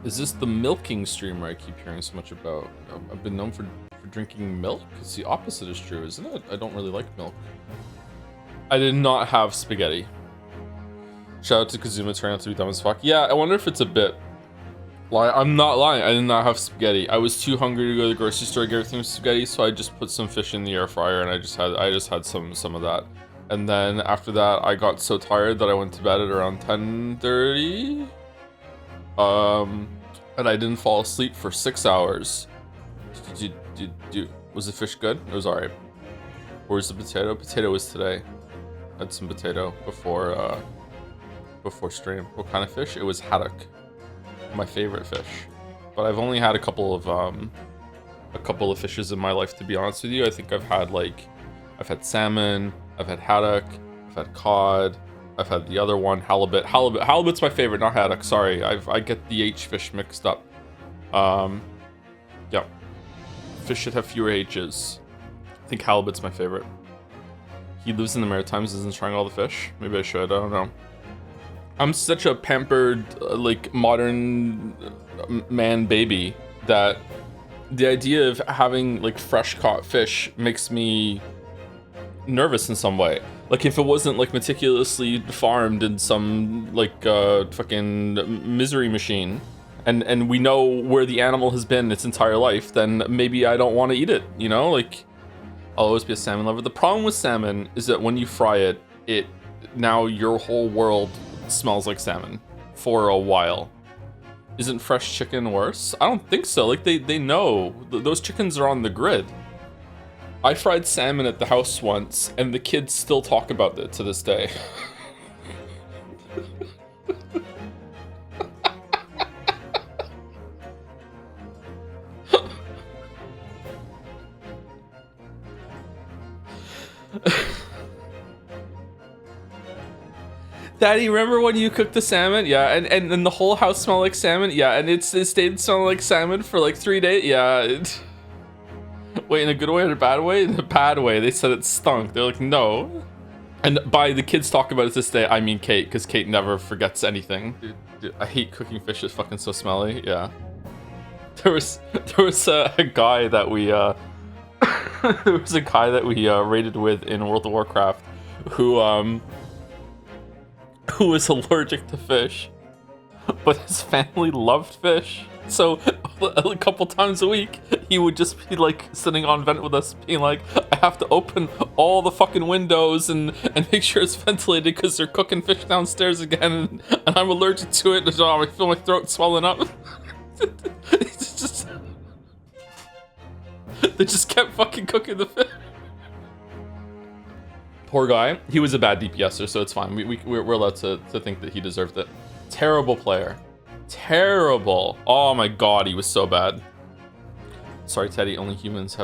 Is this the milking streamer I keep hearing so much about? I've been known for drinking milk? It's the opposite is true, isn't it? I don't really like milk. I did not have spaghetti. Shout out to Kazuma turning out to be dumb as fuck. Yeah, I wonder if it's a bit. I'm not lying, I did not have spaghetti. I was too hungry to go to the grocery store to get everything with spaghetti, so I just put some fish in the air fryer and I just had some of that. And then after that, I got so tired that I went to bed at around 10:30. And I didn't fall asleep for 6 hours. Was the fish good? It was alright. Where's the potato? Potato was today. I had some potato before stream. What kind of fish? It was haddock. My favorite fish. But I've only had a couple of fishes in my life, to be honest with you. I think I've had salmon, I've had haddock, I've had cod, I've had the other one, halibut. Halibut's my favorite, not haddock. Sorry, I get the H fish mixed up. Yeah. Fish should have fewer H's. I think halibut's my favorite. He lives in the Maritimes, isn't trying all the fish. Maybe I should, I don't know. I'm such a pampered, like, modern man baby that the idea of having, like, fresh caught fish makes me nervous in some way. Like, if it wasn't, like, meticulously farmed in some, like, fucking misery machine, and we know where the animal has been its entire life, then maybe I don't want to eat it, you know? Like, I'll always be a salmon lover. The problem with salmon is that when you fry it now your whole world smells like salmon for a while. Isn't fresh chicken worse? I don't think so. Like, they know. Those chickens are on the grid. I fried salmon at the house once, and the kids still talk about it to this day. Daddy, remember when you cooked the salmon? Yeah, and the whole house smelled like salmon? Yeah, and it stayed smelling like salmon for like 3 days? Yeah. Wait, in a good way or a bad way? In a bad way. They said it stunk. They're like, no. And by the kids talk about it this day, I mean Kate, because Kate never forgets anything. Dude, I hate cooking fish. It's fucking so smelly. Yeah. There was a guy that we raided with in World of Warcraft who was allergic to fish, but his family loved fish. So a couple times a week, he would just be like sitting on vent with us, being like, I have to open all the fucking windows and make sure it's ventilated because they're cooking fish downstairs again, and I'm allergic to it. And I feel my throat swelling up. They just kept fucking cooking the fish. Poor guy. He was a bad DPSer, so it's fine. We're allowed to think that he deserved it. Terrible player. Terrible. Oh my god, he was so bad. Sorry, Teddy. Only humans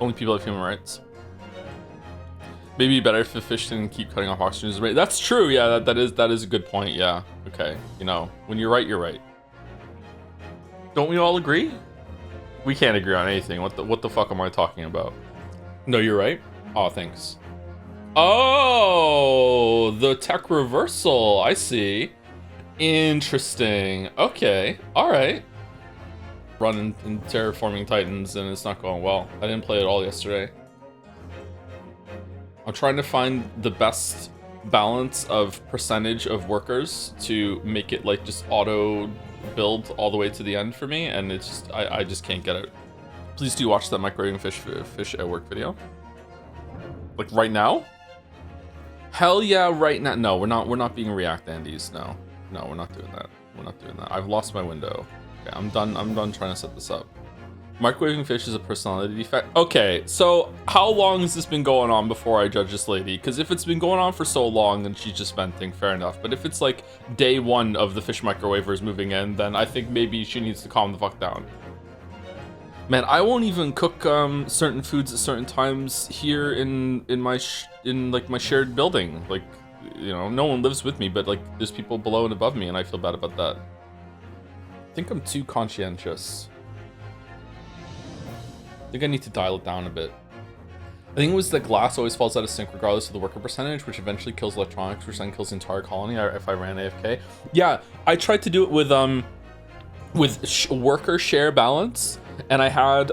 only people have human rights. Maybe better if the fish didn't keep cutting off oxygen. That's true. Yeah, that is a good point. Yeah. Okay. You know, when you're right, you're right. Don't we all agree? We can't agree on anything. What the fuck am I talking about? No, you're right. Oh, thanks. Oh, the tech reversal. I see. Interesting. Okay. All right. Running in Terraforming Titans and it's not going well. I didn't play it all yesterday. I'm trying to find the best balance of percentage of workers to make it like just auto build all the way to the end for me, and it's just I just can't get it. Please do watch that microwaving fish at work video. Like right now? Hell yeah, right now. No, we're not being React Andes. No, we're not doing that. We're not doing that. I've lost my window. Okay, I'm done trying to set this up. Microwaving fish is a personality defect. Okay, so how long has this been going on before I judge this lady? Because if it's been going on for so long, then she's just venting, fair enough. But if it's like day one of the fish microwavers moving in, then I think maybe she needs to calm the fuck down. Man, I won't even cook certain foods at certain times here in my shared building. Like, you know, no one lives with me, but like there's people below and above me, and I feel bad about that. I think I'm too conscientious. I think I need to dial it down a bit. I think it was the glass always falls out of sync regardless of the worker percentage, which eventually kills electronics, which then kills the entire colony if I ran AFK. Yeah, I tried to do it with worker share balance, and I had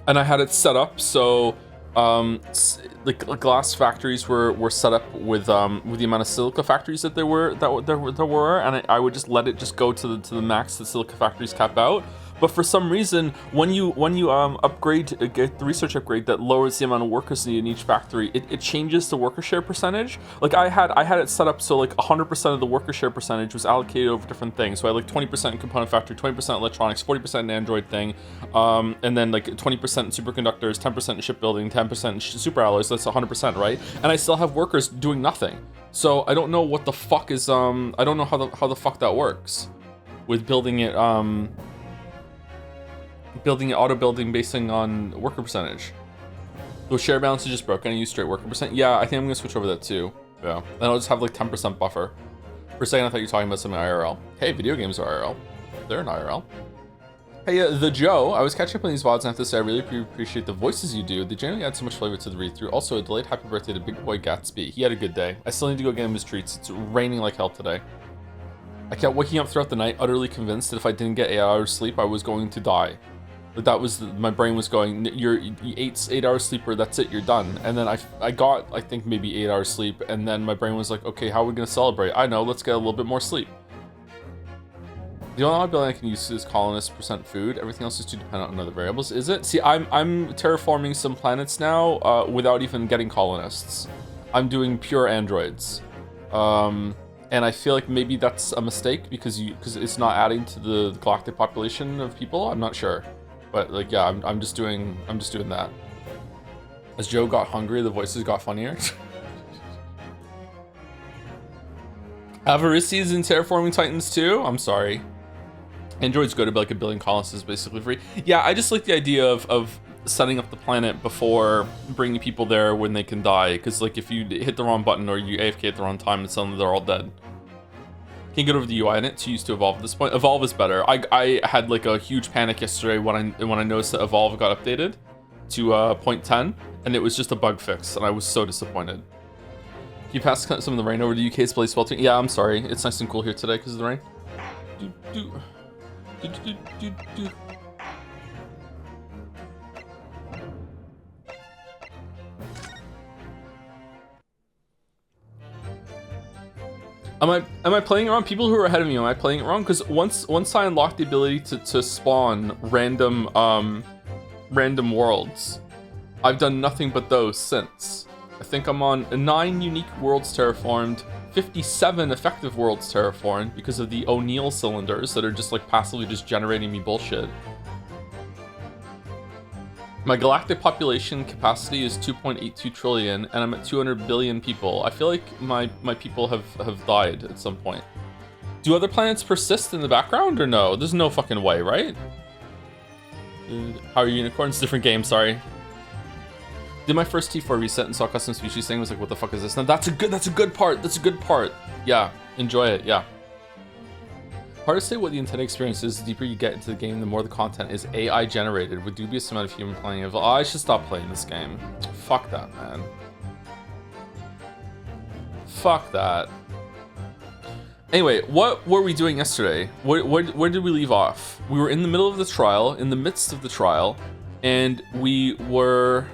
and I had it set up so the glass factories were set up with the amount of silica factories that there were, and I would just let it just go to the max that silica factories cap out. But for some reason, when you upgrade, get the research upgrade that lowers the amount of workers needed in each factory, it changes the worker share percentage. Like I had it set up so like 100% of the worker share percentage was allocated over different things. So I had like 20% in component factory, 20% electronics, 40% in Android thing, and then like 20% in superconductors, 10% in shipbuilding, 10% in super alloys. So that's 100%, right? And I still have workers doing nothing. So I don't know what the fuck is I don't know how the fuck that works with building it auto building basing on worker percentage. So share balance is just broken. I use straight worker percent. Yeah, I think I'm gonna switch over that too. Yeah, then I'll just have like 10% buffer. For a second, I thought you were talking about something IRL. Hey, video games are IRL. They're an IRL. Hey, the Joe. I was catching up on these VODs and I have to say I really appreciate the voices you do. They generally add so much flavor to the read-through. Also, a delayed happy birthday to Big Boy Gatsby. He had a good day. I still need to go get him his treats. It's raining like hell today. I kept waking up throughout the night, utterly convinced that if I didn't get 8 hours sleep, I was going to die. That was my brain was going, you 8 hours sleeper, that's it, you're done. And then I got, I think, maybe 8 hours sleep, and then my brain was like, okay, how are we gonna celebrate? I know, let's get a little bit more sleep. The only ability I can use is colonist percent food. Everything else is too dependent on other variables. Is it? See, I'm terraforming some planets now without even getting colonists. I'm doing pure androids. And I feel like maybe that's a mistake because it's not adding to the galactic population of people. I'm not sure. But like, yeah, I'm just doing that. As Joe got hungry, the voices got funnier. Avarici's in Terraforming Titans too? I'm sorry. Android's go to be like 1 billion colonists is basically free. Yeah, I just like the idea of setting up the planet before bringing people there when they can die. Because like if you hit the wrong button or you AFK at the wrong time and suddenly they're all dead. Can't get over the UI in it. Too used to Evolve at this point. Evolve is better. I had like a huge panic yesterday when I noticed that Evolve got updated to 0.10 and it was just a bug fix and I was so disappointed. Can you pass some of the rain over to UK's Blaze sweltering? Yeah, I'm sorry. It's nice and cool here today because of the rain. Am I playing it wrong? People who are ahead of me, am I playing it wrong? Because once I unlocked the ability to spawn random worlds, I've done nothing but those since. I think I'm on 9 unique worlds terraformed, 57 effective worlds terraformed because of the O'Neill cylinders that are just like passively just generating me bullshit. My galactic population capacity is 2.82 trillion and I'm at 200 billion people. I feel like my people have died at some point. Do other planets persist in the background or no? There's no fucking way, right? How are unicorns? Different game, sorry. Did my first T4 reset and saw custom species thing, was like, what the fuck is this? Now that's a good part. That's a good part. Yeah, enjoy it, yeah. Hard to say what the intended experience is. The deeper you get into the game, the more the content is AI generated with dubious amount of human playing. Oh, I should stop playing this game. Fuck that, man. Fuck that. Anyway, what were we doing yesterday? Where did we leave off? We were in the middle of the trial, in the midst of the trial, and we were...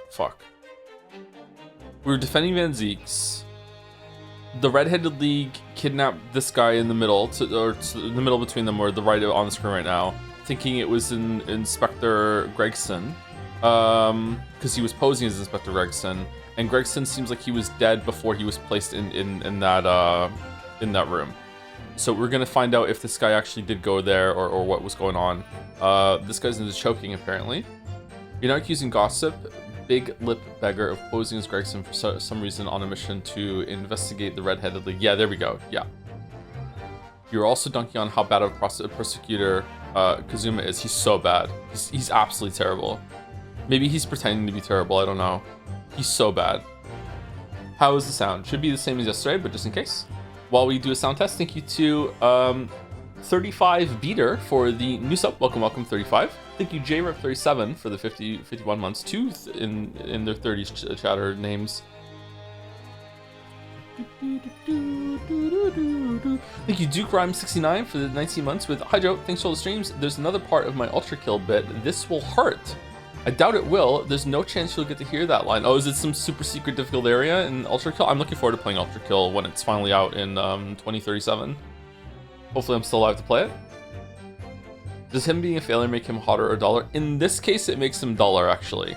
Fuck. We were defending Van Zeeks. The Red-Headed League kidnapped this guy in the middle, the middle between them, or the right on the screen right now, thinking it was Inspector Gregson, because he was posing as Inspector Gregson, and Gregson seems like he was dead before he was placed in that room. So we're gonna find out if this guy actually did go there or what was going on. This guy's into choking apparently. You're not accusing Gossip, Big Lip Beggar, of posing as Gregson for some reason on a mission to investigate the Red-Headed League. Yeah, there we go. Yeah. You're also dunking on how bad of a Prosecutor Kazuma is. He's so bad. He's absolutely terrible. Maybe he's pretending to be terrible. I don't know. He's so bad. How is the sound? Should be the same as yesterday, but just in case. While we do a sound test, thank you to 35 beater for the new sub. Welcome 35. Thank you JRep37 for the 51 months. Two in their 30s chatter names. Thank you Duke Rhyme 69 for the 19 months with hi Joe, thanks for all the streams. There's another part of my ultra kill bit. This will hurt. I doubt it will. There's no chance you'll get to hear that line. Oh, is it some super secret difficult area in ultra kill? I'm looking forward to playing ultra kill when it's finally out in 2037. Hopefully I'm still alive to play it. Does him being a failure make him hotter or duller? In this case, it makes him duller, actually.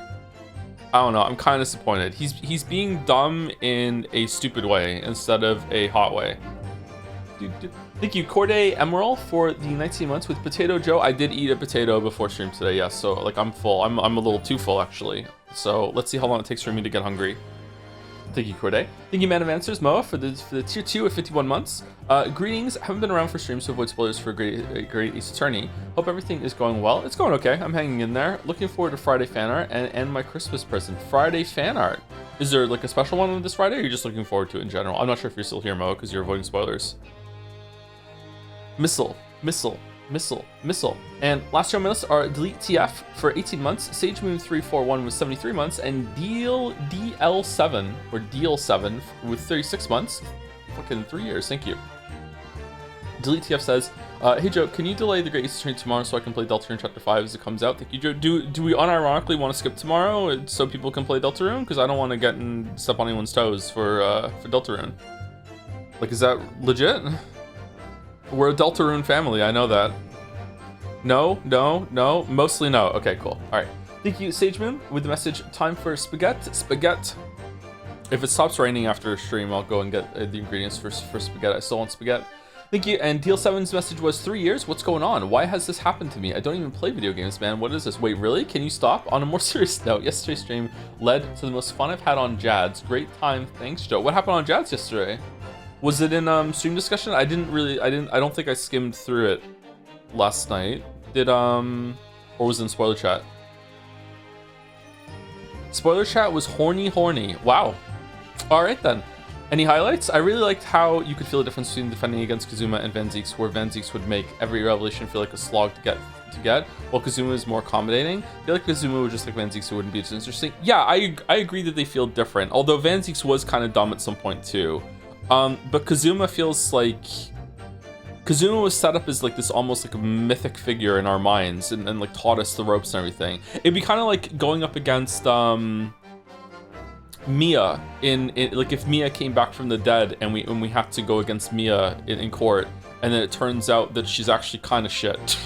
I don't know, I'm kind of disappointed. He's being dumb in a stupid way instead of a hot way. Thank you, Corday Emerald, for the 19 months with Potato Joe. I did eat a potato before stream today, yes, so like I'm full. I'm a little too full, actually. So let's see how long it takes for me to get hungry. Thank you, Corday. Thank you, Man of Answers, Moa, for the tier 2 at 51 months. Greetings. Haven't been around for streams to avoid spoilers for Great Ace Attorney. Hope everything is going well. It's going okay. I'm hanging in there. Looking forward to Friday fan art and my Christmas present. Friday fan art. Is there like a special one on this Friday, or are you just looking forward to it in general? I'm not sure if you're still here, Moa, because you're avoiding spoilers. Missile. And last year on my list are Delete TF for 18 months, Sage Moon 341 with 73 months, and DL7 or DL7 with 36 months. Fucking 3 years, thank you. Delete TF says, hey Joe, can you delay the Great Eastern Train tomorrow so I can play Deltarune Chapter 5 as it comes out? Thank you, Joe. Do we unironically want to skip tomorrow so people can play Deltarune? Because I don't want to get and step on anyone's toes for Deltarune. Like, is that legit? We're a Deltarune family, I know that. No, mostly no. Okay, cool. All right. Thank you, Sage Moon, with the message, time for spaghetti. If it stops raining after a stream, I'll go and get the ingredients for spaghetti. I still want spaghetti. Thank you, and Deal7's message was 3 years? What's going on? Why has this happened to me? I don't even play video games, man. What is this? Wait, really? Can you stop? On a more serious note, yesterday's stream led to the most fun I've had on Jads. Great time, thanks, Joe. What happened on Jads yesterday? Was it in stream discussion? I don't think I skimmed through it last night. Or was it in spoiler chat? Spoiler chat was horny. Wow. All right then. Any highlights? I really liked how you could feel the difference between defending against Kazuma and Van Zieks, where Van Zieks would make every revelation feel like a slog to get, while Kazuma is more accommodating. I feel like Kazuma would just like Van Zieks, who wouldn't be as interesting. Yeah, I agree that they feel different, although Van Zieks was kind of dumb at some point too. But Kazuma feels like Kazuma was set up as like this almost like a mythic figure in our minds and like taught us the ropes and everything. It'd be kind of like going up against Mia in like if Mia came back from the dead and we had to go against Mia in court, and then it turns out that she's actually kind of shit.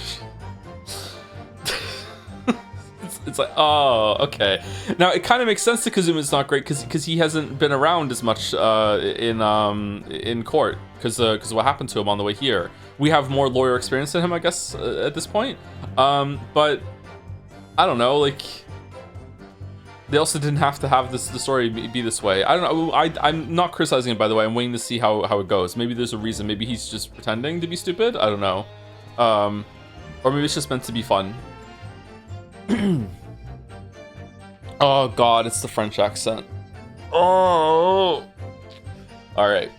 It's like, oh, okay. Now it kind of makes sense that Kazuma's not great because he hasn't been around as much in court because what happened to him on the way here. We have more lawyer experience than him, I guess, at this point. But I don't know, like they also didn't have to have the story be this way. I don't know. I'm not criticizing it, by the way. I'm waiting to see how it goes. Maybe there's a reason. Maybe he's just pretending to be stupid. I don't know. Or maybe it's just meant to be fun. Oh god, it's the French accent. Oh. All right.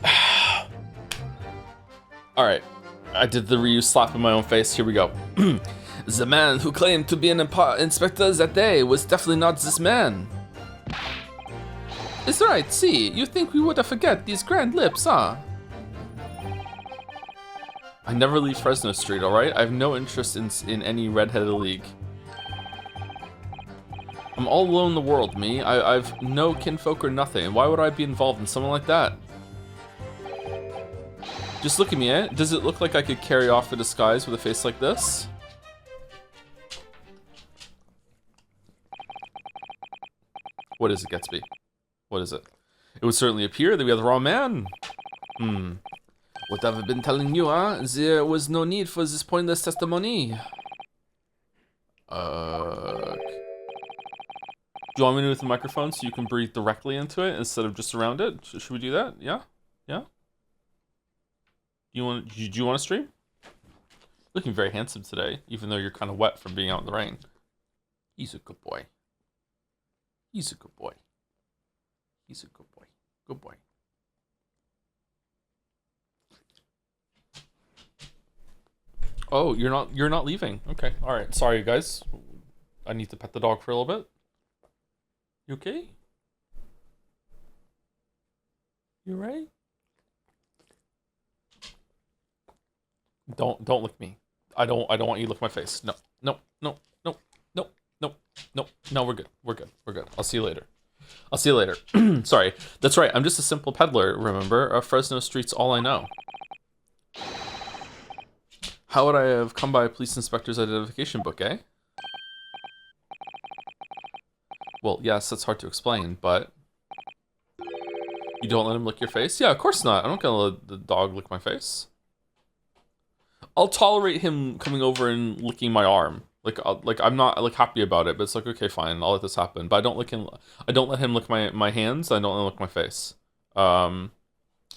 I did the Ryu slap in my own face. Here we go. The man who claimed to be an inspector that day was definitely not this man. It's right, see, you think we would have forget these grand lips, huh? I never leave Fresno Street, alright? I have no interest in any redheaded league. I'm all alone in the world, me. I've no kinfolk or nothing. Why would I be involved in something like that? Just look at me, eh? Does it look like I could carry off a disguise with a face like this? What is it, Gatsby? What is it? It would certainly appear that we are the wrong man. What have I been telling you, huh? There was no need for this pointless testimony. Do you want me to do it with the microphone so you can breathe directly into it instead of just around it? Should we do that? Yeah? Yeah? Do you want to stream? Looking very handsome today, even though you're kind of wet from being out in the rain. He's a good boy. He's a good boy. He's a good boy. Good boy. Oh, you're not leaving. Okay, all right. Sorry, guys. I need to pet the dog for a little bit. You okay? You right? Don't lick me. I don't want you to lick my face. No. No. No. No. No. No. No. No, we're good. We're good. We're good. I'll see you later. I'll see you later. Sorry. That's right. I'm just a simple peddler, remember? Fresno Street's all I know. How would I have come by a police inspector's identification book, eh? Well, yes, that's hard to explain, but... You don't let him lick your face? Yeah, of course not. I'm not gonna let the dog lick my face. I'll tolerate him coming over and licking my arm. Like I'm not like happy about it, but it's like, okay, fine, I'll let this happen. But I don't let him lick my hands. I don't let him lick my face.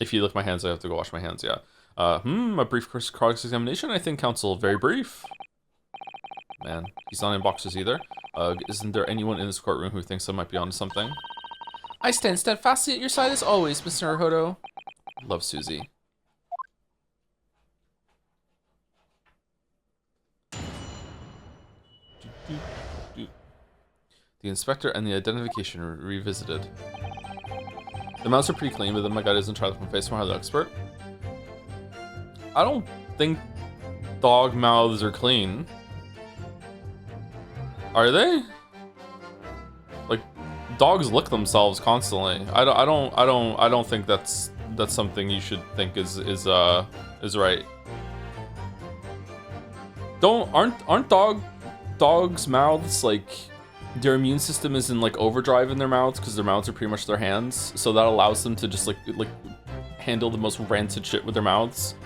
If you lick my hands, I have to go wash my hands. Yeah. A brief cross-examination. I think, counsel, very brief. Man, he's not in boxers either. Isn't there anyone in this courtroom who thinks I might be onto something? I stand steadfastly at your side as always, Mr. Naruhodo. Love, Susie. The inspector and the identification are revisited. The mouths are pretty clean, but then my guy doesn't try to look my face from the expert. I don't think dog mouths are clean. Are they? Like, dogs lick themselves constantly. I don't think that's something you should think is right. Aren't dogs' mouths, like, their immune system is in like overdrive in their mouths because their mouths are pretty much their hands, so that allows them to just like handle the most rancid shit with their mouths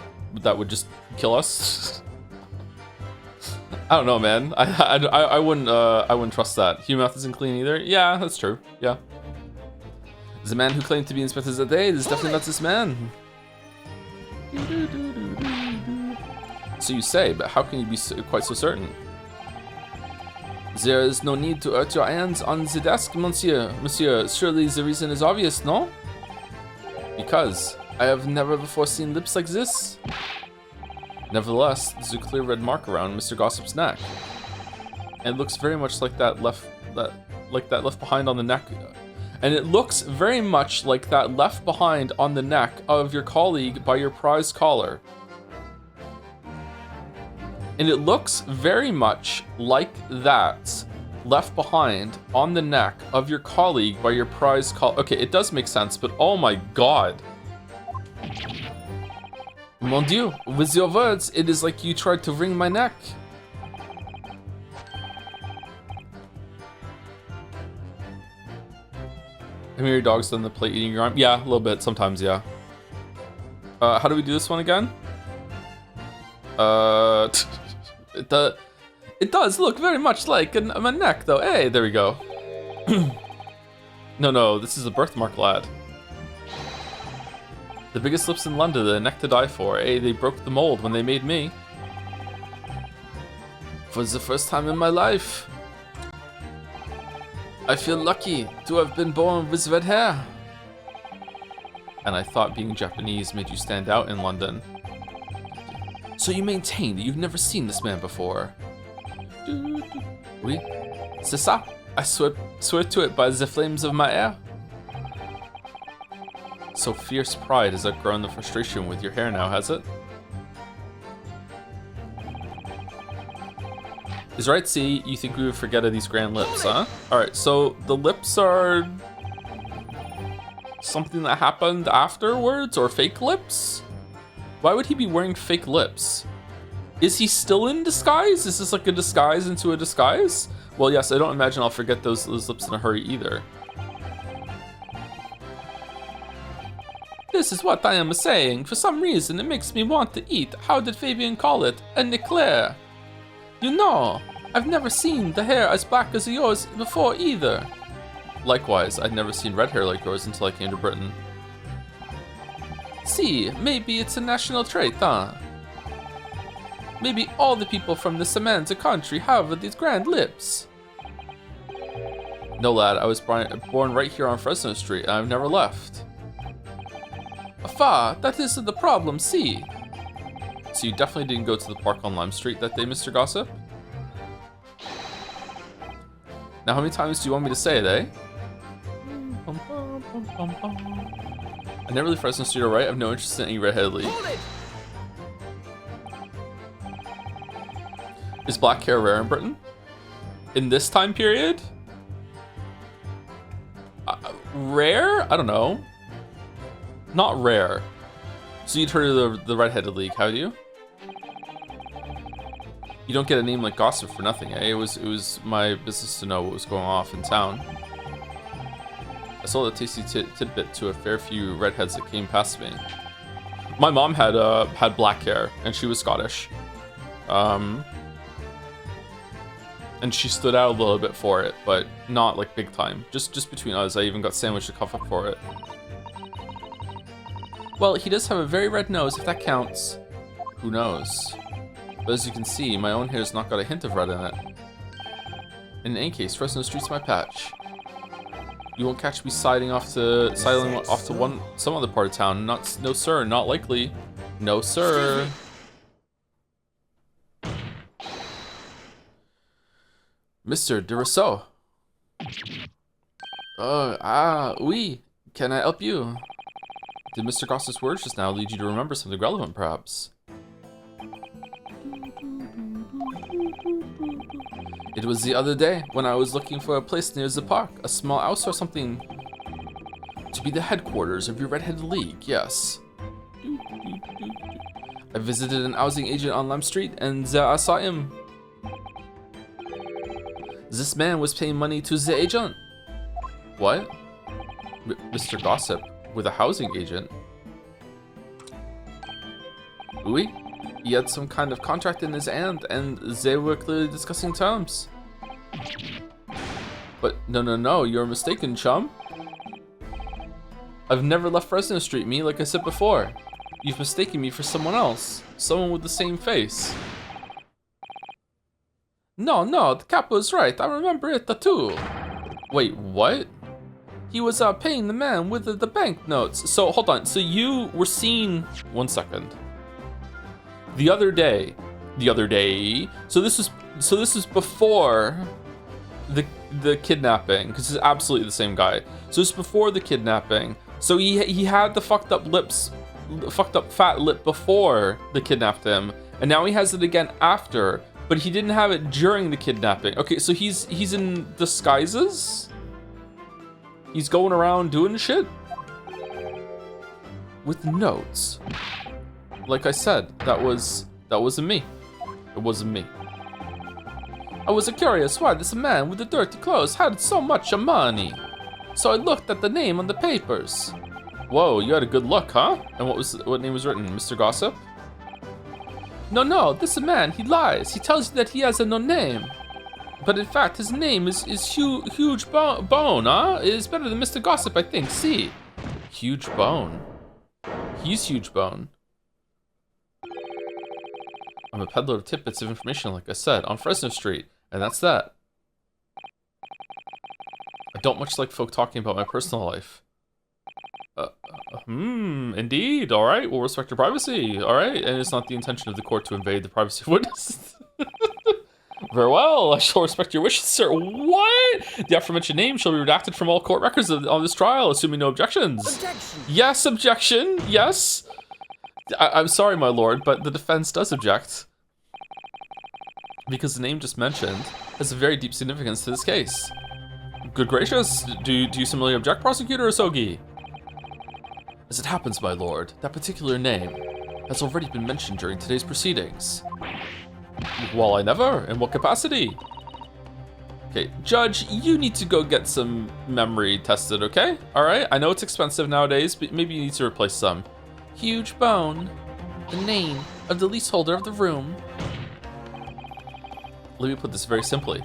that would just kill us. I don't know, man. I wouldn't trust that. Human mouth isn't clean either. Yeah, that's true. Yeah. There's a man who claimed to be Inspector Zade. This is definitely not this man. So you say, but how can you be quite so certain? There is no need to hurt your hands on the desk, monsieur. Monsieur, surely the reason is obvious, no? Because I have never before seen lips like this. Nevertheless, there's a clear red mark around Mr. Gossip's neck. And it looks very much like that left behind on the neck. And it looks very much like that left behind on the neck of your colleague by your prize collar. And it looks very much like that left behind on the neck of your colleague by your prize collar. Okay, it does make sense, but oh my god. Mon Dieu, with your words, it is like you tried to wring my neck. Have your dog's done the plate eating your arm? Yeah, a little bit, sometimes, yeah. How do we do this one again? It does look very much like my neck, though. Hey, there we go. No, this is a birthmark, lad. The biggest lips in London, the neck to die for. Hey, they broke the mold when they made me. For the first time in my life, I feel lucky to have been born with red hair. And I thought being Japanese made you stand out in London. So you maintain that you've never seen this man before? Oui, c'est ça. I swear to it by the flames of my hair. So fierce pride has outgrown the frustration with your hair now, has it? Is right, see, you think we would forget of these grand lips, huh? Alright, so the lips are something that happened afterwards, or fake lips? Why would he be wearing fake lips? Is he still in disguise? Is this like a disguise into a disguise? Well, yes, I don't imagine I'll forget those lips in a hurry either. This is what I am saying. For some reason, it makes me want to eat. How did Fabian call it? An eclair. You know, I've never seen the hair as black as yours before either. Likewise, I'd never seen red hair like yours until I came to Britain. See, maybe it's a national trait, huh? Maybe all the people from the Samantha country have these grand lips. No, lad, I was born right here on Fresno Street, and I've never left. Afar, that isn't the problem, see? So you definitely didn't go to the park on Lime Street that day, Mr. Gossip? Now, how many times do you want me to say it, eh? I never leave Fresno Street, alright? I have no interest in any redheaded league. Is black hair rare in Britain? In this time period? Rare? I don't know. Not rare. So you'd heard of the redheaded league, have you? You don't get a name like Gossip for nothing, eh? It was my business to know what was going off in town. I sold a tasty tidbit to a fair few redheads that came past me. My mom had black hair, and she was Scottish. And she stood out a little bit for it, but not like big time. Just between us, I even got sandwiched a cuff up for it. Well, he does have a very red nose, if that counts. Who knows? But as you can see, my own hair's not got a hint of red in it. In any case, Fresno Street's my patch. You won't catch me sidling off to some other part of town. No sir, not likely. No sir. Mr. de Rousseau. Oui. Can I help you? Did Mr. Gossip's words just now lead you to remember something relevant, perhaps? It was the other day when I was looking for a place near the park, a small house or something. To be the headquarters of your redheaded league, yes. I visited an housing agent on Lime Street and there I saw him. This man was paying money to the agent. What? Mr. Gossip with a housing agent? Oui. He had some kind of contract in his hand, and they were clearly discussing terms. But no, you're mistaken, chum. I've never left Fresno Street, me, like I said before. You've mistaken me for someone else. Someone with the same face. No, the capo's right. I remember it too. Wait, what? He was paying the man with the banknotes. So, hold on. So you were seen... 1 second. The other day. So this is before the kidnapping, because it's absolutely the same guy. So it's before the kidnapping. So he had the fucked up fat lip before they kidnapped him, and now he has it again after, but he didn't have it during the kidnapping. Okay, so he's in disguises. He's going around doing shit with notes. Like I said, that wasn't me. It wasn't me. I was curious why this man with the dirty clothes had so much money. So I looked at the name on the papers. Whoa, you had a good look, huh? And what name was written? Mr. Gossip? No, this man, he lies. He tells you that he has no name. But in fact, his name is Huge Bone, huh? It's better than Mr. Gossip, I think. See? Huge Bone. He's Huge Bone. I'm a peddler of tidbits of information, like I said, on Fresno Street, and that's that. I don't much like folk talking about my personal life. Indeed, alright, we'll respect your privacy, alright, and it's not the intention of the court to invade the privacy of witnesses. Very well, I shall respect your wishes, sir. What? The aforementioned name shall be redacted from all court records on this trial, assuming no objections. Objection. Yes, objection, yes. I'm sorry, my lord, but the defense does object. Because the name just mentioned has a very deep significance to this case. Good gracious, do you similarly object, Prosecutor Osogi? As it happens, my lord, that particular name has already been mentioned during today's proceedings. Well, I never. In what capacity? Okay, Judge, you need to go get some memory tested, okay? Alright, I know it's expensive nowadays, but maybe you need to replace some. Huge Bone, the name of the leaseholder of the room. Let me put this very simply.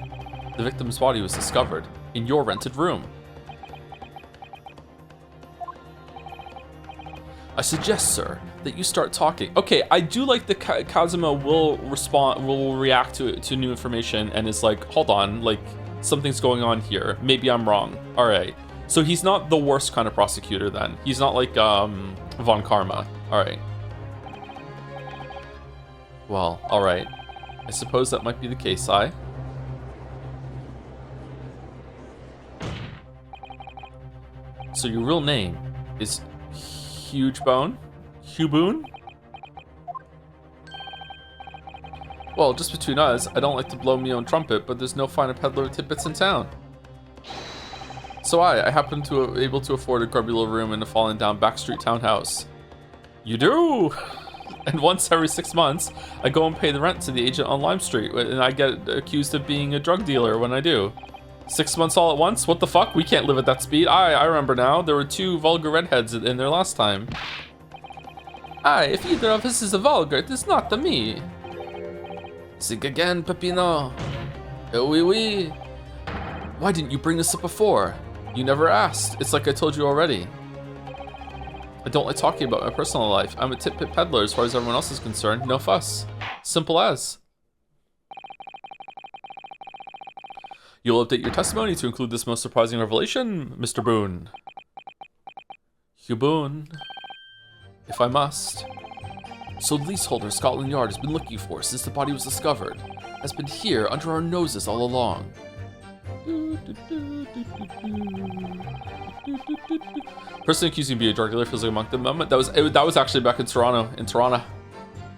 The victim's body was discovered in your rented room. I suggest, sir, that you start talking. Okay, I do like that Kazuma will react to new information and is like, hold on, like, something's going on here. Maybe I'm wrong. All right. So he's not the worst kind of prosecutor then. He's not like Von Karma. All right. Well, alright. I suppose that might be the case, I. So your real name is Hugebone? Huboon? Well, just between us, I don't like to blow my own trumpet, but there's no finer peddler of tidbits in town. So I happen to able to afford a grubby little room in a fallen down backstreet townhouse. You do? And once every 6 months, I go and pay the rent to the agent on Lime Street, and I get accused of being a drug dealer when I do. 6 months all at once? What the fuck? We can't live at that speed. I remember now. There were 2 vulgar redheads in there last time. Aye, if either of us is a vulgar, it is not the me. Think again, Peppino. Oui, oui. Why didn't you bring this up before? You never asked. It's like I told you already. I don't like talking about my personal life. I'm a tit-bit peddler as far as everyone else is concerned. No fuss. Simple as. You'll update your testimony to include this most surprising revelation, Mr. Boone. Hugh Boone. If I must. So the leaseholder Scotland Yard has been looking for since the body was discovered. Has been here under our noses all along. Person accusing of being a drug dealer feels like a monk at the moment. That was actually back in Toronto.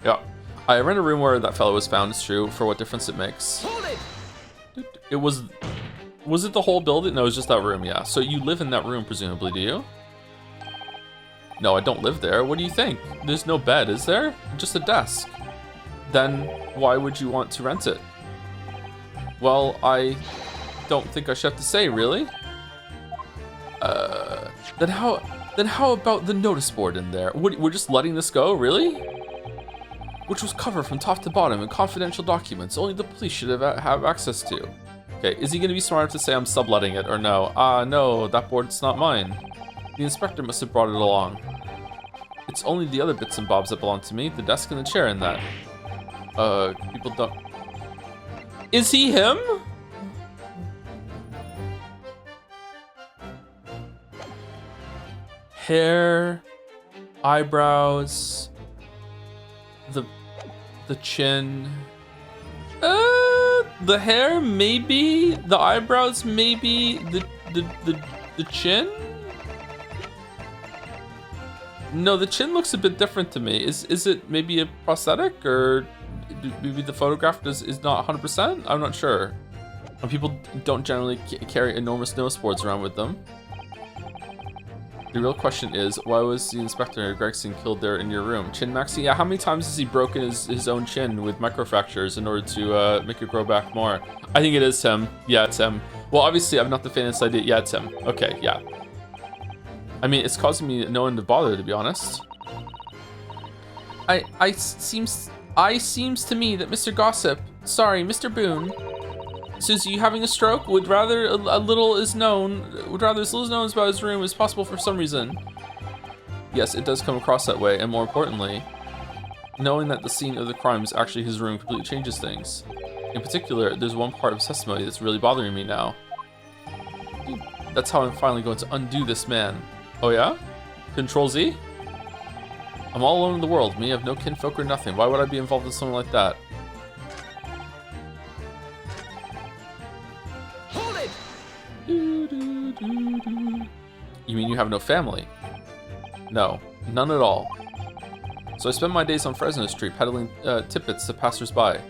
Yeah. I rent a room where that fellow was found, it's true, for what difference it makes. It was it the whole building? No, it was just that room, yeah. So you live in that room, presumably, do you? No, I don't live there. What do you think? There's no bed, is there? Just a desk. Then why would you want to rent it? Well, I don't think I should have to say, really. Then how about the notice board in there? We're just letting this go, really? Which was covered from top to bottom in confidential documents only the police should have access to. Okay, is he gonna be smart enough to say I'm subletting it or no? No, that board's not mine. The inspector must have brought it along. It's only the other bits and bobs that belong to me, the desk and the chair in that. People don't... Is he him? Hair, eyebrows, the chin. The hair, maybe. The eyebrows, maybe. The chin? No, the chin looks a bit different to me. Is it maybe a prosthetic, or maybe the photograph is not 100%? I'm not sure. People don't generally carry enormous nose boards around with them. The real question is, why was the Inspector Gregson killed there in your room? Chin maxing? Yeah, how many times has he broken his own chin with microfractures in order to make it grow back more? I think it is him. Yeah, it's him. Well, obviously, I'm not the faintest idea. Yeah, it's him. Okay, yeah. I mean, it's causing me no end of bother, to be honest. Seems to me that Mr. Gossip, sorry, Mr. Boone, Susie, you having a stroke? Would rather as little is known about his room as possible for some reason. Yes, it does come across that way, and more importantly, knowing that the scene of the crime is actually his room completely changes things. In particular, there's one part of his testimony that's really bothering me now. That's how I'm finally going to undo this man. Oh yeah? Control Z? I'm all alone in the world. Me, I have no kinfolk or nothing. Why would I be involved in something like that? You mean you have no family? No, none at all. So I spend my days on Fresno Street peddling tidbits to passers-by.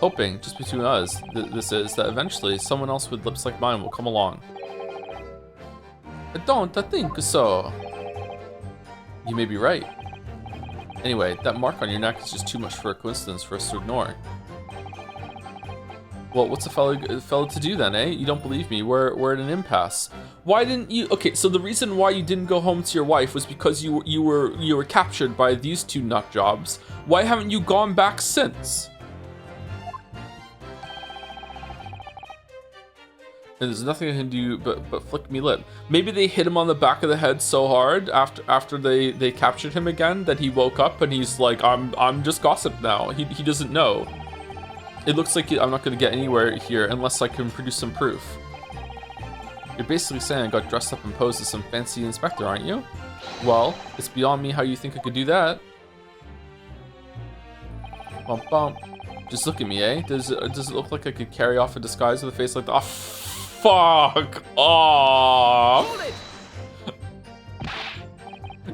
Hoping, just between us, this is, that eventually someone else with lips like mine will come along. I don't think so. You may be right. Anyway, that mark on your neck is just too much for a coincidence for us to ignore. Well, what's a fellow to do then, eh? You don't believe me. We're at an impasse. Why didn't you? Okay, so the reason why you didn't go home to your wife was because you were captured by these two nut jobs. Why haven't you gone back since? And there's nothing I can do but flick me lip. Maybe they hit him on the back of the head so hard after they captured him again that he woke up and he's like, I'm just gossip now. He doesn't know. It looks like I'm not going to get anywhere here unless I can produce some proof. You're basically saying I got dressed up and posed as some fancy inspector, aren't you? Well, it's beyond me how you think I could do that. Bump, bump. Just look at me, eh? Does it look like I could carry off a disguise with a face like that? Oh, fuck off.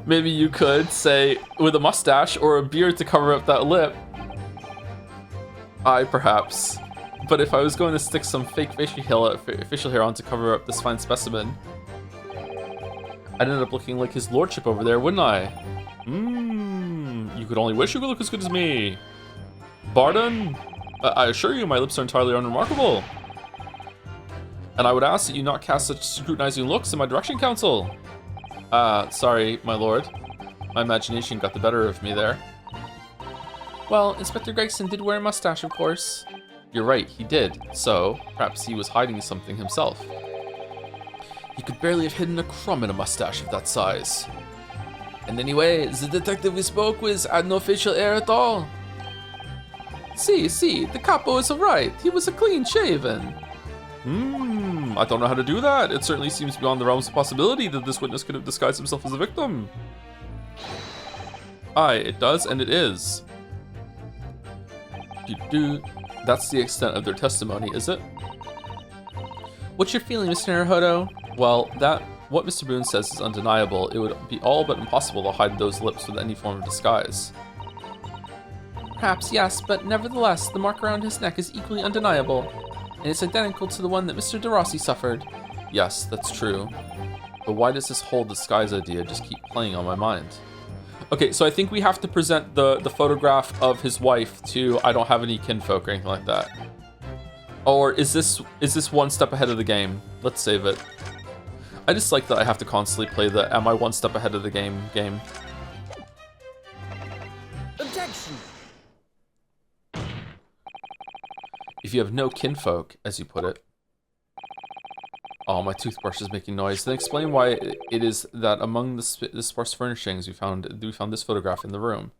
Maybe you could, say, with a mustache or a beard to cover up that lip. Perhaps. But if I was going to stick some fake facial hair on to cover up this fine specimen, I'd end up looking like his lordship over there, wouldn't I? You could only wish you could look as good as me. Pardon? I assure you my lips are entirely unremarkable. And I would ask that you not cast such scrutinizing looks in my direction, Counsel. Sorry, my lord. My imagination got the better of me there. Well, Inspector Gregson did wear a mustache, of course. You're right, he did. So, perhaps he was hiding something himself. He could barely have hidden a crumb in a mustache of that size. And anyway, the detective we spoke with had no facial hair at all. See, the capo is right. He was a clean shaven. I don't know how to do that. It certainly seems beyond the realms of possibility that this witness could have disguised himself as a victim. Aye, it does, and it is. That's the extent of their testimony, is it? What's your feeling, Mr. Naruhodo? Well, what Mr. Boone says is undeniable. It would be all but impossible to hide those lips with any form of disguise. Perhaps, yes, but nevertheless, the mark around his neck is equally undeniable, and it's identical to the one that Mr. DeRossi suffered. Yes, that's true. But why does this whole disguise idea just keep playing on my mind? Okay, so I think we have to present the photograph of his wife to I don't have any kinfolk or anything like that. Or is this one step ahead of the game? Let's save it. I just like that I have to constantly play the am I one step ahead of the game. Objection. If you have no kinfolk, as you put it. Oh, my toothbrush is making noise. Then explain why it is that among the sparse furnishings we found this photograph in the room.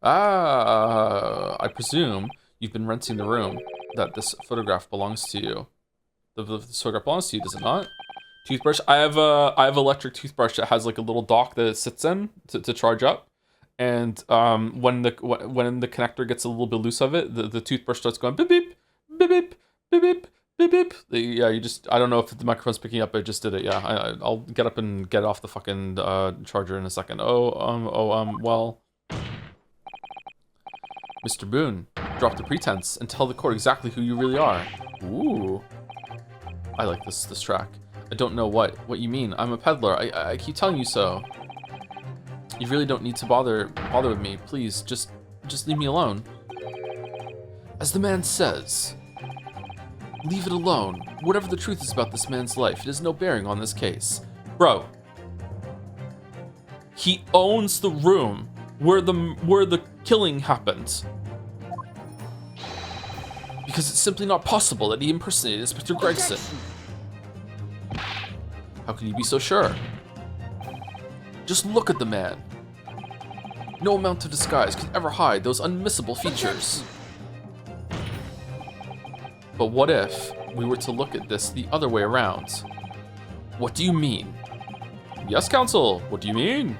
I presume you've been renting the room that this photograph belongs to you. This photograph belongs to you, does it not? Toothbrush. I have a electric toothbrush that has like a little dock that it sits in to charge up. And when the connector gets a little bit loose of it, the toothbrush starts going beep beep beep beep beep beep beep beep. Yeah, I don't know if the microphone's picking up. I just did it. Yeah, I'll get up and get off the fucking charger in a second. Well, Mr. Boone, drop the pretense and tell the court exactly who you really are. Ooh, I like this track. I don't know what you mean. I'm a peddler. I keep telling you so. You really don't need to bother with me. Please, just leave me alone. As the man says, leave it alone. Whatever the truth is about this man's life, it has no bearing on this case. Bro, he owns the room where the killing happened. Because it's simply not possible that he impersonated Inspector Gregson. How can you be so sure? Just look at the man. No amount of disguise could ever hide those unmissable features. But what if we were to look at this the other way around? What do you mean? Yes, Counsel, what do you mean?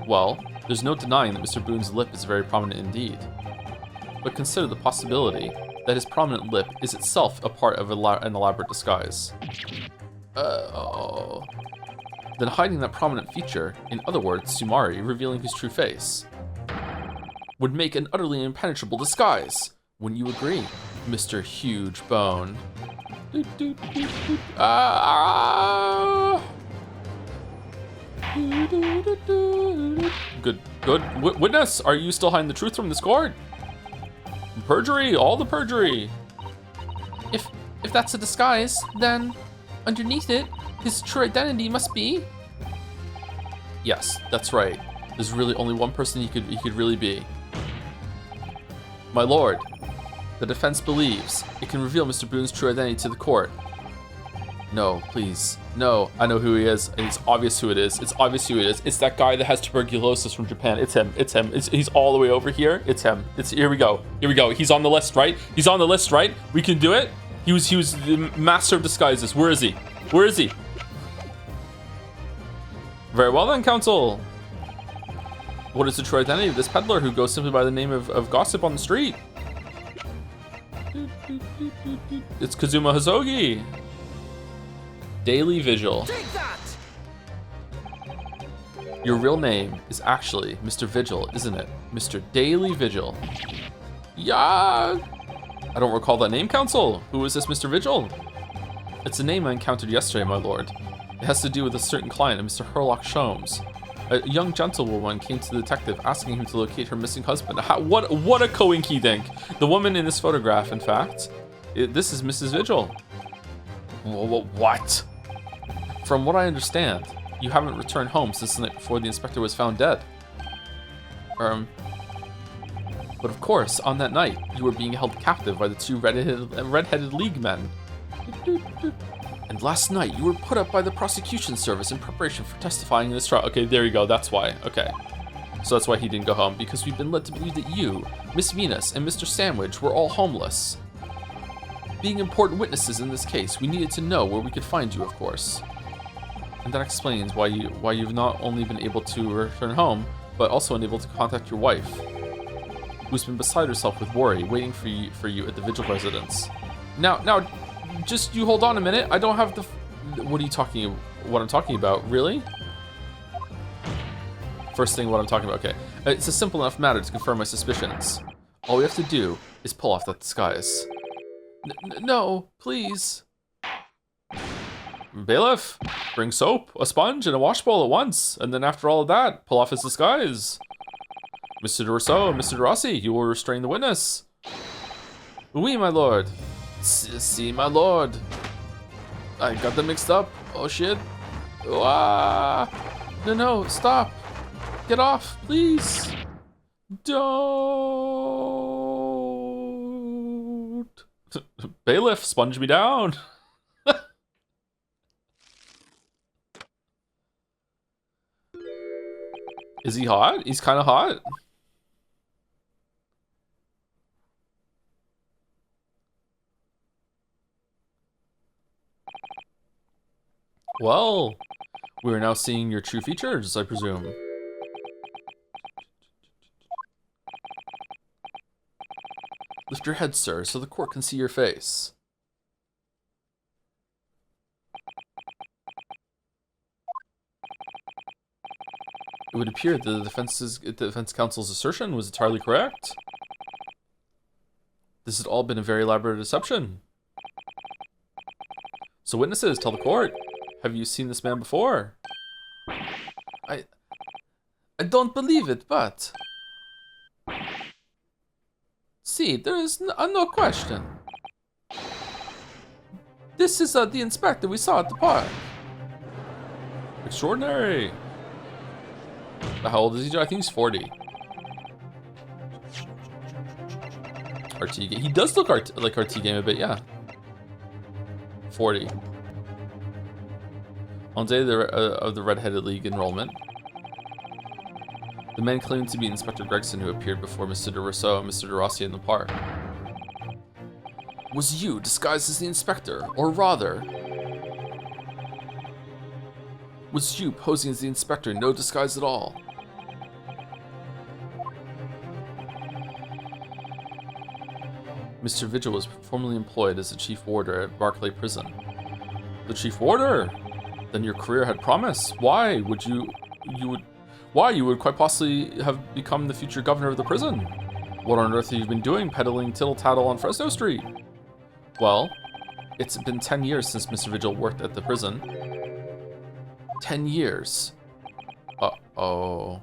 Well, there's no denying that Mr. Boone's lip is very prominent indeed. But consider the possibility that his prominent lip is itself a part of an elaborate disguise. Then hiding that prominent feature, in other words, Sumari revealing his true face, would make an utterly impenetrable disguise. Wouldn't you agree, Mr. Huge Bone? Good. Witness, are you still hiding the truth from this court? Perjury, all the perjury. If that's a disguise, then underneath it, his true identity must be. Yes, that's right. There's really only one person he could really be. My lord, the defense believes it can reveal Mr. Boone's true identity to the court. No, please. No, I know who he is, and it's obvious who it is. It's obvious who it is. It's that guy that has tuberculosis from Japan. It's him. He's all the way over here. It's him. Here we go. He's on the list, right? We can do it. He was the master of disguises. Where is he? Very well then, Counsel. What is the true identity of this peddler who goes simply by the name of Gossip on the street? It's Kazuma Hozogi. Daily Vigil. Take that! Your real name is actually Mr. Vigil, isn't it? Mr. Daily Vigil. Yeah. I don't recall that name, Counsel. Who is this Mr. Vigil? It's a name I encountered yesterday, my lord. It has to do with a certain client of Mr. Herlock Sholme's. A young gentlewoman came to the detective asking him to locate her missing husband. What a coinky dink. The woman in this photograph, in fact, this is Mrs. Vigil. What? From what I understand, you haven't returned home since the night before the inspector was found dead. But of course, on that night, you were being held captive by the two red-headed league men. And last night, you were put up by the prosecution service in preparation for testifying in this trial. Okay, there you go, that's why, okay. So that's why he didn't go home, because we've been led to believe that you, Miss Venus, and Mr. Sandwich were all homeless. Being important witnesses in this case, we needed to know where we could find you, of course. And that explains why you've not only been able to return home, but also unable to contact your wife, who's been beside herself with worry, waiting for you at the Vigil residence. Now, just you hold on a minute. I don't have the. What I'm talking about? Really? First thing, what I'm talking about. Okay, it's a simple enough matter to confirm my suspicions. All we have to do is pull off that disguise. No, please. Bailiff, bring soap, a sponge, and a wash bowl at once, and then after all of that, pull off his disguise. Mr. de Rousseau and Mr. de Rossi, you will restrain the witness. Oui, my lord. See, my lord. I got them mixed up. Oh, shit. Ah. No, stop. Get off, please. Don't. Bailiff, sponge me down. Is he hot? He's kind of hot. Well, we are now seeing your true features, I presume. Lift your head, sir, so the court can see your face. It would appear that the defense counsel's assertion was entirely correct. This has all been a very elaborate deception. So witnesses, tell the court. Have you seen this man before? I don't believe it, but... See, there is no question. This is the inspector we saw at the park. Extraordinary. How old is he? I think he's 40. RT game. He does look like RT game a bit, yeah. 40. On the day of the Red-Headed League enrollment, the men claimed to be Inspector Gregson who appeared before Mr. de Rousseau and Mr. de Rossi in the park. Was you disguised as the inspector, or rather, was you posing as the inspector, no disguise at all? Mr. Vigil was formerly employed as the chief warder at Barclay Prison. The chief warder? Then your career had promise. Why would you would quite possibly have become the future governor of the prison? What on earth have you been doing peddling tittle-tattle on Fresno Street? Well, it's been 10 years since Mr. Vigil worked at the prison. 10 years. Uh-oh.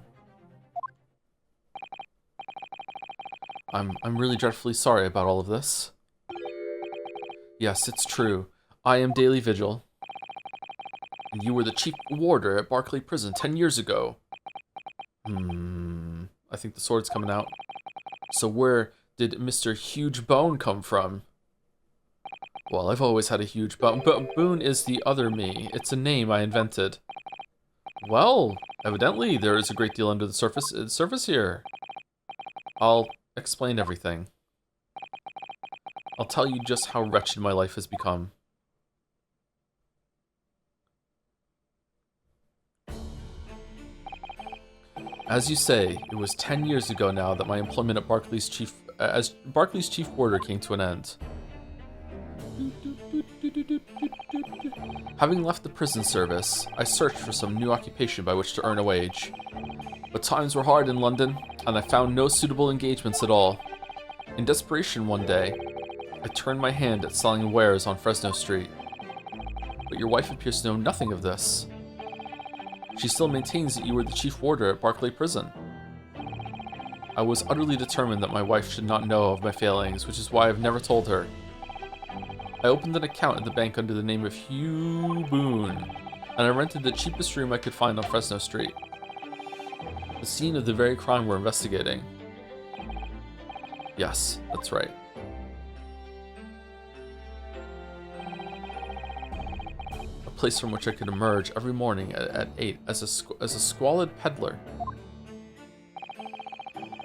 I'm really dreadfully sorry about all of this. Yes, it's true. I am Daily Vigil. And you were the chief warder at Barclay Prison 10 years ago. I think the sword's coming out. So where did Mr. Huge Bone come from? Well, I've always had a huge bone, but Boone is the other me. It's a name I invented. Well, evidently there is a great deal under the surface here. I'll explain everything. I'll tell you just how wretched my life has become. As you say, it was 10 years ago now that my employment at as Barclays chief warder came to an end. Having left the prison service, I searched for some new occupation by which to earn a wage. But times were hard in London, and I found no suitable engagements at all. In desperation one day, I turned my hand at selling wares on Fresno Street. But your wife appears to know nothing of this. She still maintains that you were the chief warder at Barclay Prison. I was utterly determined that my wife should not know of my failings, which is why I've never told her. I opened an account at the bank under the name of Hugh Boone, and I rented the cheapest room I could find on Fresno Street. The scene of the very crime we're investigating. Yes, that's right. A place from which I could emerge every morning at 8 as a squalid peddler,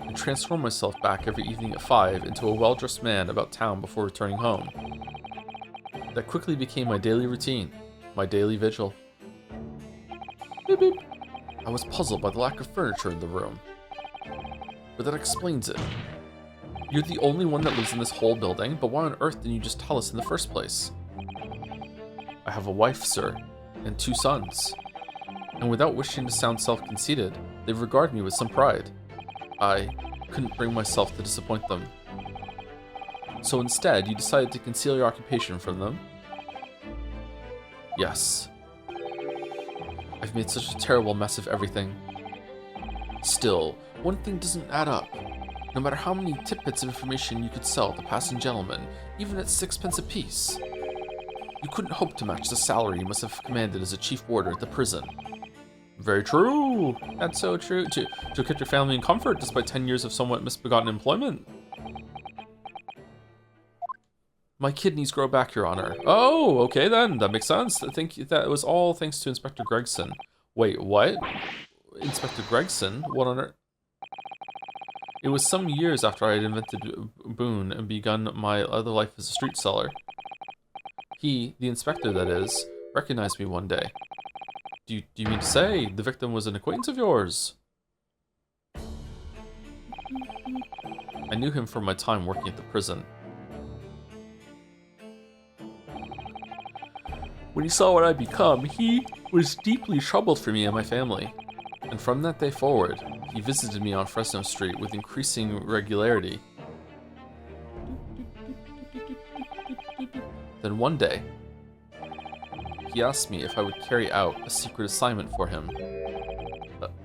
and transform myself back every evening at 5 into a well-dressed man about town before returning home. That quickly became my daily routine, my daily vigil. Beep, beep. I was puzzled by the lack of furniture in the room. But that explains it. You're the only one that lives in this whole building, but why on earth didn't you just tell us in the first place? I have a wife, sir, and 2 sons. And without wishing to sound self-conceited, they regard me with some pride. I couldn't bring myself to disappoint them. So instead, you decided to conceal your occupation from them? Yes. I've made such a terrible mess of everything. Still, one thing doesn't add up. No matter how many tidbits of information you could sell to passing gentlemen, even at 6 pence apiece, you couldn't hope to match the salary you must have commanded as a chief warder at the prison. Very true. That's so true. To keep your family in comfort despite 10 years of somewhat misbegotten employment. My kidneys grow back, Your Honor. Oh, okay then. That makes sense. I think that was all thanks to Inspector Gregson. Wait, what? Inspector Gregson? What on earth? It was some years after I had invented Boone and begun my other life as a street seller. He, the inspector that is, recognized me one day. Do you mean to say the victim was an acquaintance of yours? I knew him from my time working at the prison. When he saw what I'd become, he was deeply troubled for me and my family. And from that day forward, he visited me on Fresno Street with increasing regularity. Then one day, he asked me if I would carry out a secret assignment for him.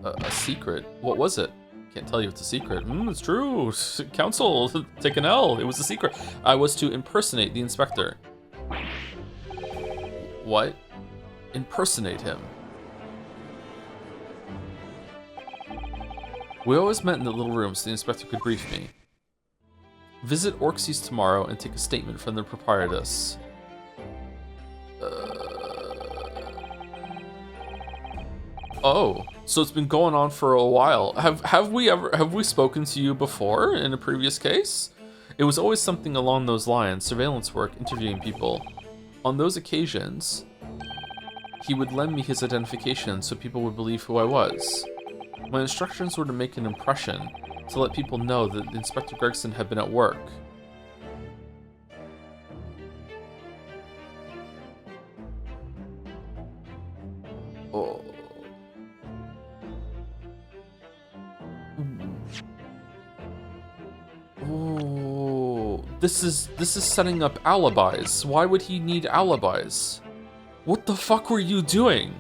A secret? What was it? Can't tell you it's a secret. It's true. Counsel, take an L. It was a secret. I was to impersonate the inspector. What? Impersonate him. We always met in the little room so the inspector could brief me. Visit Orxie's tomorrow and take a statement from the proprietress. Oh, so it's been going on for a while. Have we spoken to you before in a previous case? It was always something along those lines, surveillance work, interviewing people. On those occasions, he would lend me his identification so people would believe who I was. My instructions were to make an impression, to let people know that Inspector Gregson had been at work. Oh. Oh. This is setting up alibis. Why would he need alibis? What the fuck were you doing?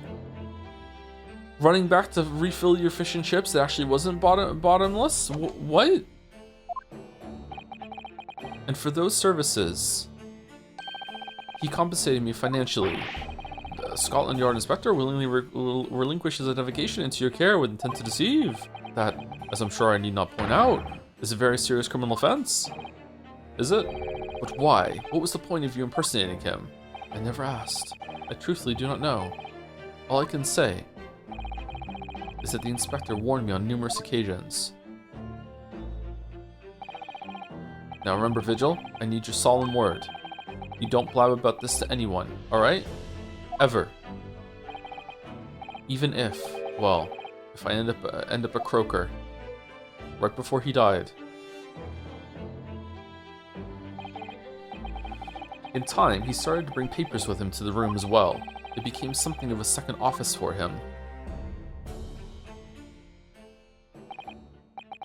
Running back to refill your fish and chips that actually wasn't bottomless? What? And for those services, he compensated me financially. The Scotland Yard inspector willingly relinquished his identification into your care with intent to deceive. That, as I'm sure I need not point out, is a very serious criminal offense. Is it? But why? What was the point of you impersonating him? I never asked. I truthfully do not know. All I can say is that the inspector warned me on numerous occasions. Now remember, Vigil, I need your solemn word. You don't blab about this to anyone, alright? Ever. Even if if I end up a croaker right before he died. In time, he started to bring papers with him to the room as well. It became something of a second office for him.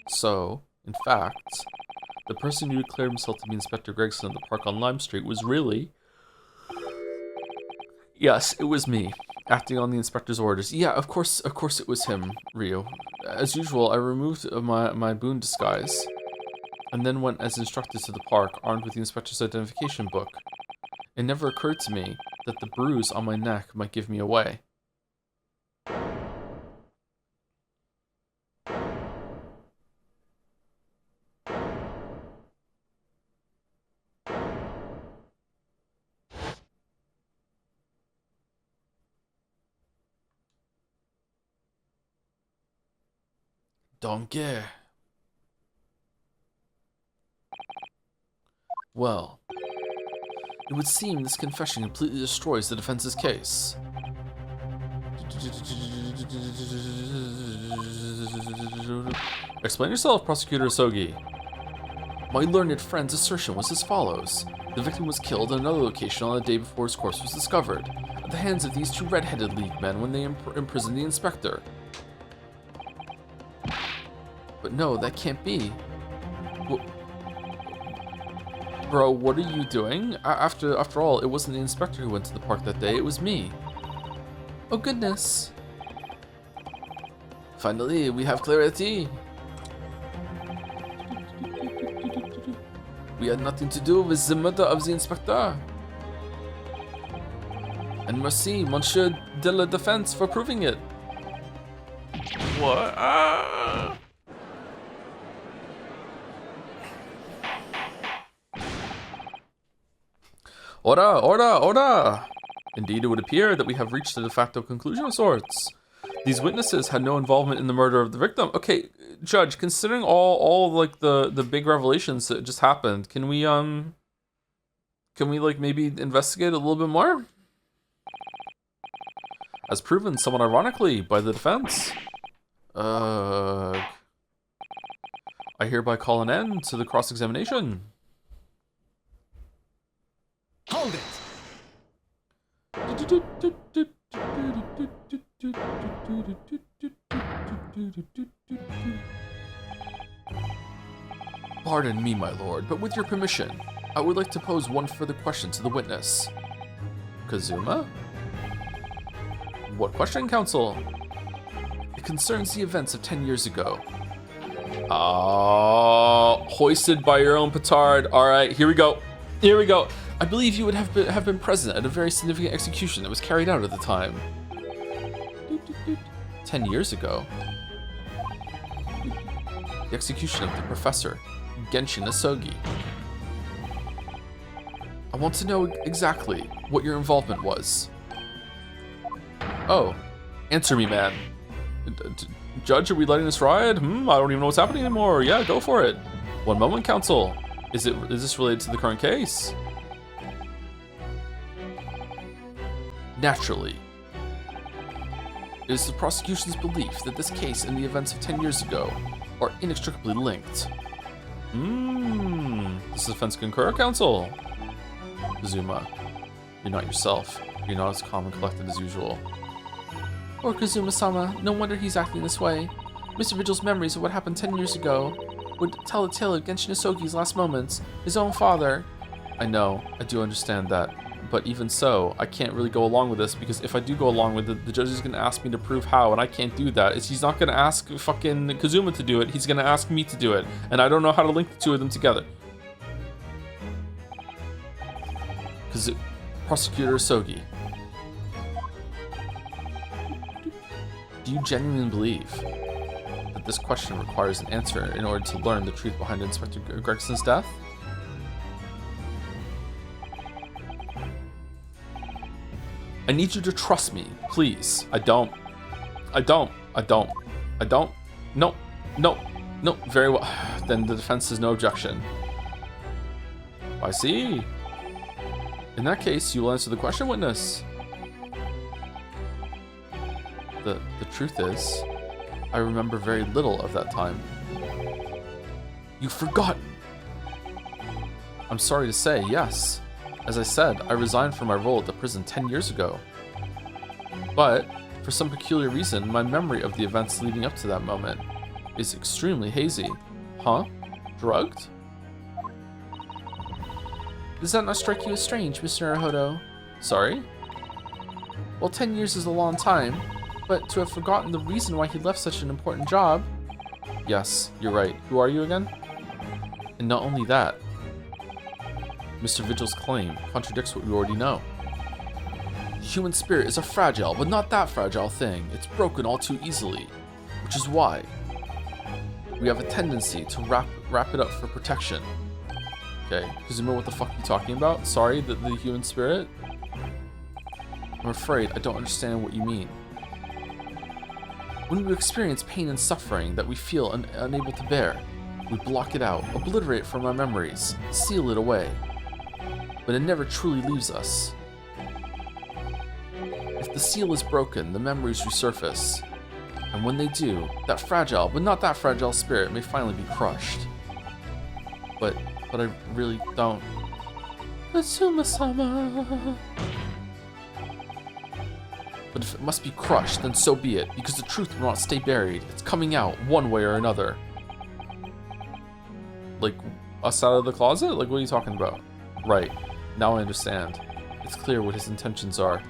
So, in fact, the person who declared himself to be Inspector Gregson at the park on Lime Street was really... Yes, it was me, acting on the inspector's orders. Yeah, of course it was him, Rio. As usual, I removed my boon disguise, and then went as instructed to the park, armed with the inspector's identification book. It never occurred to me that the bruise on my neck might give me away. Donkey. Well, it would seem this confession completely destroys the defense's case. Explain yourself, Prosecutor Sogi. My learned friend's assertion was as follows. The victim was killed in another location on the day before his corpse was discovered, at the hands of these two red-headed league men when they imprisoned the inspector. But no, that can't be. Bro, what are you doing? After all, it wasn't the inspector who went to the park that day, it was me. Oh goodness. Finally, we have clarity. We had nothing to do with the murder of the inspector. And merci, Monsieur de la Défense, for proving it. What? Order! Indeed, it would appear that we have reached a de facto conclusion of sorts. These witnesses had no involvement in the murder of the victim. Okay, Judge, considering all like the big revelations that just happened, can we like maybe investigate a little bit more? As proven somewhat ironically by the defense. I hereby call an end to the cross-examination. Hold it! Pardon me, my lord, but with your permission, I would like to pose one further question to the witness. Kazuma? What question, counsel? It concerns the events of 10 years ago. Hoisted by your own petard. Alright, here we go. I believe you would have been present at a very significant execution that was carried out at the time. 10 years ago. The execution of the professor, Genshin Asogi. I want to know exactly what your involvement was. Oh, answer me, man. Judge, are we letting this ride? I don't even know what's happening anymore. Yeah, go for it. One moment, counsel. Is this related to the current case? Naturally. It is the prosecution's belief that this case and the events of 10 years ago are inextricably linked. Does the defense concur, counsel? Kazuma, you're not yourself. You're not as calm and collected as usual. Poor Kazuma-sama, no wonder he's acting this way. Mr. Vigil's memories of what happened 10 years ago would tell a tale of Genshin Asogi's last moments. His own father. I know, I do understand that. But even so, I can't really go along with this because if I do go along with it, the judge is going to ask me to prove how, and I can't do that. He's not going to ask fucking Kazuma to do it, he's going to ask me to do it. And I don't know how to link the two of them together. Prosecutor Asogi. Do you genuinely believe that this question requires an answer in order to learn the truth behind Inspector Gregson's death? I need you to trust me, please. I don't. No. Very well. Then the defense has no objection. I see. In that case, you will answer the question, witness. The truth is, I remember very little of that time. You've forgotten! I'm sorry to say, yes. As I said, I resigned from my role at the prison 10 years ago. But, for some peculiar reason, my memory of the events leading up to that moment is extremely hazy. Huh? Drugged? Does that not strike you as strange, Mr. Naruhodo? Sorry? Well, 10 years is a long time, but to have forgotten the reason why he left such an important job... Yes, you're right. Who are you again? And not only that, Mr. Vigil's claim contradicts what we already know. The human spirit is a fragile, but not that fragile thing. It's broken all too easily, which is why we have a tendency to wrap it up for protection. Okay, Kazuma, what the fuck are you talking about? Sorry, the human spirit? I'm afraid I don't understand what you mean. When we experience pain and suffering that we feel unable to bear, we block it out, obliterate it from our memories, seal it away. But it never truly leaves us. If the seal is broken, the memories resurface. And when they do, that fragile, but not that fragile spirit may finally be crushed. But I really don't. Kazuma-sama. But if it must be crushed, then so be it, because the truth will not stay buried. It's coming out, one way or another. Like, us out of the closet? Like, what are you talking about? Right. Now I understand. It's clear what his intentions are.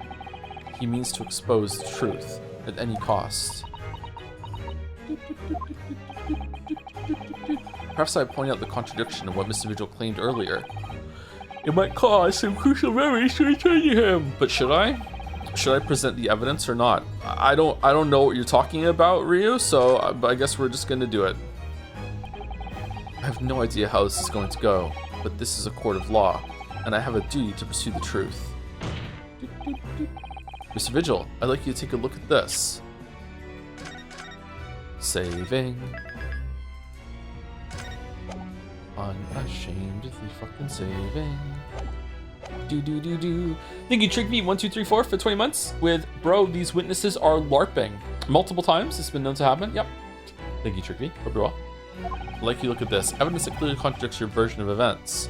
He means to expose the truth at any cost. Perhaps I point out the contradiction of what Mr. Vigil claimed earlier. It might cause some crucial memories to return to him. But should I? Should I present the evidence or not? I don't know what you're talking about, Ryu, so I guess we're just gonna do it. I have no idea how this is going to go, but this is a court of law, and I have a duty to pursue the truth. Mr. Vigil, I'd like you to take a look at this. Saving. Unashamedly fucking saving. Do. Think you tricked me 1234 for 20 months with bro, these witnesses are LARPing. Multiple times, it's been known to happen. Yep. Think you tricked me. Hope you're well. I'd like you to look at this. Evidence that clearly contradicts your version of events.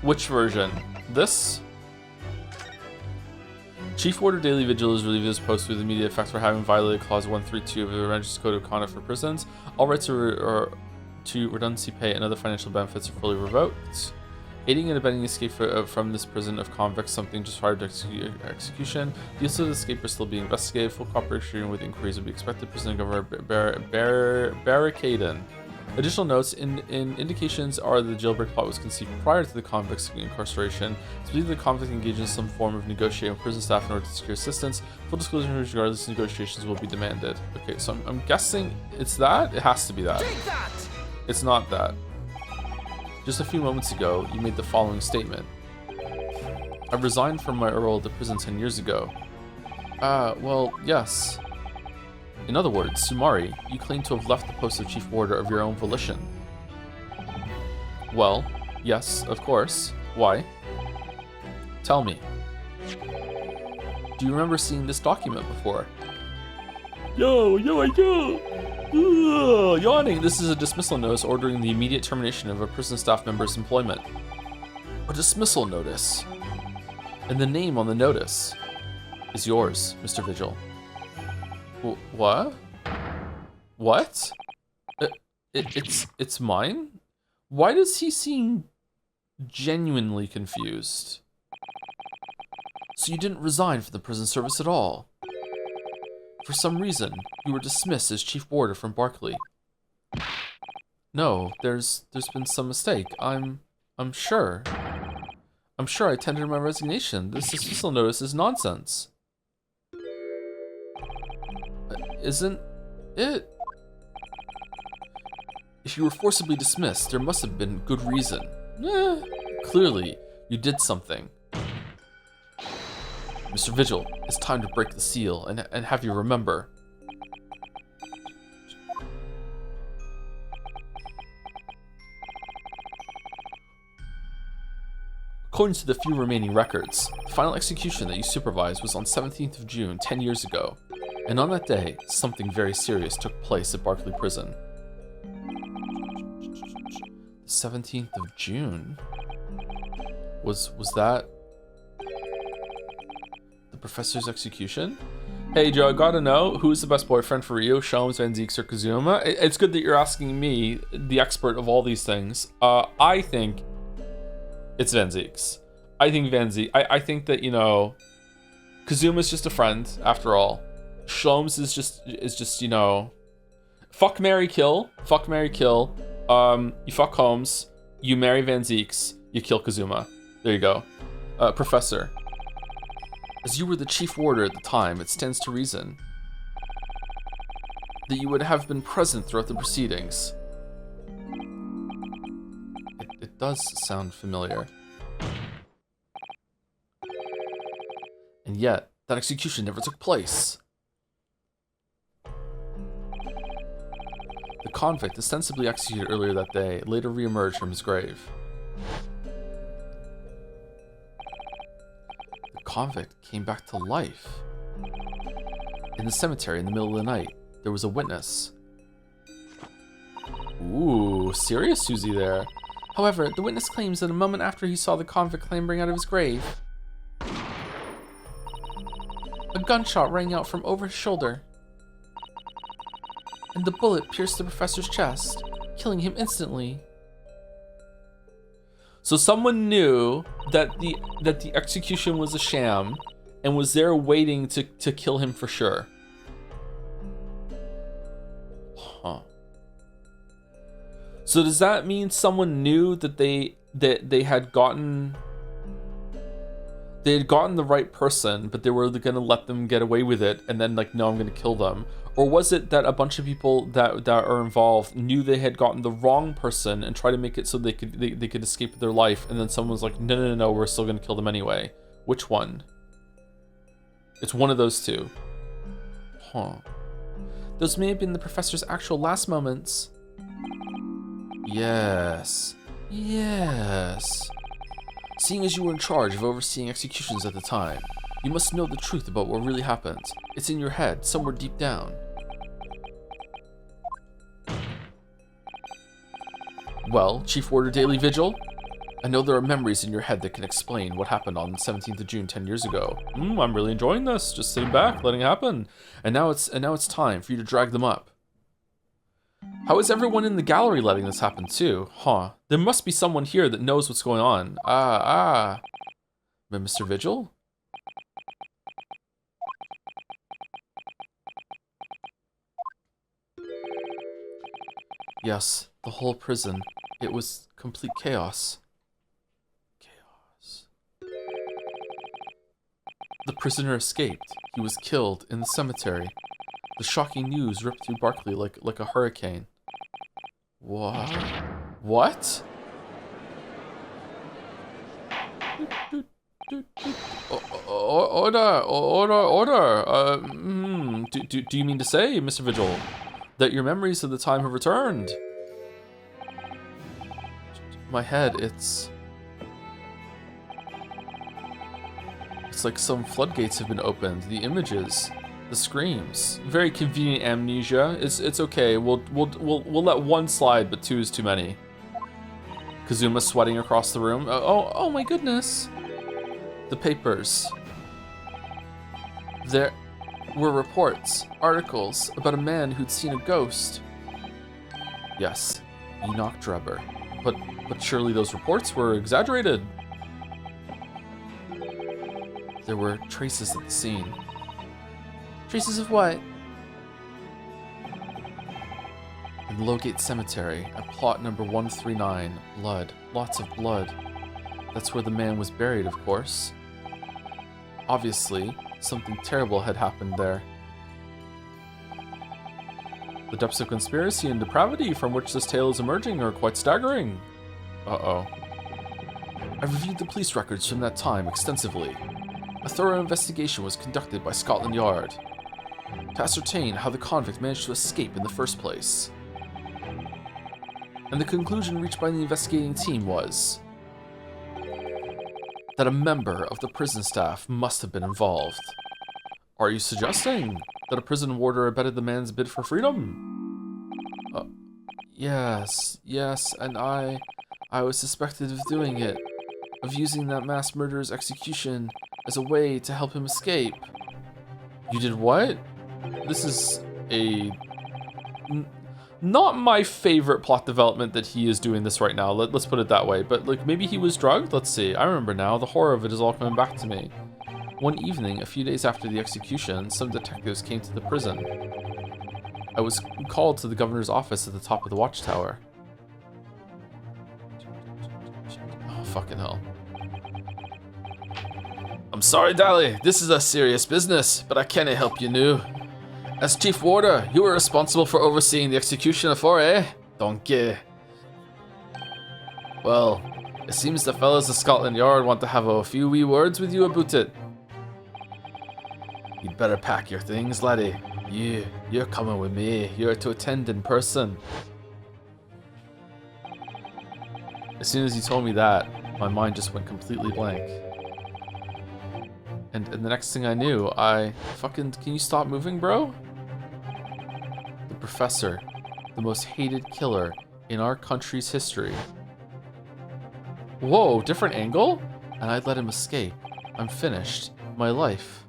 Which version? This? Chief Warder Daily Vigil is relieved of his post with immediate effect for having violated Clause 132 of the Register's Code of Conduct for Prisons. All rights to redundancy pay and other financial benefits are fully revoked. Aiding and abetting escape from this prison of convicts, something just prior to execution. Deals of the escape are still being investigated. Full cooperation with inquiries will be expected. Prison Governor Barricading. Additional notes in indications are that the jailbreak plot was conceived prior to the convict's incarceration. It's believed that the convict engaged in some form of negotiating with prison staff in order to secure assistance. Full disclosure regardless negotiations will be demanded. Okay, so I'm guessing it's that? It has to be that. Take that! It's not that. Just a few moments ago, you made the following statement. I resigned from my role at the prison 10 years ago. Well, yes. In other words, Sumari, you claim to have left the post of Chief Warder of your own volition. Well, yes, of course. Why? Tell me. Do you remember seeing this document before? No, I do. Ugh, yawning. This is a dismissal notice ordering the immediate termination of a prison staff member's employment. A dismissal notice. And the name on the notice is yours, Mr. Vigil. What? What? It's mine? Why does he seem genuinely confused? So you didn't resign from the prison service at all? For some reason, you were dismissed as Chief Warder from Barkley. No, there's been some mistake. I'm sure. I'm sure I tendered my resignation. This dismissal notice is nonsense. Isn't it? If you were forcibly dismissed, there must have been good reason. Clearly, you did something. Mr. Vigil, it's time to break the seal and have you remember. According to the few remaining records, the final execution that you supervised was on 17th of June, 10 years ago. And on that day, something very serious took place at Barclay Prison. 17th of June? Was that the professor's execution? Hey Joe, I gotta know, who's the best boyfriend for Rio, Sholme, Van Zieks, or Kazuma? It's good that you're asking me, the expert of all these things. I think it's Van Zieks. I think I think that, you know, Kazuma's just a friend, after all. Sholme's is just, you know, fuck, marry, kill. Fuck, marry, kill. You fuck Holmes, you marry Van Zieks, you kill Kazuma. There you go. Professor. As you were the chief warder at the time, it stands to reason that you would have been present throughout the proceedings. It does sound familiar. And yet, that execution never took place. The convict, ostensibly executed earlier that day, later re-emerged from his grave. The convict came back to life. In the cemetery in the middle of the night, there was a witness. Ooh, serious Susie there. However, the witness claims that a moment after he saw the convict clambering out of his grave, a gunshot rang out from over his shoulder, and the bullet pierced the professor's chest, killing him instantly. So someone knew that the execution was a sham and was there waiting to kill him for sure. Huh. So does that mean someone knew that they had gotten the right person, but they were gonna let them get away with it, and then like, no, I'm gonna kill them? Or was it that a bunch of people that are involved knew they had gotten the wrong person and tried to make it so they could escape with their life, and then someone was like, no, we're still gonna kill them anyway? Which one? It's one of those two. Huh. Those may have been the professor's actual last moments. Yes. Seeing as you were in charge of overseeing executions at the time, you must know the truth about what really happened. It's in your head, somewhere deep down. Well, Chief Warder Daily Vigil, I know there are memories in your head that can explain what happened on the 17th of June 10 years ago. I'm really enjoying this, just sitting back, letting it happen. And now it's time for you to drag them up. How is everyone in the gallery letting this happen too? Huh. There must be someone here that knows what's going on. But Mr. Vigil? Yes, the whole prison. It was complete chaos. The prisoner escaped. He was killed in the cemetery. The shocking news ripped through Barclay like a hurricane. What? What? Order. Do you mean to say, Mr. Vigil, that your memories of the time have returned? My head, it's like some floodgates have been opened. The images, the screams, very convenient amnesia. It's okay. We'll let one slide, but two is too many. Kazuma sweating across the room. Oh my goodness. The papers. There were reports, articles about a man who'd seen a ghost. Yes, Enoch Drebber. But surely those reports were exaggerated. There were traces at the scene. Traces of what? In Lowgate Cemetery, at plot number 139, blood. Lots of blood. That's where the man was buried, of course. Obviously, something terrible had happened there. The depths of conspiracy and depravity from which this tale is emerging are quite staggering. Uh-oh. I reviewed the police records from that time extensively. A thorough investigation was conducted by Scotland Yard to ascertain how the convict managed to escape in the first place. And the conclusion reached by the investigating team was that a member of the prison staff must have been involved. Are you suggesting that a prison warder abetted the man's bid for freedom? Yes, and I was suspected of doing it, of using that mass murderer's execution as a way to help him escape. You did what? This is not my favorite plot development that he is doing this right now. Let's put it that way. But like, maybe he was drugged? Let's see. I remember now. The horror of it is all coming back to me. One evening, a few days after the execution, some detectives came to the prison. I was called to the governor's office at the top of the watchtower. Oh, fucking hell. I'm sorry, Dally. This is a serious business, but I can't help you now. As Chief Warder, you were responsible for overseeing the execution of four, eh? Donkey. Well, it seems the fellows of Scotland Yard want to have a few wee words with you about it. You'd better pack your things, laddie. You're coming with me. You're to attend in person. As soon as he told me that, my mind just went completely blank. And the next thing I knew, can you stop moving, bro? The professor, the most hated killer in our country's history. Whoa, different angle? And I'd let him escape. I'm finished. My life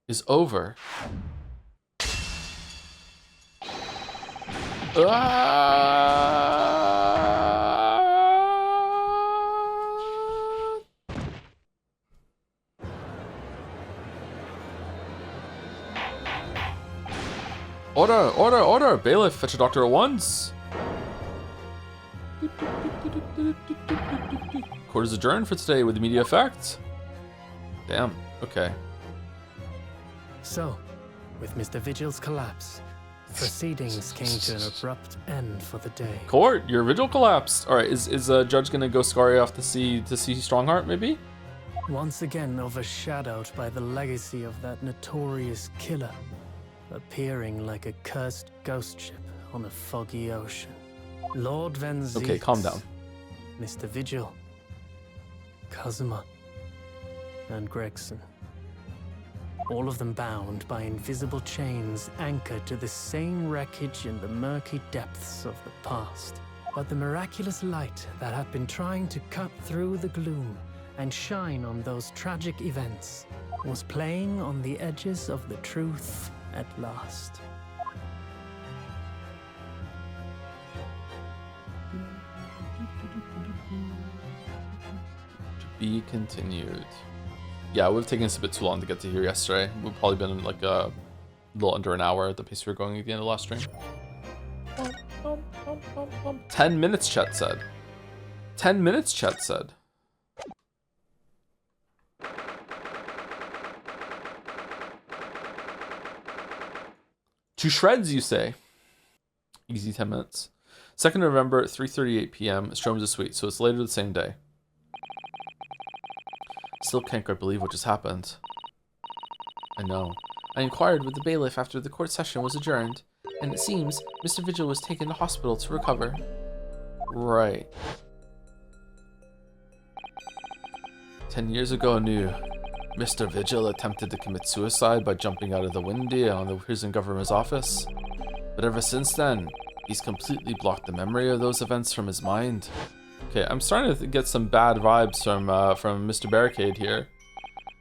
is over. Order! Bailiff, fetch a doctor at once. Court is adjourned for today with immediate effect. Damn, okay. So, with Mr. Vigil's collapse, proceedings came to an abrupt end for the day. Court, your vigil collapsed. All right, is judge gonna go Scary off to see Strongheart maybe? Once again overshadowed by the legacy of that notorious killer, appearing like a cursed ghost ship on a foggy ocean. Lord Van Zieks, okay, calm down. Mr. Vigil, Kazuma, and Gregson. All of them bound by invisible chains anchored to the same wreckage in the murky depths of the past. But the miraculous light that had been trying to cut through the gloom and shine on those tragic events was playing on the edges of the truth at last. To be continued. Yeah, it would have taken us a bit too long to get to here yesterday. We've probably been like a little under an hour at the pace we were going at the end of the last stream. 10 minutes, chat said. 10 minutes, chat said. To shreds, you say? Easy 10 minutes. 2nd November, 3:38 p.m. Sholme's a suite, so it's later the same day. Still can't quite believe what just happened. I know. I inquired with the bailiff after the court session was adjourned, and it seems Mr. Vigil was taken to hospital to recover. Right. 10 years ago, Mr. Vigil attempted to commit suicide by jumping out of the window on the prison governor's office. But ever since then, he's completely blocked the memory of those events from his mind. Okay, I'm starting to get some bad vibes from Mr. Barricade here.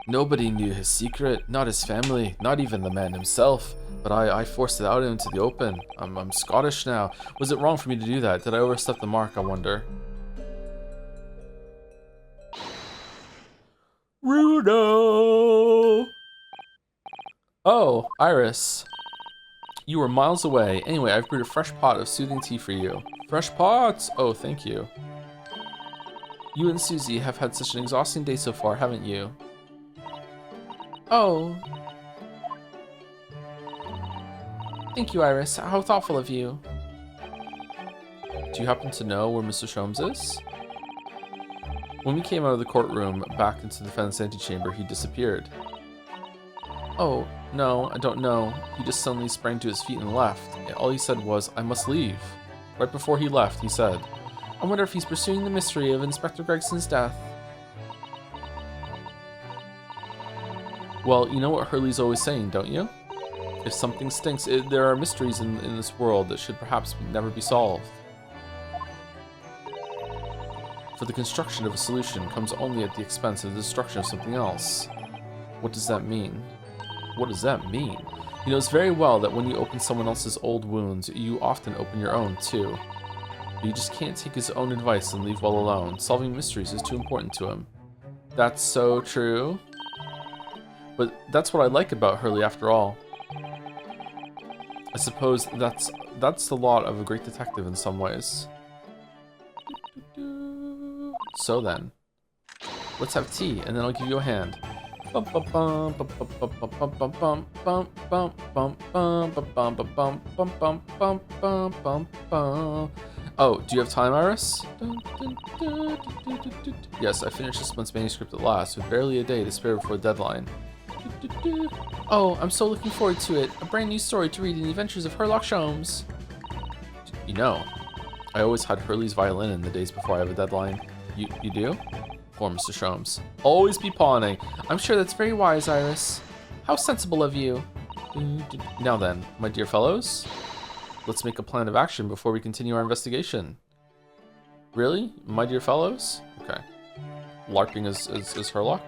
Nobody knew his secret, not his family, not even the man himself. But I forced it out into the open. I'm Scottish now. Was it wrong for me to do that? Did I overstep the mark, I wonder? Rudo! Oh, Iris. You were miles away. Anyway, I've brewed a fresh pot of soothing tea for you. Fresh pots? Oh, thank you. You and Susie have had such an exhausting day so far, haven't you? Oh. Thank you, Iris. How thoughtful of you. Do you happen to know where Mr. Sholmes is? When we came out of the courtroom back into the defense antechamber, he disappeared. Oh, no, I don't know. He just suddenly sprang to his feet and left. All he said was, I must leave. Right before he left, he said, I wonder if he's pursuing the mystery of Inspector Gregson's death. Well, you know what Hurley's always saying, don't you? If something stinks, there are mysteries in this world that should perhaps never be solved. For the construction of a solution comes only at the expense of the destruction of something else. What does that mean? What does that mean? He knows very well that when you open someone else's old wounds, you often open your own too. But he just can't take his own advice and leave well alone. Solving mysteries is too important to him. That's so true. But that's what I like about Hurley after all. I suppose that's the lot of a great detective in some ways. So then, let's have tea, and then I'll give you a hand. Oh, do you have time, Iris? Yes, I finished this month's manuscript at last, with barely a day to spare before the deadline. Oh, I'm so looking forward to it. A brand new story to read in the adventures of Sherlock Holmes. You know, I always had Hurley's violin in the days before I have a deadline. You do? Poor Mr. Sholmes. Always be pawning. I'm sure that's very wise, Iris. How sensible of you. Now then, my dear fellows, let's make a plan of action before we continue our investigation. Really? My dear fellows? Okay. LARPing is Sherlock?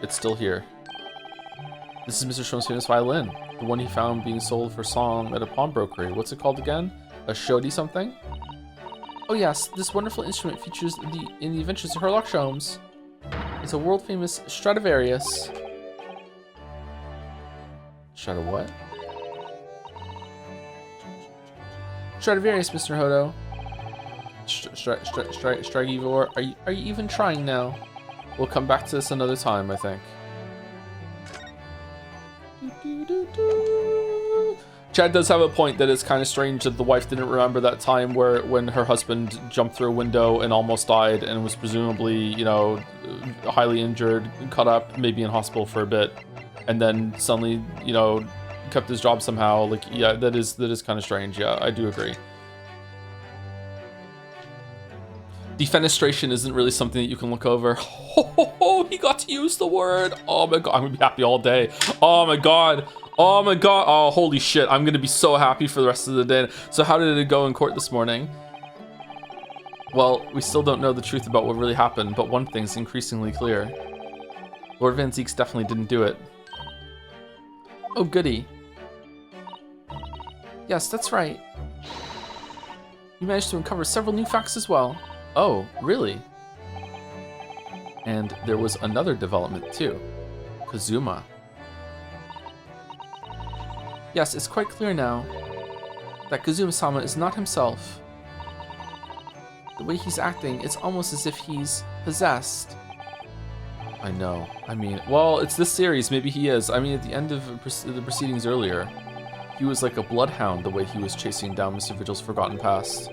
It's still here. This is Mr. Sholmes' famous violin. The one he found being sold for song at a pawnbrokery. What's it called again? A shoddy something? Oh yes, this wonderful instrument features in the adventures of Sherlock Holmes. It's a world-famous Stradivarius. Strata what? Stradivarius, Mr. Hodo. Stragivor, are you even trying now? We'll come back to this another time, I think. Chad does have a point that it's kind of strange that the wife didn't remember that time when her husband jumped through a window and almost died and was presumably, you know, highly injured, cut up, maybe in hospital for a bit, and then suddenly, you know, kept his job somehow. Like, yeah, that is kind of strange. Yeah, I do agree. Defenestration isn't really something that you can look over. Oh, he got to use the word. Oh my god, I'm gonna be happy all day. Oh my god. Oh my god. Oh, holy shit. I'm gonna be so happy for the rest of the day. So how did it go in court this morning? Well, we still don't know the truth about what really happened, but one thing's increasingly clear. Lord Van Zieks definitely didn't do it. Oh, goody. Yes, that's right. You managed to uncover several new facts as well. Oh, really? And there was another development too. Kazuma. Yes, it's quite clear now that Kazuma-sama is not himself. The way he's acting, it's almost as if he's possessed. I know. I mean, well, it's this series. Maybe he is. I mean, at the end of the proceedings earlier, he was like a bloodhound the way he was chasing down Mr. Vigil's forgotten past.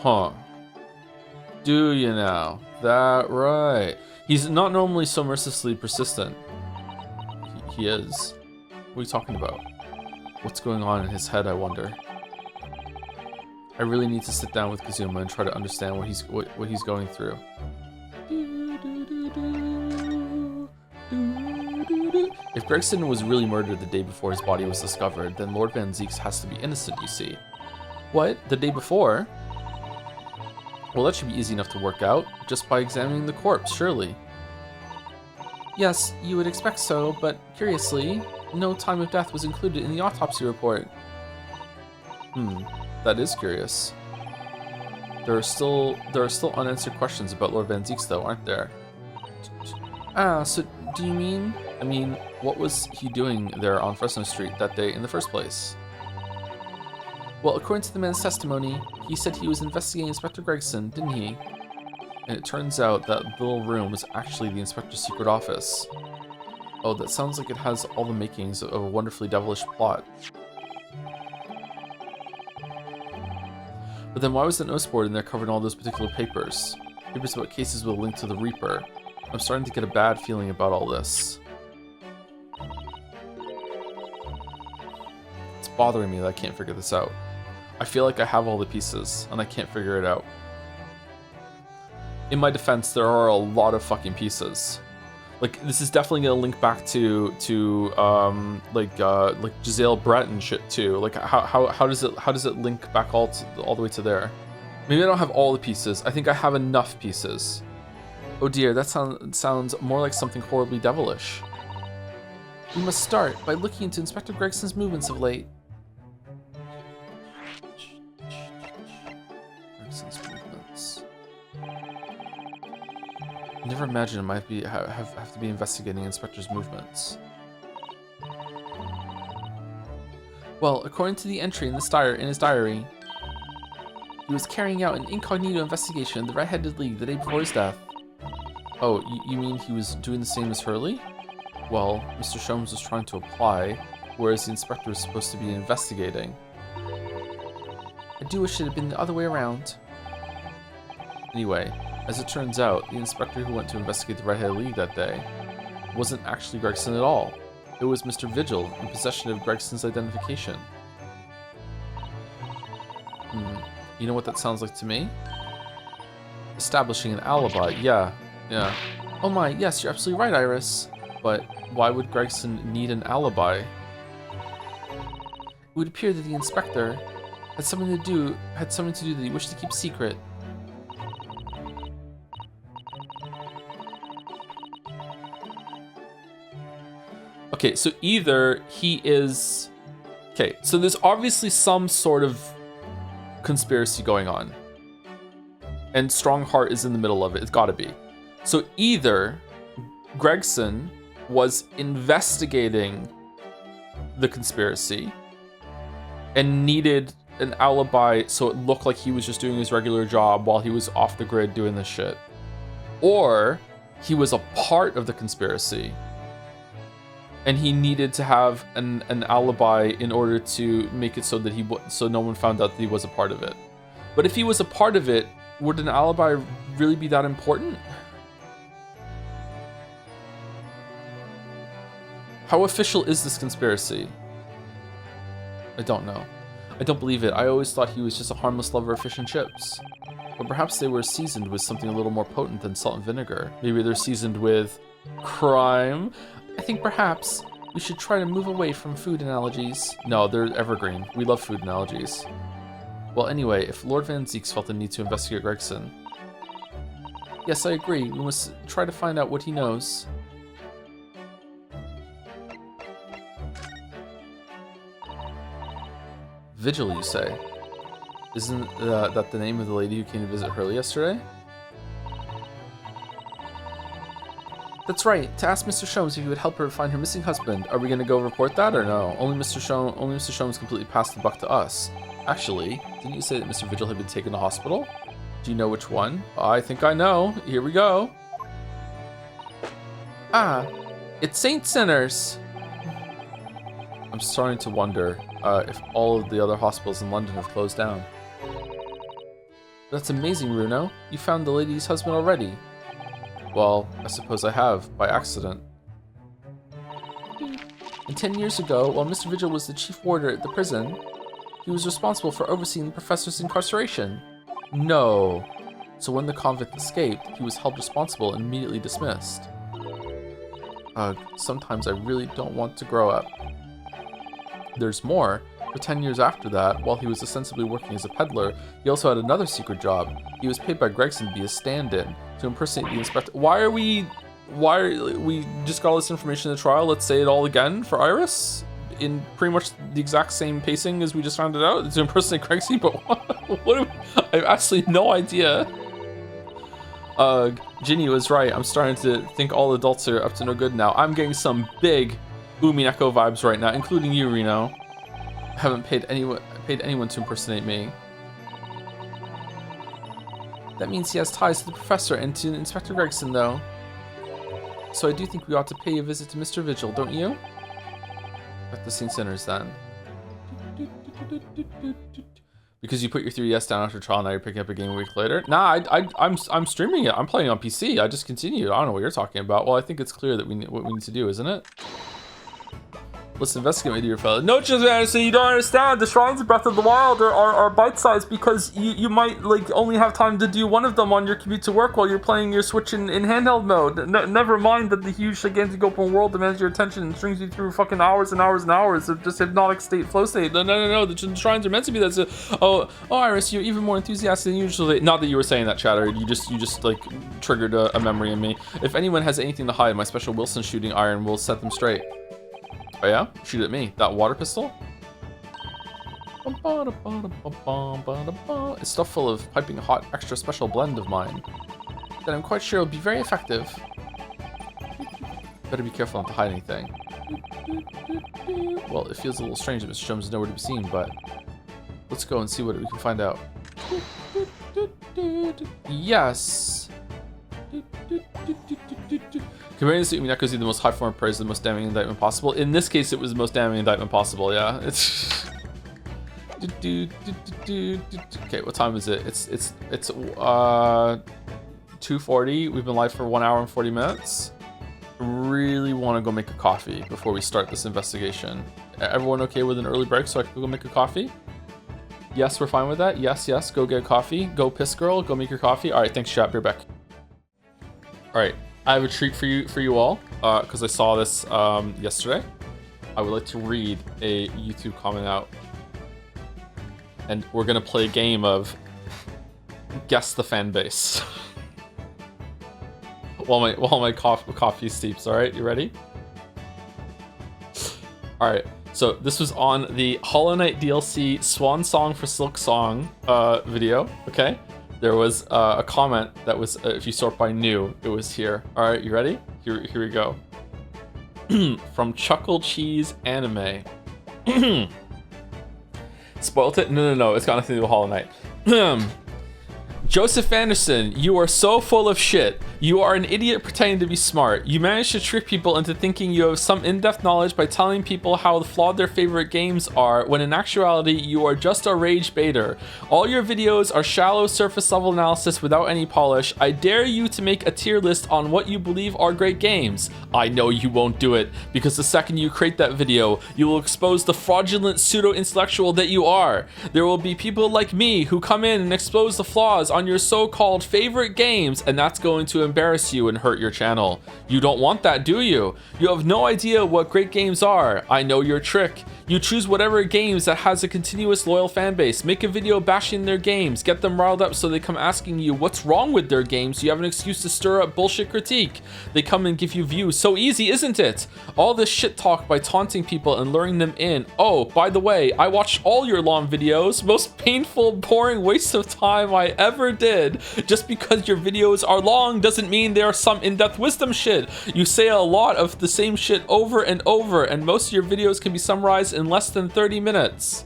Huh. Do you now? That right. He's not normally so mercilessly persistent. He is. What are you talking about? What's going on in his head, I wonder? I really need to sit down with Kazuma and try to understand what he's going through. If Gregson was really murdered the day before his body was discovered, then Lord Van Zieks has to be innocent, you see. What? The day before? Well, that should be easy enough to work out, just by examining the corpse, surely. Yes, you would expect so, but curiously, no time of death was included in the autopsy report. That is curious. There are still unanswered questions about Lord Van Zieks, though, aren't there? Ah, so do you mean? I mean, what was he doing there on Fresno Street that day in the first place? Well, according to the man's testimony, he said he was investigating Inspector Gregson, didn't he? And it turns out that little room was actually the inspector's secret office. Oh, that sounds like it has all the makings of a wonderfully devilish plot. But then why was the notice board in there covering all those particular papers? Papers about cases with a link to the Reaper. I'm starting to get a bad feeling about all this. It's bothering me that I can't figure this out. I feel like I have all the pieces, and I can't figure it out. In my defense, there are a lot of fucking pieces. Like, this is definitely gonna link back to like Giselle Brett and shit too. Like, how does it link back all the way to there? Maybe I don't have all the pieces. I think I have enough pieces. Oh dear, that sounds more like something horribly devilish. We must start by looking into Inspector Gregson's movements of late. Gregson's movements. I never imagined I might have to be investigating Inspector's movements. Well, according to the entry in his diary, he was carrying out an incognito investigation of the Red-Headed League the day before his death. Oh, you mean he was doing the same as Hurley? Well, Mr. Sholmes was trying to apply, whereas the inspector was supposed to be investigating. I do wish it had been the other way around. Anyway, as it turns out, the inspector who went to investigate the Red-Headed League that day wasn't actually Gregson at all. It was Mr. Vigil in possession of Gregson's identification. You know what that sounds like to me? Establishing an alibi, yeah. Oh my, yes, you're absolutely right, Iris. But why would Gregson need an alibi? It would appear that the inspector had something to do that he wished to keep secret. Okay, so either he is... Okay, so there's obviously some sort of conspiracy going on. And Strongheart is in the middle of it. It's gotta be. So either Gregson was investigating the conspiracy and needed an alibi so it looked like he was just doing his regular job while he was off the grid doing this shit. Or he was a part of the conspiracy and he needed to have an alibi in order to make it so that so no one found out that he was a part of it. But if he was a part of it, would an alibi really be that important? How official is this conspiracy? I don't know. I don't believe it. I always thought he was just a harmless lover of fish and chips. But perhaps they were seasoned with something a little more potent than salt and vinegar. Maybe they're seasoned with crime. I think perhaps we should try to move away from food analogies. No, they're evergreen. We love food analogies. Well, anyway, if Lord Van Zieks felt the need to investigate Gregson... Yes, I agree. We must try to find out what he knows. Vigil, you say? Isn't that the name of the lady who came to visit Hurley yesterday? That's right, to ask Mr. Sholmes if he would help her find her missing husband. Are we gonna go report that or no? Only Mr. Sholmes completely passed the buck to us. Actually, didn't you say that Mr. Vigil had been taken to hospital? Do you know which one? I think I know. Here we go. Ah, it's St. Sinners. I'm starting to wonder if all of the other hospitals in London have closed down. That's amazing, Runo. You found the lady's husband already. Well, I suppose I have, by accident. And 10 years ago, while Mr. Vigil was the chief warder at the prison, he was responsible for overseeing the professor's incarceration. No. So when the convict escaped, he was held responsible and immediately dismissed. Sometimes I really don't want to grow up. There's more. For 10 years after that, while he was ostensibly working as a peddler, he also had another secret job. He was paid by Gregson to be a stand-in, to impersonate the inspector. Why are we just got all this information in the trial? Let's say it all again for Iris? In pretty much the exact same pacing as we just found it out? To impersonate Gregson, but what I have absolutely no idea. Ginny was right. I'm starting to think all adults are up to no good now. I'm getting some big Umineko vibes right now, including you, Reno. I haven't paid anyone to impersonate me. That means he has ties to the professor and to Inspector Gregson, though. So I do think we ought to pay a visit to Mr. Vigil, don't you? At the St. Sinners, then. Because you put your 3DS down after trial, now you're picking up a game a week later? Nah, I'm streaming it. I'm playing on PC. I just continued. I don't know what you're talking about. Well, I think it's clear that what we need to do, isn't it? Let's investigate, my dear fellow. No, just Anderson, you don't understand. The shrines of Breath of the Wild are bite-sized because you might like only have time to do one of them on your commute to work while you're playing your Switch in handheld mode. Never mind that the huge gigantic open world demands your attention and strings you through fucking hours and hours and hours of just hypnotic state, flow state. No. The shrines are meant to be that. Oh, Iris, you're even more enthusiastic than usually. Not that you were saying that, Chatter. You just like triggered a memory in me. If anyone has anything to hide, my special Wilson shooting iron will set them straight. Oh yeah? Shoot at me. That water pistol? It's stuff full of piping hot, extra special blend of mine that I'm quite sure will be very effective. Better be careful not to hide anything. Well, it feels a little strange that Mr. Sholme is nowhere to be seen, but let's go and see what we can find out. Yes. Comparing this to Uminako's the most high form of praise, the most damning indictment possible. In this case, it was the most damning indictment possible. Yeah, it's. Okay, what time is it? It's 2:40. We've been live for 1 hour and 40 minutes. Really want to go make a coffee before we start this investigation. Everyone okay with an early break so I can go make a coffee? Yes, we're fine with that. Yes, go get a coffee. Go piss girl. Go make your coffee. All right, thanks, chat. Be right back. All right, I have a treat for you all because I saw this yesterday. I would like to read a YouTube comment out, and we're gonna play a game of guess the fan base while my coffee steeps. All right, you ready? All right. So this was on the Hollow Knight DLC Swan Song for Silk Song video. Okay. There was a comment that was, if you sort by new, it was here. All right, you ready? Here we go. From Chuckle Cheese Anime. Spoiled it? No. It's got nothing to do with Hollow Knight. Joseph Anderson, you are so full of shit. You are an idiot pretending to be smart. You managed to trick people into thinking you have some in-depth knowledge by telling people how flawed their favorite games are, when in actuality, you are just a rage baiter. All your videos are shallow surface level analysis without any polish. I dare you to make a tier list on what you believe are great games. I know you won't do it, because the second you create that video, you will expose the fraudulent pseudo-intellectual that you are. There will be people like me who come in and expose the flaws on your so-called favorite games, and that's going to embarrass you and hurt your channel. You don't want that, do you? You have no idea what great games are. I know your trick. You choose whatever games that has a continuous loyal fan base. Make a video bashing their games. Get them riled up so they come asking you what's wrong with their games, so you have an excuse to stir up bullshit critique. They come and give you views. So easy, isn't it? All this shit talk by taunting people and luring them in. Oh, by the way, I watched all your long videos. Most painful, boring waste of time I ever did. Just because your videos are long doesn't mean there are some in-depth wisdom shit. You say a lot of the same shit over and over, and most of your videos can be summarized in less than 30 minutes.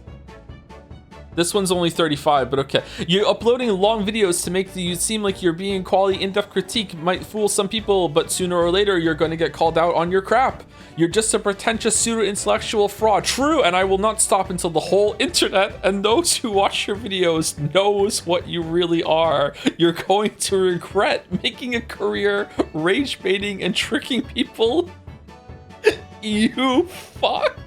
This one's only 35, but okay. You're uploading long videos to make you seem like you're being quality in-depth critique might fool some people, but sooner or later you're going to get called out on your crap. You're just a pretentious pseudo-intellectual fraud. True, and I will not stop until the whole internet and those who watch your videos knows what you really are. You're going to regret making a career rage baiting and tricking people. You fuck.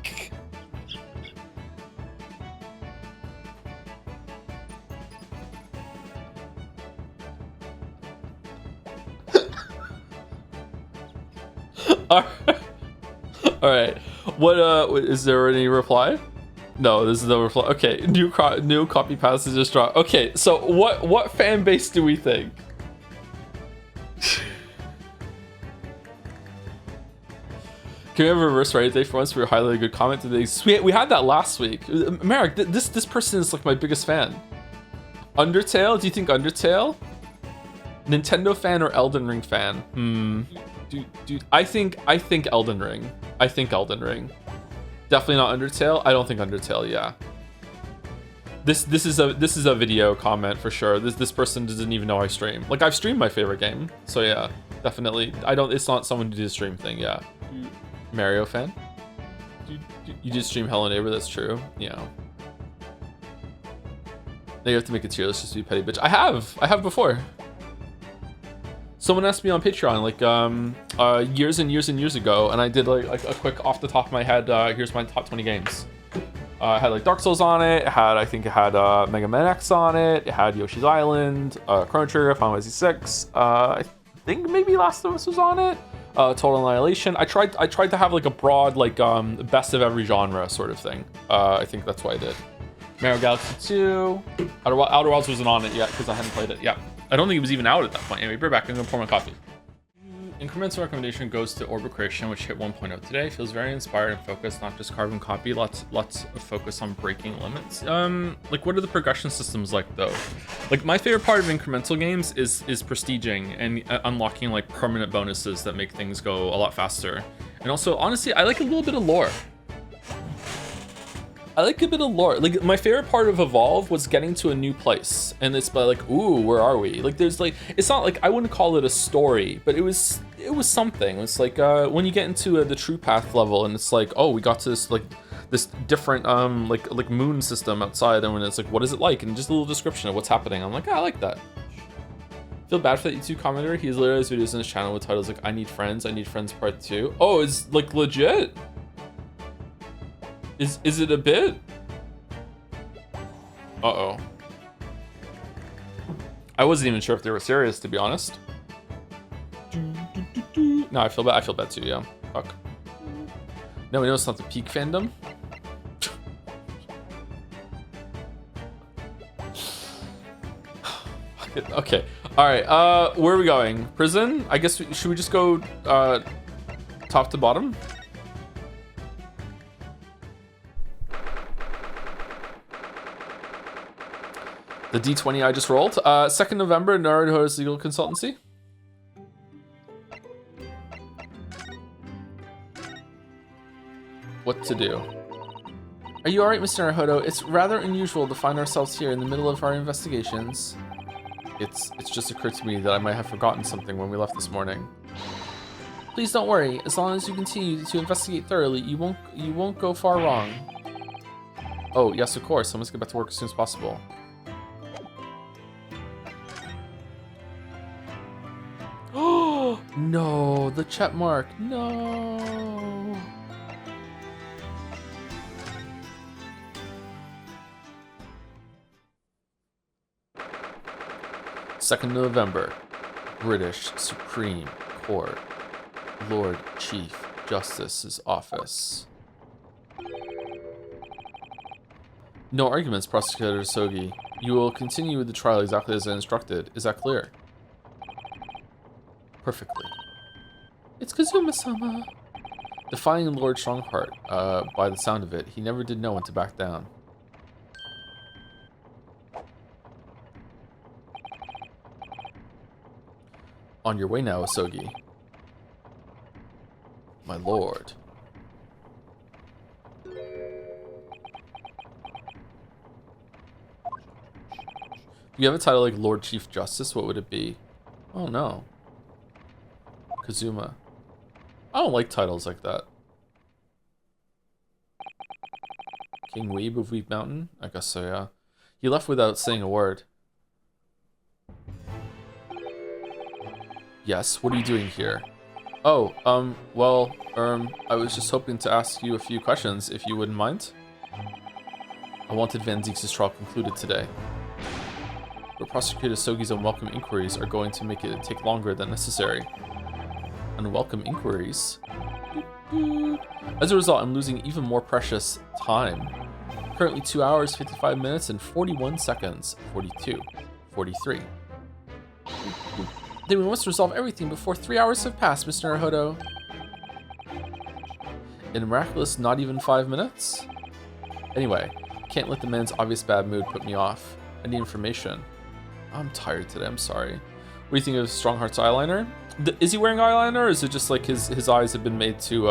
All right. What is there any reply? No, there's no reply. Okay, new copy passes just dropped. Okay, so what fan base do we think? Can we have a reverse Reddit day for once for a highly good comment today? We had that last week. Merrick, this person is like my biggest fan. Undertale? Do you think Undertale? Nintendo fan or Elden Ring fan? Dude, I think Elden Ring. I think Elden Ring. Definitely not Undertale. I don't think Undertale. Yeah. This is a video comment for sure. This person doesn't even know I stream. Like, I've streamed my favorite game, so yeah, definitely. It's not someone who did a stream thing. Yeah. Mario fan. You did stream Hello Neighbor. That's true. Yeah. Now you have to make a tier list just to be petty bitch. I have before. Someone asked me on Patreon like years and years and years ago, and I did like a quick off the top of my head. Here's my top 20 games. It had like Dark Souls on it. I think it had Mega Man X on it. It had Yoshi's Island, Chrono Trigger, Final Fantasy 6. I think maybe Last of Us was on it. Total Annihilation. I tried to have like a broad like best of every genre sort of thing. I think that's what I did. Mario Galaxy 2. Outer Worlds wasn't on it yet because I hadn't played it. Yeah, I don't think it was even out at that point. Anyway, be right back. I'm gonna pour my coffee. Incremental recommendation goes to Orbit Creation, which hit 1.0 today. Feels very inspired and focused, not just carbon copy. Lots of focus on breaking limits. Like what are the progression systems like though? Like my favorite part of incremental games is prestiging and unlocking like permanent bonuses that make things go a lot faster. And also, honestly, I like a little bit of lore. Like my favorite part of Evolve was getting to a new place, and it's like, ooh, where are we? Like there's like, it's not like, I wouldn't call it a story, but it was something. It's like when you get into the True Path level, and it's like, oh, we got to this different like moon system outside, and when it's like, what is it like? And just a little description of what's happening. I'm like, I like that. Feel bad for that YouTube commenter. He's literally has videos on his channel with titles like I Need Friends Part 2. Oh, it's like legit. Is it a bit? Uh-oh. I wasn't even sure if they were serious, to be honest. No, I feel bad. I feel bad too, yeah. Fuck. No, we know it's not the peak fandom. Okay. Alright, where are we going? Prison? I guess, should we just go top to bottom? The D20 I just rolled. 2nd November, Naruhodo's legal consultancy. What to do? Are you alright, Mr. Naruhodo? It's rather unusual to find ourselves here in the middle of our investigations. It's just occurred to me that I might have forgotten something when we left this morning. Please don't worry. As long as you continue to investigate thoroughly, you won't go far wrong. Oh, yes, of course. I must get back to work as soon as possible. Oh no, the check mark. No. Second November, British Supreme Court, Lord Chief Justice's office. No arguments, Prosecutor Sogi. You will continue with the trial exactly as I instructed. Is that clear? Perfectly. It's Kazuma-sama. Defying Lord Strongheart, by the sound of it, he never did know when to back down. On your way now, Asogi. My lord. If you have a title like Lord Chief Justice, what would it be? Oh no. Kazuma. I don't like titles like that. King Weeb of Weeb Mountain? I guess so, yeah. He left without saying a word. Yes, what are you doing here? Oh, well, I was just hoping to ask you a few questions, if you wouldn't mind. I wanted Van Zieks' trial concluded today. But Prosecutor Sogi's unwelcome inquiries are going to make it take longer than necessary. Unwelcome inquiries? As a result, I'm losing even more precious time. Currently 2 hours, 55 minutes, and 41 seconds. 42. 43. Then we must resolve everything before 3 hours have passed, Mr. Naruhodo. In a miraculous not even 5 minutes? Anyway, can't let the man's obvious bad mood put me off. I need information. I'm tired today, I'm sorry. What do you think of Strongheart's eyeliner? Is he wearing eyeliner, or is it just like his eyes have been made to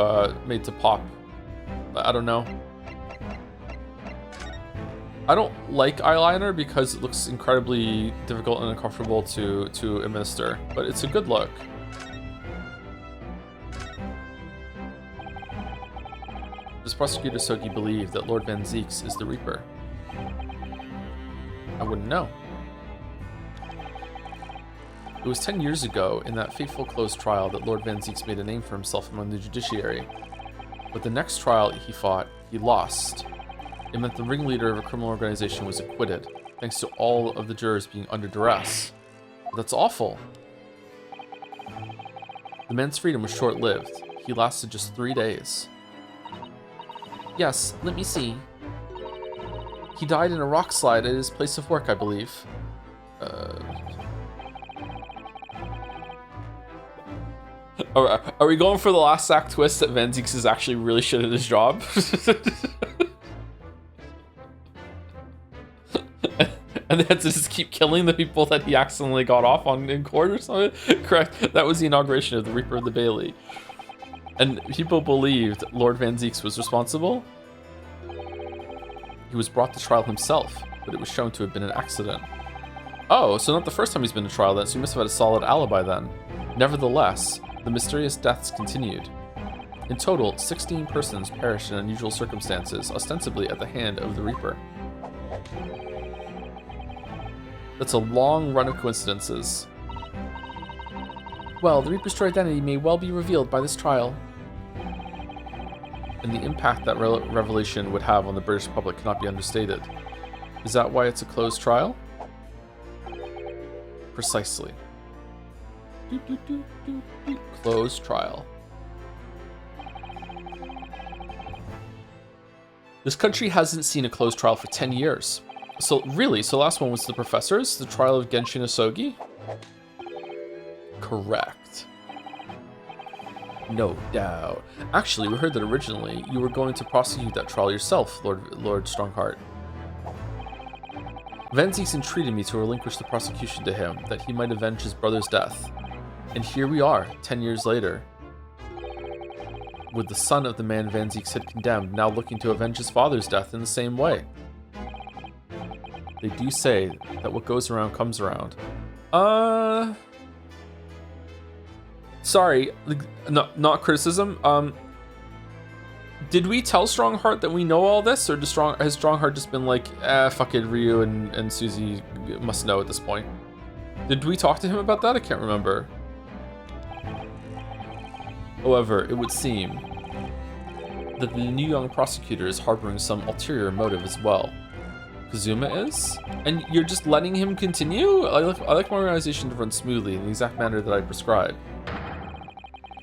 pop? I don't know. I don't like eyeliner because it looks incredibly difficult and uncomfortable to administer, but it's a good look. Does Prosecutor Sogi believe that Lord Van Zieks is the Reaper? I wouldn't know. It It was 10 years ago, in that fateful closed trial, that Lord Van Zieks made a name for himself among the judiciary. But the next trial he fought, he lost. It meant the ringleader of a criminal organization was acquitted, thanks to all of the jurors being under duress. That's awful. The man's freedom was short-lived. He lasted just 3 days. Yes, let me see. He died in a rock slide at his place of work, I believe. Are we going for the last act twist that Van Zieks is actually really shit at his job? And they had to just keep killing the people that he accidentally got off on in court or something? Correct. That was the inauguration of the Reaper of the Bailey. And people believed Lord Van Zieks was responsible. He was brought to trial himself, but it was shown to have been an accident. Oh, so not the first time he's been to trial then, so he must have had a solid alibi then. Nevertheless, the mysterious deaths continued. In total, 16 persons perished in unusual circumstances, ostensibly at the hand of the Reaper. That's a long run of coincidences. Well, the Reaper's true identity may well be revealed by this trial. And the impact that revelation would have on the British public cannot be understated. Is that why it's a closed trial? Precisely. Closed trial. This country hasn't seen a closed trial for 10 years. So really, so last one was the professors, the trial of Genshin Asogi? Correct. No doubt. Actually, we heard that originally you were going to prosecute that trial yourself, Lord Strongheart. Van Zieks entreated me to relinquish the prosecution to him, that he might avenge his brother's death. And here we are, 10 years later, with the son of the man Van Zieks had condemned now looking to avenge his father's death in the same way. They do say that what goes around comes around. Sorry, not criticism. Did we tell Strongheart that we know all this, or has Strongheart just been like, fuck it, Ryu and Susie must know at this point? Did we talk to him about that? I can't remember. However, it would seem that the new young prosecutor is harboring some ulterior motive as well. Kazuma is? And you're just letting him continue? I like my organization to run smoothly in the exact manner that I prescribe.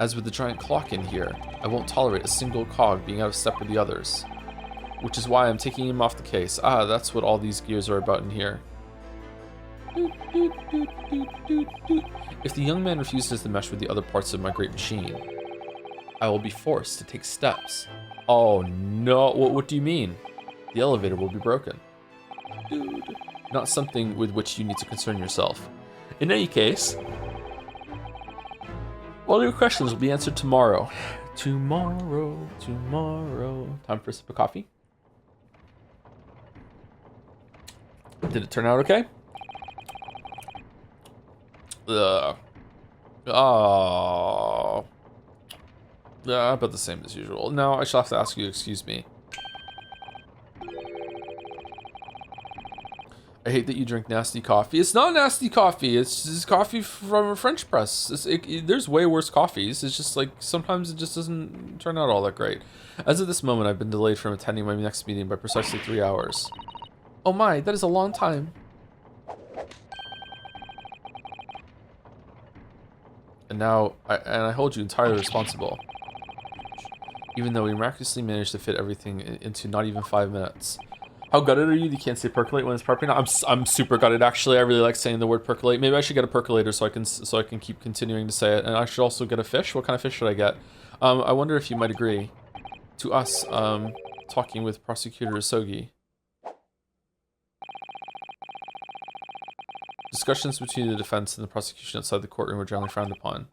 As with the giant clock in here, I won't tolerate a single cog being out of step with the others. Which is why I'm taking him off the case. Ah, that's what all these gears are about in here. If the young man refuses to mesh with the other parts of my great machine, I will be forced to take steps. Oh no, what do you mean? The elevator will be broken. Dude, not something with which you need to concern yourself. In any case, all your questions will be answered tomorrow. Tomorrow. Time for a sip of coffee. Did it turn out okay? Oh. Yeah, about the same as usual. Now I shall have to ask you to excuse me. I hate that you drink nasty coffee. It's not nasty coffee. It's just coffee from a French press. There's way worse coffees. It's just like sometimes it just doesn't turn out all that great. As of this moment, I've been delayed from attending my next meeting by precisely 3 hours. Oh my, that is a long time. And now, I hold you entirely responsible. Even though we miraculously managed to fit everything into not even 5 minutes. How gutted are you? You can't say percolate when it's percolating. I'm super gutted actually. I really like saying the word percolate. Maybe I should get a percolator so I can keep continuing to say it. And I should also get a fish. What kind of fish should I get? I wonder if you might agree to us talking with Prosecutor Asogi. Discussions between the defense and the prosecution outside the courtroom were generally frowned upon.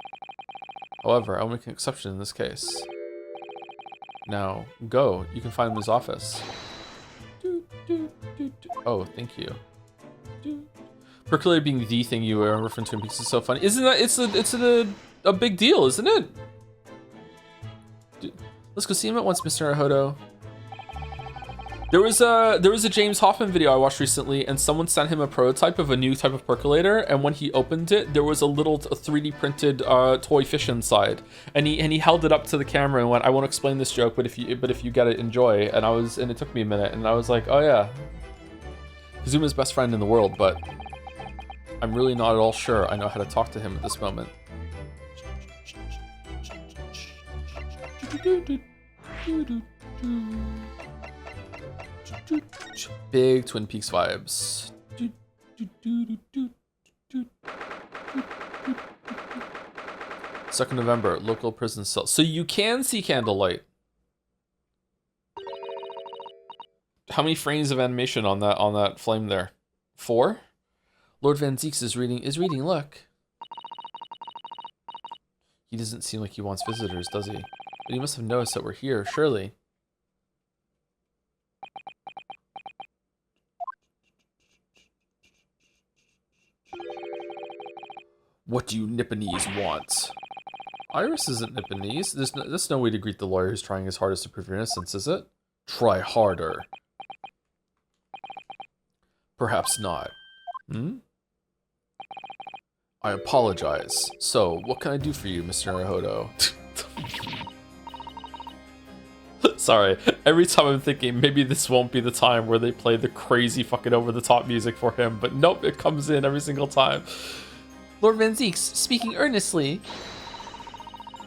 However, I will make an exception in this case. Now, go. You can find him in his office. Oh, thank you. Percolator being the thing you are referring to because it's so funny. Isn't that it's a big deal, isn't it? Let's go see him at once, Mr. Naruhodo. There was a James Hoffman video I watched recently, and someone sent him a prototype of a new type of percolator, and when he opened it, there was a little 3D printed toy fish inside, and he held it up to the camera and went, "I won't explain this joke, but if you get it, enjoy." And it took me a minute, and I was like, "Oh yeah, Kazuma's best friend in the world," but I'm really not at all sure I know how to talk to him at this moment. Big Twin Peaks vibes. 2nd November, local prison cell. So you can see candlelight. How many frames of animation on that flame there? 4? Lord Van Zeeks is reading. Look. He doesn't seem like he wants visitors, does he? But he must have noticed that we're here, surely. What do you Nipponese want? Iris isn't Nipponese. There's no way to greet the lawyer who's trying his hardest to prove your innocence, is it? Try harder. Perhaps not. I apologize. So, what can I do for you, Mr. Naruhodo? Sorry, every time I'm thinking maybe this won't be the time where they play the crazy fucking over-the-top music for him, but nope, it comes in every single time. Lord Van Zeeks, speaking earnestly.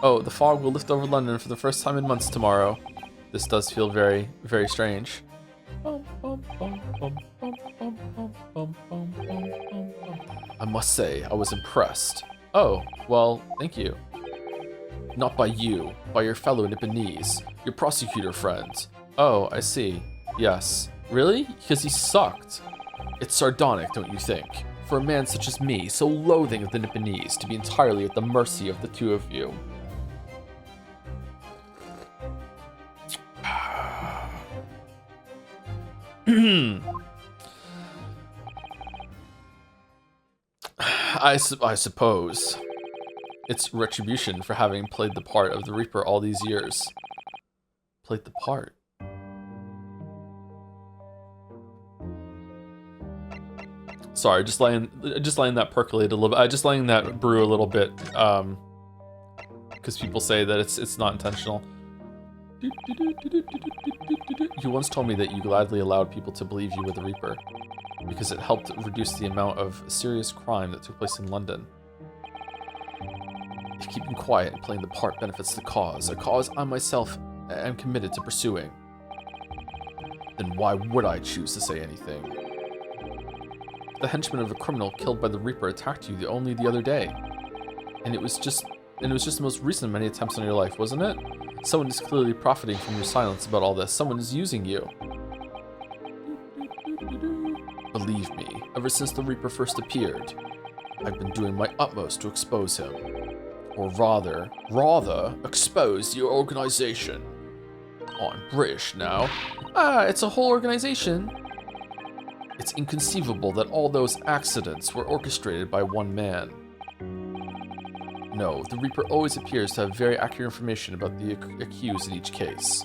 Oh, the fog will lift over London for the first time in months tomorrow. This does feel very, very strange. I must say, I was impressed. Oh, well, thank you. Not by you, by your fellow Nipponese, your prosecutor friend. Oh, I see. Yes. Really? Because he sucked. It's sardonic, don't you think? For a man such as me, so loathing of the Nipponese, to be entirely at the mercy of the two of you. I suppose. It's retribution for having played the part of the Reaper all these years. Played the part? Sorry, just letting that percolate a little bit. Just letting that brew a little bit, because people say that it's not intentional. You once told me that you gladly allowed people to believe you were the Reaper, because it helped reduce the amount of serious crime that took place in London. If keeping quiet and playing the part benefits the cause, a cause I myself am committed to pursuing, then why would I choose to say anything? The henchman of a criminal killed by the Reaper attacked you only the other day, and it was just the most recent of many attempts on your life, wasn't it? Someone is clearly profiting from your silence about all this. Someone is using you. Believe me, ever since the Reaper first appeared, I've been doing my utmost to expose him. Or rather, expose your organization. Oh, I'm British now. It's a whole organization. It's inconceivable that all those accidents were orchestrated by one man. No, the Reaper always appears to have very accurate information about the accused in each case,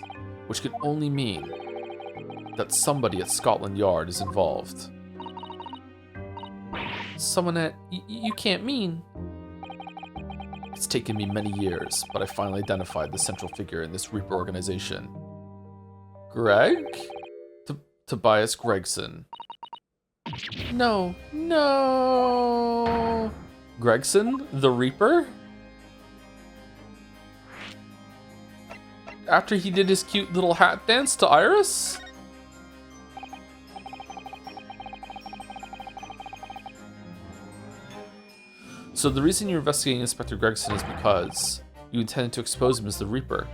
which can only mean that somebody at Scotland Yard is involved. Someone at... you can't mean... It's taken me many years, but I finally identified the central figure in this Reaper organization. Greg? Tobias Gregson. No. Gregson? The Reaper? After he did his cute little hat dance to Iris? So the reason you're investigating Inspector Gregson is because you intended to expose him as the Reaper.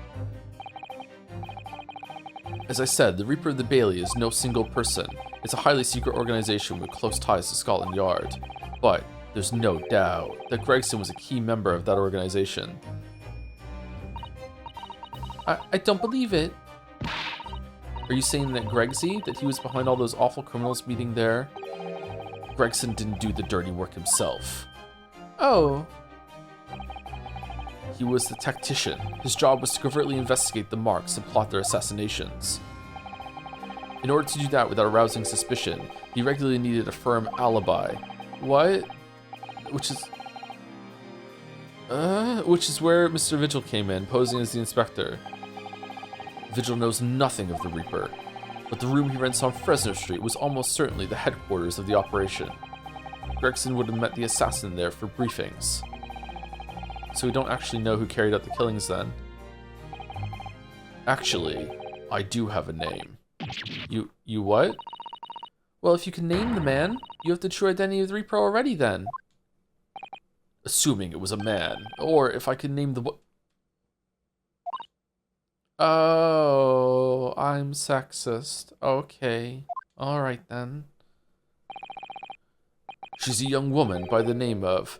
As I said, the Reaper of the Bailey is no single person. It's a highly secret organization with close ties to Scotland Yard. But there's no doubt that Gregson was a key member of that organization. I don't believe it. Are you saying that Gregsy, that he was behind all those awful criminals meeting there? Gregson didn't do the dirty work himself. Oh. He was the tactician. His job was to covertly investigate the marks and plot their assassinations. In order to do that without arousing suspicion, he regularly needed a firm alibi. What? Which is where Mr. Vigil came in, posing as the inspector. Vigil knows nothing of the Reaper, but the room he rents on Fresno Street was almost certainly the headquarters of the operation. Gregson would have met the assassin there for briefings. So we don't actually know who carried out the killings then. Actually, I do have a name. You what? Well, if you can name the man, you have the true identity of the Reaper already then. Assuming it was a man. Or if I could name the Oh, I'm sexist. Okay. Alright then. She's a young woman by the name of...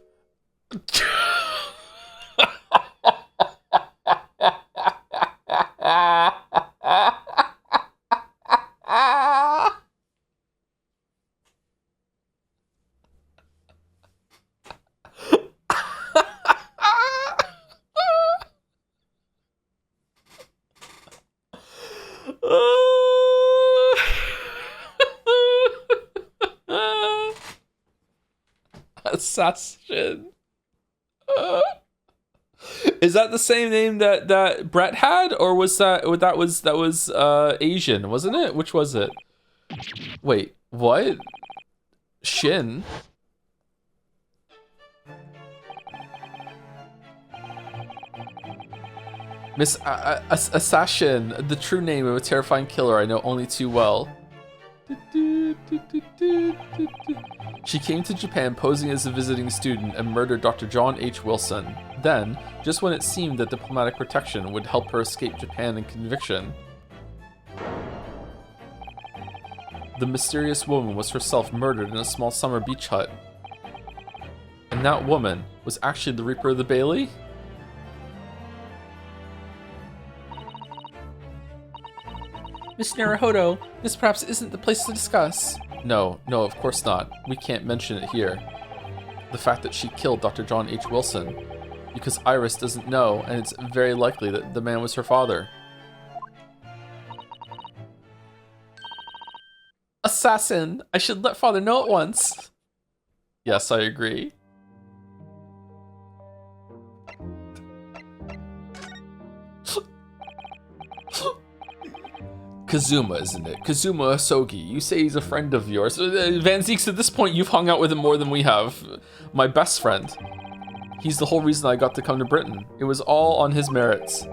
Assassin. Is that the same name that Brett had, or was that was Asian, wasn't it? Which was it? Wait, what? Shin. Miss Assassin, the true name of a terrifying killer I know only too well. She came to Japan posing as a visiting student and murdered Dr. John H. Wilson. Then, just when it seemed that diplomatic protection would help her escape Japan and conviction, the mysterious woman was herself murdered in a small summer beach hut. And that woman was actually the Reaper of the Bailey? Miss Naruhodo, this perhaps isn't the place to discuss. No, of course not. We can't mention it here. The fact that she killed Dr. John H. Wilson. Because Iris doesn't know, and it's very likely that the man was her father. Assassin! I should let father know at once. Yes, I agree. Kazuma, isn't it? Kazuma Asogi. You say he's a friend of yours. Van Zeeks, at this point, you've hung out with him more than we have. My best friend. He's the whole reason I got to come to Britain. It was all on his merits.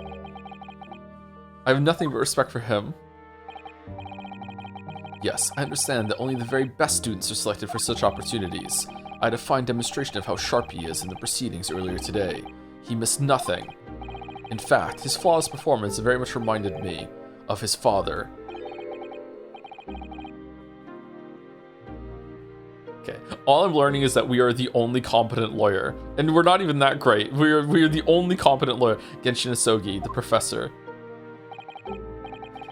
I have nothing but respect for him. Yes, I understand that only the very best students are selected for such opportunities. I had a fine demonstration of how sharp he is in the proceedings earlier today. He missed nothing. In fact, his flawless performance very much reminded me of his father. Okay, all I'm learning is that we are the only competent lawyer, and we're not even that great. We are the only competent lawyer. Genshin Asogi, the professor.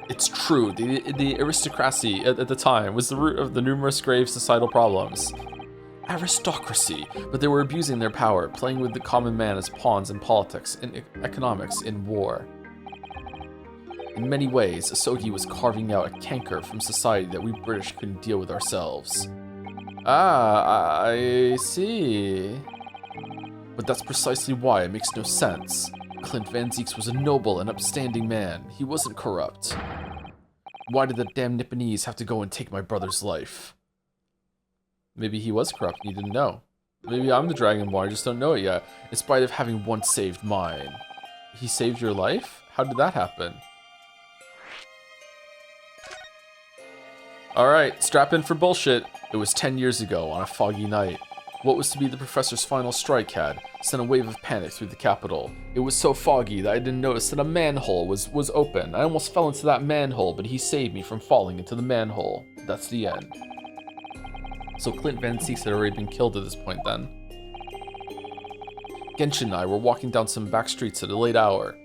It's true, the aristocracy at the time was the root of the numerous grave societal problems. Aristocracy, but they were abusing their power, playing with the common man as pawns in politics, in economics, in war. In many ways, Asogi was carving out a canker from society that we British couldn't deal with ourselves. Ah, I see. But that's precisely why it makes no sense. Clint Van Zeeks was a noble and upstanding man. He wasn't corrupt. Why did the damn Nipponese have to go and take my brother's life? Maybe he was corrupt and you didn't know. Maybe I'm the Dragonborn, I just don't know it yet. In spite of having once saved mine. He saved your life? How did that happen? Alright, strap in for bullshit. It was 10 years ago on a foggy night. What was to be the professor's final strike had sent a wave of panic through the capital. It was so foggy that I didn't notice that a manhole was open. I almost fell into that manhole, but he saved me from falling into the manhole. That's the end. So Clint Van Zeeks had already been killed at this point then. Genshin and I were walking down some back streets at a late hour.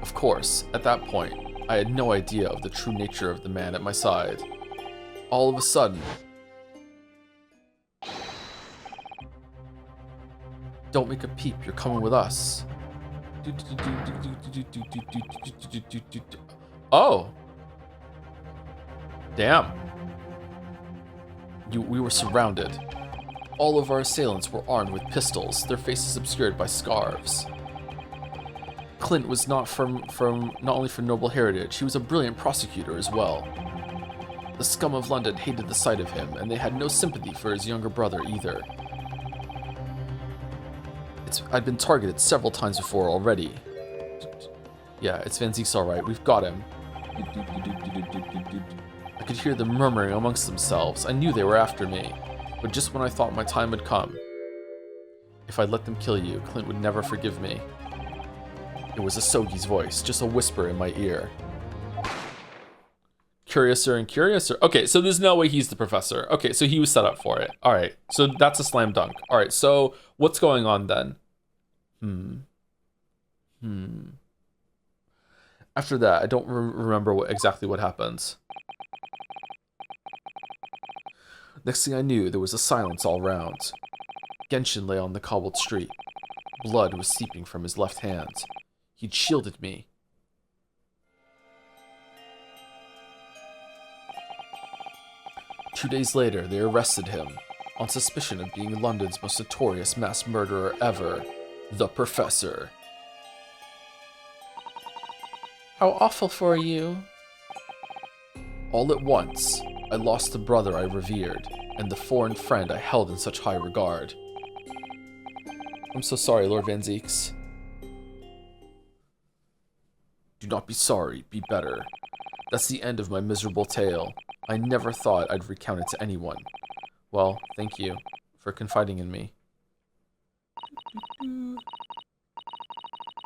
Of course, at that point, I had no idea of the true nature of the man at my side. All of a sudden... Don't make a peep, you're coming with us. Oh! Damn. We were surrounded. All of our assailants were armed with pistols, their faces obscured by scarves. Clint was not only from noble heritage, he was a brilliant prosecutor as well. The scum of London hated the sight of him, and they had no sympathy for his younger brother either. I'd been targeted several times before already. Yeah, it's Van Ziek's alright, we've got him. I could hear them murmuring amongst themselves. I knew they were after me, but just when I thought my time had come. If I'd let them kill you, Clint would never forgive me. It was Asogi's voice, just a whisper in my ear. Curiouser and curiouser. Okay, so there's no way he's the professor. Okay, so he was set up for it. All right, so that's a slam dunk. All right, so what's going on then? After that, I don't remember exactly what happens. Next thing I knew, there was a silence all round. Genshin lay on the cobbled street. Blood was seeping from his left hand. He'd shielded me. Two days later, they arrested him on suspicion of being London's most notorious mass murderer ever, the Professor. How awful for you. All at once, I lost the brother I revered, and the foreign friend I held in such high regard. I'm so sorry, Lord Van Zieks. Do not be sorry, be better. That's the end of my miserable tale. I never thought I'd recount it to anyone. Well, thank you for confiding in me.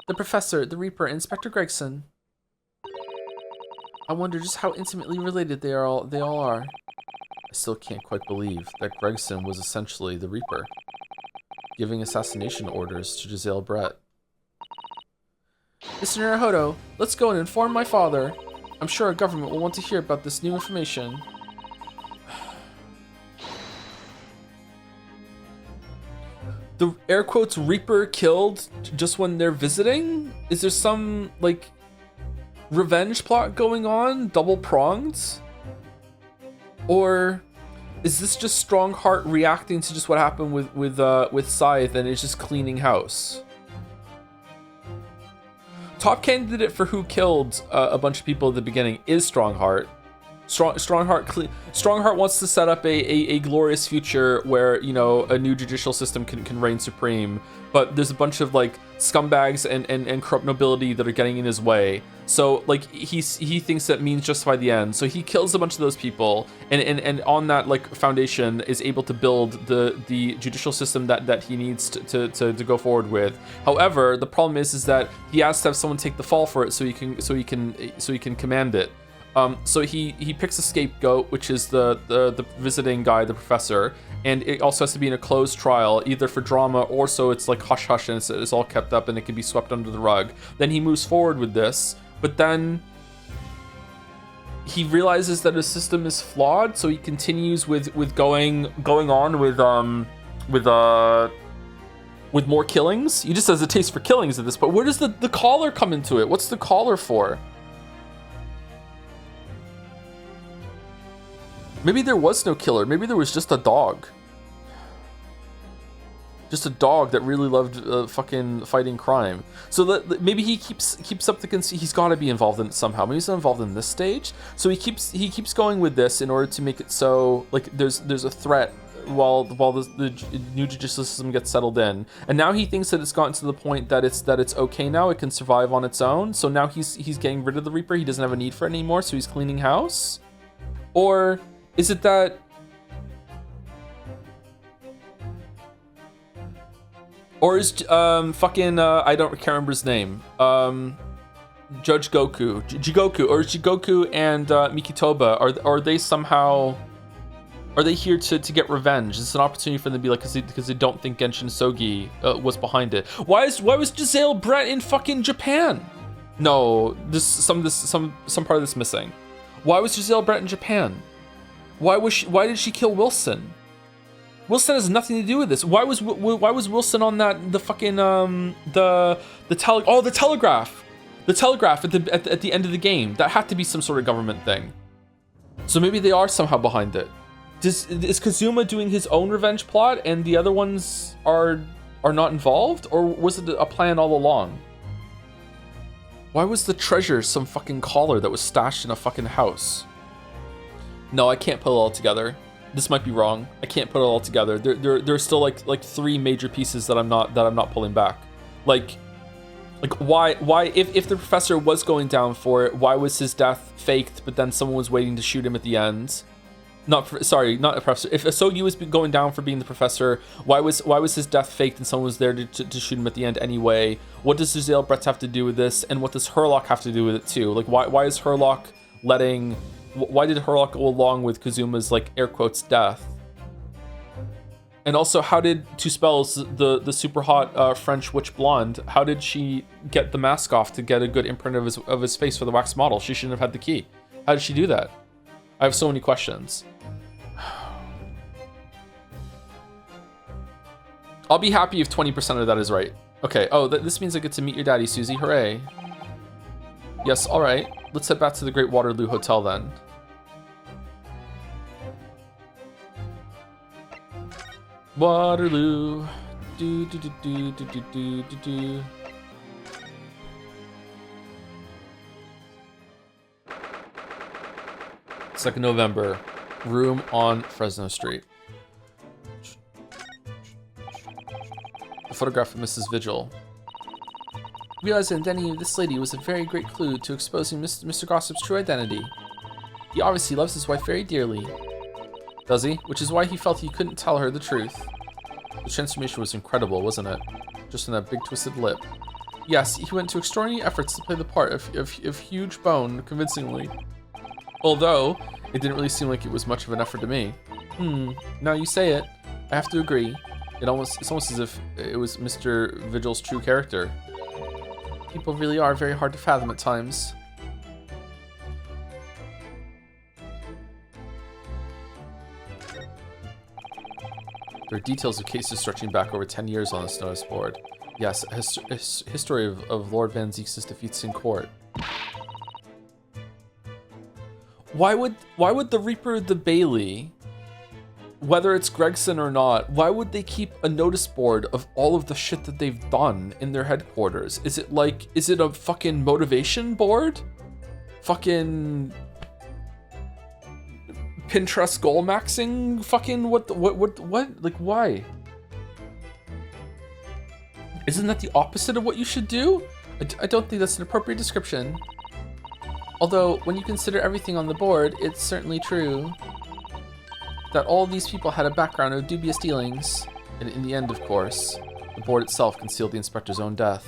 The Professor, the Reaper, and Inspector Gregson. I wonder just how intimately related they all are. I still can't quite believe that Gregson was essentially the Reaper, giving assassination orders to Giselle Brett. Mr. Naruhodo, let's go and inform my father. I'm sure our government will want to hear about this new information. The air quotes Reaper killed just when they're visiting? Is there some, like, revenge plot going on? Double-pronged? Or is this just Strongheart reacting to just what happened with Scythe and is just cleaning house? Top candidate for who killed a bunch of people at the beginning is Strongheart. Strongheart wants to set up a glorious future where, you know, a new judicial system can reign supreme, but there's a bunch of like scumbags and corrupt nobility that are getting in his way. So like he thinks that means justify the end. So he kills a bunch of those people and on that like foundation is able to build the judicial system that he needs to go forward with. However, the problem is that he has to have someone take the fall for it so he can command it. So he picks a scapegoat, which is the visiting guy, the professor, and it also has to be in a closed trial, either for drama or so it's like hush hush and it's all kept up and it can be swept under the rug. Then he moves forward with this, but then he realizes that his system is flawed, so he continues with going on with more killings. He just has a taste for killings at this point. Where does the collar come into it? What's the collar for? Maybe there was no killer. Maybe there was just a dog. Just a dog that really loved fucking fighting crime. So maybe he keeps up the conceit. He's got to be involved in it somehow. Maybe he's not involved in this stage. So he keeps going with this in order to make it so like there's a threat while the new judicial system gets settled in. And now he thinks that it's gotten to the point that it's okay now. It can survive on its own. So now he's getting rid of the Reaper. He doesn't have a need for it anymore. So he's cleaning house. Or is it that... Or is I can't remember his name. Judge Goku. Jigoku. Or is Jigoku and Mikitoba, are they somehow... Are they here to get revenge? It's an opportunity for them to be like, because they don't think Genshin Sogi was behind it. Why was Giselle Brett in fucking Japan? No, some part of this missing. Why was Giselle Brett in Japan? Why did she kill Wilson? Wilson has nothing to do with this. Why was Wilson on the fucking the telegraph? The telegraph at the end of the game. That had to be some sort of government thing. So maybe they are somehow behind it. Is Kazuma doing his own revenge plot and the other ones are not involved? Or was it a plan all along? Why was the treasure some fucking collar that was stashed in a fucking house? No, I can't put it all together. This might be wrong. I can't put it all together. There's still like 3 major pieces that I'm not pulling back. Like why if the professor was going down for it, why was his death faked but then someone was waiting to shoot him at the end? Not a professor. If Asogi was going down for being the professor, why was his death faked and someone was there to shoot him at the end anyway? What does Zuzail Bretz have to do with this, and what does Herlock have to do with it too? Like why is Herlock why did Herlock go along with Kazuma's like air quotes death? And also, how did Two Spells, the super hot French witch blonde, how did she get the mask off to get a good imprint of his face for the wax model? She shouldn't have had the key. How did she do that? I have so many questions. I'll be happy if 20% of that is right. Okay, oh, this means I get to meet your daddy, Susie. Hooray. Yes, all right. Let's head back to the Great Waterloo Hotel then. Waterloo. Do do do do do do do do do. 2nd November, room on Fresno Street. A photograph of Mrs. Vigil. Realizing identity of this lady was a very great clue to exposing Mr. Gossip's true identity. He obviously loves his wife very dearly. Does he? Which is why he felt he couldn't tell her the truth. The transformation was incredible, wasn't it? Just in that big twisted lip. Yes, he went to extraordinary efforts to play the part of Huge Bone convincingly. Although, it didn't really seem like it was much of an effort to me. Now you say it, I have to agree. It's almost as if it was Mr. Vigil's true character. People really are very hard to fathom at times. There are details of cases stretching back over 10 years on this notice board. Yes, a history of Lord Van Zieks' defeats in court. Why would the Reaper the Bailey, whether it's Gregson or not, why would they keep a notice board of all of the shit that they've done in their headquarters? Is it a fucking motivation board? Fucking Pinterest goal maxing? Fucking what? Like why? Isn't that the opposite of what you should do? I don't think that's an appropriate description. Although, when you consider everything on the board, it's certainly true that all these people had a background of dubious dealings. And in the end, of course, the board itself concealed the inspector's own death.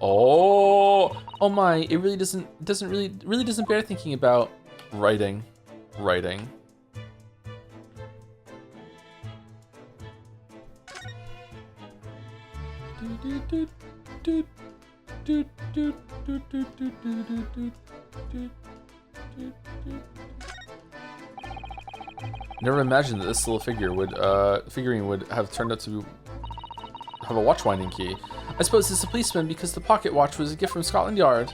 Oh my! It really doesn't bear thinking about. Writing. Never imagined that this little figurine would have turned out to have a watch winding key. I suppose it's a policeman because the pocket watch was a gift from Scotland Yard.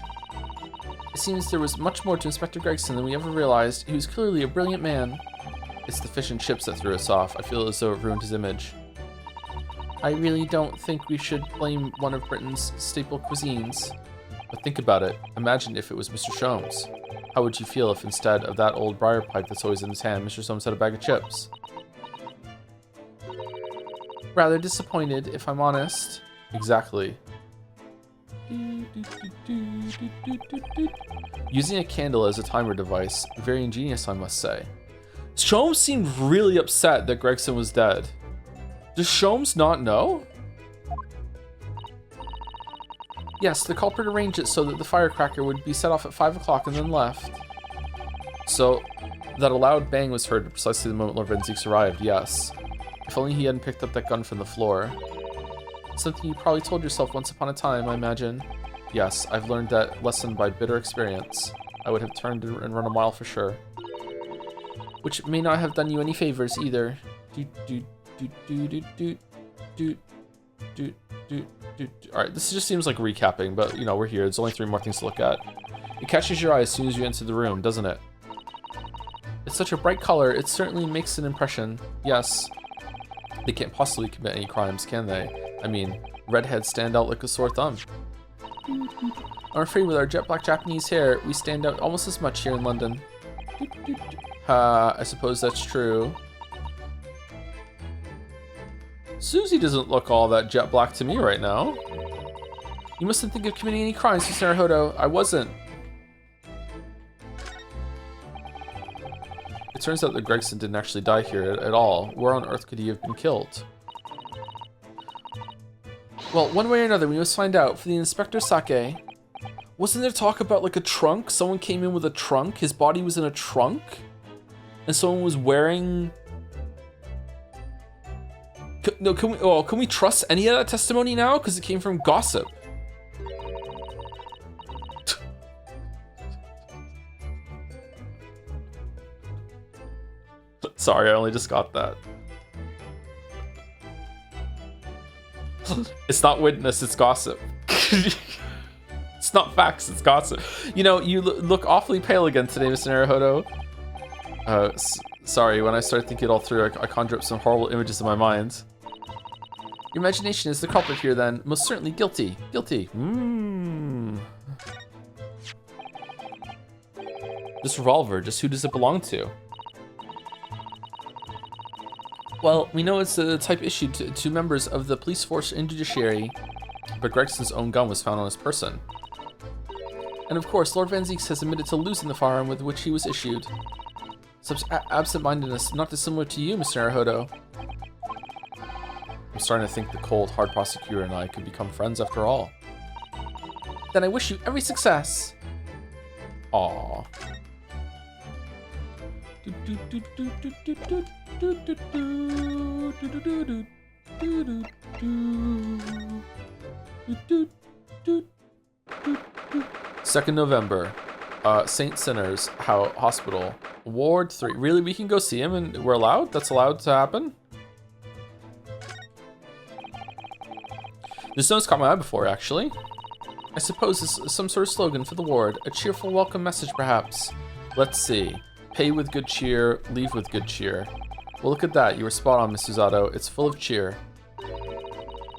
It seems there was much more to Inspector Gregson than we ever realized. He was clearly a brilliant man. It's the fish and chips that threw us off. I feel as though it ruined his image. I really don't think we should blame one of Britain's staple cuisines. But think about it. Imagine if it was Mr. Sholmes. How would you feel if instead of that old briar pipe that's always in his hand, Mr. Sholmes had a bag of chips? Rather disappointed, if I'm honest. Exactly. Using a candle as a timer device, very ingenious, I must say. Sholmes seemed really upset that Gregson was dead. Does Sholmes not know? Yes, the culprit arranged it so that the firecracker would be set off at 5 o'clock and then left. So, that a loud bang was heard at precisely the moment Lord Van Zieks arrived, yes. If only he hadn't picked up that gun from the floor. Something you probably told yourself once upon a time, I imagine. Yes, I've learned that lesson by bitter experience. I would have turned and run a mile for sure. Which may not have done you any favors either. Alright, this just seems like recapping, but you know, we're here. There's only 3 more things to look at. It catches your eye as soon as you enter the room, doesn't it? It's such a bright color, it certainly makes an impression. Yes. They can't possibly commit any crimes, can they? I mean, redheads stand out like a sore thumb. I'm afraid with our jet black Japanese hair, we stand out almost as much here in London. I suppose that's true. Susie doesn't look all that jet black to me right now. You mustn't think of committing any crimes, Miss Naruhodo. I wasn't. It turns out that Gregson didn't actually die here at all. Where on earth could he have been killed? Well, one way or another, we must find out. For the Inspector Sake. Wasn't there talk about like a trunk? Someone came in with a trunk. His body was in a trunk? And someone was wearing... Can we trust any of that testimony now? Because it came from gossip. Sorry, I only just got that. It's not witness, it's gossip. It's not facts, it's gossip. You know, you look awfully pale again today, Mr. Naruhodo. Sorry, when I started thinking it all through, I conjured up some horrible images in my mind. Your imagination is the culprit here, then. Most certainly guilty. Guilty. This revolver, just who does it belong to? Well, we know it's the type issued to members of the police force and judiciary, but Gregson's own gun was found on his person. And of course, Lord Van Zieks has admitted to losing the firearm with which he was issued. Such absent-mindedness, not dissimilar to you, Mr. Naruhodo. I'm starting to think the cold, hard prosecutor and I could become friends after all. Then I wish you every success. Aww. Second November, St. Sinners Hospital, Ward 3. Really, we can go see him and we're allowed? That's allowed to happen? This note's caught my eye before, actually. I suppose it's some sort of slogan for the ward. A cheerful welcome message, perhaps. Let's see. Pay with good cheer, leave with good cheer. Well, look at that. You were spot on, Miss Susato. It's full of cheer.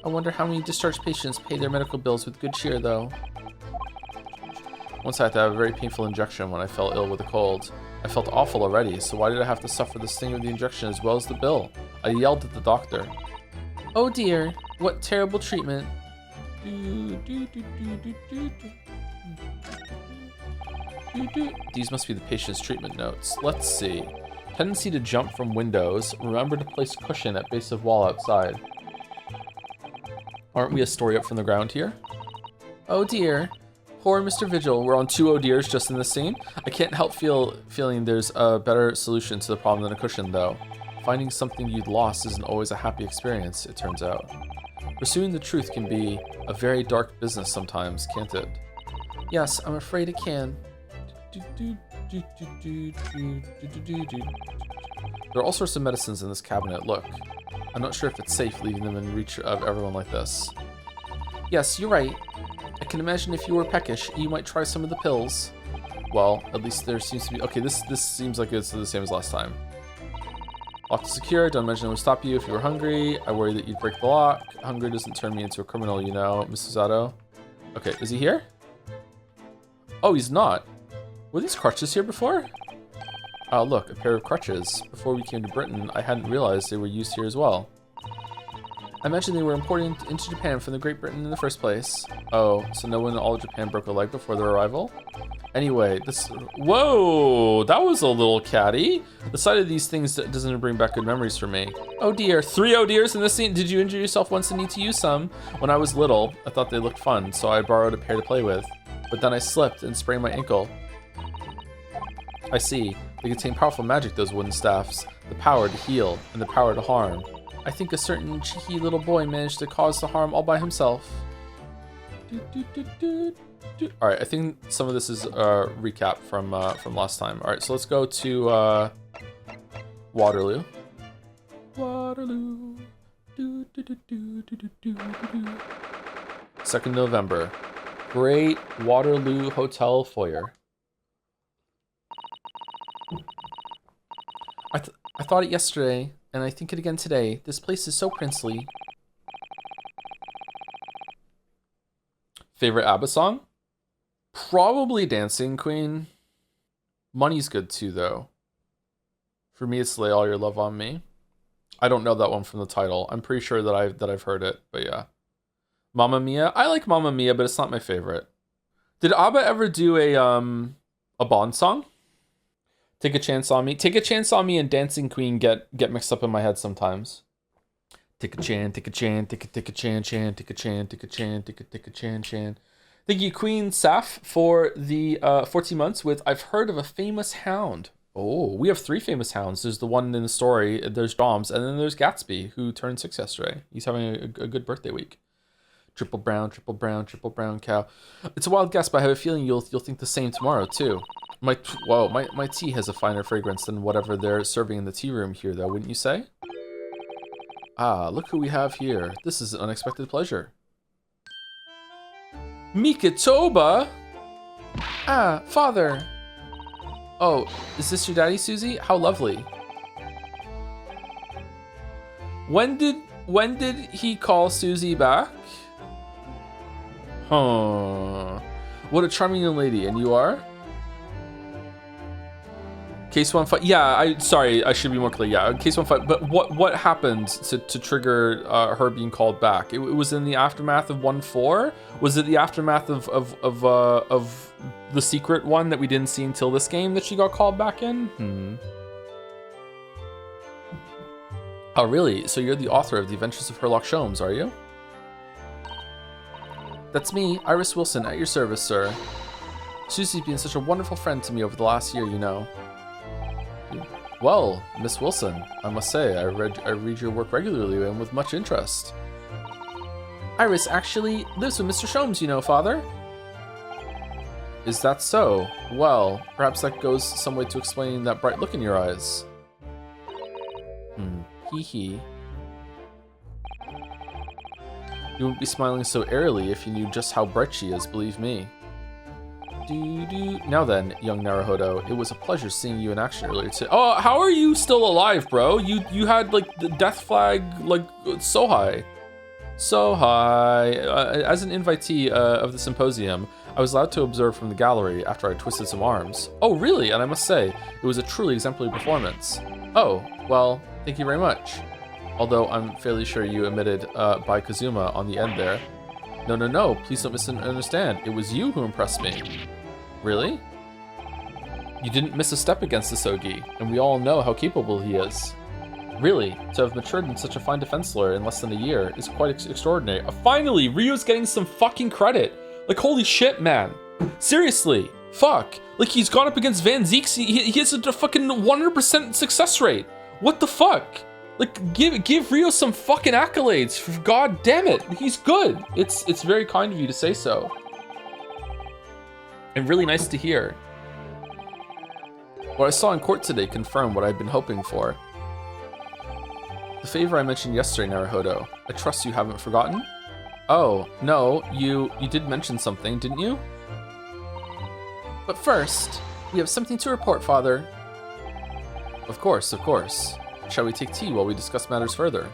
I wonder how many discharged patients pay their medical bills with good cheer, though. Once I had to have a very painful injection when I fell ill with a cold. I felt awful already, so why did I have to suffer the sting of the injection as well as the bill? I yelled at the doctor. Oh dear, what terrible treatment. These must be the patient's treatment notes. Let's see. Tendency to jump from windows. Remember to place cushion at base of wall outside. Aren't we a story up from the ground here? Oh dear. Poor Mr. Vigil. We're on 2 oh dears just in this scene. I can't help feeling there's a better solution to the problem than a cushion, though. Finding something you'd lost isn't always a happy experience, it turns out. Pursuing the truth can be a very dark business sometimes, can't it? Yes, I'm afraid it can. There are all sorts of medicines in this cabinet, look. I'm not sure if it's safe leaving them in reach of everyone like this. Yes, you're right. I can imagine if you were peckish, you might try some of the pills. Well, at least there seems to be... Okay, this seems like it's the same as last time. Lock is secure. Don't imagine it would stop you if you were hungry. I worry that you'd break the lock. Hunger doesn't turn me into a criminal, you know, Miss Susato. Okay, is he here? Oh, he's not. Were these crutches here before? Look, a pair of crutches. Before we came to Britain, I hadn't realized they were used here as well. I imagine they were imported into Japan from the Great Britain in the first place. Oh, so no one in all of Japan broke a leg before their arrival? Anyway, this... Whoa! That was a little catty. The sight of these things doesn't bring back good memories for me. Oh dear, 3 oh dears in this scene. Did you injure yourself once and need to use some? When I was little, I thought they looked fun, so I borrowed a pair to play with. But then I slipped and sprained my ankle. I see. They contain powerful magic, those wooden staffs. The power to heal and the power to harm. I think a certain cheeky little boy managed to cause the harm all by himself. Alright, I think some of this is a recap from last time. Alright, so let's go to Waterloo. Waterloo. 2nd November. Great Waterloo Hotel foyer. I thought it yesterday, and I think it again today. This place is so princely. Favorite ABBA song? Probably Dancing Queen. Money's good too, though. For me, it's Lay All Your Love on Me. I don't know that one from the title. I'm pretty sure that I've heard it, but yeah. Mamma Mia. I like Mamma Mia, but it's not my favorite. Did ABBA ever do a Bond song? Take a Chance on Me. Take a Chance on Me and Dancing Queen get mixed up in my head sometimes. Take a chance, take a chance, take a chance, take a chance, take a chance, take a chance. Thank you, Queen Saf, for the 14 months with I've heard of a famous hound. Oh, we have 3 famous hounds. There's the one in the story, there's Dom's, and then there's Gatsby, who turned 6 yesterday. He's having a good birthday week. Triple brown cow. It's a wild guess, but I have a feeling you'll think the same tomorrow too. My tea has a finer fragrance than whatever they're serving in the tea room here, though, wouldn't you say? Ah, look who we have here. This is an unexpected pleasure. Mikitoba! Ah, father! Oh, is this your daddy, Susie? How lovely. When did he call Susie back? Huh. What a charming young lady, and you are? Case 1-5. Yeah, sorry, I should be more clear. Yeah, case 1-5. But what happened to trigger her being called back? It was in the aftermath of 1-4. Was it the aftermath of the secret one that we didn't see until this game that she got called back in? Oh, really? So you're the author of The Adventures of Sherlock Holmes, are you? That's me, Iris Wilson, at your service, sir. Susie's been such a wonderful friend to me over the last year, you know. Well, Miss Wilson, I must say, I read your work regularly and with much interest. Iris actually lives with Mr. Sholmes, you know, father. Is that so? Well, perhaps that goes some way to explaining that bright look in your eyes. Hee. You wouldn't be smiling so airily if you knew just how bright she is, believe me. Now then, young Naruhodo, it was a pleasure seeing you in action earlier today. Oh, how are you still alive, bro? You had, like, the death flag, like, so high. So high. As an invitee of the symposium, I was allowed to observe from the gallery after I twisted some arms. Oh, really? And I must say, it was a truly exemplary performance. Oh, well, thank you very much. Although I'm fairly sure you omitted by Kazuma on the end there. No, please don't misunderstand. It was you who impressed me. Really? You didn't miss a step against the Sogi, and we all know how capable he is. Really, to have matured in such a fine defense lawyer in less than a year is quite extraordinary. Finally, Ryo's getting some fucking credit. Like, holy shit, man. Seriously, fuck. Like, he's gone up against Van Zeeks. He has a fucking 100% success rate. What the fuck? Like, give Ryo some fucking accolades. For God damn it, he's good. It's very kind of you to say so. And really nice to hear. What I saw in court today confirmed what I'd been hoping for. The favor I mentioned yesterday, Naruhodo. I trust you haven't forgotten? Oh, no, you did mention something, didn't you? But first, we have something to report, Father. Of course. Shall we take tea while we discuss matters further?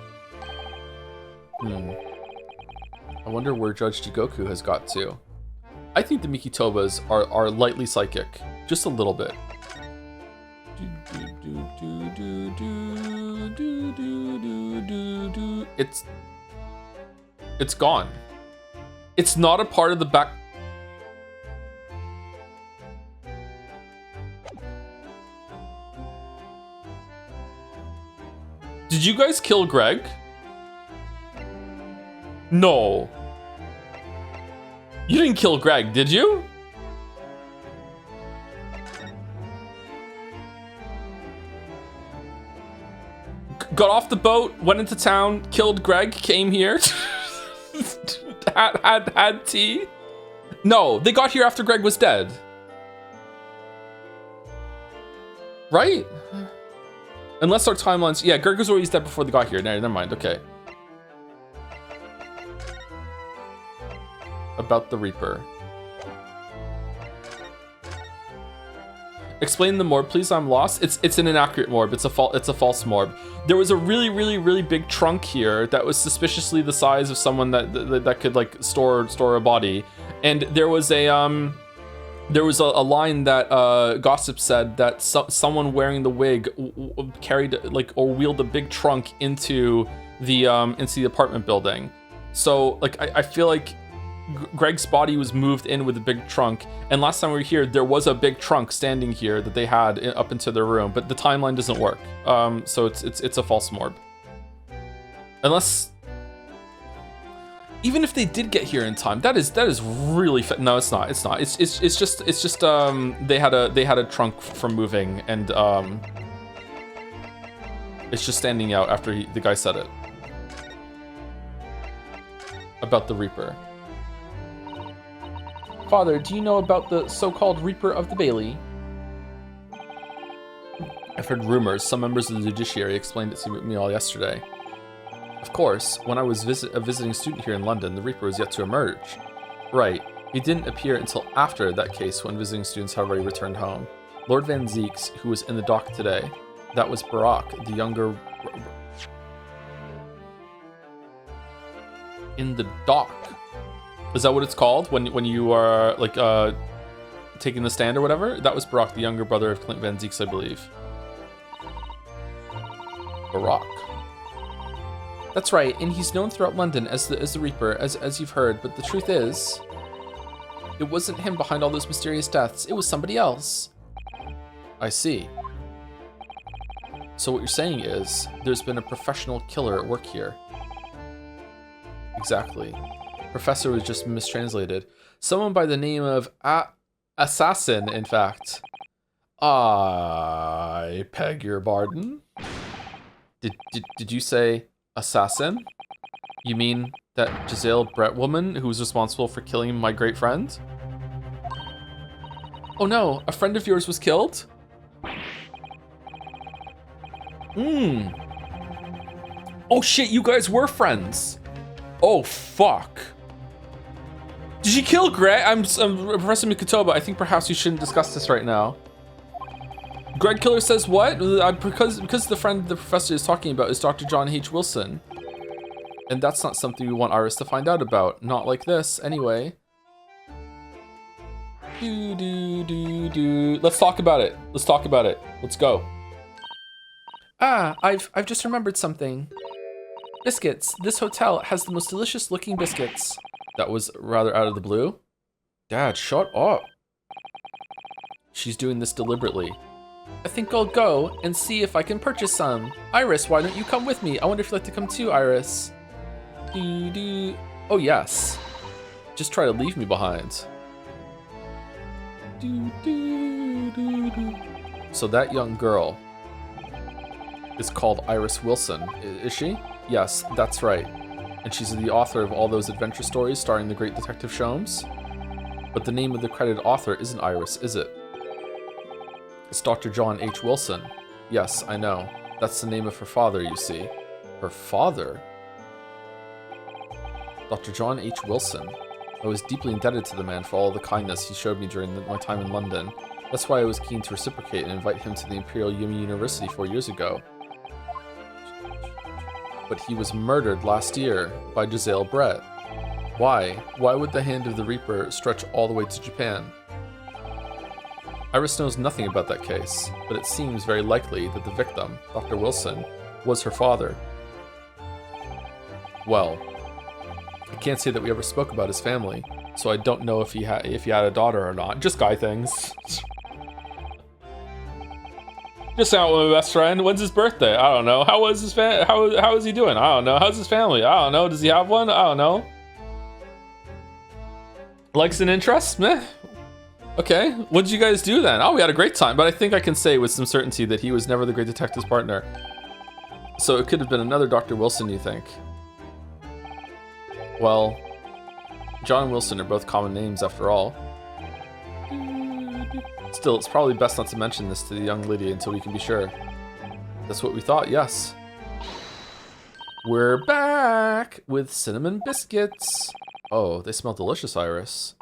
I wonder where Judge Jigoku has got to. I think the Mikitobas are lightly psychic. Just a little bit. It's gone. It's not a part of the back. Did you guys kill Greg? No. You didn't kill Greg, did you? Got off the boat, went into town, killed Greg, came here, had tea. No, they got here after Greg was dead. Right? Unless our timelines... Yeah, Greg was always dead before they got here. Never mind, okay. About the Reaper. Explain the morb, please. I'm lost. It's an inaccurate morb. It's a false morb. There was a really big trunk here that was suspiciously the size of someone that could like store a body, and there was a line that gossip said that someone wearing the wig carried like or wheeled a big trunk into the apartment building. So like I feel like Greg's body was moved in with a big trunk, and last time we were here there was a big trunk standing here that they had up into their room, but the timeline doesn't work. So it's a false morb. Unless, even if they did get here in time, that is really no, it's not. It's just they had a trunk from moving, and it's just standing out after the guy said it about the Reaper. Father, do you know about the so-called Reaper of the Bailey? I've heard rumors. Some members of the judiciary explained it to me all yesterday. Of course, when I was a visiting student here in London, the Reaper was yet to emerge. Right, he didn't appear until after that case when visiting students had already returned home. Lord Van Zeeks, who was in the dock today, that was Barak, the younger... In the dock? Is that what it's called when you are like taking the stand or whatever? That was Barak, the younger brother of Clint Van Zeeks, I believe. Barak. That's right, and he's known throughout London as the Reaper, as you've heard. But the truth is, it wasn't him behind all those mysterious deaths. It was somebody else. I see. So what you're saying is there's been a professional killer at work here. Exactly. Professor was just mistranslated. Someone by the name of Assassin, in fact. I beg your pardon? Did you say assassin? You mean that Giselle Brett woman who was responsible for killing my great friend? Oh no, a friend of yours was killed? Oh shit, you guys were friends. Oh fuck. Did you kill Greg? I'm Professor Mikutoba. I think perhaps you shouldn't discuss this right now. Greg Killer says what? Because the friend the professor is talking about is Dr. John H. Wilson. And that's not something we want Iris to find out about. Not like this, anyway. Let's talk about it. Let's talk about it. Let's go. Ah, I've just remembered something. Biscuits. This hotel has the most delicious looking biscuits. That was rather out of the blue. Dad, shut up. She's doing this deliberately. I think I'll go and see if I can purchase some. Iris, why don't you come with me? I wonder if you'd like to come too, Iris. Oh, yes. Just try to leave me behind. So that young girl is called Iris Wilson, is she? Yes, that's right. And she's the author of all those adventure stories starring the great Detective Sholmes. But the name of the credited author isn't Iris, is it? It's Dr. John H. Wilson. Yes, I know. That's the name of her father, you see. Her father? Dr. John H. Wilson. I was deeply indebted to the man for all the kindness he showed me during my time in London. That's why I was keen to reciprocate and invite him to the Imperial Yumi University 4 years ago. But he was murdered last year by Giselle Brett. Why? Why would the hand of the Reaper stretch all the way to Japan? Iris knows nothing about that case, but it seems very likely that the victim, Dr. Wilson, was her father. Well, I can't say that we ever spoke about his family, so I don't know if he had a daughter or not. Just guy things. Just out with my best friend. When's his birthday? I don't know. How is he doing? I don't know. How's his family? I don't know. Does he have one? I don't know. Likes and interests? Meh. Okay. What did you guys do then? Oh, we had a great time. But I think I can say with some certainty that he was never the great detective's partner. So it could have been another Dr. Wilson, you think? Well, John and Wilson are both common names after all. Still, it's probably best not to mention this to the young lady until we can be sure. That's what we thought, yes. We're back with cinnamon biscuits. Oh, they smell delicious, Iris.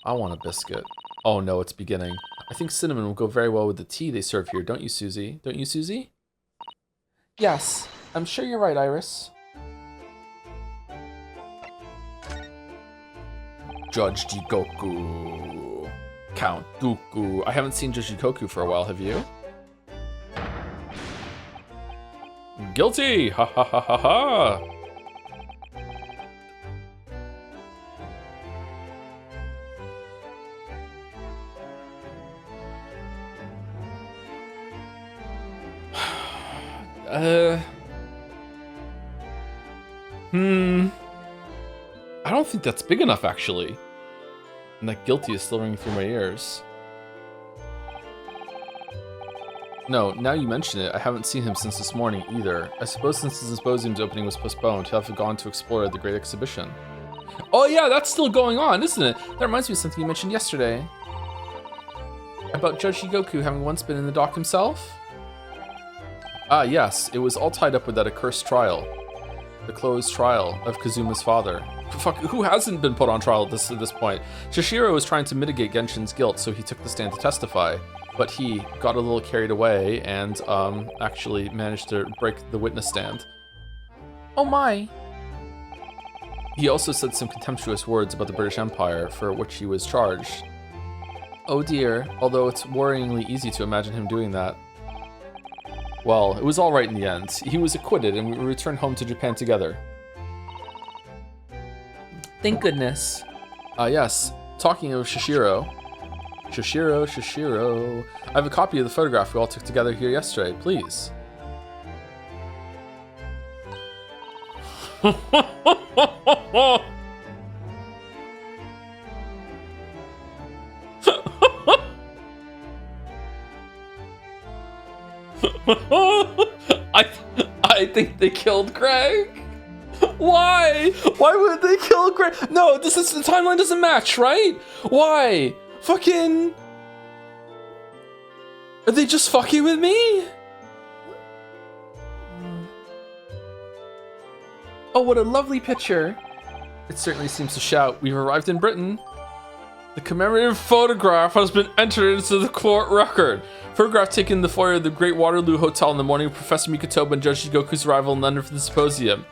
I want a biscuit. Oh no, it's beginning. I think cinnamon will go very well with the tea they serve here, don't you, Susie? Don't you, Susie? Yes, I'm sure you're right, Iris. Judge Jigoku. Count Dooku. I haven't seen Judge Jigoku for a while, have you? Guilty! Ha ha ha ha ha! I don't think that's big enough, actually. And that guilty is still ringing through my ears. No, now you mention it, I haven't seen him since this morning either. I suppose since the symposium's opening was postponed, he'll have gone to explore the great exhibition. Oh yeah, that's still going on, isn't it? That reminds me of something you mentioned yesterday. About Judge Shigoku having once been in the dock himself? Ah, yes, it was all tied up with that accursed trial. The closed trial of Kazuma's father. Fuck, who hasn't been put on trial at this point? Shishiro was trying to mitigate Genshin's guilt, so he took the stand to testify. But he got a little carried away and actually managed to break the witness stand. Oh my! He also said some contemptuous words about the British Empire, for which he was charged. Oh dear, although it's worryingly easy to imagine him doing that. Well, it was all right in the end. He was acquitted and we returned home to Japan together. Thank goodness. Yes, talking of Shishiro. Shishiro. I have a copy of the photograph we all took together here yesterday, please. I think they killed Greg. Why? Why would they kill Greg? No, the timeline doesn't match, right? Why? Fucking... Are they just fucking with me? Oh, what a lovely picture. It certainly seems to shout, we've arrived in Britain. The commemorative photograph has been entered into the court record. Photograph taken in the foyer of the Great Waterloo Hotel in the morning of Professor Mikotoba and Judge Shigoku's arrival in London for the symposium.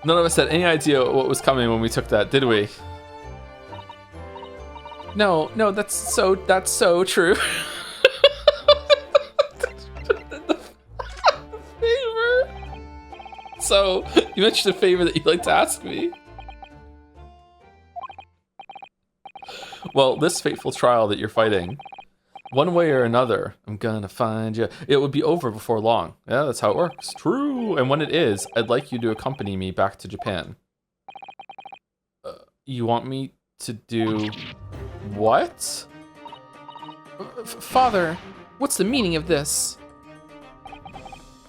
None of us had any idea what was coming when we took that, did we? No, that's so true. Favor. So, you mentioned a favor that you'd like to ask me. Well, this fateful trial that you're fighting, one way or another, I'm gonna find you. It would be over before long. Yeah, that's how it works. True. And when it is, I'd like you to accompany me back to Japan. You want me to do what? Father, what's the meaning of this?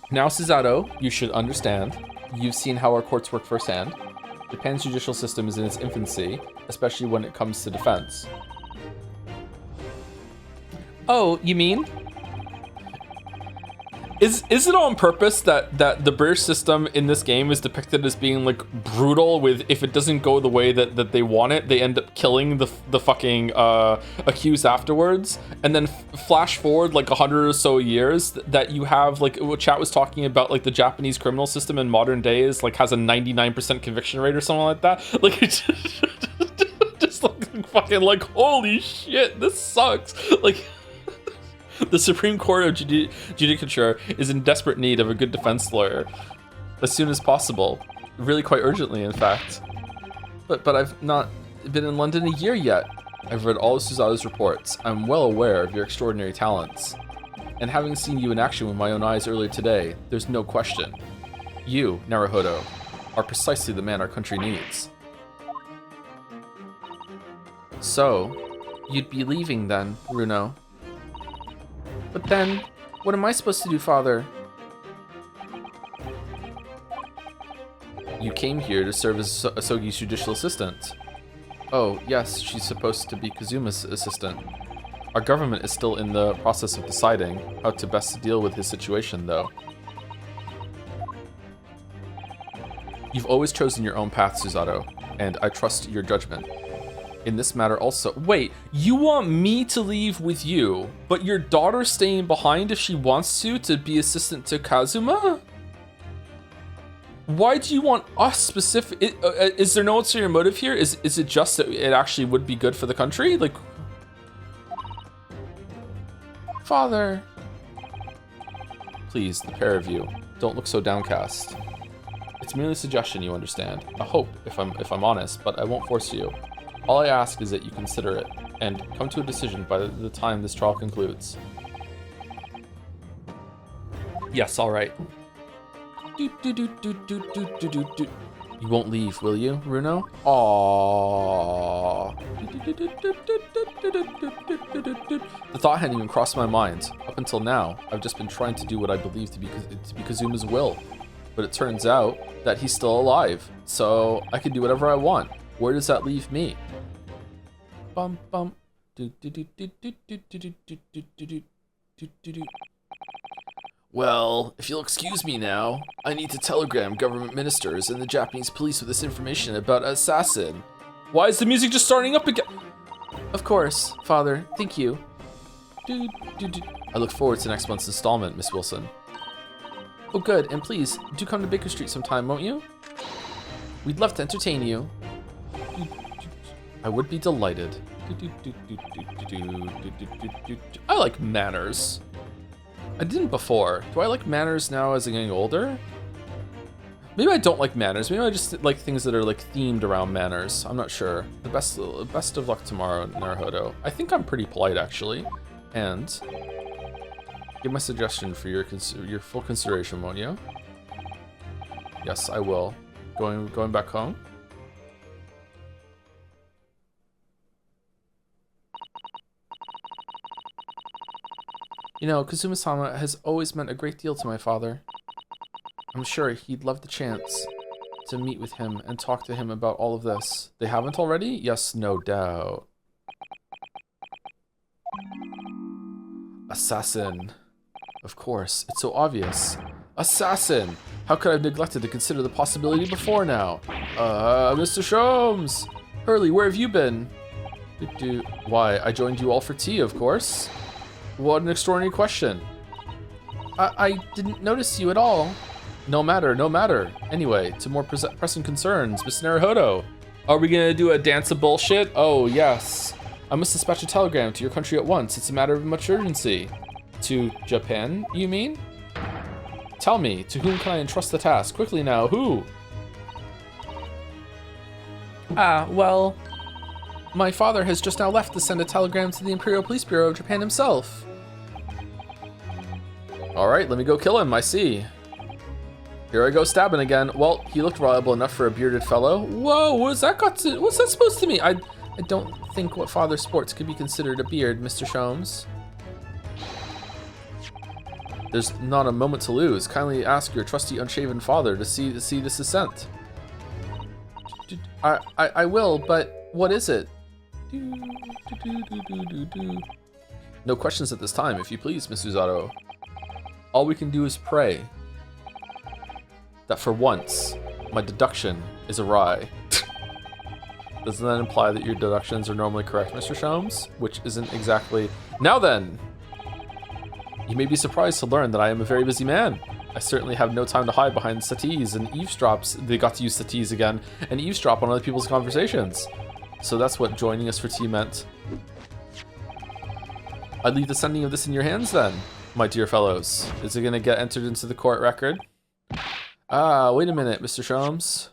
Now, Suzato, you should understand. You've seen how our courts work firsthand. Japan's judicial system is in its infancy, especially when it comes to defense. Oh, you mean? Is it on purpose that the British system in this game is depicted as being like brutal with if it doesn't go the way that they want it, they end up killing the fucking accused afterwards, and then flash forward like 100 or so years that you have like what chat was talking about, like the Japanese criminal system in modern days like has a 99% conviction rate or something like that. Like it's just like fucking like holy shit, this sucks. Like. The Supreme Court of Judicature is in desperate need of a good defense lawyer. As soon as possible. Really quite urgently, in fact. But I've not been in London a year yet. I've read all of Suzato's reports. I'm well aware of your extraordinary talents. And having seen you in action with my own eyes earlier today, there's no question. You, Naruhodo, are precisely the man our country needs. So, you'd be leaving then, Runo. But then, what am I supposed to do, Father? You came here to serve as Asogi's judicial assistant. Oh, yes, she's supposed to be Kazuma's assistant. Our government is still in the process of deciding how to best deal with his situation, though. You've always chosen your own path, Suzato, and I trust your judgment. In this matter also. Wait, you want me to leave with you, but your daughter's staying behind if she wants to be assistant to Kazuma? Why do you want us specific? Is there no ulterior motive here? Is it just that it actually would be good for the country? Like, Father. Please, the pair of you, don't look so downcast. It's merely a suggestion, you understand. A hope, if I'm honest, but I won't force you. All I ask is that you consider it and come to a decision by the time this trial concludes. Yes, all right. You won't leave, will you, Runo? Aww. The thought hadn't even crossed my mind. Up until now, I've just been trying to do what I believe to be Kazuma's will. But it turns out that he's still alive, so I can do whatever I want. Where does that leave me? Bum bum. Well, if you'll excuse me now, I need to telegram government ministers and the Japanese police with this information about assassin. Why is the music just starting up again? Of course, Father. Thank you. I look forward to next month's installment, Miss Wilson. Oh, good. And please, do come to Baker Street sometime, won't you? We'd love to entertain you. I would be delighted. I like manners. I didn't before. Do I like manners now as I'm getting older? Maybe I don't like manners. Maybe I just like things that are like themed around manners. I'm not sure. The best of luck tomorrow, Naruhodo. I think I'm pretty polite actually. And give my suggestion for your full consideration, won't you? Yes, I will. Going back home. You know, Kazuma-sama has always meant a great deal to my father. I'm sure he'd love the chance to meet with him and talk to him about all of this. They haven't already? Yes, no doubt. Assassin. Of course, it's so obvious. Assassin! How could I have neglected to consider the possibility before now? Mr. Sholmes! Hurley, where have you been? Why, I joined you all for tea, of course. What an extraordinary question. I didn't notice you at all. No matter, no matter. Anyway, to more pressing concerns, Miss Naruhodo. Are we gonna do a dance of bullshit? Oh, yes. I must dispatch a telegram to your country at once. It's a matter of much urgency. To Japan, you mean? Tell me, to whom can I entrust the task? Quickly now, who? Well, my father has just now left to send a telegram to the Imperial Police Bureau of Japan himself. All right, let me go kill him, I see. Here I go stabbing again. Well, he looked reliable enough for a bearded fellow. Whoa, what's that supposed to mean? I don't think what father sports could be considered a beard, Mr. Sholmes. There's not a moment to lose. Kindly ask your trusty unshaven father to see this is sent. I will, but what is it? No questions at this time, if you please, Miss Uzato. All we can do is pray that for once, my deduction is awry. Doesn't that imply that your deductions are normally correct, Mr. Sholmes? Which isn't exactly... Now then! You may be surprised to learn that I am a very busy man. I certainly have no time to hide behind settees and eavesdrops. They got to use settees again, and eavesdrop on other people's conversations. So that's what joining us for tea meant. I'd leave the sending of this in your hands then, my dear fellows. Is it gonna get entered into the court record? Wait a minute, Mr. Sholmes.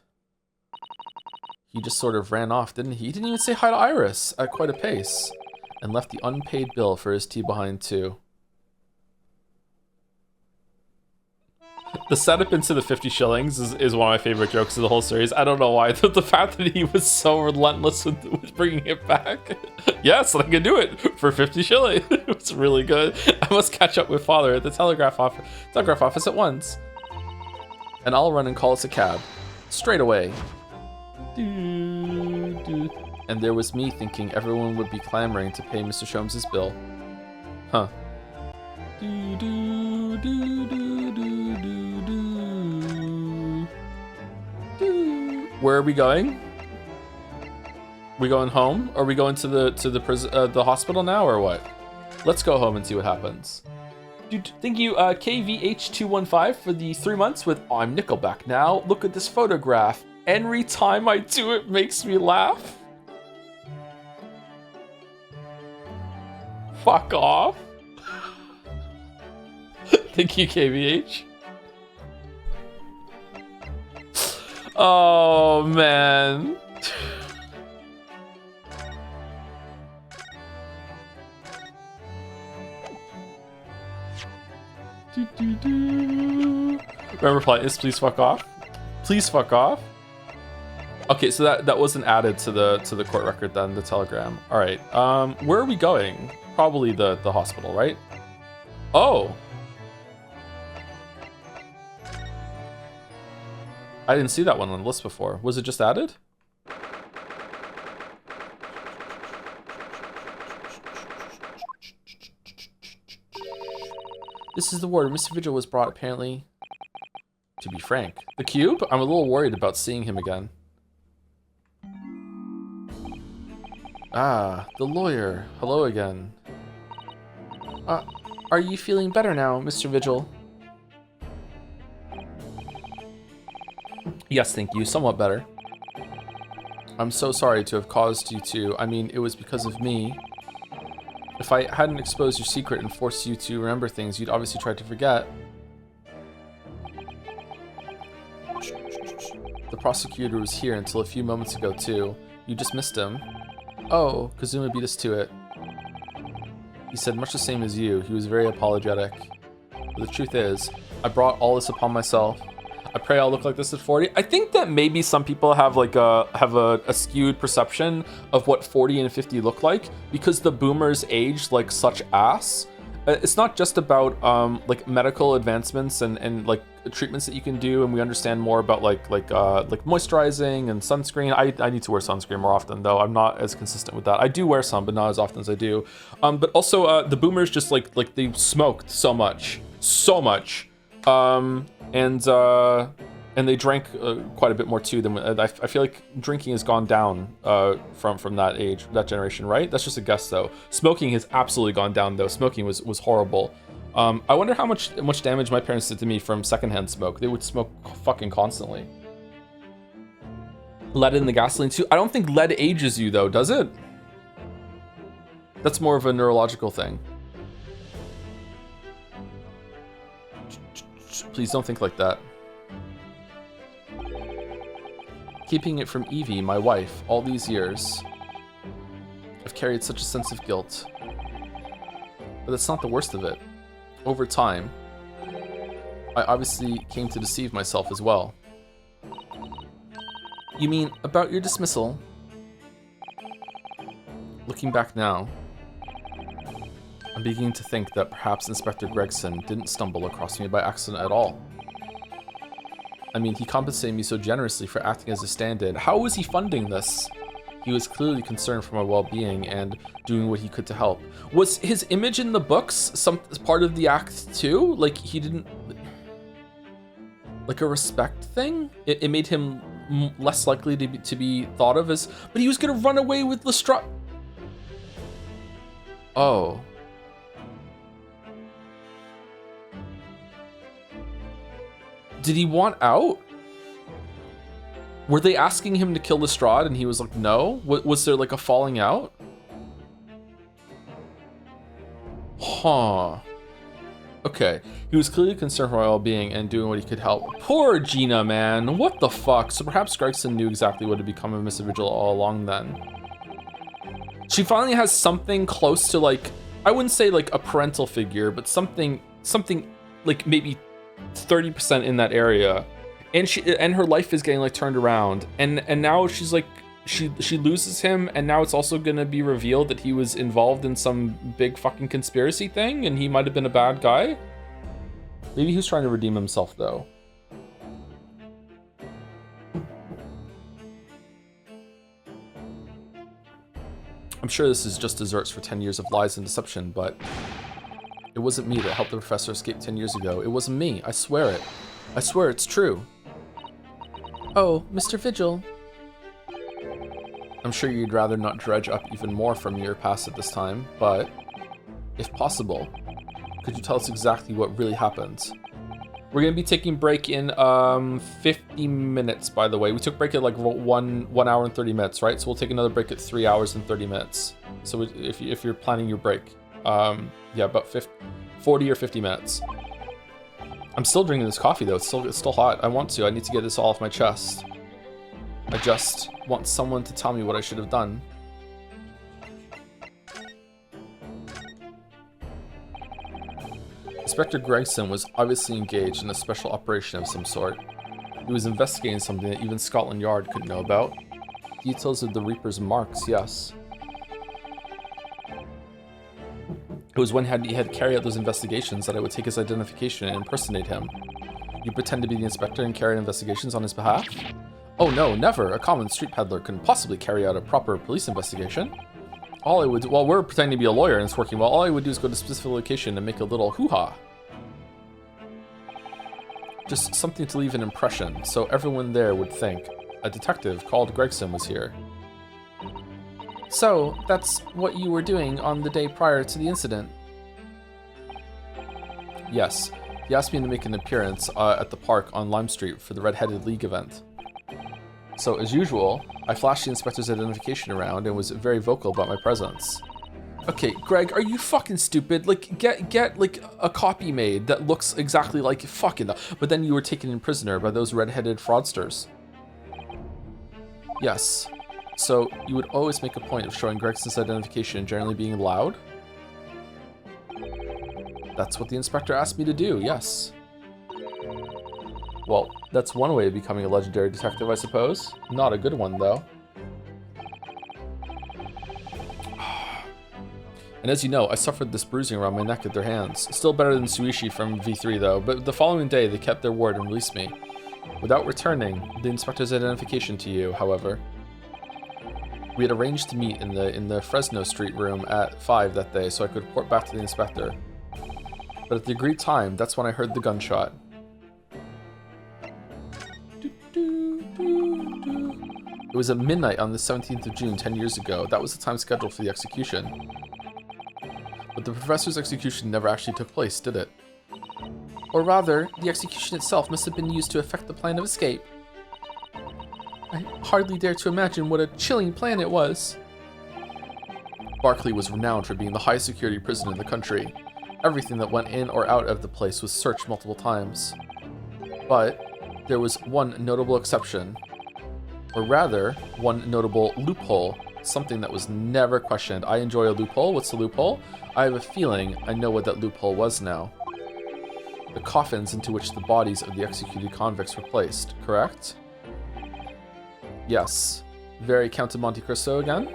He just sort of ran off, didn't he? He didn't even say hi to Iris at quite a pace. And left the unpaid bill for his tea behind too. The setup into the 50 shillings is one of my favorite jokes of the whole series. I don't know why. The fact that he was so relentless with bringing it back. Yes, I can do it for 50 shillings. It was really good. I must catch up with father at the telegraph office at once. And I'll run and call us a cab. Straight away. And there was me thinking everyone would be clamoring to pay Mr. Sholmes' bill. Huh. Where are we going? We going home? Are we going to the hospital now or what? Let's go home and see what happens. Dude, thank you, KVH215 for the 3 months with I'm Nickelback now. Look at this photograph. Every time I do it makes me laugh. Fuck off. Thank you, KVH. Oh, man. Remember playing this? Please fuck off. Please fuck off. Okay, so that wasn't added to the court record then, the telegram. All right. Where are we going? Probably the hospital, right? Oh. I didn't see that one on the list before. Was it just added? This is the ward. Mr. Vigil was brought, apparently. To be frank. The cube? I'm a little worried about seeing him again. Ah, the lawyer. Hello again. Are you feeling better now, Mr. Vigil? Yes, thank you. Somewhat better. I'm so sorry to have caused you to. I mean, it was because of me. If I hadn't exposed your secret and forced you to remember things, you'd obviously try to forget. The prosecutor was here until a few moments ago, too. You just missed him. Oh, Kazuma beat us to it. He said much the same as you. He was very apologetic. But the truth is, I brought all this upon myself. I pray I'll look like this at 40. I think that maybe some people have like a skewed perception of what 40 and 50 look like because the boomers aged like such ass. It's not just about like medical advancements and like treatments that you can do, and we understand more about like moisturizing and sunscreen. I need to wear sunscreen more often though. I'm not as consistent with that. I do wear some, but not as often as I do. But also the boomers just like they smoked so much. And they drank quite a bit more too than I feel like drinking has gone down from that age, that generation, right? That's just a guess though. Smoking has absolutely gone down though. Smoking was horrible. I wonder how much damage my parents did to me from secondhand smoke. They would smoke fucking constantly. Lead in the gasoline too. I don't think lead ages you though, does it? That's more of a neurological thing. Please don't think like that. Keeping it from Evie, my wife, all these years. I've carried such a sense of guilt. But that's not the worst of it. Over time, I obviously came to deceive myself as well. You mean about your dismissal? Looking back now, I'm beginning to think that perhaps Inspector Gregson didn't stumble across me by accident at all. I mean, he compensated me so generously for acting as a stand-in. How was he funding this? He was clearly concerned for my well-being and doing what he could to help. Was his image in the books some part of the act too? Like he didn't... Like a respect thing? It made him less likely to be thought of as... But he was gonna run away with Lestrade. Oh. Did he want out? Were they asking him to kill Lestrade and he was like, no? Was there like a falling out? Huh. Okay. He was clearly concerned for my well-being and doing what he could help. Poor Gina, man. What the fuck? So perhaps Gregson knew exactly what had become of Miss Vigil all along then. She finally has something close to like, I wouldn't say like a parental figure, but something like maybe 30% in that area, and her life is getting like turned around, and now she's like she loses him, and now it's also gonna be revealed that he was involved in some big fucking conspiracy thing and he might have been a bad guy. Maybe he was trying to redeem himself though. I'm sure this is just desserts for 10 years of lies and deception, but it wasn't me that helped the professor escape 10 years ago. It wasn't me. I swear it. I swear it's true. Oh, Mr. Vigil. I'm sure you'd rather not dredge up even more from your past at this time, but if possible, could you tell us exactly what really happened? We're gonna be taking break in 50 minutes, by the way. We took break at like 1 hour and 30 minutes, right? So we'll take another break at 3 hours and 30 minutes. So if you're planning your break, yeah, about 40 or 50 minutes. I'm still drinking this coffee though. It's still hot. I need to get this all off my chest. I just want someone to tell me what I should have done. Inspector Gregson was obviously engaged in a special operation of some sort. He was investigating something that even Scotland Yard couldn't know about. Details of the Reaper's marks, yes. It was when he had carried out those investigations that I would take his identification and impersonate him. You pretend to be the inspector and carry out investigations on his behalf? Oh no, never. A common street peddler couldn't possibly carry out a proper police investigation. All I would do, while we're pretending to be a lawyer and it's working well, all I would do is go to a specific location and make a little hoo-ha. Just something to leave an impression, so everyone there would think a detective called Gregson was here. So, that's what you were doing on the day prior to the incident? Yes. He asked me to make an appearance at the park on Lime Street for the Red-Headed League event. So, as usual, I flashed the inspector's identification around and was very vocal about my presence. Okay, Greg, are you fucking stupid? Like, get like a copy made that looks exactly like fucking. But then you were taken in prisoner by those red-headed fraudsters. Yes. So you would always make a point of showing Gregson's identification and generally being loud? That's what the inspector asked me to do, yes. Well, that's one way of becoming a legendary detective, I suppose. Not a good one, though. And as you know, I suffered this bruising around my neck at their hands. Still better than Suishi from V3 though, but the following day they kept their word and released me. Without returning the inspector's identification to you, however. We had arranged to meet in the Fresno Street room at 5 that day so I could report back to the inspector. But at the agreed time, that's when I heard the gunshot. It was at midnight on the 17th of June 10 years ago. That was the time scheduled for the execution. But the professor's execution never actually took place, did it? Or rather, the execution itself must have been used to effect the plan of escape. I hardly dare to imagine what a chilling plan it was. Barclay was renowned for being the highest security prison in the country. Everything that went in or out of the place was searched multiple times. But there was one notable exception. Or rather, one notable loophole. Something that was never questioned. I enjoy a loophole. What's the loophole? I have a feeling I know what that loophole was now. The coffins into which the bodies of the executed convicts were placed, correct? Yes. Very Count of Monte Cristo again?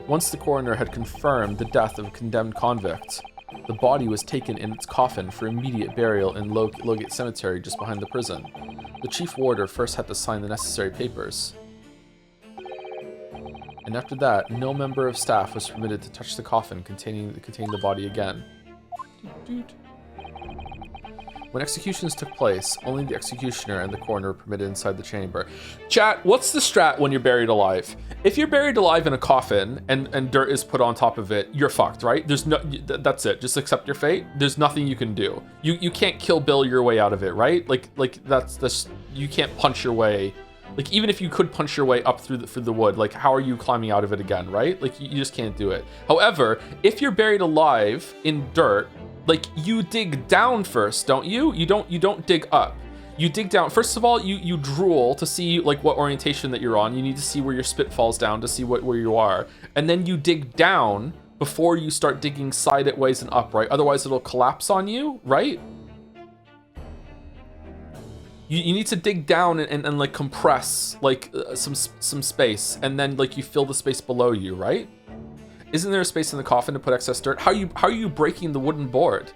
Once the coroner had confirmed the death of a condemned convict, the body was taken in its coffin for immediate burial in Logate Cemetery just behind the prison. The chief warder first had to sign the necessary papers. And after that, no member of staff was permitted to touch the coffin containing the body again. When executions took place, only the executioner and the coroner were permitted inside the chamber. Chat, what's the strat when you're buried alive? If you're buried alive in a coffin and dirt is put on top of it, you're fucked, right? There's no, that's it. Just accept your fate. There's nothing you can do. You can't Kill Bill your way out of it, right? Like that's you can't punch your way. Like, even if you could punch your way up through the wood, like, how are you climbing out of it again, right? Like, you just can't do it. However, if you're buried alive in dirt, like, you dig down first, don't you? You don't dig up. You dig down. First of all, you drool to see, like, what orientation that you're on. You need to see where your spit falls down to see where you are. And then you dig down before you start digging sideways and up, right? Otherwise, it'll collapse on you, right? You need to dig down and like compress like some space, and then like you fill the space below you, right? Isn't there a space in the coffin to put excess dirt? How are you breaking the wooden board?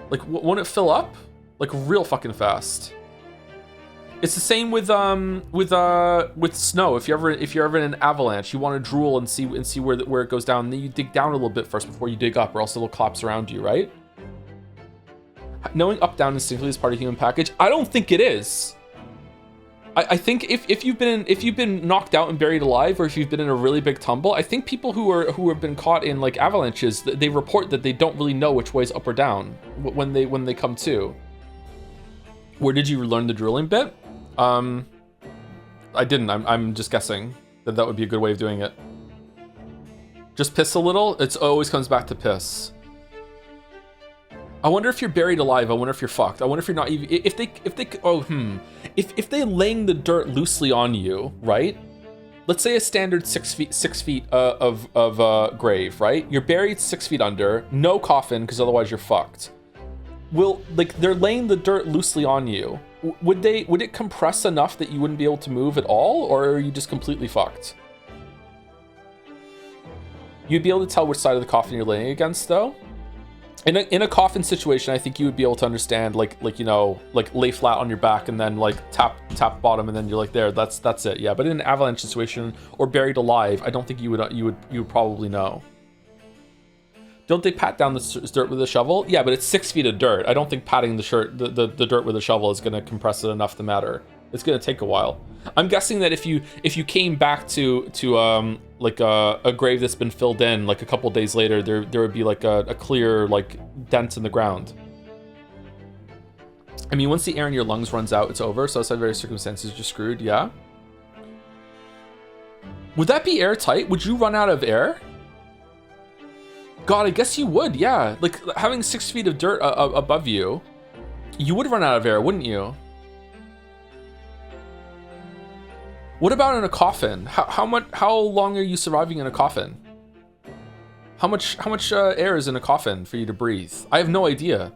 Like, won't it fill up? Like, real fucking fast. It's the same with snow. If you're ever in an avalanche, you want to drool and see where it goes down, and then you dig down a little bit first before you dig up, or else it'll collapse around you, right? Knowing up down instinctively is part of the human package. I don't think it is. I think if you've been knocked out and buried alive, or if you've been in a really big tumble, I think people who have been caught in like avalanches, they report that they don't really know which way is up or down when they come to. Where did you learn the drooling bit? I didn't. I'm just guessing that would be a good way of doing it. Just piss a little. It always comes back to piss. I wonder if you're buried alive. I wonder if you're fucked. I wonder if you're not even if they laying the dirt loosely on you, right? Let's say a standard 6 feet of grave, right? You're buried 6 feet under, no coffin, because otherwise you're fucked. They're laying the dirt loosely on you. Would it compress enough that you wouldn't be able to move at all, or are you just completely fucked? You'd be able to tell which side of the coffin you're laying against, though. In a coffin situation, I think you would be able to understand, like lay flat on your back and then like tap bottom and then you're like there. That's it. Yeah, but in an avalanche situation or buried alive, I don't think you would probably know. Don't they pat down the dirt with a shovel? Yeah, but it's 6 feet of dirt. I don't think patting the dirt with a shovel is going to compress it enough to matter. It's going to take a while. I'm guessing that if you came back to like a grave that's been filled in, like a couple days later, there would be like a clear like dent in the ground. I mean, once the air in your lungs runs out, it's over. So outside various circumstances, you're screwed. Yeah. Would that be airtight? Would you run out of air? God, I guess you would. Yeah, like having 6 feet of dirt above you, you would run out of air, wouldn't you? What about in a coffin? How long are you surviving in a coffin? How much air is in a coffin for you to breathe? I have no idea.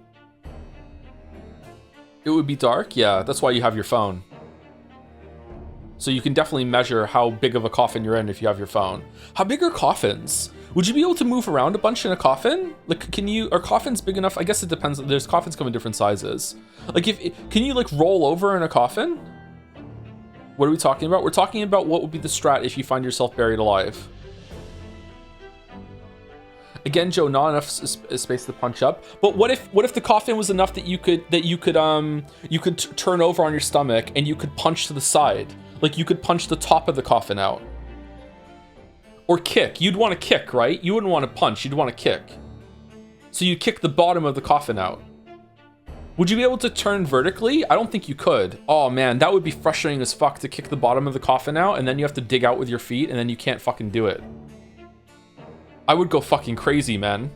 It would be dark? Yeah, that's why you have your phone. So you can definitely measure how big of a coffin you're in if you have your phone. How big are coffins? Would you be able to move around a bunch in a coffin? Like, are coffins big enough? I guess it depends. There's coffins come in different sizes. Like, can you like roll over in a coffin? What are we talking about? We're talking about what would be the strat if you find yourself buried alive. Again, Joe, not enough space to punch up. But what if the coffin was enough that you could turn over on your stomach and you could punch to the side, like you could punch the top of the coffin out, or kick? You'd want to kick, right? You wouldn't want to punch. You'd want to kick. So you kick the bottom of the coffin out. Would you be able to turn vertically? I don't think you could. Oh man, that would be frustrating as fuck to kick the bottom of the coffin out and then you have to dig out with your feet and then you can't fucking do it. I would go fucking crazy, man.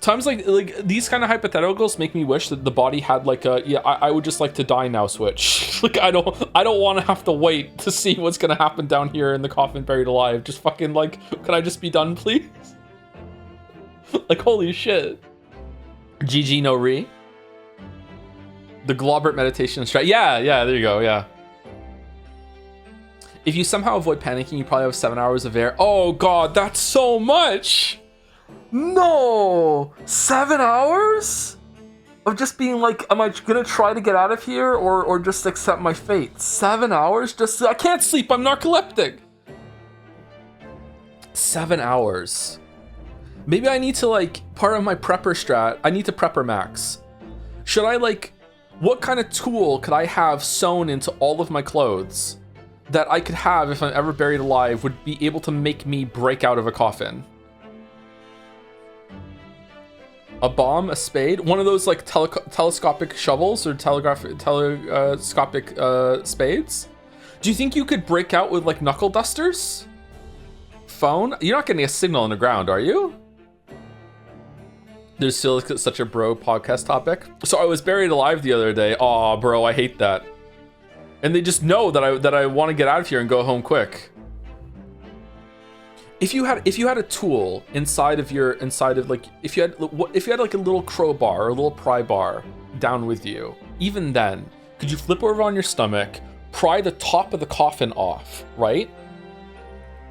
Times like these kind of hypotheticals make me wish that the body had like a, yeah, I would just like to die now switch. Like I don't want to have to wait to see what's gonna happen down here in the coffin buried alive. Just fucking like, can I just be done, please? Like holy shit. GG no re. The Globert meditation strat. Yeah, there you go, yeah. If you somehow avoid panicking, you probably have 7 hours of air. Oh god, that's so much! No! 7 hours? Of just being like, am I gonna try to get out of here or just accept my fate? 7 hours? Just, I can't sleep, I'm narcoleptic! 7 hours. Maybe I need to like, part of my prepper strat, I need to prepper max. Should I like, what kind of tool could I have sewn into all of my clothes that I could have if I'm ever buried alive would be able to make me break out of a coffin? A bomb, a spade, one of those like telescopic shovels or telescopic spades? Do you think you could break out with like knuckle dusters? Phone? You're not getting a signal on the ground, are you? There's still such a bro podcast topic. So I was buried alive the other day. Aw, bro, I hate that. And they just know that I want to get out of here and go home quick. If you had a tool inside of like if you had like a little crowbar or a little pry bar down with you, even then, could you flip over on your stomach, pry the top of the coffin off, right?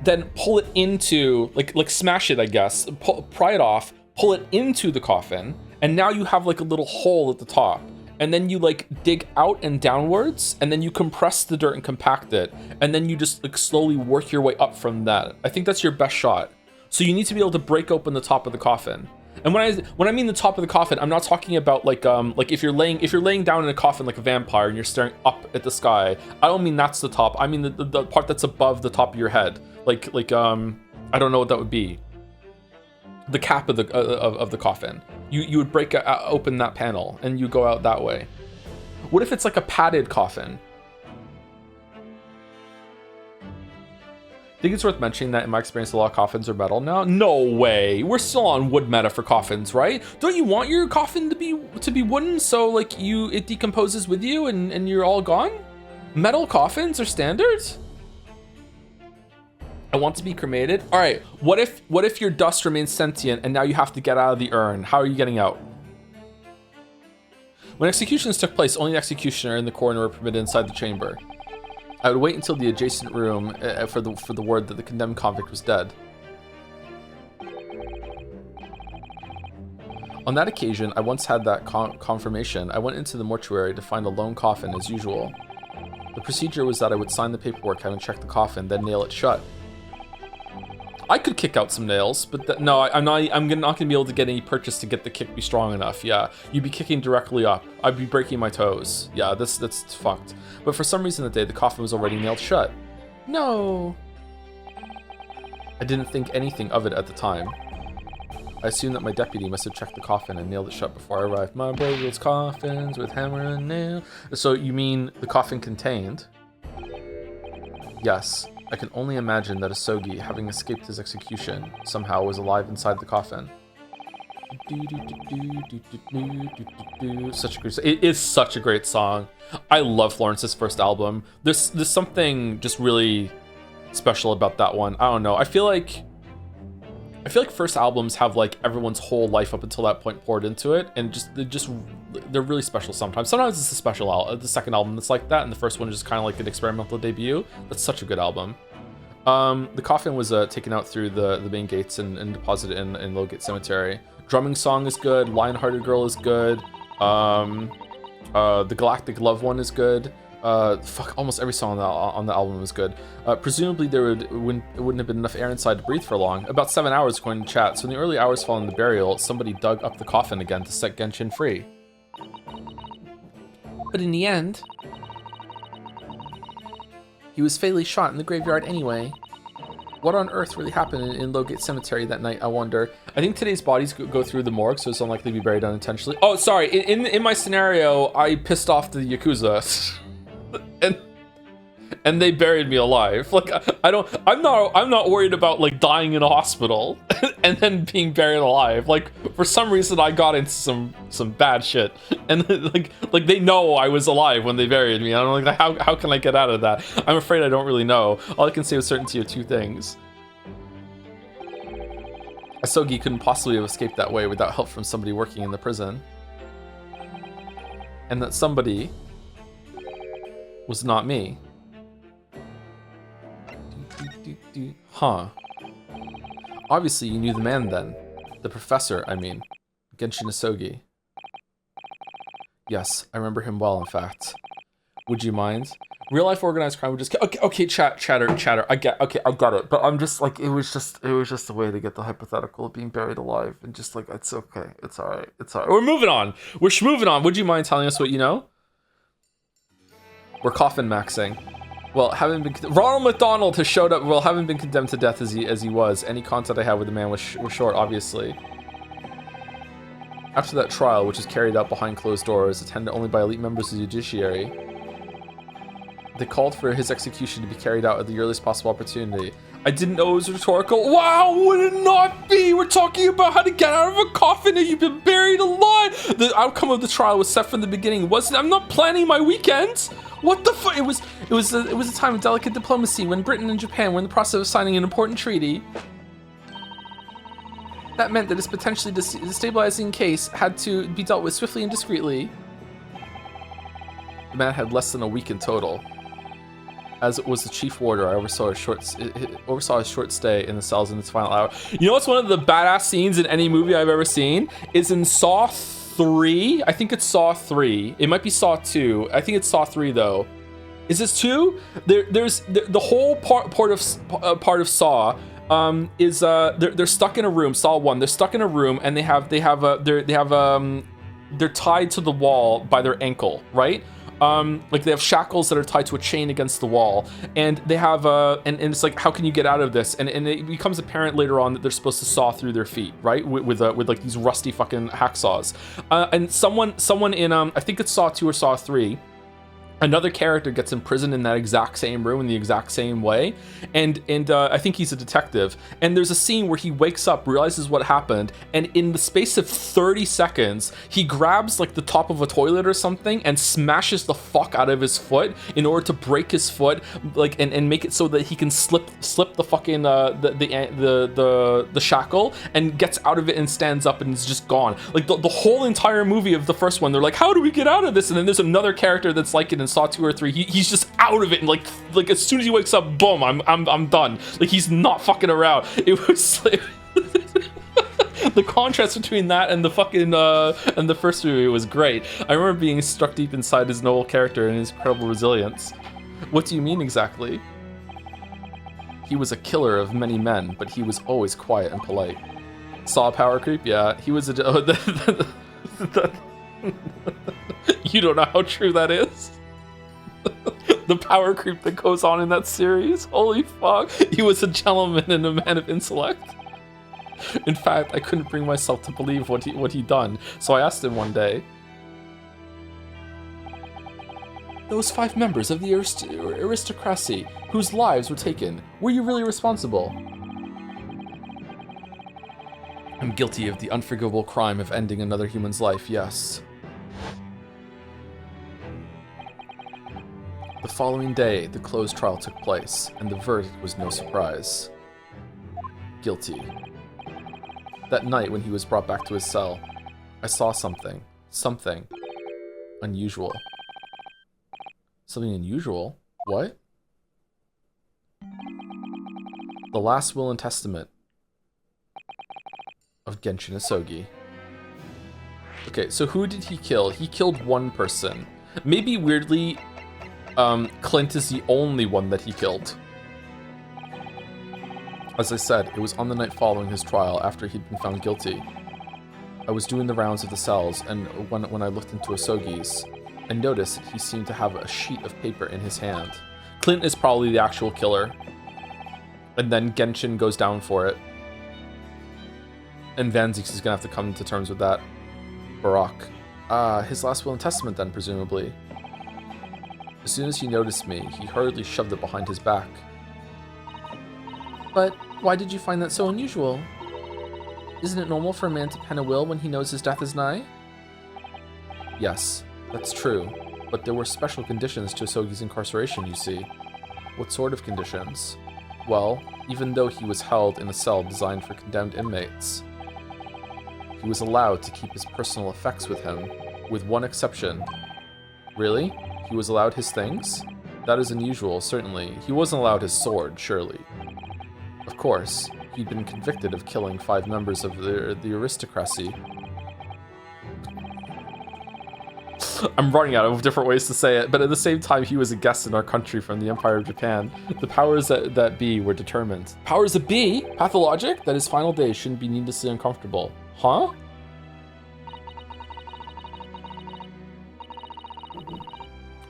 Then pull it into like smash it, I guess. Pry it off, pull it into the coffin, and now you have like a little hole at the top. And then you like dig out and downwards, and then you compress the dirt and compact it, and then you just like slowly work your way up from that. I think that's your best shot. So you need to be able to break open the top of the coffin. And when I mean the top of the coffin, I'm not talking about like if you're laying down in a coffin like a vampire and you're staring up at the sky. I don't mean that's the top. I mean the part that's above the top of your head. Like I don't know what that would be. The cap of the coffin. You would break open that panel and you go out that way. What if it's like a padded coffin? Think it's worth mentioning that in my experience, a lot of coffins are metal now. No way. We're still on wood meta for coffins, right? Don't you want your coffin to be wooden so like it decomposes with you and you're all gone? Metal coffins are standard? I want to be cremated. All right. What if your dust remains sentient and now you have to get out of the urn? How are you getting out? When executions took place, only the executioner and the coroner were permitted inside the chamber. I would wait until the adjacent room for the word that the condemned convict was dead. On that occasion, I once had that confirmation. I went into the mortuary to find a lone coffin as usual. The procedure was that I would sign the paperwork having checked the coffin, then nail it shut. I could kick out some nails, but no, I'm not gonna be able to get any purchase to get the kick be strong enough. Yeah, you'd be kicking directly up. I'd be breaking my toes. Yeah, that's fucked. But for some reason that day, the coffin was already nailed shut. No. I didn't think anything of it at the time. I assumed that my deputy must have checked the coffin and nailed it shut before I arrived. My boy builds coffins with hammer and nail. So you mean the coffin contained? Yes. I can only imagine that Asogi, having escaped his execution, somehow was alive inside the coffin. Such a great song. It is such a great song. I love Florence's first album. There's something just really special about that one. I don't know. I feel like first albums have like everyone's whole life up until that point poured into it, and they're really special sometimes. Sometimes it's the second album that's like that, and the first one is just kind of like an experimental debut. That's such a good album. The coffin was taken out through the main gates and deposited in Lowgate Cemetery. Drumming song is good. Lionhearted Girl is good. The Galactic Love one is good. Almost every song on the album was good. Presumably it wouldn't have been enough air inside to breathe for long. About 7 hours according to chat. So in the early hours following the burial, somebody dug up the coffin again to set Genshin free. But in the end, he was fatally shot in the graveyard anyway. What on earth really happened in Lowgate Cemetery that night, I wonder? I think today's bodies go through the morgue, so it's unlikely to be buried unintentionally. Oh, sorry. In my scenario, I pissed off the yakuza. and they buried me alive. Like I'm not worried about like dying in a hospital and then being buried alive. Like for some reason I got into some bad shit, and like they know I was alive when they buried me. I'm like, how can I get out of that? I'm afraid I don't really know. All I can say with certainty are two things. Asogi couldn't possibly have escaped that way without help from somebody working in the prison, and that somebody was not me. Huh. Obviously you knew the man then. The professor, I mean. Genshin Asogi. Yes, I remember him well, in fact. Would you mind? Real life organized crime would just... Okay, chatter. I get it. But I'm just like, it was just a way to get the hypothetical of being buried alive. And just like, it's okay. It's alright. We're moving on. We're moving on. Would you mind telling us what you know? We're coffin maxing. Well, Ronald McDonald has showed up. Well, having been condemned to death as he was, any contact I had with the man was short, obviously. After that trial, which was carried out behind closed doors, attended only by elite members of the judiciary, they called for his execution to be carried out at the earliest possible opportunity. I didn't know it was rhetorical. Wow, would it not be? We're talking about how to get out of a coffin and you've been buried alive. The outcome of the trial was set from the beginning, wasn't it? I'm not planning my weekends. What the fuck? It was a time of delicate diplomacy when Britain and Japan were in the process of signing an important treaty. That meant that this potentially destabilizing case had to be dealt with swiftly and discreetly. The man had less than a week in total. As it was the chief warder, I oversaw his short stay in the cells in its final hour. You know what's one of the badass scenes in any movie I've ever seen? Is in Saw 3. I think it's Saw 3. It might be Saw 2. I think it's Saw 3 though. Is this 2? There's the whole part of Saw. is they're stuck in a room. Saw 1. They're stuck in a room and they're tied to the wall by their ankle, right? Like they have shackles that are tied to a chain against the wall, and they have and it's like, how can you get out of this? And it becomes apparent later on that they're supposed to saw through their feet, right? With like these rusty fucking hacksaws. And someone in I think it's Saw 2 or Saw 3. Another character gets imprisoned in that exact same room in the exact same way, and I think he's a detective. And there's a scene where he wakes up, realizes what happened, and in the space of 30 seconds, he grabs like the top of a toilet or something and smashes the fuck out of his foot in order to break his foot, like and make it so that he can slip the fucking the shackle, and gets out of it and stands up and is just gone. Like the whole entire movie of the first one, they're like, how do we get out of this? And then there's another character that's like it in Saw 2 or 3. He's just out of it, and like as soon as he wakes up, boom, I'm done. Like he's not fucking around. It was like the contrast between that and the fucking and the first movie was great. I remember being struck deep inside his noble character and his incredible resilience. What do you mean exactly? He was a killer of many men, but he was always quiet and polite. Saw power creep? Yeah, he was a you don't know how true that is. The power creep that goes on in that series. Holy fuck. He was a gentleman and a man of intellect. In fact, I couldn't bring myself to believe what he'd done, so I asked him one day, those 5 members of the aristocracy whose lives were taken, were you really responsible? I'm guilty of the unforgivable crime of ending another human's life, yes. The following day, the closed trial took place, and the verdict was no surprise. Guilty. That night, when he was brought back to his cell, I saw something. Something unusual. Something unusual? What? The last will and testament of Genshin Asogi. Okay, so who did he kill? He killed one person. Maybe weirdly, Clint is the only one that he killed. As I said, it was on the night following his trial, after he'd been found guilty. I was doing the rounds of the cells, and when I looked into Asogi's, I noticed that he seemed to have a sheet of paper in his hand. Clint is probably the actual killer. And then Genshin goes down for it. And Van Zieks is gonna have to come to terms with that. Barak. His last will and testament then, presumably. As soon as he noticed me, he hurriedly shoved it behind his back. But why did you find that so unusual? Isn't it normal for a man to pen a will when he knows his death is nigh? Yes, that's true, but there were special conditions to Asogi's incarceration, you see. What sort of conditions? Well, even though he was held in a cell designed for condemned inmates, he was allowed to keep his personal effects with him, with one exception. Really? He was allowed his things? That is unusual, certainly. He wasn't allowed his sword, surely. Of course, he'd been convicted of killing 5 members of the aristocracy. I'm running out of different ways to say it, but at the same time, he was a guest in our country from the Empire of Japan. The powers that be were determined. Powers that be? Pathologic? That his final days shouldn't be needlessly uncomfortable. Huh?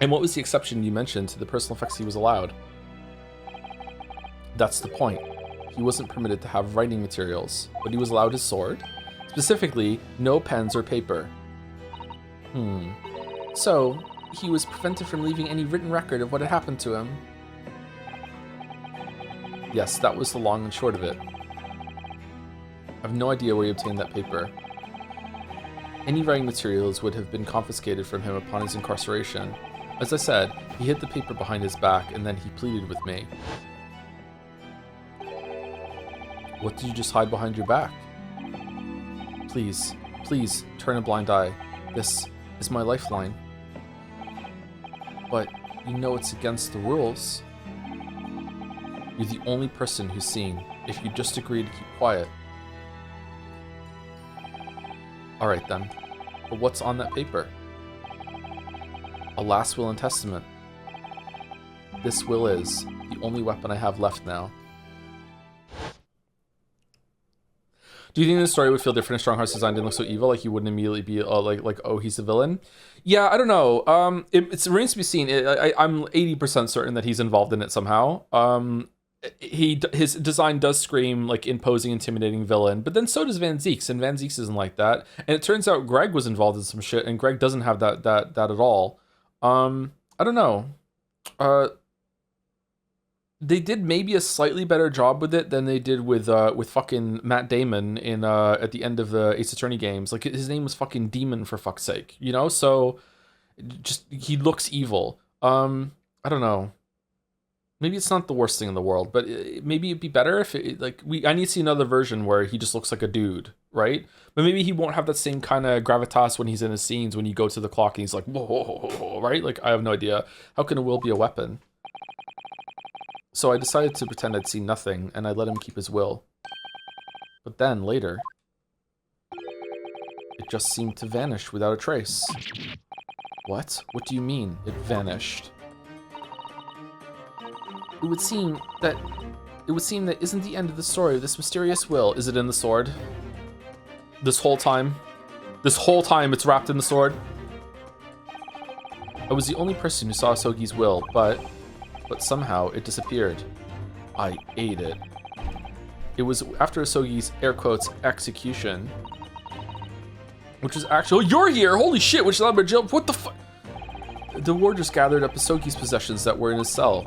And what was the exception you mentioned to the personal effects he was allowed? That's the point. He wasn't permitted to have writing materials, but he was allowed his sword. Specifically, no pens or paper. So, he was prevented from leaving any written record of what had happened to him. Yes, that was the long and short of it. I have no idea where he obtained that paper. Any writing materials would have been confiscated from him upon his incarceration. As I said, he hid the paper behind his back, and then he pleaded with me. What did you just hide behind your back? Please, please, turn a blind eye. This is my lifeline. But you know it's against the rules. You're the only person who's seen, if you just agree to keep quiet. Alright then, but what's on that paper? A last will and testament. This will is the only weapon I have left now. Do you think the story would feel different if Strongheart's design didn't look so evil? Like, you wouldn't immediately be like, oh, he's the villain? Yeah, I don't know. It remains to be seen. I'm 80% certain that he's involved in it somehow. His design does scream like imposing, intimidating villain, but then so does Van Ziek's, and Van Ziek's isn't like that. And it turns out Greg was involved in some shit, and Greg doesn't have that at all. I don't know. They did maybe a slightly better job with it than they did with fucking Matt Damon in at the end of the Ace Attorney games. Like, his name was fucking Demon, for fuck's sake, you know? So just, he looks evil. I don't know. Maybe it's not the worst thing in the world, but maybe it'd be better if I need to see another version where he just looks like a dude, right? But maybe he won't have that same kind of gravitas when he's in his scenes, when you go to the clock and he's like, whoa, right? Like, I have no idea. How can a will be a weapon? So I decided to pretend I'd seen nothing, and I let him keep his will. But then, later, it just seemed to vanish without a trace. What? What do you mean, it vanished? It would seem that isn't the end of the story of this mysterious will. Is it in the sword? This whole time? This whole time it's wrapped in the sword? I was the only person who saw Asogi's will, but somehow it disappeared. I ate it. It was after Asogi's, air quotes, execution. Which was actually, oh, you're here! Holy shit, which allowed me to jail. What the fuck? The warders gathered up Asogi's possessions that were in his cell.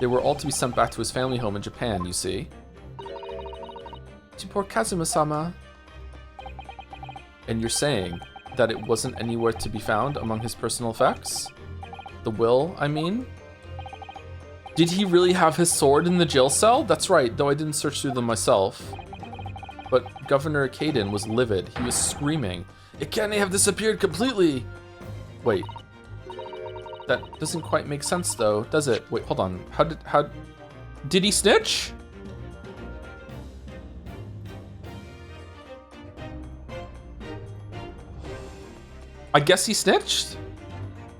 They were all to be sent back to his family home in Japan, you see. To poor Kazuma-sama. And you're saying that it wasn't anywhere to be found among his personal effects? The will, I mean? Did he really have his sword in the jail cell? That's right, though I didn't search through them myself. But Governor Caden was livid. He was screaming, "It can't have disappeared completely!" Wait. That doesn't quite make sense, though, does it? Wait, hold on. How did he snitch? I guess he snitched?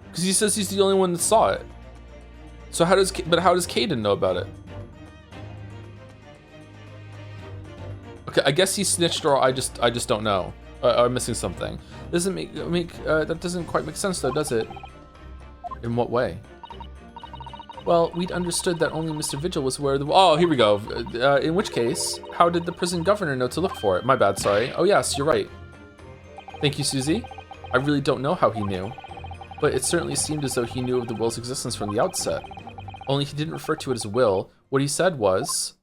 Because he says he's the only one that saw it. So how does Caden know about it? Okay, I guess he snitched, or I just don't know. I'm missing something. Doesn't that doesn't quite make sense, though, does it? In what way? Well, we'd understood that only Mr. Vigil was aware of the... Oh, here we go. In which case, how did the prison governor know to look for it? My bad, sorry. Oh yes, you're right. Thank you, Susie. I really don't know how he knew, but it certainly seemed as though he knew of the will's existence from the outset. Only he didn't refer to it as a will. What he said was...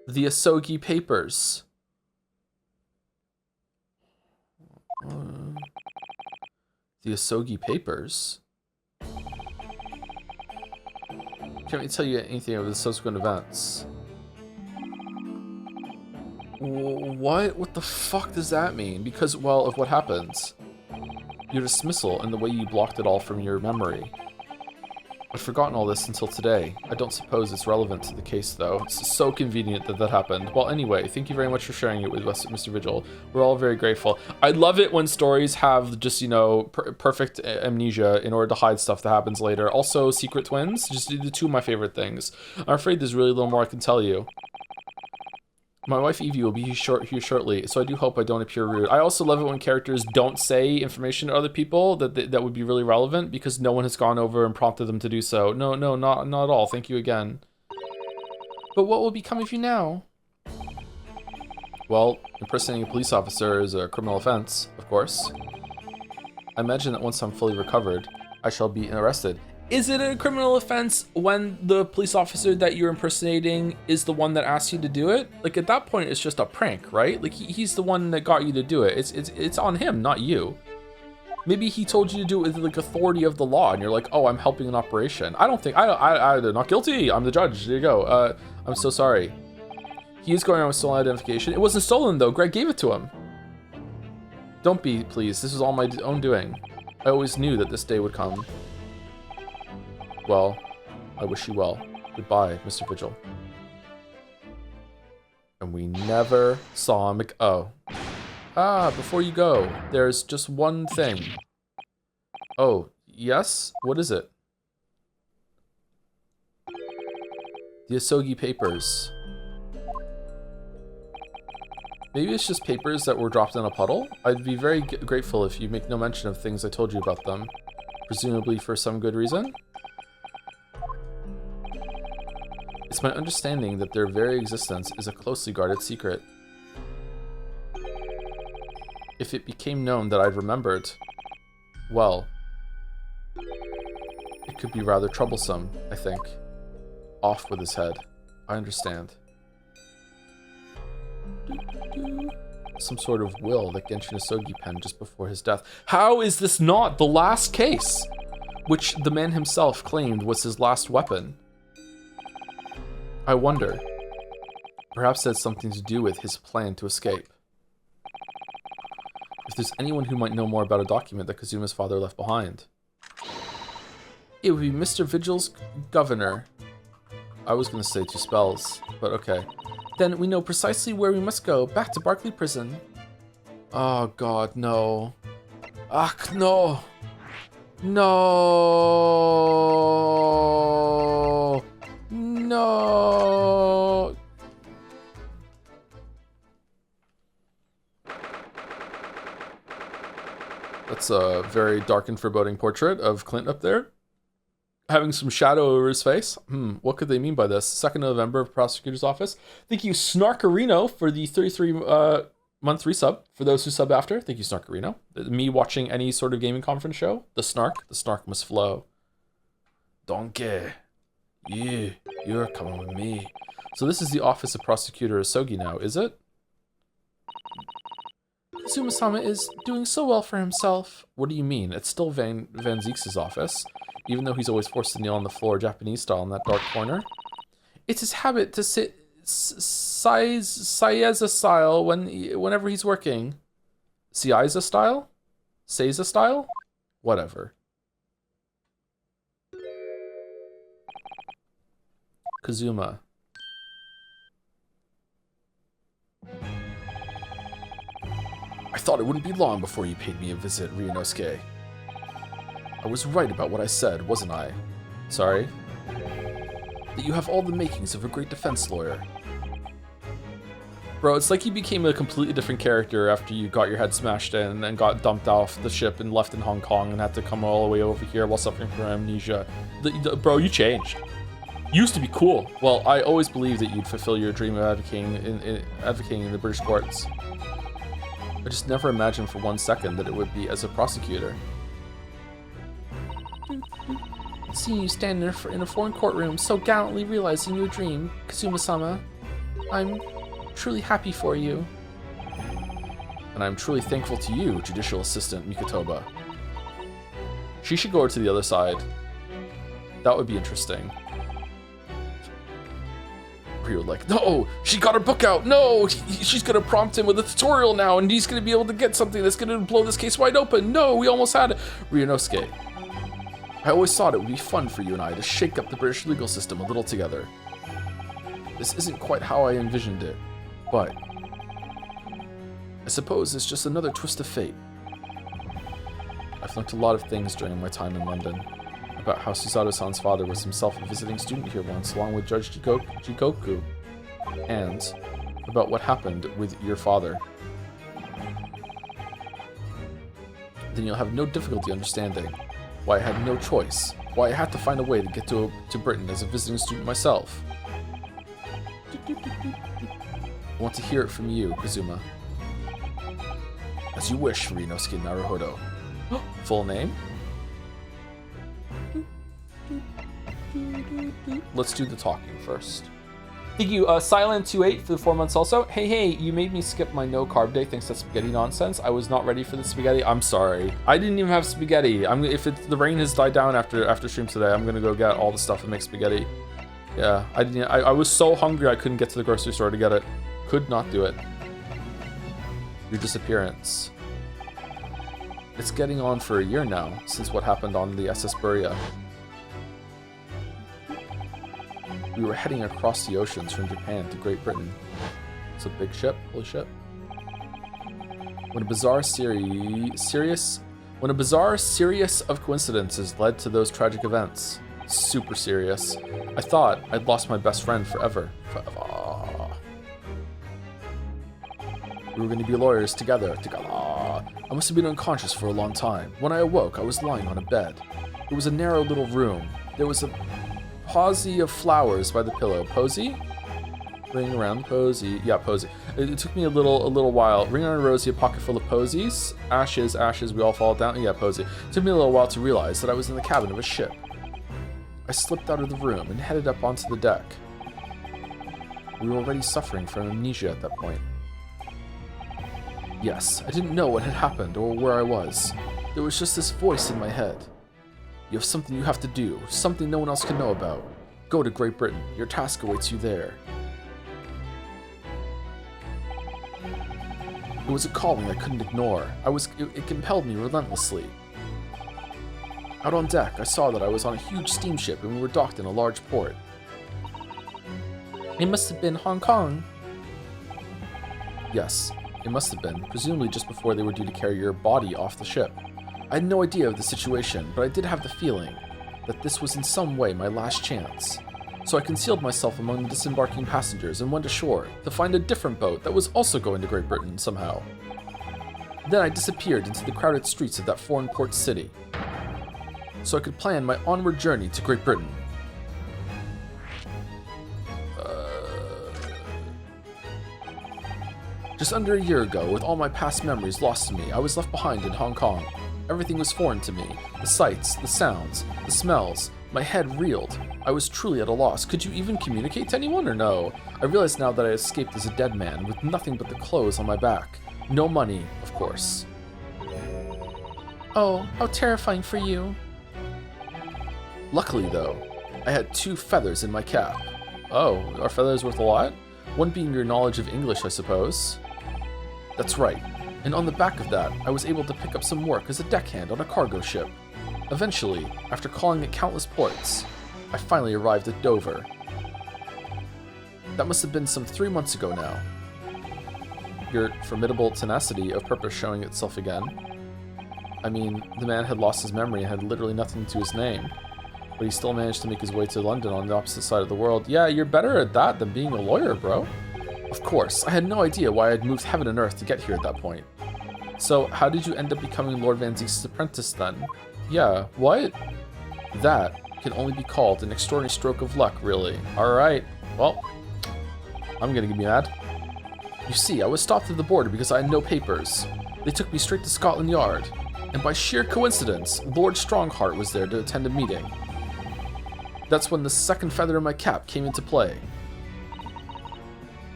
the Asogi Papers. The Asogi Papers? Can't really tell you anything about the subsequent events. What? What the fuck does that mean? Because, well, of what happens. Your dismissal and the way you blocked it all from your memory. I'd forgotten all this until today. I don't suppose it's relevant to the case, though. It's so convenient that that happened. Well, anyway, thank you very much for sharing it with us, Mr. Vigil. We're all very grateful. I love it when stories have just, you know, perfect amnesia in order to hide stuff that happens later. Also, secret twins, just the two of my favorite things. I'm afraid there's really little more I can tell you. My wife Evie will be here shortly, so I do hope I don't appear rude. I also love it when characters don't say information to other people that would be really relevant because no one has gone over and prompted them to do so. No, not at all. Thank you again. But what will become of you now? Well, impersonating a police officer is a criminal offense, of course. I imagine that once I'm fully recovered, I shall be arrested. Is it a criminal offense when the police officer that you're impersonating is the one that asked you to do it? Like, at that point, it's just a prank, right? Like, he's the one that got you to do it. It's on him, not you. Maybe he told you to do it with, like, authority of the law, and you're like, oh, I'm helping an operation. They're not guilty. I'm the judge. There you go. I'm so sorry. He is going around with stolen identification. It wasn't stolen, though. Greg gave it to him. Don't be, please. This is all my own doing. I always knew that this day would come. Well, I wish you well. Goodbye, Mr. Vigil. And we never saw him. Oh. Before you go, there's just one thing. Oh, yes? What is it? The Asogi Papers. Maybe it's just papers that were dropped in a puddle? I'd be very grateful if you make no mention of things I told you about them. Presumably for some good reason? It's my understanding that their very existence is a closely guarded secret. If it became known that I'd remembered, well, it could be rather troublesome, I think. Off with his head. I understand. Some sort of will that Genshin Asogi penned just before his death. How is this not the last case? Which the man himself claimed was his last weapon. I wonder. Perhaps it had something to do with his plan to escape. If there's anyone who might know more about a document that Kazuma's father left behind, it would be Mr. Vigil's governor. I was going to say 2 spells, but okay. Then we know precisely where we must go, back to Barclay Prison. Oh god, no. Ach, no. No. No. That's a very dark and foreboding portrait of Clint up there, having some shadow over his face. What could they mean by this? 2nd November, Prosecutor's Office. Thank you, Snarkarino, for the 33 month resub. For those who sub after, thank you, Snarkarino. Me watching any sort of gaming conference show, the snark must flow. Donkey. Yeah, you're coming with me. So this is the office of Prosecutor Asogi now, is it? Kazuma-sama is doing so well for himself. What do you mean? It's still Van Zieks' office, even though he's always forced to kneel on the floor Japanese style in that dark corner. It's his habit to sit Saiza style whenever he's working. Saiza style? Seiza style? Whatever. Kazuma. I thought it wouldn't be long before you paid me a visit, Ryunosuke. I was right about what I said, wasn't I? Sorry? That you have all the makings of a great defense lawyer. Bro, it's like you became a completely different character after you got your head smashed in and got dumped off the ship and left in Hong Kong and had to come all the way over here while suffering from amnesia. Bro, you changed. You used to be cool. Well, I always believed that you'd fulfill your dream of advocating in the British courts. I just never imagined for 1 second that it would be as a prosecutor. Seeing you stand in a foreign courtroom, so gallantly realizing your dream, Kazuma-sama, I'm truly happy for you. And I'm truly thankful to you, Judicial Assistant Mikotoba. She should go over to the other side. That would be interesting. You're like, no, she got her book out. No, she's gonna prompt him with a tutorial now, and he's gonna be able to get something that's gonna blow this case wide open. No, we almost had it. Ryunosuke, I always thought it would be fun for you and I to shake up the British legal system a little together. This isn't quite how I envisioned it, but I suppose it's just another twist of fate. I've learned a lot of things during my time in London. About how Susato-san's father was himself a visiting student here once, along with Judge Jikoku, and about what happened with your father. Then you'll have no difficulty understanding why I had no choice, why I had to find a way to get to Britain as a visiting student myself. I want to hear it from you, Kazuma. As you wish, Ryunosuke Naruhodo. Full name? Let's do the talking first. Thank you, Silent28 for the 4 months also. Hey, you made me skip my no carb day thanks to spaghetti nonsense. I was not ready for the spaghetti. I'm sorry. I didn't even have spaghetti. If the rain has died down after stream today, I'm gonna go get all the stuff and make spaghetti. Yeah, I was so hungry I couldn't get to the grocery store to get it. Could not do it. Your disappearance. It's getting on for a year now since what happened on the SS Buria. We were heading across the oceans from Japan to Great Britain. It's a big ship, holy shit. When a bizarre series of coincidences led to those tragic events. Super serious. I thought I'd lost my best friend forever. We were going to be lawyers together. I must have been unconscious for a long time. When I awoke, I was lying on a bed. It was a narrow little room. There was a posy of flowers by the pillow. Posy? Ring around posy. Yeah, posy. It took me a little while. Ring around rosy, a pocket full of posies. Ashes, we all fall down. Yeah, posy. It took me a little while to realize that I was in the cabin of a ship. I slipped out of the room and headed up onto the deck. We were already suffering from amnesia at that point. Yes, I didn't know what had happened or where I was. There was just this voice in my head. You have something you have to do, something no one else can know about. Go to Great Britain. Your task awaits you there. It was a calling I couldn't ignore. It compelled me relentlessly. Out on deck, I saw that I was on a huge steamship and we were docked in a large port. It must have been Hong Kong. Yes, it must have been, presumably just before they were due to carry your body off the ship. I had no idea of the situation, but I did have the feeling that this was in some way my last chance. So I concealed myself among the disembarking passengers and went ashore to find a different boat that was also going to Great Britain somehow. Then I disappeared into the crowded streets of that foreign port city, so I could plan my onward journey to Great Britain. Just under a year ago, with all my past memories lost to me, I was left behind in Hong Kong. Everything was foreign to me. The sights, the sounds, the smells. My head reeled. I was truly at a loss. Could you even communicate to anyone or no? I realized now that I escaped as a dead man with nothing but the clothes on my back. No money, of course. Oh, how terrifying for you. Luckily, though, I had 2 feathers in my cap. Oh, are feathers worth a lot? One being your knowledge of English, I suppose. That's right. And on the back of that, I was able to pick up some work as a deckhand on a cargo ship. Eventually, after calling at countless ports, I finally arrived at Dover. That must have been some 3 months ago now. Your formidable tenacity of purpose showing itself again. I mean, the man had lost his memory and had literally nothing to his name, but he still managed to make his way to London on the opposite side of the world. Yeah, you're better at that than being a lawyer, bro. Of course, I had no idea why I'd moved heaven and earth to get here at that point. So, how did you end up becoming Lord Van Zeke's apprentice then? Yeah, what? That can only be called an extraordinary stroke of luck, really. Alright, well, I'm gonna get mad. You see, I was stopped at the border because I had no papers. They took me straight to Scotland Yard, and by sheer coincidence, Lord Strongheart was there to attend a meeting. That's when the second feather in my cap came into play.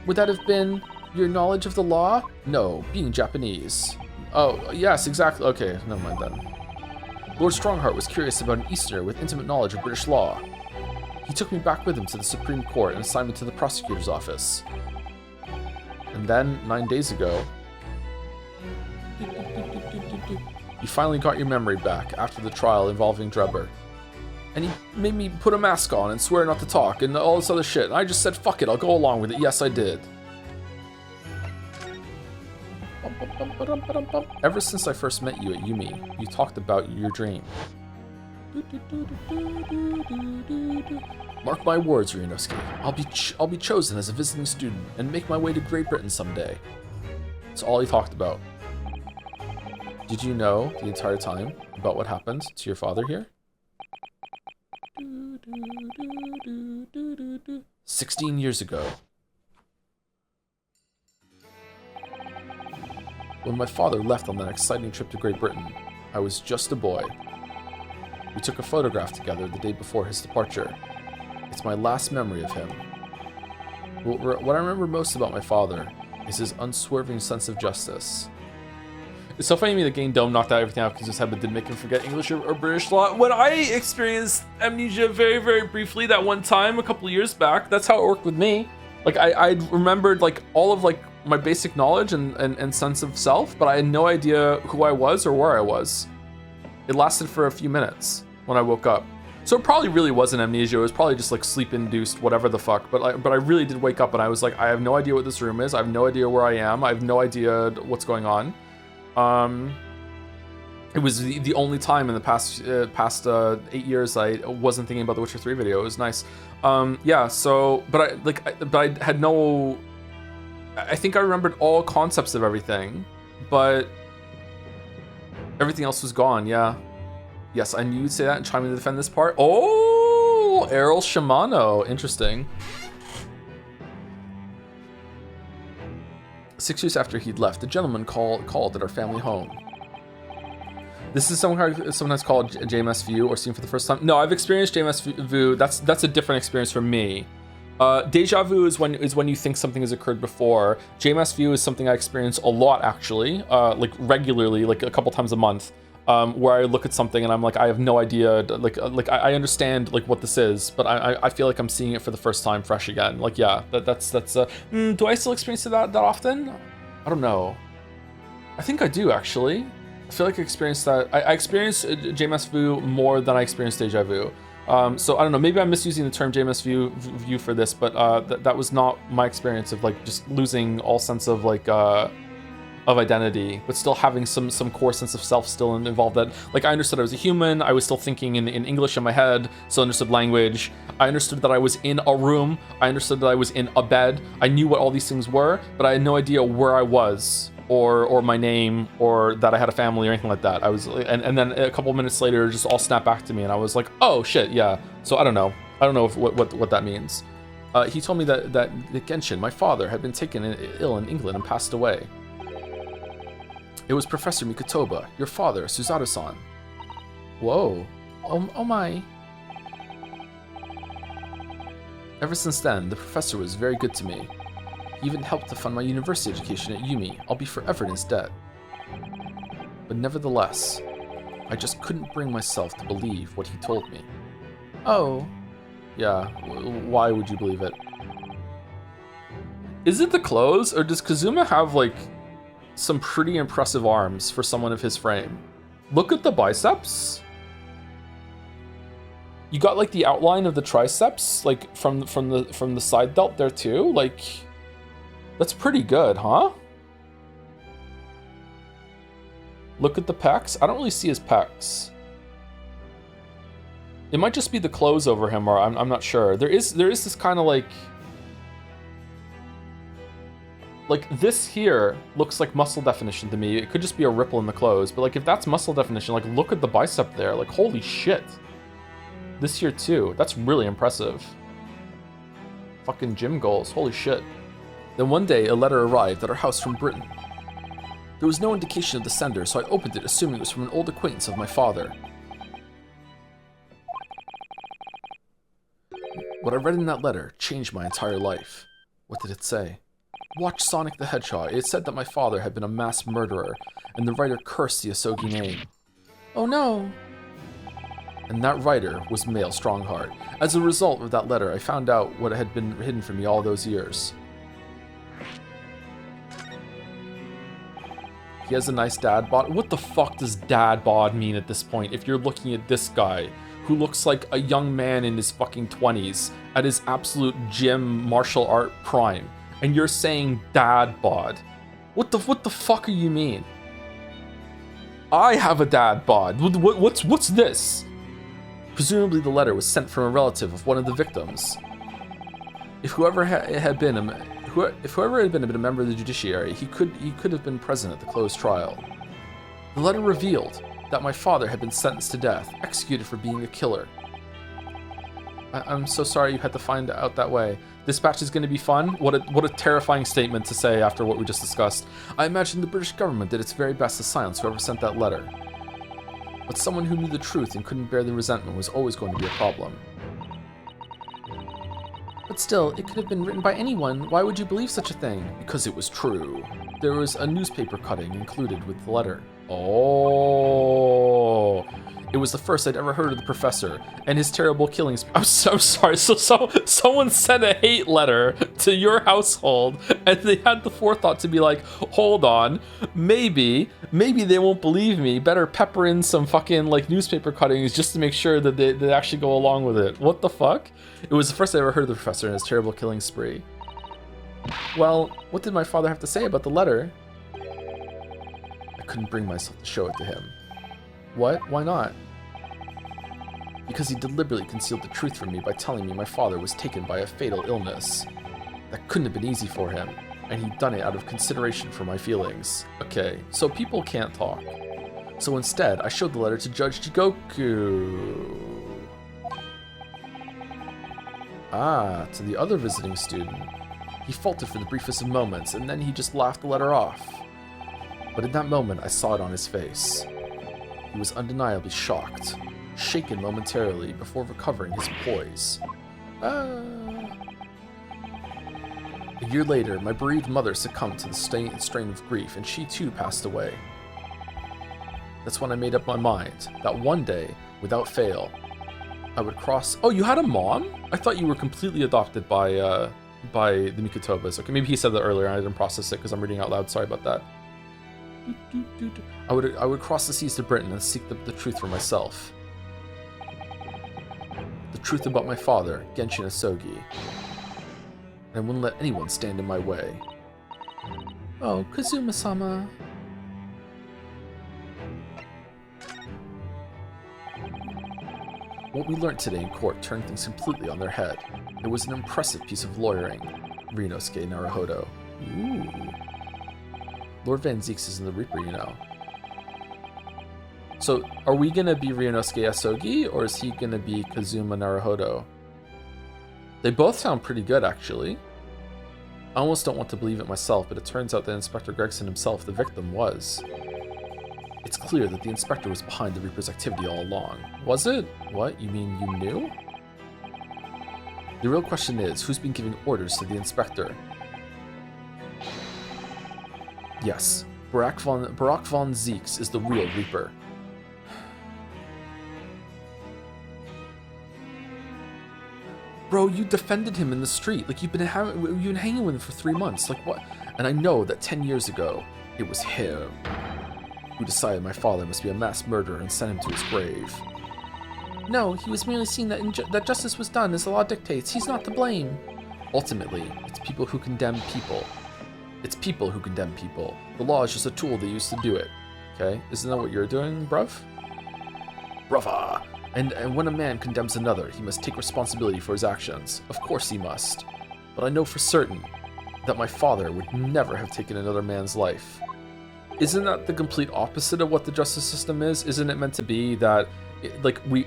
Would that have been your knowledge of the law? No, being Japanese. Oh, yes, exactly. Okay, never mind then. Lord Strongheart was curious about an Easterner with intimate knowledge of British law. He took me back with him to the Supreme Court and assigned me to the Prosecutor's office. And then, 9 days ago, you finally got your memory back after the trial involving Drebber. And he made me put a mask on and swear not to talk and all this other shit. And I just said, fuck it, I'll go along with it. Yes, I did. Ever since I first met you at Yumi, you talked about your dream. Mark my words, Ryunosuke. I'll be chosen as a visiting student and make my way to Great Britain someday. That's all he talked about. Did you know the entire time about what happened to your father here? 16 years ago. When my father left on that exciting trip to Great Britain, I was just a boy. We took a photograph together the day before his departure. It's my last memory of him. What I remember most about my father is his unswerving sense of justice. It's so funny to me that Game Dome knocked out everything out because his head, but didn't make him forget English or British law. When I experienced amnesia very, very briefly that one time a couple of years back, that's how it worked with me. Like I remembered like all of like my basic knowledge and sense of self, but I had no idea who I was or where I was. It lasted for a few minutes when I woke up. So it probably really wasn't amnesia. It was probably just like sleep-induced, whatever the fuck. But I really did wake up and I was like, I have no idea what this room is. I have no idea where I am. I have no idea what's going on. It was the only time in the past 8 years I wasn't thinking about the Witcher 3 video. It was nice. Yeah. So, but I had no I think I remembered all concepts of everything, but everything else was gone, yeah. Yes, I knew you'd say that and chime in to defend this part. Oh, Errol Shimano, interesting. 6 years after he'd left, the gentleman called at our family home. This is sometimes called JMS View or seen for the first time. No, I've experienced JMS View. That's a different experience for me. Deja vu is when you think something has occurred before. JMS View is something I experience a lot, actually, like regularly, like a couple times a month, where I look at something and I'm like, I have no idea, like I understand like what this is, but I feel like I'm seeing it for the first time, fresh again. Like, yeah, that's. Do I still experience it that often? I don't know. I think I do, actually. I feel like I experienced that. I experienced JMS View more than I experienced Deja Vu. So I don't know, maybe I'm misusing the term JMS view for this, but that was not my experience of like just losing all sense of like of identity, but still having some core sense of self still involved. That like I understood I was a human, I was still thinking in English in my head, still understood language, I understood that I was in a room, I understood that I was in a bed, I knew what all these things were, but I had no idea where I was. Or my name, or that I had a family, or anything like that. I was, and then a couple minutes later, it just all snapped back to me, and I was like, oh shit, yeah. So I don't know what that means. He told me that Genshin, my father, had been taken ill in England and passed away. It was Professor Mikotoba, your father, Suzaru-san. Whoa. Oh my. Ever since then, the professor was very good to me. He even helped to fund my university education at Yumi. I'll be forever in his debt. But nevertheless, I just couldn't bring myself to believe what he told me. Oh. Yeah, why would you believe it? Is it the clothes, or does Kazuma have, like, some pretty impressive arms for someone of his frame? Look at the biceps. You got, like, the outline of the triceps, like, from the side delt there, too? Like... That's pretty good, huh? Look at the pecs. I don't really see his pecs. It might just be the clothes over him, or I'm not sure. There is this kind of like this here looks like muscle definition to me. It could just be a ripple in the clothes, but like if that's muscle definition, like look at the bicep there. Like holy shit. This here too. That's really impressive. Fucking gym goals. Holy shit. Then one day, a letter arrived at our house from Britain. There was no indication of the sender, so I opened it assuming it was from an old acquaintance of my father. What I read in that letter changed my entire life. What did it say? Watch Sonic the Hedgehog. It said that my father had been a mass murderer, and the writer cursed the Asogi name. Oh no! And that writer was Male Strongheart. As a result of that letter, I found out what had been hidden from me all those years. He has a nice dad bod. What the fuck does dad bod mean at this point? If you're looking at this guy, who looks like a young man in his fucking 20s, at his absolute gym martial art prime, and you're saying dad bod. What the fuck do you mean? I have a dad bod. What's this? Presumably the letter was sent from a relative of one of the victims. If whoever had been a member of the judiciary, he could have been present at the closed trial. The letter revealed that my father had been sentenced to death, executed for being a killer. I'm so sorry you had to find out that way. This batch is going to be fun? What a terrifying statement to say after what we just discussed. I imagine the British government did its very best to silence whoever sent that letter. But someone who knew the truth and couldn't bear the resentment was always going to be a problem. But still, it could have been written by anyone. Why would you believe such a thing? Because it was true. There was a newspaper cutting included with the letter. Oh. It was the first I'd ever heard of the professor and his terrible killings. I'm sorry. So someone sent a hate letter to your household, and they had the forethought to be like, hold on, maybe they won't believe me. Better pepper in some fucking like newspaper cuttings just to make sure that they actually go along with it. What the fuck? It was the first I ever heard of the professor and his terrible killing spree. Well, what did my father have to say about the letter? I couldn't bring myself to show it to him. What? Why not? Because he deliberately concealed the truth from me by telling me my father was taken by a fatal illness. That couldn't have been easy for him. and he'd done it out of consideration for my feelings. Okay, so people can't talk. So instead, I showed the letter to Judge Jigoku. Ah, to the other visiting student. He faltered for the briefest of moments, and then he just laughed the letter off. But in that moment, I saw it on his face. He was undeniably shocked, shaken momentarily before recovering his poise. A year later, my bereaved mother succumbed to the strain of grief, and she too passed away. That's when I made up my mind that one day, without fail, I would cross... Oh, you had a mom? I thought you were completely adopted by the Mikutobas. Okay, maybe he said that earlier, and I didn't process it because I'm reading out loud. Sorry about that. I would cross the seas to Britain and seek the truth for myself. The truth about my father, Genshin Asogi. And I wouldn't let anyone stand in my way. Oh, Kazuma-sama. What we learned today in court turned things completely on their head. It was an impressive piece of lawyering. Ryunosuke Naruhodo. Ooh. Lord Van Zieks is in the Reaper, you know. So, are we gonna be Ryunosuke Asogi, or is he gonna be Kazuma Naruhodo? They both sound pretty good, actually. I almost don't want to believe it myself, but it turns out that Inspector Gregson himself, the victim, was. It's clear that the Inspector was behind the Reaper's activity all along. Was it? What? You mean you knew? The real question is, who's been giving orders to the Inspector? Yes, Barak von Zieks is the real Reaper. Bro, you defended him in the street. Like, you've been hanging with him for 3 months. Like, what? And I know that 10 years ago, it was him who decided my father must be a mass murderer and sent him to his grave. No, he was merely seeing that that justice was done as the law dictates. He's not to blame. Ultimately, it's people who condemn people. It's people who condemn people. The law is just a tool they use to do it. Okay? Isn't that what you're doing, bruv? Brava! And when a man condemns another, he must take responsibility for his actions. Of course he must. But I know for certain that my father would never have taken another man's life. Isn't that the complete opposite of what the justice system is? Isn't it meant to be that, like, we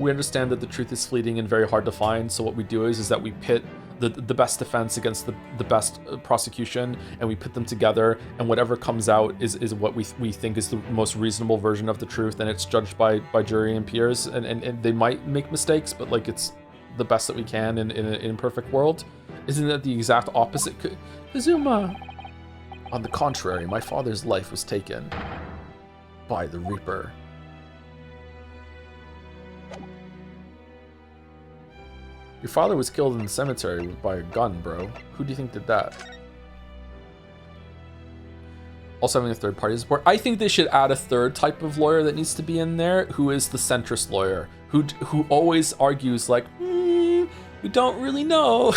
understand that the truth is fleeting and very hard to find, so what we do is that we pit the best defense against the best prosecution, and we put them together, and whatever comes out is what we think is the most reasonable version of the truth, and it's judged by jury and peers, and they might make mistakes, but like it's the best that we can in an imperfect world. Isn't that the exact opposite? Kazuma! On the contrary, my father's life was taken by the Reaper. Your father was killed in the cemetery by a gun, bro. Who do you think did that? Also having a third party support. I think they should add a third type of lawyer that needs to be in there, who is the centrist lawyer, who always argues like, we don't really know.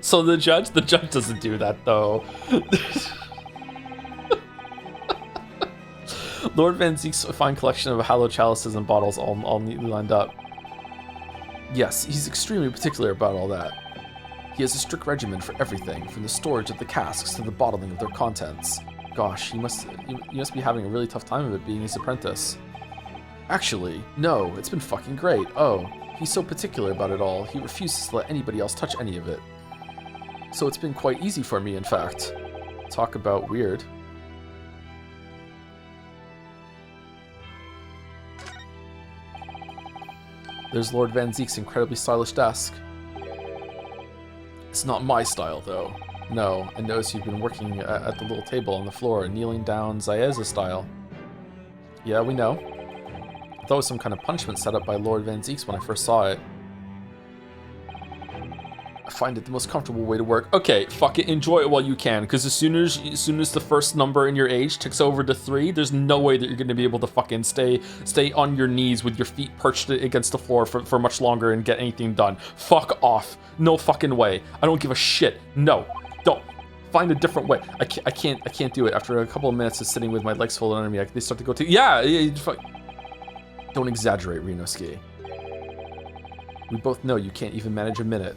So the judge doesn't do that though. Lord Van Ziek's fine collection of hallowed chalices and bottles all neatly lined up. Yes, he's extremely particular about all that. He has a strict regimen for everything, from the storage of the casks to the bottling of their contents. Gosh, you must be having a really tough time of it being his apprentice. Actually, no, it's been fucking great. Oh, he's so particular about it all, he refuses to let anybody else touch any of it. So it's been quite easy for me, in fact. Talk about weird. There's Lord Van Ziek's incredibly stylish desk. It's not my style, though. No, I notice you've been working at the little table on the floor, kneeling down Zaeza style. Yeah, we know. I thought it was some kind of punishment set up by Lord Van Ziek's when I first saw it. I find it the most comfortable way to work. Okay, fuck it, enjoy it while you can, because as soon as the first number in your age ticks over to 3, there's no way that you're going to be able to fucking stay on your knees with your feet perched against the floor for much longer and get anything done. Fuck off. No fucking way. I don't give a shit. No. Don't. Find a different way. I can't do it. After a couple of minutes of sitting with my legs folded under me, they start to go to... Yeah, fuck. Don't exaggerate, Renoski. We both know you can't even manage a minute.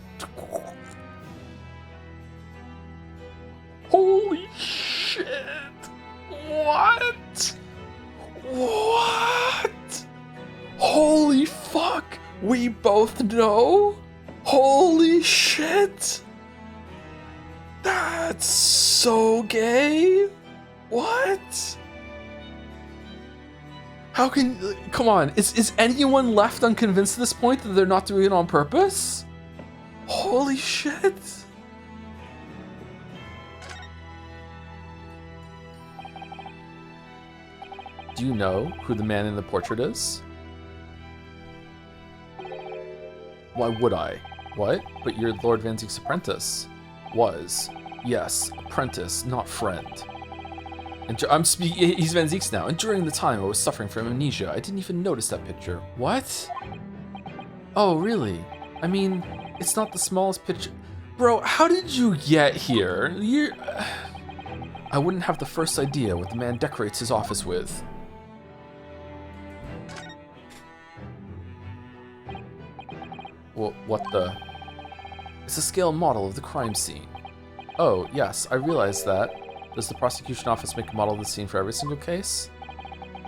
Holy shit! What? What? Holy fuck! We both know? Holy shit! That's so gay! What? How can... Come on, is anyone left unconvinced at this point that they're not doing it on purpose? Holy shit! Do you know who the man in the portrait is? Why would I? What? But you're Lord Van Ziek's apprentice. Was. Yes, apprentice, not friend. And he's Van Ziek's now, and during the time I was suffering from amnesia, I didn't even notice that picture. What? Oh, really? I mean, it's not the smallest picture. Bro, how did you get here? I wouldn't have the first idea what the man decorates his office with. Well, what the? It's a scale model of the crime scene. Oh, yes, I realize that. Does the prosecution office make a model of the scene for every single case?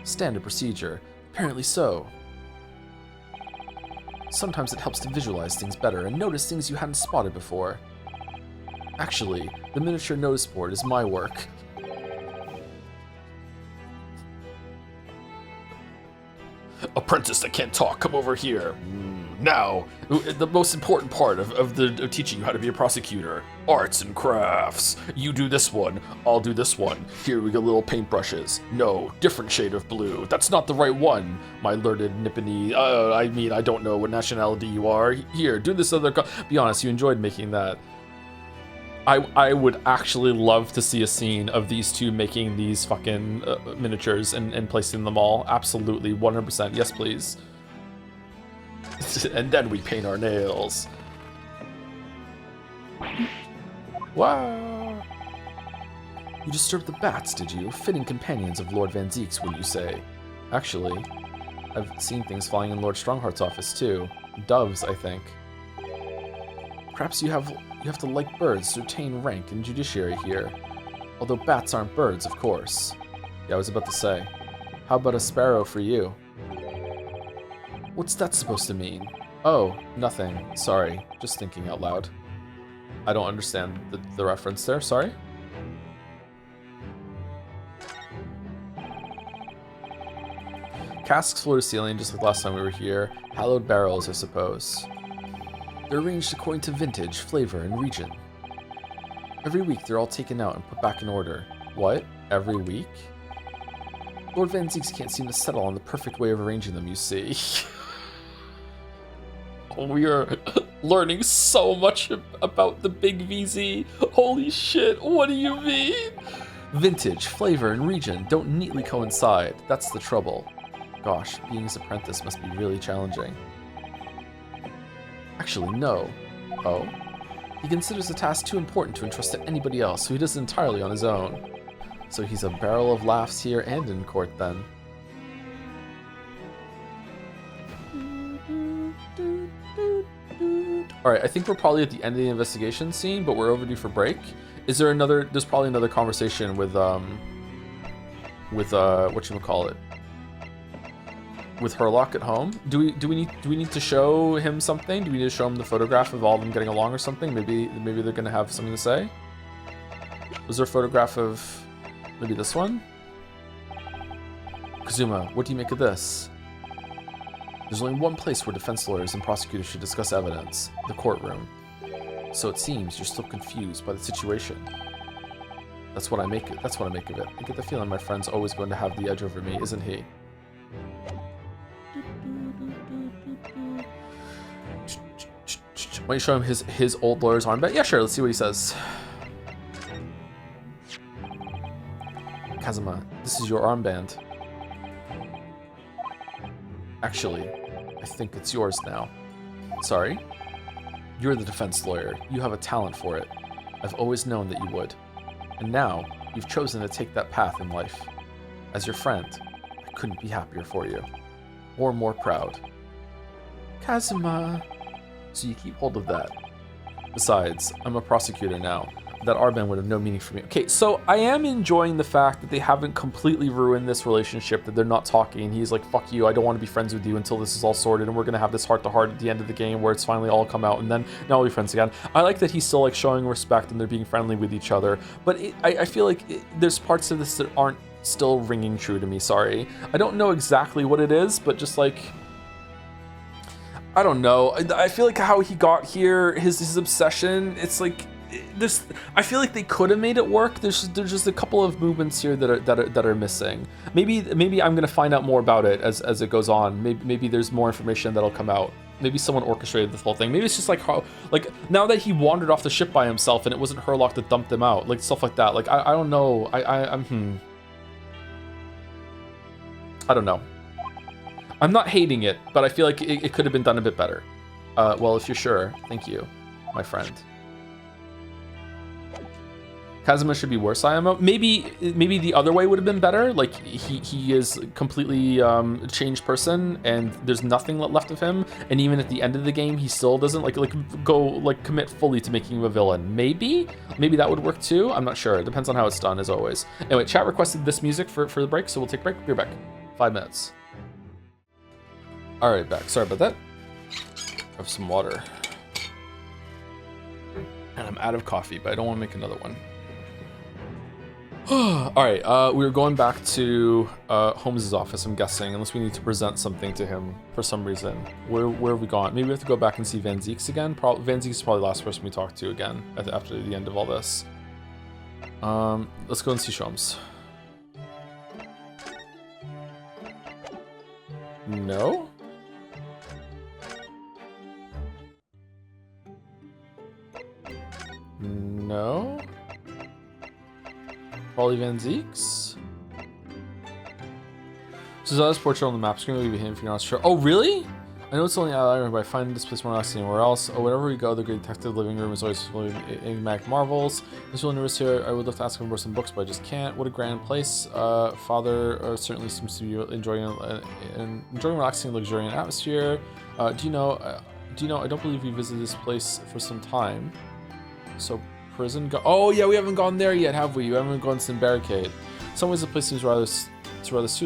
Standard procedure. Apparently so. Sometimes it helps to visualize things better and notice things you hadn't spotted before. Actually, the miniature notice board is my work. Apprentice that can't talk, come over here. Now, the most important part of teaching you how to be a prosecutor. Arts and crafts. You do this one, I'll do this one. Here we got little paintbrushes. No, different shade of blue. That's not the right one. My learned Nippony, I don't know what nationality you are. Here, do this other, be honest, you enjoyed making that. I would actually love to see a scene of these two making these fucking miniatures and placing them all. Absolutely, 100%. Yes, please. And then we paint our nails. Wow. You disturbed the bats, did you? Fitting companions of Lord Van Ziek's, would you say? Actually, I've seen things flying in Lord Strongheart's office too. Doves, I think. Perhaps you have to like birds to attain rank in judiciary here. Although bats aren't birds, of course. Yeah, I was about to say. How about a sparrow for you? What's that supposed to mean? Oh, nothing. Sorry. Just thinking out loud. I don't understand the reference there. Sorry. Casks floor to ceiling, just like last time we were here. Hallowed barrels, I suppose. They're arranged according to vintage, flavor, and region. Every week, they're all taken out and put back in order. What? Every week? Lord Van Ziek's can't seem to settle on the perfect way of arranging them, you see. We are learning so much about the big VZ. Holy shit, what do you mean? Vintage, flavor, and region don't neatly coincide. That's the trouble. Gosh, being his apprentice must be really challenging. Actually, no. Oh? He considers the task too important to entrust to anybody else, so he does it entirely on his own. So he's a barrel of laughs here and in court, then. Alright, I think we're probably at the end of the investigation scene, but we're overdue for break. Is there another... There's probably another conversation with whatchamacallit? With Herlock at home. Do we need to show him something? Do we need to show him the photograph of all of them getting along or something? Maybe they're gonna have something to say? Was there a photograph of maybe this one? Kazuma, what do you make of this? There's only one place where defense lawyers and prosecutors should discuss evidence, the courtroom. So it seems you're still confused by the situation. That's what I make of it. I get the feeling my friend's always going to have the edge over me, isn't he? Why don't you show him his old lawyer's armband? Yeah, sure, let's see what he says. Kazuma, this is your armband. Actually, I think it's yours now. Sorry? You're the defense lawyer. You have a talent for it. I've always known that you would. And now, you've chosen to take that path in life. As your friend, I couldn't be happier for you. or more proud. Kazuma. So you keep hold of that. Besides, I'm a prosecutor now. That R-band would have no meaning for me. Okay, so I am enjoying the fact that they haven't completely ruined this relationship, that they're not talking. He's like, fuck you, I don't want to be friends with you until this is all sorted, and we're going to have this heart-to-heart at the end of the game where it's finally all come out, and then now we'll be friends again. I like that he's still like showing respect and they're being friendly with each other, but I feel like there's parts of this that aren't still ringing true to me, sorry. I don't know exactly what it is, but just like, I don't know. I feel like how he got here, his obsession, it's like, I feel like they could have made it work. There's just a couple of movements here that are missing. Maybe I'm gonna find out more about it as it goes on. Maybe there's more information that'll come out. Maybe someone orchestrated this whole thing. Maybe it's just like how, like, now that he wandered off the ship by himself and it wasn't Herlock that dumped him out, like stuff like that. Like I don't know. I don't know. I'm not hating it, but I feel like it could have been done a bit better. Well, if you're sure, thank you, my friend. Kazuma should be worse, IMO. Maybe the other way would have been better. Like he is a completely changed person, and there's nothing left of him. And even at the end of the game, he still doesn't like commit fully to making him a villain. Maybe that would work too. I'm not sure. It depends on how it's done, as always. Anyway, chat requested this music for the break, so we'll take a break. Be back. 5 minutes. All right, back. Sorry about that. Have some water. And I'm out of coffee, but I don't want to make another one. All right, we were going back to Holmes's office, I'm guessing, unless we need to present something to him for some reason. Where have we gone? Maybe we have to go back and see Van Zieks again? Van Zieks is probably the last person we talk to again after the end of all this. Let's go and see Sholmes. No? No? Probably Van Zieks? So Zelda's portrait on the map screen will be hidden if you're not sure. Oh, really? I know it's only out there, but I find this place more relaxing anywhere else. Oh, wherever we go, the great detective living room is always full of enigmatic marvels. I'm really nervous here. I would love to ask him for some books, but I just can't. What a grand place. Father certainly seems to be enjoying relaxing, luxuriant atmosphere. Do you know, I don't believe we visited this place for some time. So prison oh yeah, we haven't gone there yet, have we? We haven't gone to the barricade. In some ways the place seems rather suit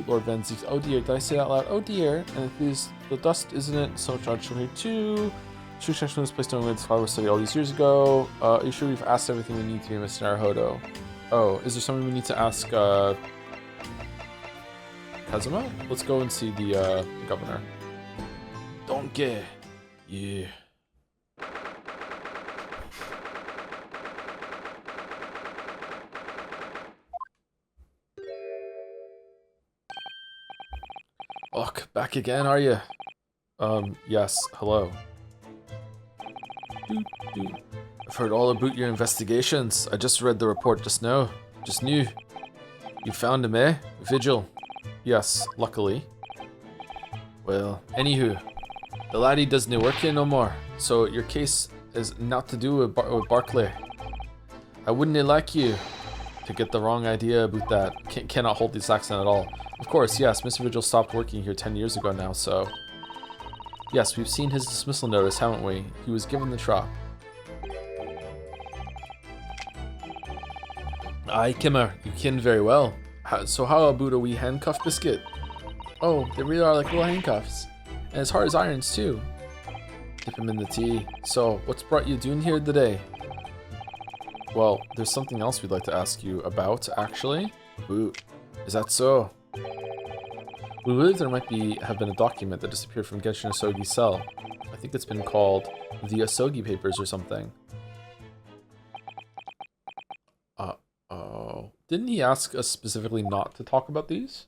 Lord Van Zieks. Oh dear, did I say that out loud? Oh dear. And please, the dust, isn't it? So much from here too. Should check from this place knowing where this flower was studied all these years ago. Are you sure we've asked everything we need to be Mr. Naruhodo? Oh, is there something we need to ask Kazuma? Let's go and see the governor. Donkey. Yeah. Look, back again, are you? Yes, hello. I've heard all about your investigations. I just read the report just now. Just knew. You found him, eh? Vigil. Yes, luckily. Well, anywho, the laddie doesn't work here no more, so your case is not to do with Barclay. I wouldn't like you to get the wrong idea about that. Cannot hold this accent at all. Of course, yes, Mr. Vigil stopped working here 10 years ago now, so... Yes, we've seen his dismissal notice, haven't we? He was given the trop. Aye, Kimmer, you ken very well. So how about a wee handcuff biscuit? Oh, they really are like little handcuffs. And as hard as irons, too. Dip him in the tea. So, what's brought you doing here today? Well, there's something else we'd like to ask you about, actually. Ooh, is that so? We believe there might have been a document that disappeared from Genshin Asogi's cell. I think it's been called the Asogi Papers or something. Uh-oh. Didn't he ask us specifically not to talk about these?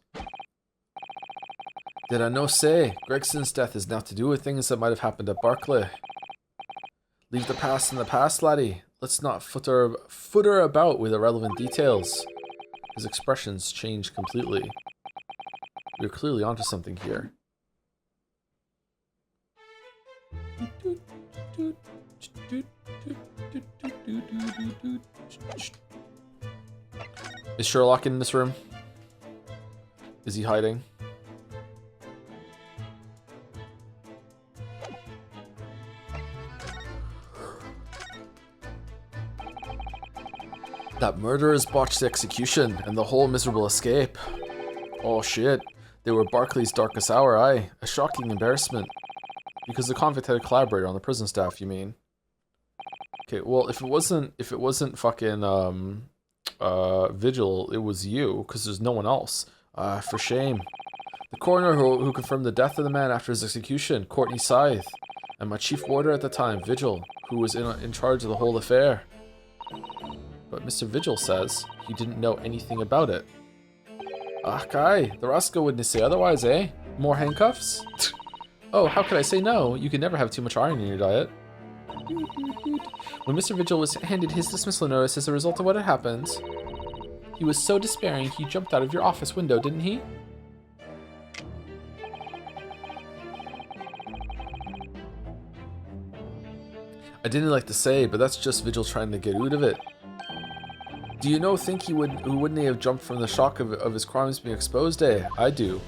Did I no say? Gregson's death is not to do with things that might have happened at Barclay. Leave the past in the past, laddie. Let's not footer about with irrelevant details. His expressions changed completely. We're clearly onto something here. Is Sherlock in this room? Is he hiding? That murderers botched the execution and the whole miserable escape. Oh shit. They were Barclay's darkest hour, aye. A shocking embarrassment. Because the convict had a collaborator on the prison staff, you mean? Okay, well, if it wasn't fucking, Vigil, it was you, because there's no one else. For shame. The coroner who confirmed the death of the man after his execution, Courtney Scythe, and my chief warder at the time, Vigil, who was in charge of the whole affair. But Mr. Vigil says he didn't know anything about it. Ah, Kai, the rascal wouldn't say otherwise, eh? More handcuffs? Oh, how could I say no? You can never have too much iron in your diet. When Mr. Vigil was handed his dismissal notice as a result of what had happened, he was so despairing he jumped out of your office window, didn't he? I didn't like to say, but that's just Vigil trying to get out of it. Do you think he wouldn't have jumped from the shock of his crimes being exposed, eh? I do.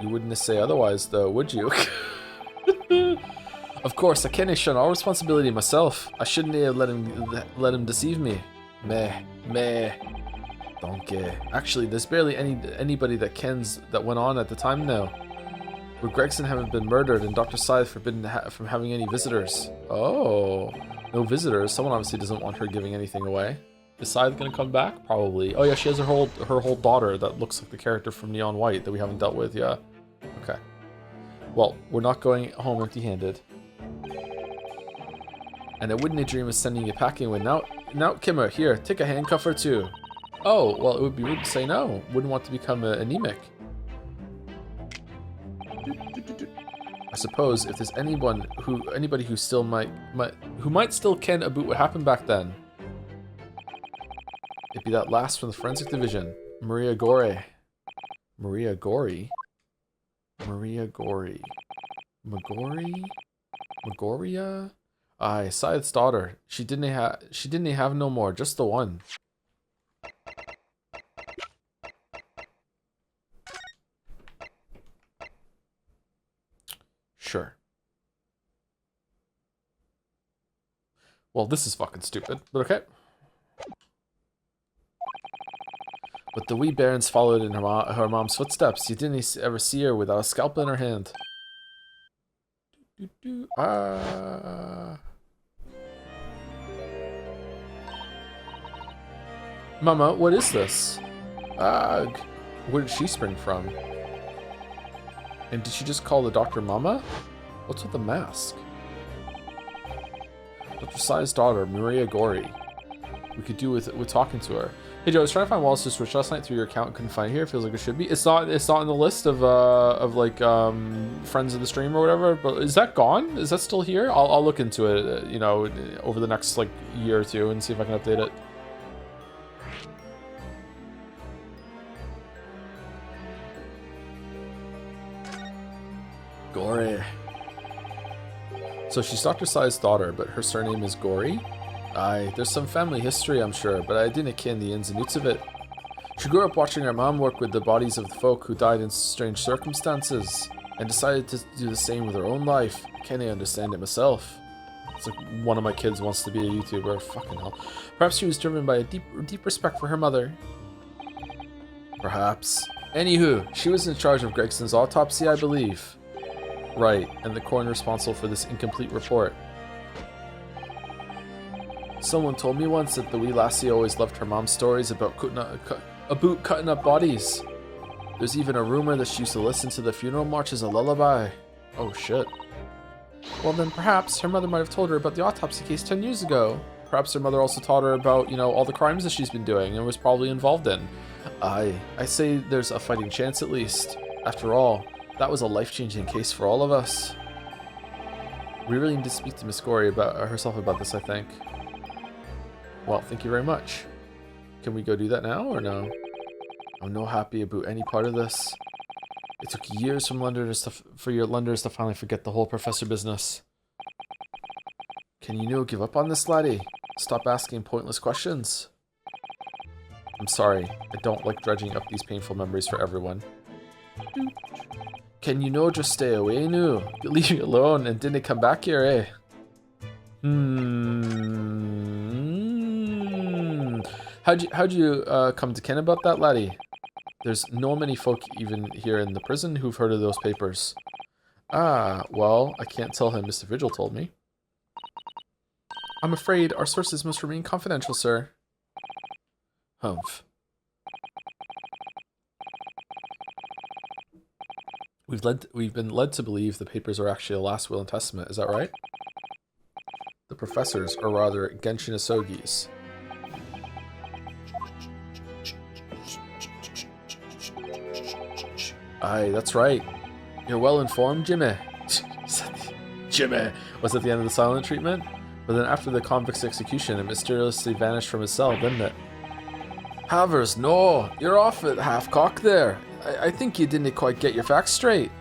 You wouldn't say otherwise, though, would you? Of course, I can't shun all responsibility myself. I shouldn't have let him deceive me. Meh. Donkey. Actually, there's barely anybody that kens that went on at the time now. Would Gregson haven't been murdered and Dr. Scythe forbidden from having any visitors? Oh, no visitors. Someone obviously doesn't want her giving anything away. Is Scythe gonna come back? Probably. Oh yeah, she has her whole daughter that looks like the character from Neon White that we haven't dealt with. Yeah. Okay. Well, we're not going home empty-handed. And I wouldn't dream of sending you packing away. Now, Kimmer, here, take a handcuff or two. Oh, well, it would be rude to say no. Wouldn't want to become anemic. I suppose if there's anybody who still might still ken about what happened back then, it'd be that last from the forensic division, Maria Gore. Maria Gore? Maria Gore. Magoria? Aye, Scythe's daughter. She didn't have no more, just the one. Sure. Well, this is fucking stupid, but okay. But the wee Barons followed in her mom's footsteps. You didn't ever see her without a scalpel in her hand. Mama, what is this? Where did she spring from? And did she just call the doctor Mama? What's with the mask? Dr. Sai's daughter, Maria Gore. We could do with talking to her. Hey Joe, I was trying to find Wallace's Switch last night through your account and couldn't find it here. It feels like it should be. It's not in the list of like friends of the stream or whatever. But is that gone? Is that still here? I'll look into it, you know, over the next like year or two and see if I can update it. Gore. So she's Dr. Sai's daughter, but her surname is Gory? Aye, there's some family history, I'm sure, but I didn't ken the ins and outs of it. She grew up watching her mom work with the bodies of the folk who died in strange circumstances, and decided to do the same with her own life. I can't understand it myself. It's like one of my kids wants to be a YouTuber. Fucking hell. Perhaps she was driven by a deep respect for her mother. Perhaps. Anywho, she was in charge of Gregson's autopsy, I believe. Right, and the coroner responsible for this incomplete report. Someone told me once that the wee lassie always loved her mom's stories about cutting up bodies. There's even a rumor that she used to listen to the funeral march as a lullaby. Oh shit. Well then perhaps her mother might have told her about the autopsy case 10 years ago. Perhaps her mother also taught her about, you know, all the crimes that she's been doing and was probably involved in. I say there's a fighting chance at least. After all, that was a life-changing case for all of us. We really need to speak to Miss Gory about herself about this, I think. Well, thank you very much. Can we go do that now, or no? I'm no happy about any part of this. It took years for your Londoners to finally forget the whole professor business. Can you give up on this, laddie? Stop asking pointless questions. I'm sorry, I don't like dredging up these painful memories for everyone. Can you just stay away now? Leave me alone and didn't come back here, eh? How'd you come to ken about that, laddie? There's no many folk even here in the prison who've heard of those papers. Ah, well, I can't tell him. Mr. Vigil told me. I'm afraid our sources must remain confidential, sir. Humph. We've been led to believe the papers are actually a last will and testament. Is that right? The professors, or rather Genshin Asogi's. Aye, that's right. You're well informed, Jimmy. Jimmy was at the end of the silent treatment, but then after the convict's execution, it mysteriously vanished from his cell, didn't it? Havers, no, you're off at half cock there. I think you didn't quite get your facts straight.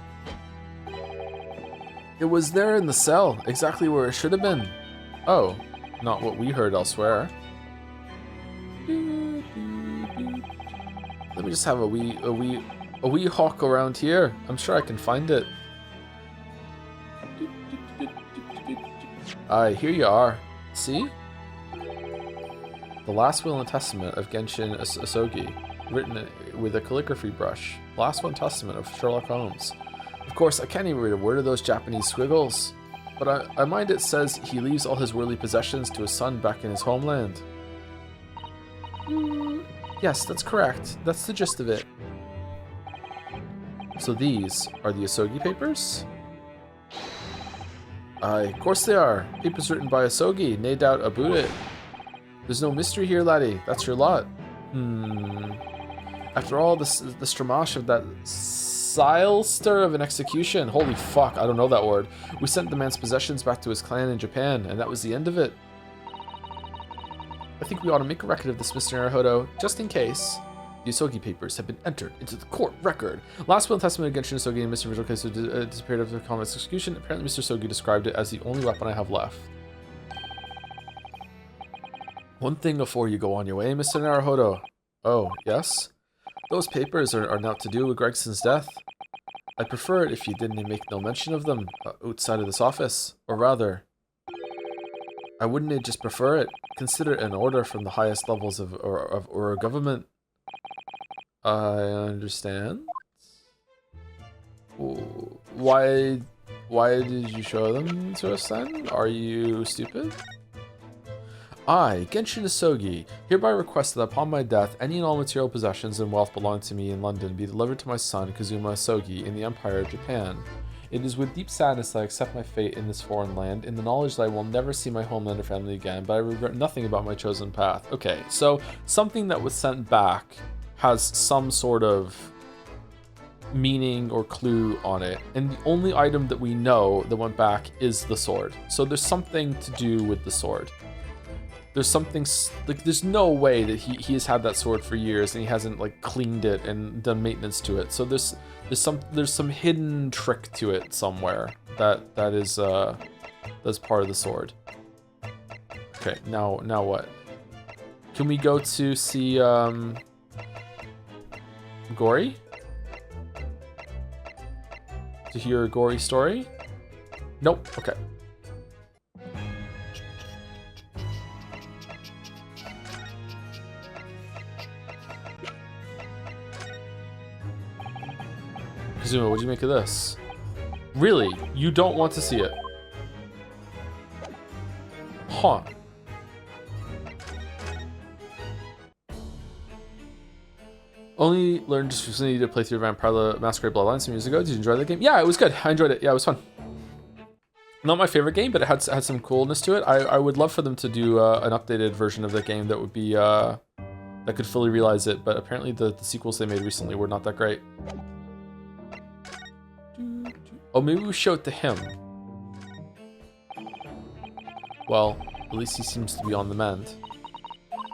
It was there in the cell, exactly where it should have been. Oh, not what we heard elsewhere. Let me just have a wee hawk around here. I'm sure I can find it. Aye, here you are. See? The last will and testament of Genshin Asogi, written with a calligraphy brush. Last will and testament of Sherlock Holmes. Of course, I can't even read a word of those Japanese squiggles, but I mind it says he leaves all his worldly possessions to his son back in his homeland. Yes, that's correct. That's the gist of it. So these are the Asogi papers? Aye, of course they are. Papers written by Asogi, no doubt about it. There's no mystery here, laddie. That's your lot. After all, the stramash of that Silester of an execution. Holy fuck, I don't know that word. We sent the man's possessions back to his clan in Japan, and that was the end of it. I think we ought to make a record of this, Mr. Naruhodo, just in case. The Asogi papers have been entered into the court record. Last will and testament against Asogi and Mr. Vigil case disappeared after the convict's execution. Apparently, Mr. Asogi described it as the only weapon I have left. One thing before you go on your way, Mr. Naruhodo. Oh, yes? Those papers are not to do with Gregson's death. I'd prefer it if you didn't make no mention of them outside of this office. Or rather, I wouldn't just prefer it. Consider it an order from the highest levels of our government. I understand. Why did you show them to us then? Are you stupid? I, Genshin Asogi, hereby request that upon my death, any and all material possessions and wealth belonging to me in London be delivered to my son, Kazuma Asogi, in the Empire of Japan. It is with deep sadness that I accept my fate in this foreign land, in the knowledge that I will never see my homeland or family again, but I regret nothing about my chosen path. Okay, so something that was sent back has some sort of meaning or clue on it, and the only item that we know that went back is the sword. So there's something to do with the sword. There's something, like, there's no way that he has had that sword for years and he hasn't, like, cleaned it and done maintenance to it. So there's some hidden trick to it somewhere that is that's part of the sword. Okay, now what? Can we go to see Gory? To hear a Gory story? Nope. Okay. Kazuma, what'd you make of this? Really? You don't want to see it? Huh. Only learned just recently to play through Vampire the Masquerade Bloodlines some years ago. Did you enjoy that game? Yeah, it was good. I enjoyed it. Yeah, it was fun. Not my favorite game, but it had some coolness to it. I would love for them to do an updated version of the game that would be that could fully realize it, but apparently the sequels they made recently were not that great. Oh, maybe we show it to him. Well, at least he seems to be on the mend.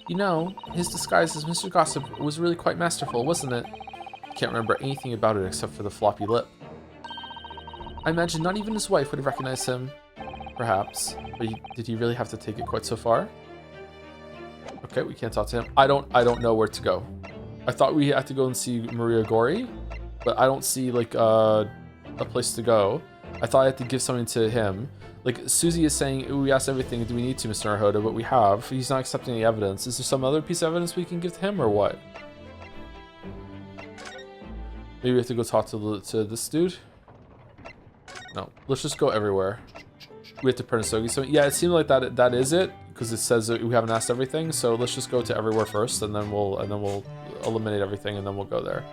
You know, his disguise as Mr. Gossip was really quite masterful, wasn't it? Can't remember anything about it except for the floppy lip. I imagine not even his wife would have recognized him. Perhaps. But did he really have to take it quite so far? Okay, we can't talk to him. I don't know where to go. I thought we had to go and see Maria Gori, but I don't see, like, a place to go. I thought I had to give something to him. Like, Susie is saying, "Ooh, we asked everything. Do we need to, Mr. Naruhodo?" But we have. He's not accepting any evidence. Is there some other piece of evidence we can give to him, or what? Maybe we have to go talk to this dude? No. Let's just go everywhere. We have to print a Sogi. So, yeah, it seemed like that is it, because it says that we haven't asked everything. So let's just go to everywhere first, and then we'll eliminate everything, and then we'll go there.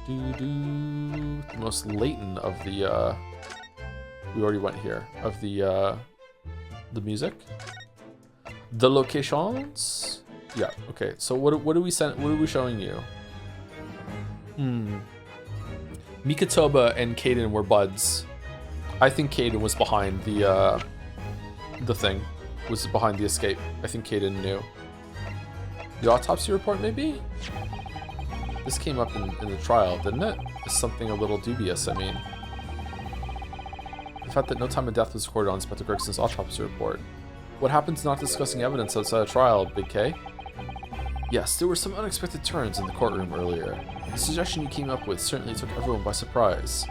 The most latent of the we already went here, of the music, the locations. Yeah, okay, so what are we showing you? Mikatoba and Kaden were buds. I think Kaden was behind the thing, was behind the escape. I think Kaden knew. The autopsy report, maybe? This came up in the trial, didn't it? It's something a little dubious, I mean. The fact that no time of death was recorded on Inspector Gregson's autopsy report. What happened to not discussing evidence outside a trial, Big K? Yes, there were some unexpected turns in the courtroom earlier. The suggestion you came up with certainly took everyone by surprise.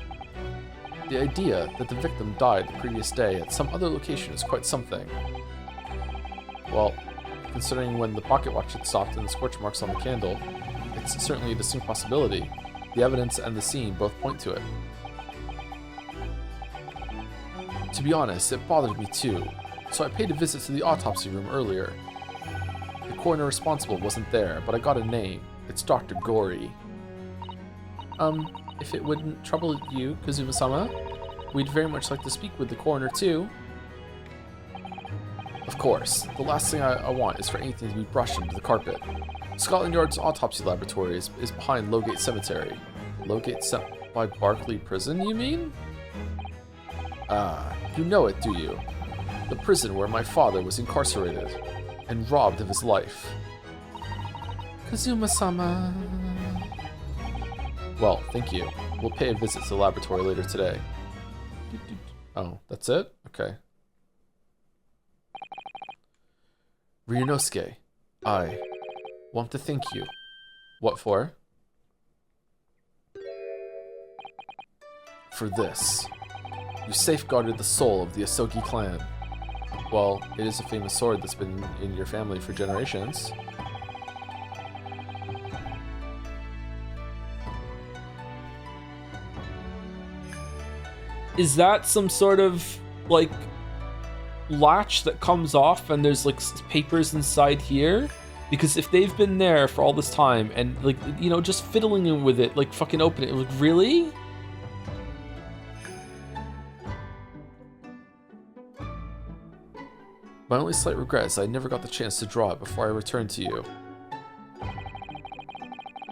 The idea that the victim died the previous day at some other location is quite something. Well, considering when the pocket watch had stopped and the scorch marks on the candle, it's certainly a distinct possibility. The evidence and the scene both point to it. To be honest, it bothered me too, so I paid a visit to the autopsy room earlier. The coroner responsible wasn't there, but I got a name. It's Dr. Gory. If it wouldn't trouble you, Kazuma-sama, we'd very much like to speak with the coroner too. Of course, the last thing I want is for anything to be brushed into the carpet. Scotland Yard's autopsy laboratory is behind Lowgate Cemetery. Lowgate by Barclay Prison, you mean? Ah, you know it, do you? The prison where my father was incarcerated and robbed of his life. Kazuma-sama. Well, thank you. We'll pay a visit to the laboratory later today. Oh, that's it? Okay. Ryunosuke, I want to thank you. What for? For this. You safeguarded the soul of the Asogi clan. Well, it is a famous sword that's been in your family for generations. Is that some sort of, like, latch that comes off and there's, like, papers inside here? Because if they've been there for all this time and, like, you know, just fiddling with it, like, fucking open it, like, really? My only slight regret is I never got the chance to draw it before I returned to you.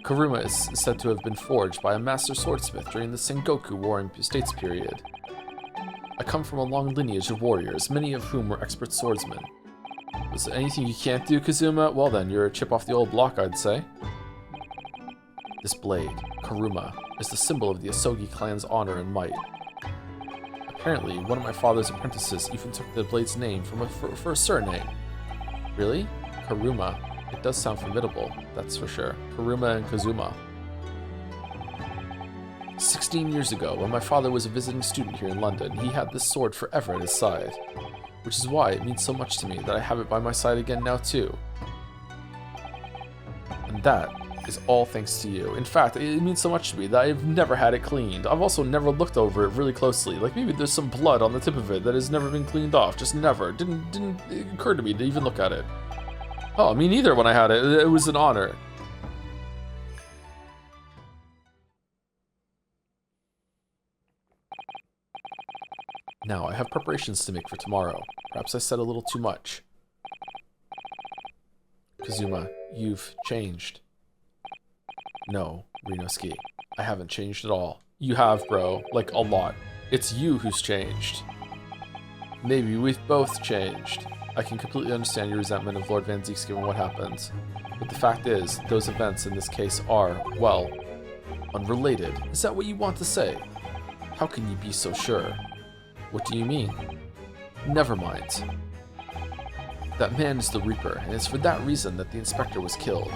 Karuma is said to have been forged by a master swordsmith during the Sengoku Warring States period. I come from a long lineage of warriors, many of whom were expert swordsmen. Was there anything you can't do, Kazuma? Well then, you're a chip off the old block, I'd say. This blade, Karuma, is the symbol of the Asogi clan's honor and might. Apparently, one of my father's apprentices even took the blade's name for a surname. Really? Karuma. It does sound formidable, that's for sure. Karuma and Kazuma. 16 years ago, when my father was a visiting student here in London, he had this sword forever at his side. Which is why it means so much to me that I have it by my side again now too. And that is all thanks to you. In fact, it means so much to me that I've never had it cleaned. I've also never looked over it really closely. Like maybe there's some blood on the tip of it that has never been cleaned off. Just never. Didn't occur to me to even look at it. Oh, me neither when I had it. It was an honor. Now, I have preparations to make for tomorrow. Perhaps I said a little too much. Kazuma, you've changed. No, Ryunosuke, I haven't changed at all. You have, bro. Like, a lot. It's you who's changed. Maybe we've both changed. I can completely understand your resentment of Lord Van Zieks given what happened. But the fact is, those events in this case are, well, unrelated. Is that what you want to say? How can you be so sure? What do you mean? Never mind. That man is the Reaper, and it's for that reason that the inspector was killed.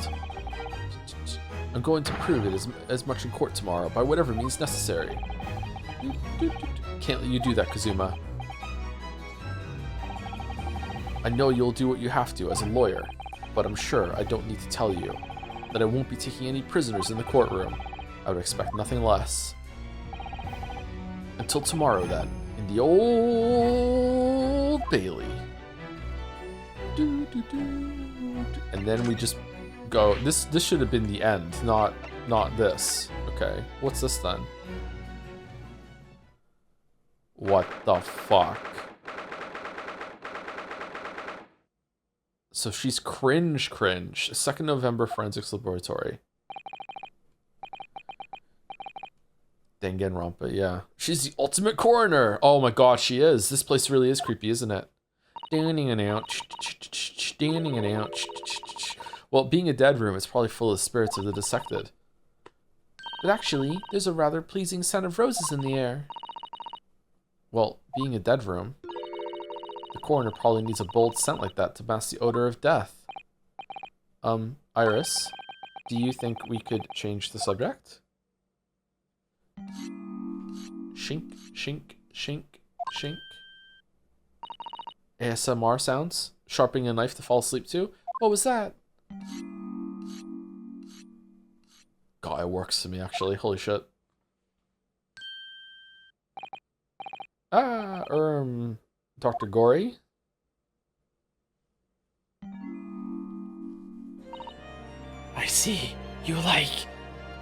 I'm going to prove it as much in court tomorrow, by whatever means necessary. Can't let you do that, Kazuma. I know you'll do what you have to as a lawyer, but I'm sure I don't need to tell you that I won't be taking any prisoners in the courtroom. I would expect nothing less. Until tomorrow, then, in the Old Bailey. And then we just go. This should have been the end, not this. Okay, what's this then? What the fuck? So she's cringe. 2nd November Forensics Laboratory. Danganronpa, yeah. She's the ultimate coroner. Oh my god, she is. This place really is creepy, isn't it? Standing and out. Standing and out. Well, being a dead room, it's probably full of spirits of the dissected. But actually, there's a rather pleasing scent of roses in the air. Well, being a dead room, the coroner probably needs a bold scent like that to mask the odor of death. Iris, do you think we could change the subject? Shink, shink, shink, shink. ASMR sounds? Sharpening a knife to fall asleep to? What was that? God, it works to me actually. Holy shit. Dr. Gory? I see. You like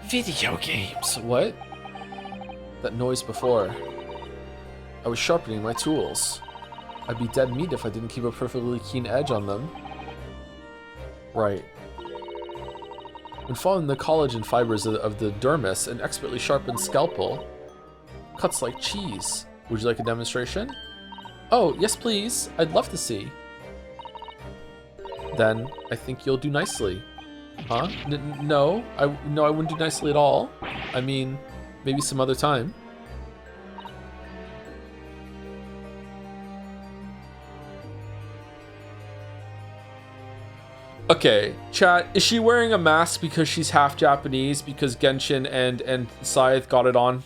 video games. What? That noise before. I was sharpening my tools. I'd be dead meat if I didn't keep a perfectly keen edge on them. Right. When following the collagen fibers of the dermis, an expertly sharpened scalpel cuts like cheese. Would you like a demonstration? Oh, yes please. I'd love to see. Then, I think you'll do nicely. Huh? No, I wouldn't do nicely at all. I mean, maybe some other time. Okay, chat, is she wearing a mask because she's half Japanese because Genshin and Scythe got it on?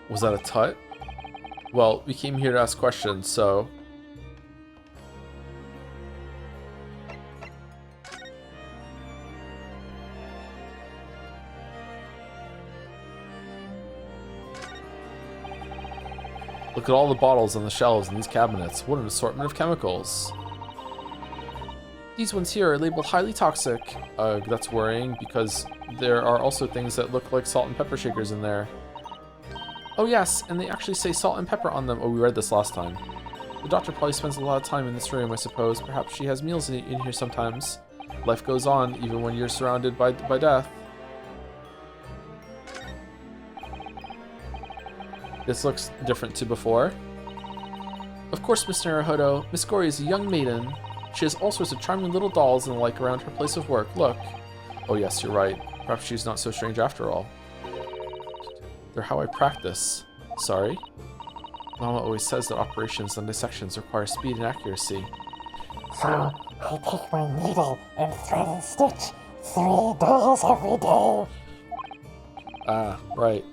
Was that a tut? Well, we came here to ask questions, so... Look at all the bottles on the shelves in these cabinets. What an assortment of chemicals. These ones here are labeled highly toxic. That's worrying because there are also things that look like salt and pepper shakers in there. Oh yes, and they actually say salt and pepper on them. Oh, we read this last time. The doctor probably spends a lot of time in this room, I suppose. Perhaps she has meals in here sometimes. Life goes on, even when you're surrounded by death. This looks different to before. Of course, Miss Naruhodo. Miss Gory is a young maiden. She has all sorts of charming little dolls and the like around her place of work. Look. Oh yes, you're right. Perhaps she's not so strange after all. They're how I practice. Sorry? Mama always says that operations and dissections require speed and accuracy. So, I take my needle and thread and stitch 3 days every day. Ah, right.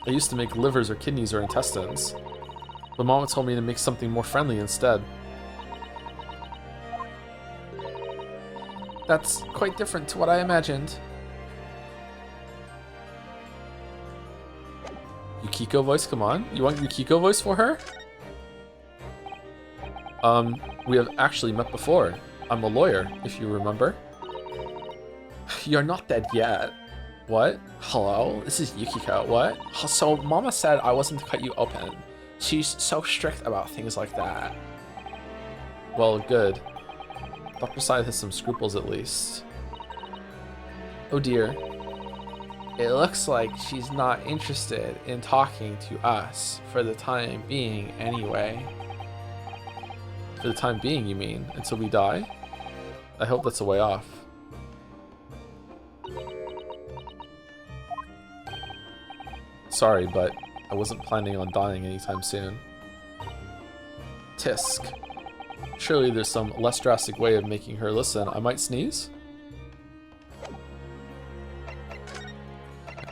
I used to make livers or kidneys or intestines. But Mama told me to make something more friendly instead. That's quite different to what I imagined. Yukiko voice, come on. You want Yukiko voice for her? We have actually met before. I'm a lawyer, if you remember. You're not dead yet. What? Hello? This is Yukiko. What? So Mama said I wasn't to cut you open. She's so strict about things like that. Well, good. Dr. Scythe has some scruples at least. Oh dear. It looks like she's not interested in talking to us for the time being anyway. For the time being, you mean? Until we die? I hope that's a way off. Sorry, but I wasn't planning on dying anytime soon. Tisk. Surely there's some less drastic way of making her listen. I might sneeze?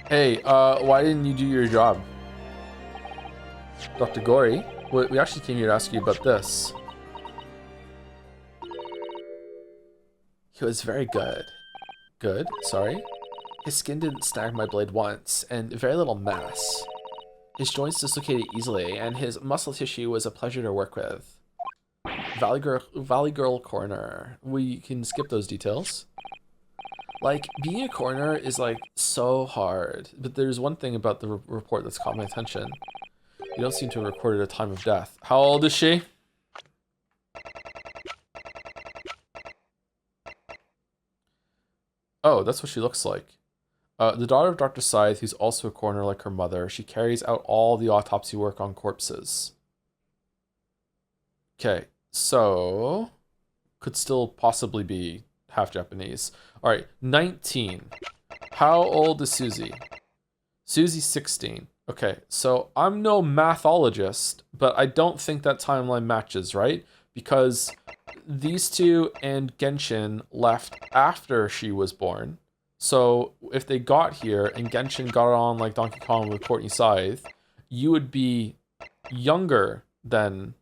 Hey, why didn't you do your job? Dr. Gory, we actually came here to ask you about this. He was very good. Good? Sorry? His skin didn't snag my blade once, and very little mass. His joints dislocated easily, and his muscle tissue was a pleasure to work with. Valley Girl Coroner. We can skip those details. Like, being a coroner is, like, so hard. But there's one thing about the report that's caught my attention. You don't seem to have recorded a time of death. How old is she? Oh, that's what she looks like. The daughter of Dr. Scythe, who's also a coroner like her mother, she carries out all the autopsy work on corpses. Okay, so could still possibly be half Japanese. All right, 19. How old is Susie? Susie's 16. Okay, so I'm no mathologist, but I don't think that timeline matches, right? Because these two and Genshin left after she was born. So if they got here and Genshin got on like Donkey Kong with Courtney Scythe, you would be younger than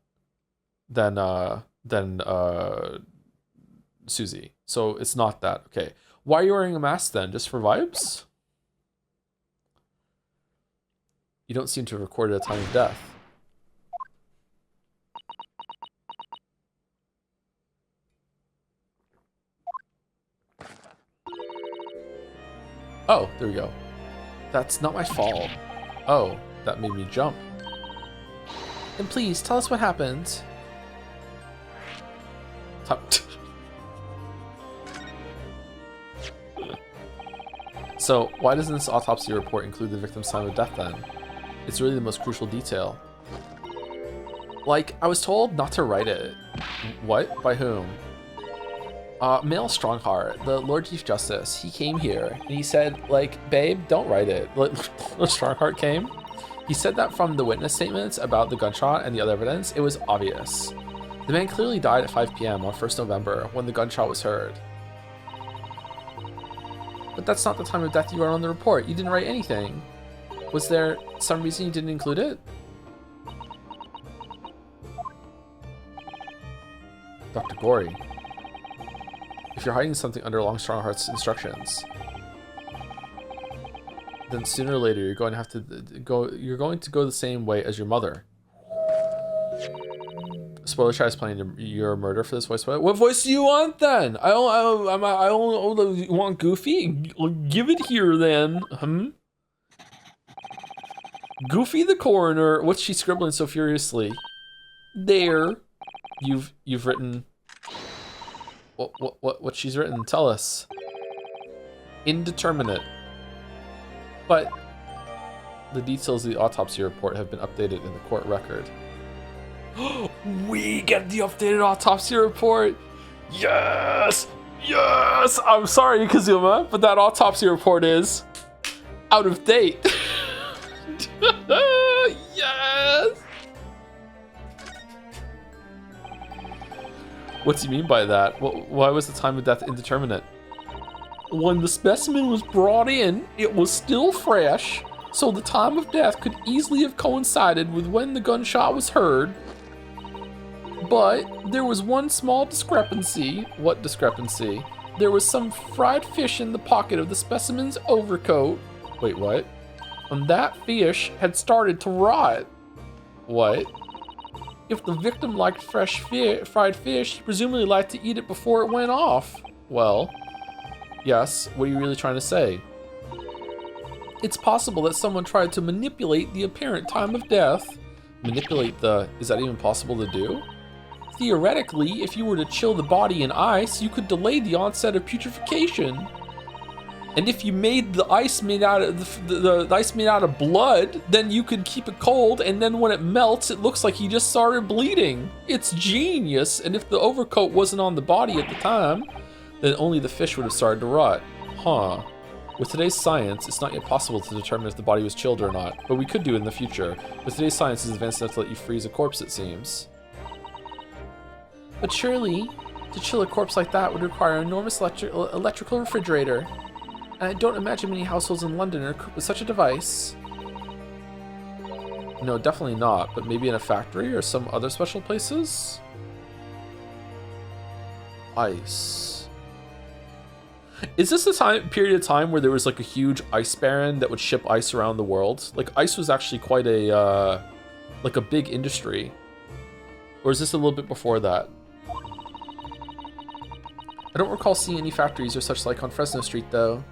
Susie. So it's not that. Okay. Why are you wearing a mask then? Just for vibes? You don't seem to have recorded a time of death. Oh, there we go. That's not my fault. Oh, that made me jump. And please, tell us what happened. So, why doesn't this autopsy report include the victim's time of death then? It's really the most crucial detail. Like, I was told not to write it. What? By whom? Male Strongheart, the Lord Chief Justice, he came here and he said, like, babe, don't write it. Lord Strongheart came. He said that from the witness statements about the gunshot and the other evidence, it was obvious. The man clearly died at 5 p.m. on 1st November when the gunshot was heard. But that's not the time of death you wrote on the report. You didn't write anything. Was there some reason you didn't include it? Dr. Gory. If you're hiding something under Long Strongheart's instructions, then sooner or later you're going to have to go. You're going to go the same way as your mother. Spoiler Chat is playing your murder for this voice. What voice do you want then? I only want Goofy. Give it here then. Goofy the coroner. What's she scribbling so furiously? There. You've written. What she's written? Tell us. Indeterminate. But the details of the autopsy report have been updated in the court record. We get the updated autopsy report. Yes, yes. I'm sorry, Kazuma, but that autopsy report is out of date. Yes. What's he mean by that? Why was the time of death indeterminate? When the specimen was brought in, it was still fresh, so the time of death could easily have coincided with when the gunshot was heard. But there was one small discrepancy. What discrepancy? There was some fried fish in the pocket of the specimen's overcoat. Wait, what? And that fish had started to rot. What? If the victim liked fresh fried fish, he presumably liked to eat it before it went off. Well, yes, what are you really trying to say? It's possible that someone tried to manipulate the apparent time of death. Manipulate is that even possible to do? Theoretically, if you were to chill the body in ice, you could delay the onset of putrefaction. And if you made the ice made out of the ice made out of blood, then you could keep it cold, and then when it melts, it looks like he just started bleeding. It's genius. And if the overcoat wasn't on the body at the time, then only the fish would have started to rot. Huh. With today's science, it's not yet possible to determine if the body was chilled or not, but we could do it in the future. But today's science is advanced enough to let you freeze a corpse, it seems. But surely, to chill a corpse like that would require an enormous electrical refrigerator. And I don't imagine many households in London are equipped with such a device. No, definitely not, but maybe in a factory or some other special places? Ice. Is this a period of time where there was like a huge ice baron that would ship ice around the world? Like ice was actually quite a like a big industry. Or is this a little bit before that? I don't recall seeing any factories or such like on Fresno Street though.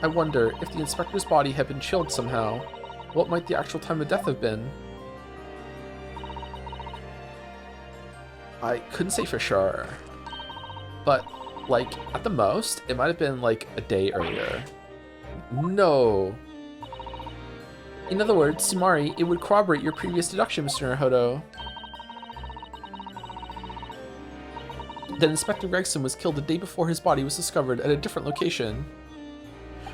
I wonder if the inspector's body had been chilled somehow. What might the actual time of death have been? I couldn't say for sure. But, like, at the most, it might have been like a day earlier. No. In other words, Sumari, it would corroborate your previous deduction, Mr. Naruhodo. That Inspector Gregson was killed the day before his body was discovered at a different location.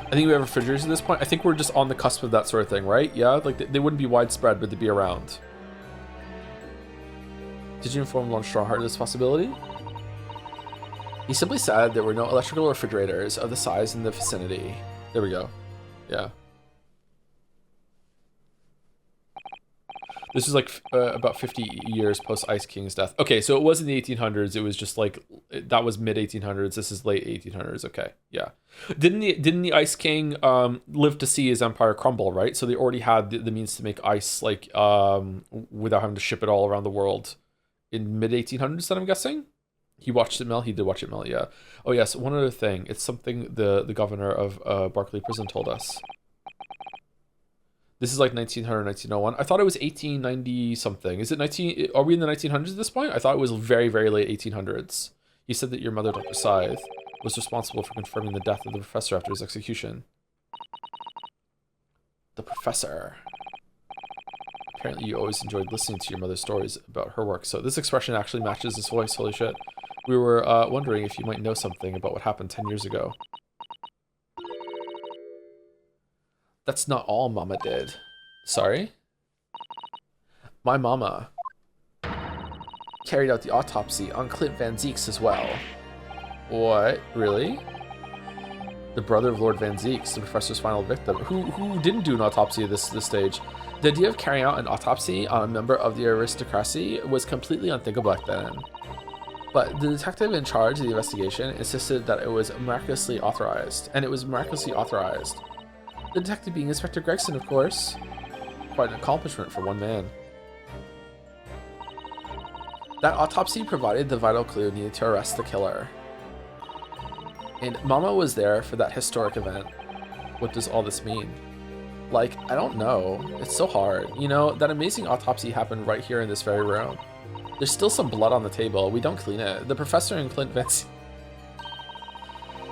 I think we have refrigerators at this point. I think we're just on the cusp of that sort of thing, right? Yeah, like they wouldn't be widespread, but they'd be around. Did you inform Lon Strongheart of this possibility? He simply said there were no electrical refrigerators of the size in the vicinity. There we go. Yeah. This is like about 50 years post Ice King's death. Okay, so it was in the 1800s. It was just like that was mid 1800s. This is late 1800s. Okay, yeah. Didn't the Ice King live to see his empire crumble? Right. So they already had the means to make ice like without having to ship it all around the world in mid 1800s. Then I'm guessing he watched it melt. He did watch it melt. Yeah. Oh yes. One other thing. It's something the governor of Barclay Prison told us. This is like 1900, 1901. I thought it was 1890 something. Is it 19? Are we in the 1900s at this point? I thought it was very, very late 1800s. He said that your mother, Dr. Scythe, was responsible for confirming the death of the professor after his execution. The professor. Apparently you always enjoyed listening to your mother's stories about her work. So this expression actually matches his voice. Holy shit. We were wondering if you might know something about what happened 10 years ago. That's not all Mama did. Sorry? My mama carried out the autopsy on Clint Van Zeeks as well. What? Really? The brother of Lord Van Zeeks, the professor's final victim, who didn't do an autopsy at this stage. The idea of carrying out an autopsy on a member of the aristocracy was completely unthinkable back then. But the detective in charge of the investigation insisted that it was miraculously authorized, and it was miraculously authorized. The detective being Inspector Gregson, of course. Quite an accomplishment for one man. That autopsy provided the vital clue needed to arrest the killer. And Mama was there for that historic event. What does all this mean? Like, I don't know. It's so hard. You know, that amazing autopsy happened right here in this very room. There's still some blood on the table. We don't clean it. The professor and Clint Vance...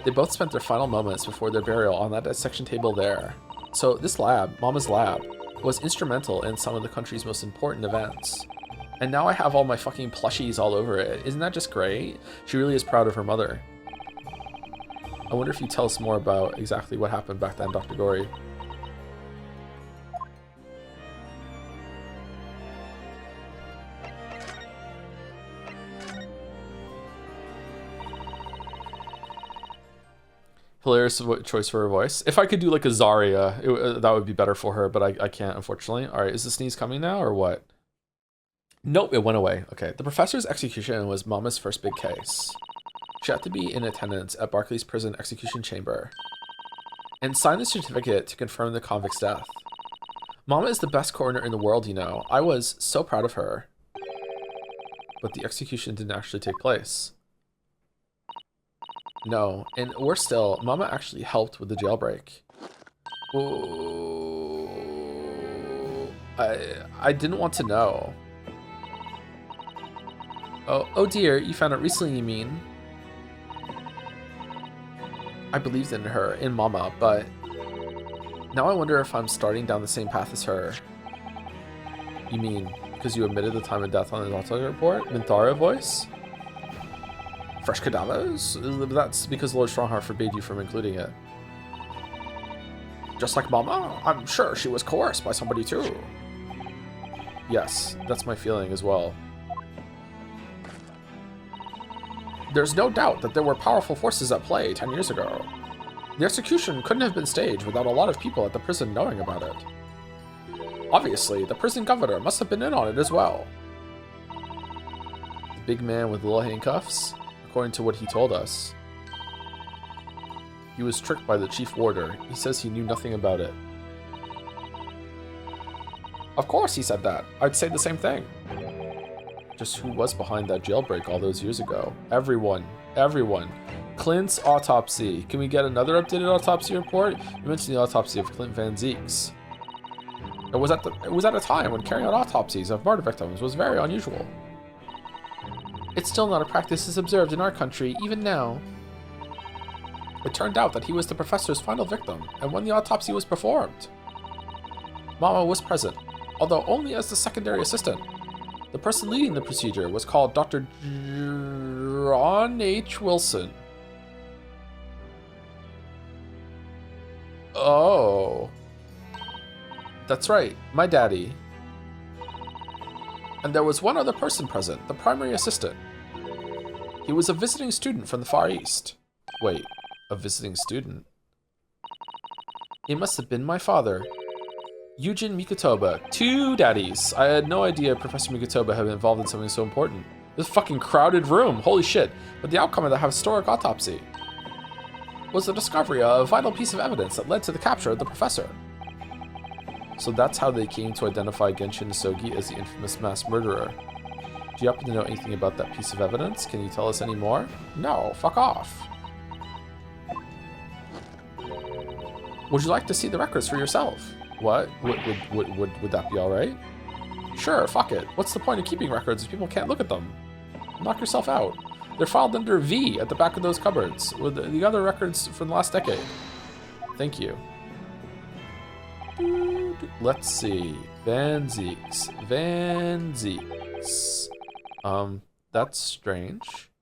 They both spent their final moments before their burial on that dissection table there. So this lab, Mama's lab, was instrumental in some of the country's most important events. And now I have all my fucking plushies all over it. Isn't that just great? She really is proud of her mother. I wonder if you tell us more about exactly what happened back then, Dr. Gory. Hilarious choice for her voice. If I could do like a Zarya, that would be better for her, but I can't, unfortunately. All right, is the sneeze coming now or what? Nope, it went away. Okay, the professor's execution was Mama's first big case. She had to be in attendance at Barclay's prison execution chamber and sign the certificate to confirm the convict's death. Mama is the best coroner in the world, you know. I was so proud of her. But the execution didn't actually take place. No, and worse still, Mama actually helped with the jailbreak. Ooh, I didn't want to know. Oh dear, you found out recently, you mean? I believed in her, in Mama, but now I wonder if I'm starting down the same path as her. You mean, because you admitted the time of death on the autopsy report? Minthara voice? Fresh cadavers? That's because Lord Strongheart forbade you from including it. Just like Mama, I'm sure she was coerced by somebody too. Yes, that's my feeling as well. There's no doubt that there were powerful forces at play 10 years ago. The execution couldn't have been staged without a lot of people at the prison knowing about it. Obviously, the prison governor must have been in on it as well. The big man with little handcuffs? According to what he told us, he was tricked by the chief warder. He says he knew nothing about it. Of course he said that. I'd say the same thing. Just who was behind that jailbreak all those years ago? Everyone. Everyone. Clint's autopsy. Can we get another updated autopsy report? You mentioned the autopsy of Clint Van Zeeks. It was at a time when carrying out autopsies of murder victims was very unusual. It's still not a practice as observed in our country, even now. It turned out that he was the professor's final victim, and when the autopsy was performed, Mama was present, although only as the secondary assistant. The person leading the procedure was called Dr. John H. Wilson. Oh. That's right, my daddy. And there was one other person present, the primary assistant. He was a visiting student from the Far East. Wait, a visiting student? It must have been my father. Eugen Mikotoba. 2 daddies. I had no idea Professor Mikotoba had been involved in something so important. This fucking crowded room, holy shit. But the outcome of the historic autopsy was the discovery of a vital piece of evidence that led to the capture of the professor. So that's how they came to identify Genshin Isogi as the infamous mass murderer. Do you happen to know anything about that piece of evidence? Can you tell us any more? No, fuck off. Would you like to see the records for yourself? What? Would that be alright? Sure, fuck it. What's the point of keeping records if people can't look at them? Knock yourself out. They're filed under V at the back of those cupboards, with the other records from the last decade. Thank you. Let's see. Van Zeeks. That's strange.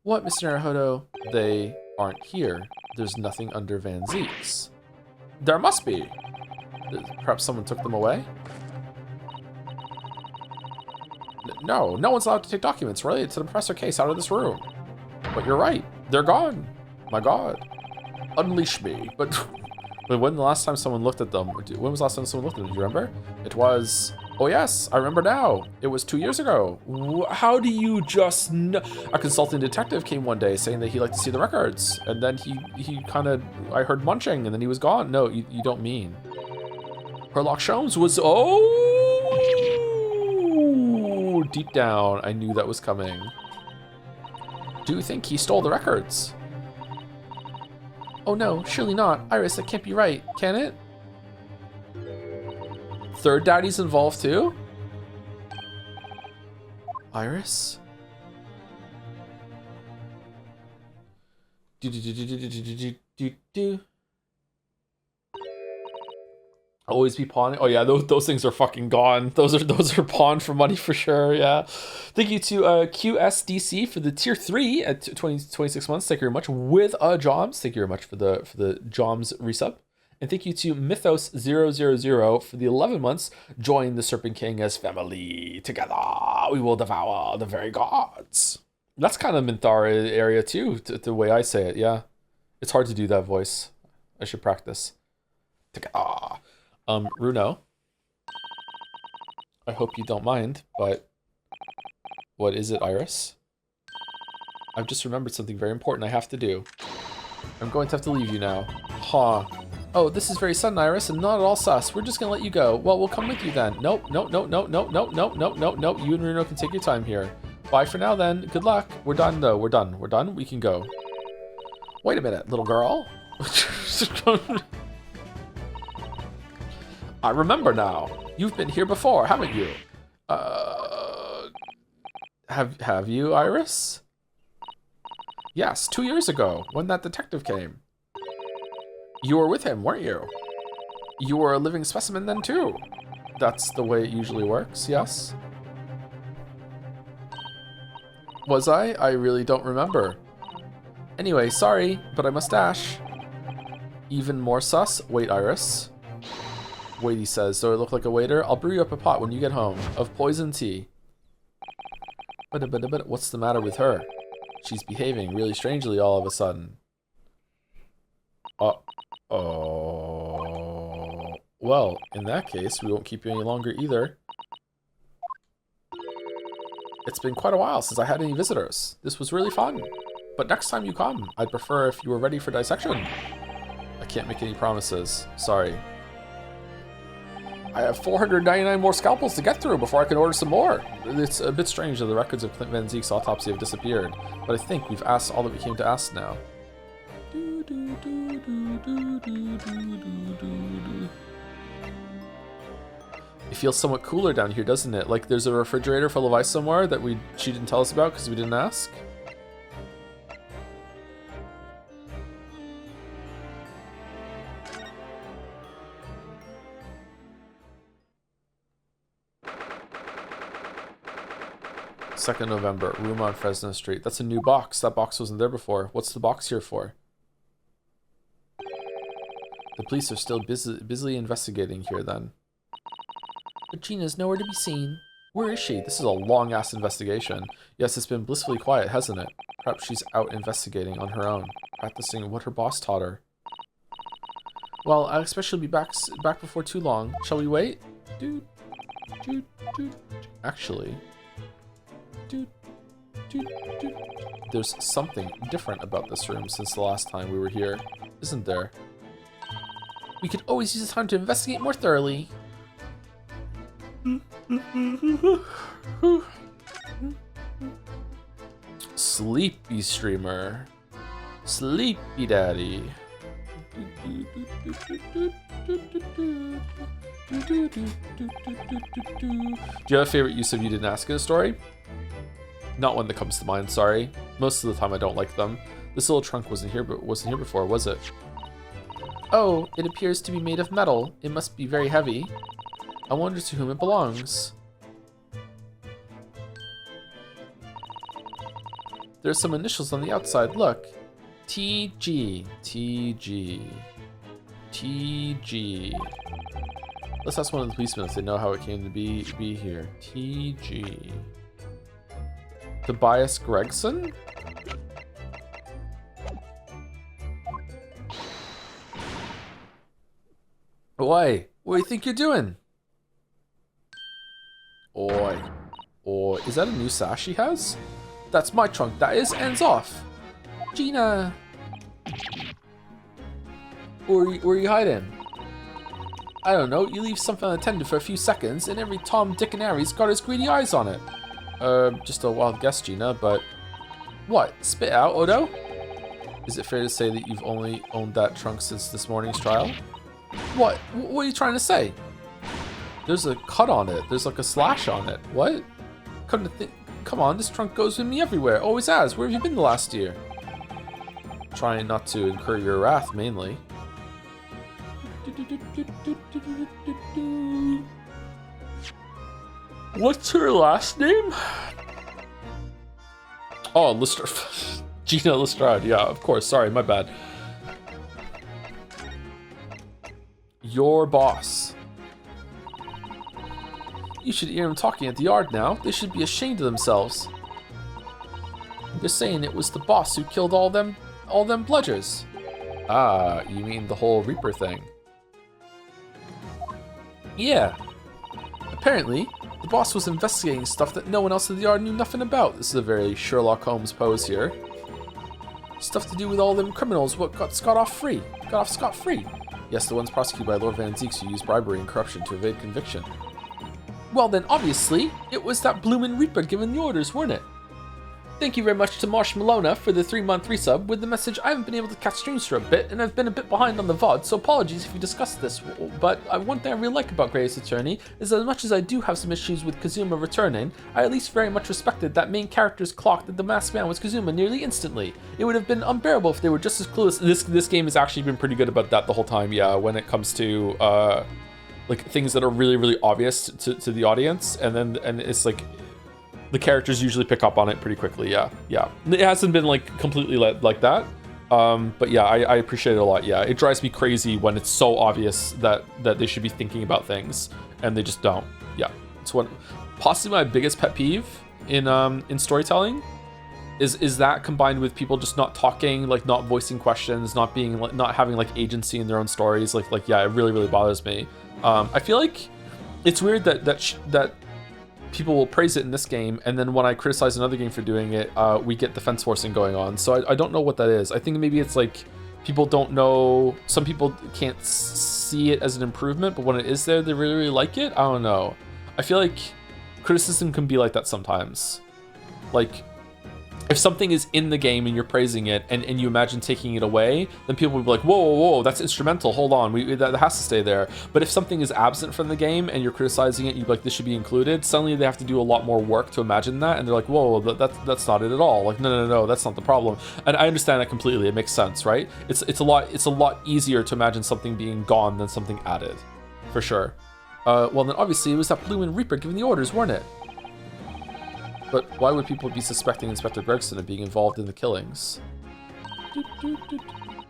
What, Mr. Naruhodo? They aren't here. There's nothing under Van Zeeks. There must be. Perhaps someone took them away? No one's allowed to take documents related to the professor case out of this room. But you're right. They're gone. My God. Unleash me. But when the last time someone looked at them? When was the last time someone looked at them? Do you remember? It was... Oh yes, I remember now. It was 2 years ago. How do you just know? A consulting detective came one day saying that he'd like to see the records. And then he kind of... I heard munching and then he was gone. No, you don't mean. Herlock Sholmes was... Oh! Deep down, I knew that was coming. Do you think he stole the records? Oh no, surely not. Iris, that can't be right, can it? Third daddy's involved too? Iris? Always be pawning. Oh yeah, those things are fucking gone. Those are pawned for money for sure. Yeah. Thank you to QSDC for the tier 3 at 26 months. Thank you very much. With Joms. Thank you very much for the Joms resub. And thank you to Mythos000 for the 11 months. Join the Serpent King as family. Together we will devour the very gods. That's kind of Minthara area too, the way I say it. Yeah. It's hard to do that voice. I should practice. Together. Runo, I hope you don't mind, but what is it, Iris? I've just remembered something very important I have to do. I'm going to have to leave you now. Huh. Oh, this is very sudden, Iris, and not at all sus. We're just gonna let you go. Well, we'll come with you then. Nope. You and Runo can take your time here. Bye for now then. Good luck. We're done though. We're done. We can go. Wait a minute, little girl. I remember now. You've been here before, haven't you? Have you, Iris? Yes, 2 years ago, when that detective came. You were with him, weren't you? You were a living specimen then too. That's the way it usually works, yes? Was I? I really don't remember. Anyway, sorry, but I must dash. Even more sus? Wait, Iris. Wait, he says, do I look like a waiter? I'll brew you up a pot when you get home of poison tea. But what's the matter with her? She's behaving really strangely all of a sudden. Oh. Well, in that case, we won't keep you any longer either. It's been quite a while since I had any visitors. This was really fun. But next time you come, I'd prefer if you were ready for dissection. I can't make any promises. Sorry. I have 499 more scalpels to get through before I can order some more. It's a bit strange that the records of Clint Van Zeek's autopsy have disappeared, but I think we've asked all that we came to ask now. It feels somewhat cooler down here, doesn't it? Like there's a refrigerator full of ice somewhere that she didn't tell us about because we didn't ask. Second November, room on Fresno Street. That's a new box. That box wasn't there before. What's the box here for? The police are still busily investigating here then. But Gina's nowhere to be seen. Where is she? This is a long-ass investigation. Yes, it's been blissfully quiet, hasn't it? Perhaps she's out investigating on her own, practicing what her boss taught her. Well, I expect she'll be back before too long. Shall we wait? Actually... There's something different about this room since the last time we were here, isn't there? We could always use this time to investigate more thoroughly. Sleepy streamer. Sleepy daddy. Do you have a favorite use of you didn't ask in a story? Not one that comes to mind, sorry. Most of the time I don't like them. This little trunk wasn't here before, was it? Oh, it appears to be made of metal. It must be very heavy. I wonder to whom it belongs. There's some initials on the outside, look. TG. Let's ask one of the policemen if they know how it came to be here. TG. Tobias Gregson? Oi, what do you think you're doing? Oi. Is that a new sash she has? That's my trunk, that is. Ends off. Gina. Where are you hiding? I don't know, you leave something unattended for a few seconds and every Tom, Dick, and Harry's got his greedy eyes on it. Just a wild guess, Gina, but... What? Spit out, Odo? Is it fair to say that you've only owned that trunk since this morning's trial? What? What are you trying to say? There's a cut on it. There's like a slash on it. What? Come on, this trunk goes with me everywhere. Always has. Where have you been the last year? Trying not to incur your wrath, mainly. What's her last name? Oh, Lestrade. Gina Lestrade. Yeah, of course. Sorry, my bad. Your boss. You should hear him talking at the yard now. They should be ashamed of themselves. They're saying it was the boss who killed all them bludgers. Ah, you mean the whole Reaper thing? Yeah. Apparently, the boss was investigating stuff that no one else in the yard knew nothing about. This is a very Sherlock Holmes pose here. Stuff to do with all them criminals what got off scot-free. Yes, the ones prosecuted by Lord Van Zeeks who used bribery and corruption to evade conviction. Well then, obviously, it was that bloomin' Reaper giving the orders, weren't it? Thank you very much to Marsh Malona for the 3-month resub with the message I haven't been able to catch streams for a bit and I've been a bit behind on the VOD, so apologies if you discussed this, but one thing I really like about Grey's Attorney is that as much as I do have some issues with Kazuma returning, I at least very much respected that main character's clock that the masked man was Kazuma nearly instantly. It would have been unbearable if they were just as clueless. This game has actually been pretty good about that the whole time, yeah, when it comes to like things that are really, really obvious to the audience, and it's like the characters usually pick up on it pretty quickly. Yeah. It hasn't been like completely like that. But yeah, I appreciate it a lot. Yeah, it drives me crazy when it's so obvious that they should be thinking about things and they just don't. Yeah, it's possibly my biggest pet peeve in storytelling is that combined with people just not talking, like not voicing questions, not having like agency in their own stories. Like yeah, it really bothers me. I feel like it's weird that people will praise it in this game, and then when I criticize another game for doing it, we get defense forcing going on. So I don't know what that is. I think maybe it's like people don't know. Some people can't see it as an improvement, but when it is there, they really like it. I don't know. I feel like criticism can be like that sometimes. Like, if something is in the game and you're praising it and you imagine taking it away, then people will be like, whoa, that's instrumental, hold on, that has to stay there. But if something is absent from the game and you're criticizing it, you're like, this should be included, suddenly they have to do a lot more work to imagine that, and they're like, whoa, that's not it at all. Like, no, that's not the problem. And I understand that completely, it makes sense, right? It's a lot easier to imagine something being gone than something added, for sure. Well then obviously it was that Blue and Reaper giving the orders, weren't it? But why would people be suspecting Inspector Gregson of being involved in the killings?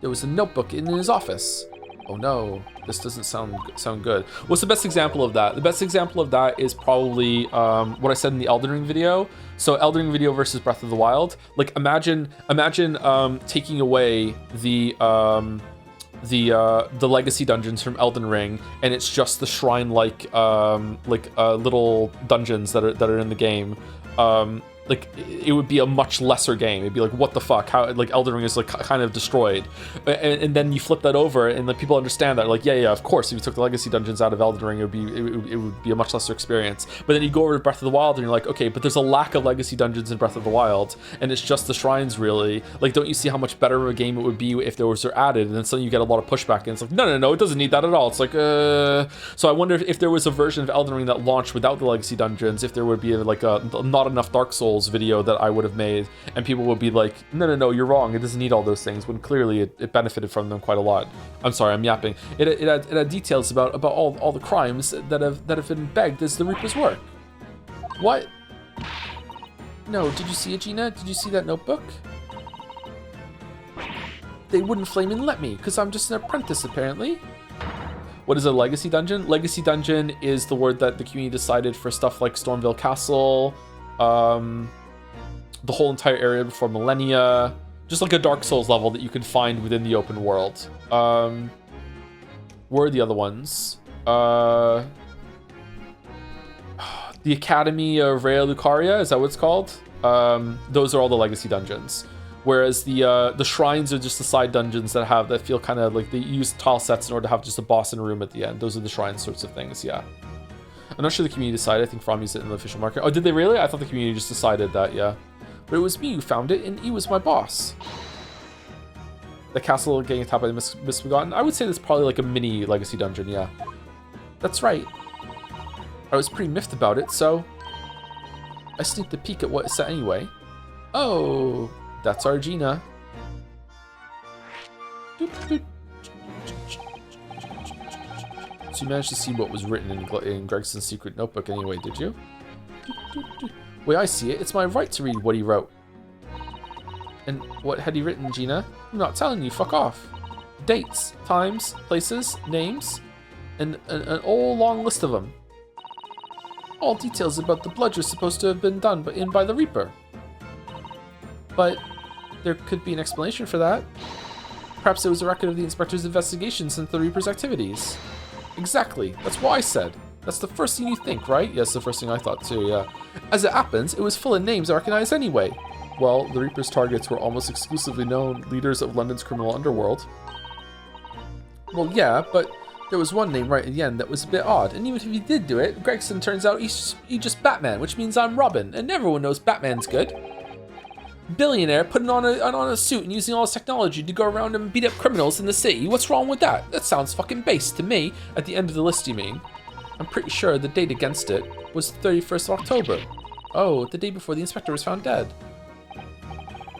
There was a notebook in his office. Oh no, this doesn't sound good. What's the best example of that? The best example of that is probably what I said in the Elden Ring video. So Elden Ring video versus Breath of the Wild. Like imagine taking away the legacy dungeons from Elden Ring, and it's just the shrine like little dungeons that are in the game. Like it would be a much lesser game. It'd be like, what the fuck? How like Elden Ring is like kind of destroyed, and then you flip that over, and like people understand that, like yeah, of course, if you took the legacy dungeons out of Elden Ring, it would be a much lesser experience. But then you go over to Breath of the Wild, and you're like, okay, but there's a lack of legacy dungeons in Breath of the Wild, and it's just the shrines really. Like, don't you see how much better of a game it would be if those are added? And then suddenly you get a lot of pushback, and it's like, no, it doesn't need that at all. It's like, so I wonder if there was a version of Elden Ring that launched without the legacy dungeons, if there would be like a not enough Dark Souls video that I would have made, and people would be like, no, you're wrong, it doesn't need all those things, when clearly it benefited from them quite a lot. I'm sorry, I'm yapping. It had details about all the crimes that have been begged as the Reaper's work. What? No, did you see it, Gina? Did you see that notebook? They wouldn't flaming let me, because I'm just an apprentice apparently. What is a legacy dungeon? Legacy dungeon is the word that the community decided for stuff like Stormville Castle, the whole entire area before millennia, just like a Dark Souls level that you can find within the open world. Where are the other ones? The Academy of Rhea Lucaria, is that what it's called? Those are all the legacy dungeons. Whereas the shrines are just the side dungeons that feel kind of like they use tile sets in order to have just a boss in a room at the end. Those are the shrine sorts of things, yeah. I'm not sure the community decided. I think From used it in the official market. Oh, did they really? I thought the community just decided that, yeah. But it was me who found it, and he was my boss. The castle getting attacked by the Misbegotten. I would say that's probably like a mini legacy dungeon, yeah. That's right. I was pretty miffed about it, so I sneaked a peek at what it said anyway. Oh, that's our Gina. So you managed to see what was written in Gregson's secret notebook anyway, did you? The way I see it, it's my right to read what he wrote. And what had he written, Gina? I'm not telling you, fuck off. Dates, times, places, names, and an all long list of them. All details about the bludger supposed to have been done by the Reaper. But there could be an explanation for that. Perhaps it was a record of the Inspector's investigations into the Reaper's activities. Exactly, that's what I said. That's the first thing you think, right? Yes, the first thing I thought too, yeah. As it happens, it was full of names I recognized anyway. Well, the Reaper's targets were almost exclusively known leaders of London's criminal underworld. Well, yeah, but there was one name right at the end that was a bit odd, and even if he did do it, Gregson turns out he's just Batman, which means I'm Robin, and everyone knows Batman's good. Billionaire putting on a suit and using all his technology to go around and beat up criminals in the city. What's wrong with that? That sounds fucking base to me. At the end of the list, you mean? I'm pretty sure the date against it was the 31st of October. Oh, the day before the Inspector was found dead.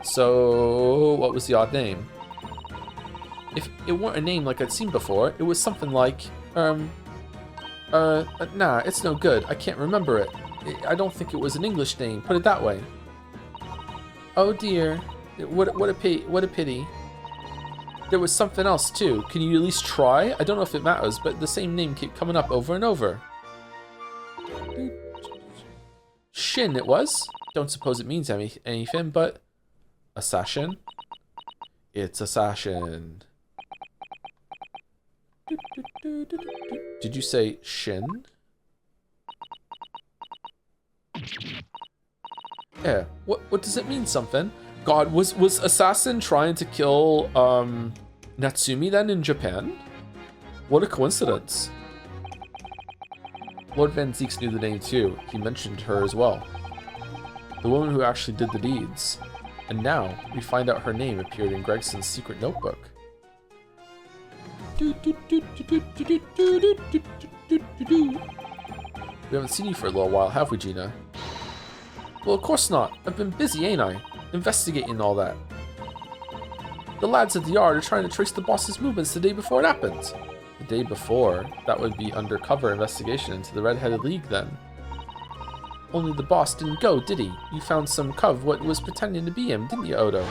So, what was the odd name? If it weren't a name like I'd seen before, it was something like, nah, it's no good. I can't remember it. I don't think it was an English name. Put it that way. Oh dear. What a pity. There was something else too. Can you at least try? I don't know if it matters, but the same name kept coming up over and over. Shin it was. Don't suppose it means anything, but... Assassin? It's Assassin. Did you say Shin? Yeah, what does it mean something? God, was Assassin trying to kill Natsumi then in Japan? What a coincidence. Lord Van Zeeks knew the name too. He mentioned her as well. The woman who actually did the deeds. And now, we find out her name appeared in Gregson's secret notebook. We haven't seen you for a little while, have we, Gina? Well, of course not. I've been busy, ain't I? Investigating all that. The lads at the yard are trying to trace the boss's movements the day before it happened. The day before? That would be undercover investigation into the Red-Headed League then. Only the boss didn't go, did he? You found some cub what was pretending to be him, didn't you, Odo?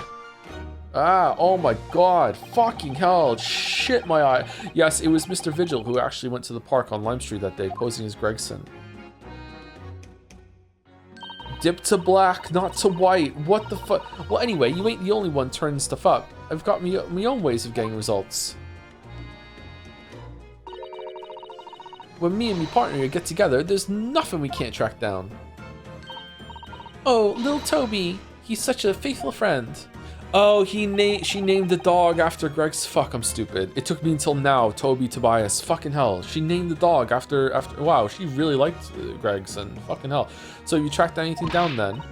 Ah, oh my god. Fucking hell. Shit my eye. Yes, it was Mr. Vigil who actually went to the park on Lime Street that day, posing as Gregson. Dip to black, not to white. What the fuck? Well, anyway, you ain't the only one turning stuff up. I've got my own ways of getting results. When me and my partner get together, there's nothing we can't track down. Oh, little Toby. He's such a faithful friend. Oh, she named the dog after Greg's. Fuck, I'm stupid. It took me until now, Toby Tobias. Fucking hell. She named the dog after. Wow, she really liked Greg's and fucking hell. So you tracked anything down then?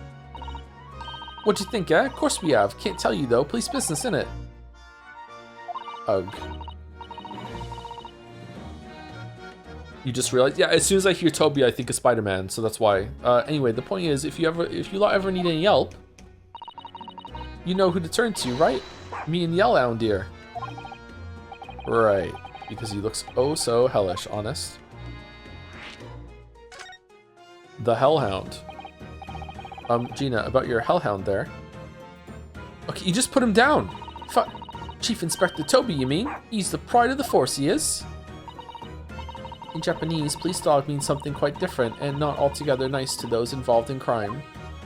What'd you think, eh? Of course we have. Can't tell you though. Police business, innit? Ugh. You just realized? Yeah, as soon as I hear Toby, I think of Spider-Man, so that's why. Anyway, the point is, if you ever need any help, you know who to turn to, right? Me and Yellhound dear. Right, because he looks oh so hellish, honest. The Hellhound. Gina, about your Hellhound there. Okay, you just put him down. Fuck. Chief Inspector Toby, you mean? He's the pride of the force, he is. In Japanese, police dog means something quite different and not altogether nice to those involved in crime.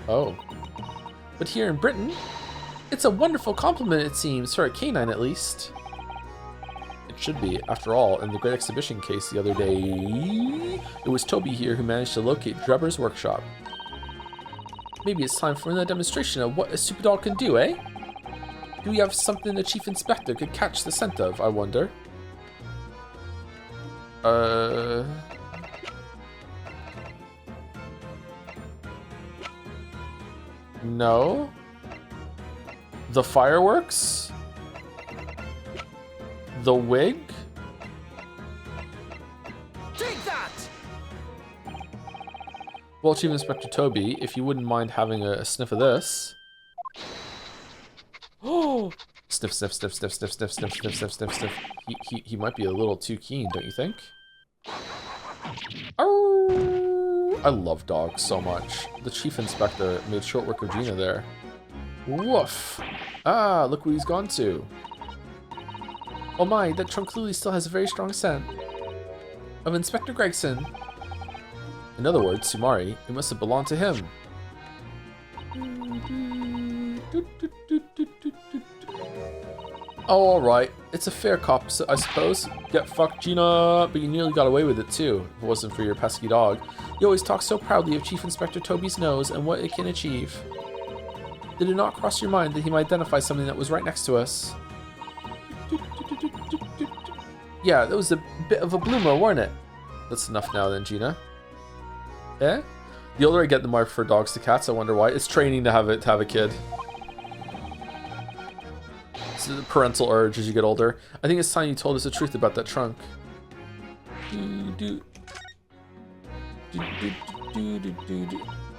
Oh. But here in Britain, it's a wonderful compliment, it seems, for a canine at least. It should be. After all, in the Great Exhibition case the other day, it was Toby here who managed to locate Drebber's workshop. Maybe it's time for another demonstration of what a super dog can do, eh? Do we have something the Chief Inspector could catch the scent of, I wonder? No. The fireworks? The wig? Take that! Well, Chief Inspector Toby, if you wouldn't mind having a sniff of this. Oh! Sniff, sniff, sniff, sniff, sniff, sniff, sniff, sniff, sniff, sniff, sniff. He might be a little too keen, don't you think? Arr! I love dogs so much. The Chief Inspector made short work of Gina there. Woof! Ah, look where he's gone to. Oh my, that trunk clearly still has a very strong scent. Of Inspector Gregson. In other words, Sumari, it must have belonged to him. Oh, alright. It's a fair cop, I suppose. Get fucked, Gina. But you nearly got away with it, too, if it wasn't for your pesky dog. You always talk so proudly of Chief Inspector Toby's nose and what it can achieve. Did it not cross your mind that he might identify something that was right next to us? Yeah, that was a bit of a bloomer, wasn't it? That's enough now then, Gina. Eh? The older I get, the more I prefer dogs to cats. I wonder why. It's training to have a kid. It's a parental urge as you get older. I think it's time you told us the truth about that trunk. It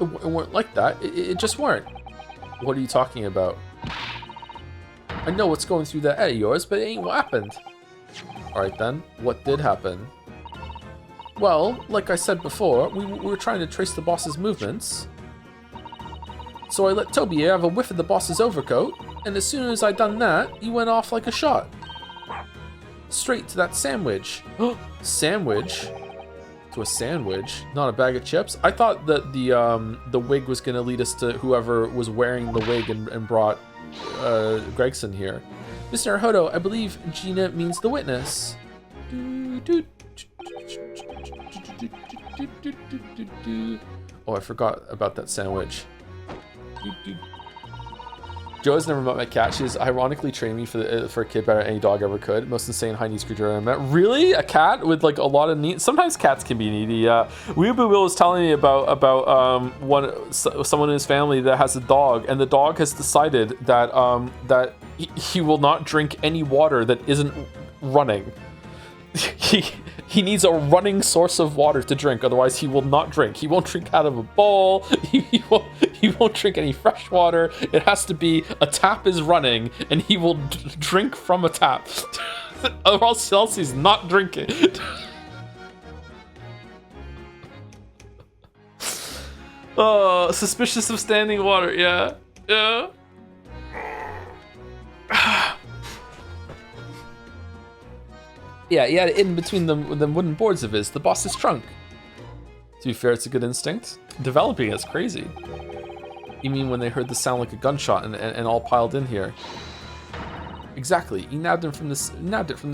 weren't like that. It just weren't. What are you talking about? I know what's going through that head of yours, but it ain't what happened. Alright then, what did happen? Well, like I said before, we were trying to trace the boss's movements. So I let Toby have a whiff of the boss's overcoat, and as soon as I done that, he went off like a shot. Straight to that sandwich. Sandwich? To a sandwich, not a bag of chips? I thought that the wig was gonna lead us to whoever was wearing the wig and brought Gregson here. Mr. Naruhodo, I believe Gina means the witness. Oh, I forgot about that sandwich. Jo has never met my cat. She has ironically trained me for a kid better than any dog ever could. Most insane high needs creature I ever met. Really? A cat with like a lot of needs? Sometimes cats can be needy. Weeaboo Will was telling me about someone in his family that has a dog, and the dog has decided that that he will not drink any water that isn't running. He needs a running source of water to drink, otherwise he will not drink. He won't drink out of a bowl. He won't drink any fresh water. It has to be a tap is running, and he will drink from a tap, or else he's not drinking. Oh, suspicious of standing water. Yeah. Yeah, he had it in between them wooden boards of his, the boss's trunk. To be fair, it's a good instinct. Developing it's crazy. You mean when they heard the sound like a gunshot and all piled in here? Exactly. He nabbed it from the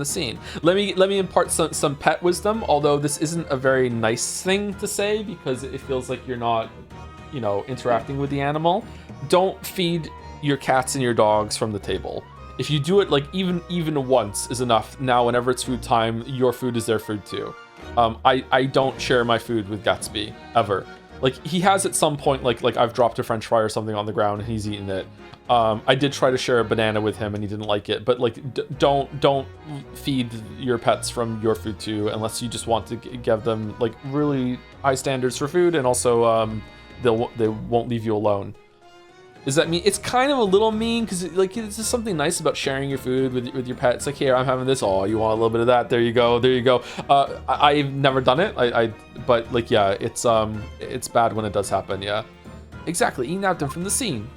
scene. Let me impart some pet wisdom, although this isn't a very nice thing to say because it feels like you're not, interacting with the animal. Don't feed your cats and your dogs from the table. If you do it like even once is enough. Now whenever it's food time, your food is their food too. I don't share my food with Gatsby ever. Like he has at some point like I've dropped a french fry or something on the ground and he's eaten it. I did try to share a banana with him and he didn't like it, but like don't feed your pets from your food too unless you just want to give them like really high standards for food, and also they won't leave you alone. Does that mean it's kind of a little mean because like it's just something nice about sharing your food with your pet? It's like, here, I'm having this. Oh, you want a little bit of that? There you go. I've never done it. But like yeah, it's bad when it does happen. Yeah, exactly. He nabbed him from the scene.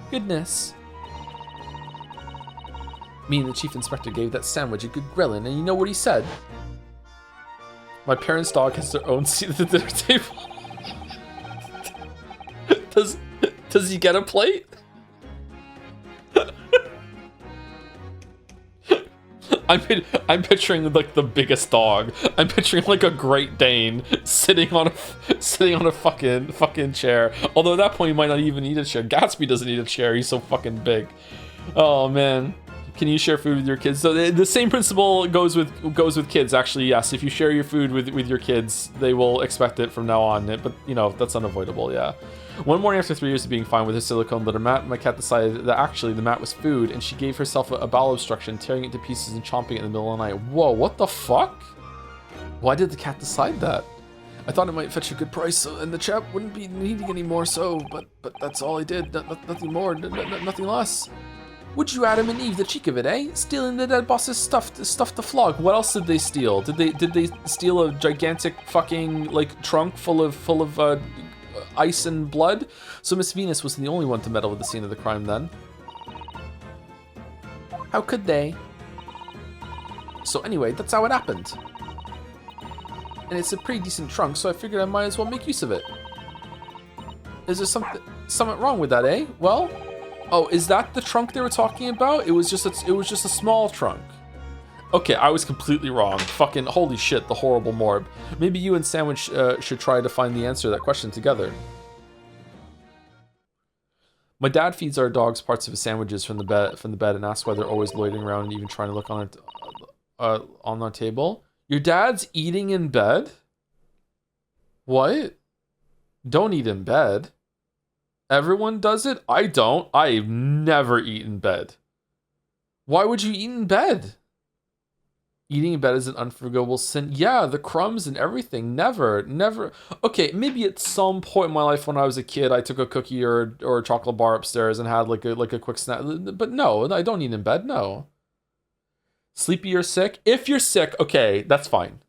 Goodness. Me and the chief inspector gave that sandwich a good grilling, and you know what he said? My parents' dog has their own seat at the dinner table. Does he get a plate? I'm picturing like the biggest dog. I'm picturing like a Great Dane sitting on a fucking chair. Although at that point he might not even need a chair. Gatsby doesn't need a chair. He's so fucking big. Oh man. Can you share food with your kids? So the same principle goes with kids. Actually, yes. If you share your food with your kids, they will expect it from now on. But that's unavoidable. Yeah. One morning after 3 years of being fine with her silicone litter mat, my cat decided that actually the mat was food, and she gave herself a bowel obstruction, tearing it to pieces and chomping it in the middle of the night. Whoa, what the fuck? Why did the cat decide that? I thought it might fetch a good price, and the chap wouldn't be needing any more, but that's all I did. Nothing more, nothing less. Would you Adam and Eve the cheek of it, eh? Stealing the dead boss's stuff to flog. What else did they steal? Did they steal a gigantic fucking like trunk full of ice and blood? So Miss Venus wasn't the only one to meddle with the scene of the crime then. How could they? So anyway, that's how it happened. And it's a pretty decent trunk, so I figured I might as well make use of it. Is there something wrong with that, eh? Well, oh, is that the trunk they were talking about? It was just a small trunk. Okay, I was completely wrong. Fucking holy shit, the horrible morb. Maybe you and Sandwich should try to find the answer to that question together. My dad feeds our dogs parts of his sandwiches from the bed and asks why they're always loitering around and even trying to look on our table. Your dad's eating in bed? What? Don't eat in bed. Everyone does it? I don't. I've never eaten in bed. Why would you eat in bed? Eating in bed is an unforgivable sin. Yeah, the crumbs and everything. Never. Okay, maybe at some point in my life when I was a kid, I took a cookie or a chocolate bar upstairs and had like a quick snack. But no, I don't eat in bed. No. Sleepy or sick? If you're sick, okay, that's fine.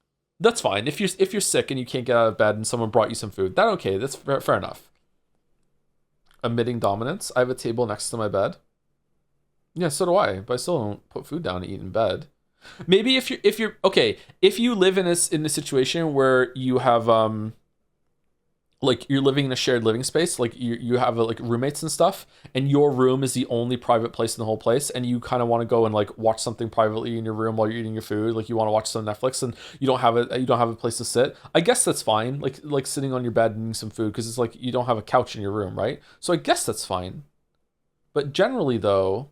That's fine. If you're sick and you can't get out of bed and someone brought you some food, that okay. That's fair enough. Admitting dominance. I have a table next to my bed. Yeah, so do I, but I still don't put food down to eat in bed. Maybe if you're okay, if you live in a situation where you have like you're living in a shared living space, like you have like roommates and stuff, and your room is the only private place in the whole place, and you kind of want to go and like watch something privately in your room while you're eating your food, like you want to watch some Netflix and you don't have a place to sit. I guess that's fine, like sitting on your bed and eating some food, because it's like you don't have a couch in your room, right? So I guess that's fine. But generally though,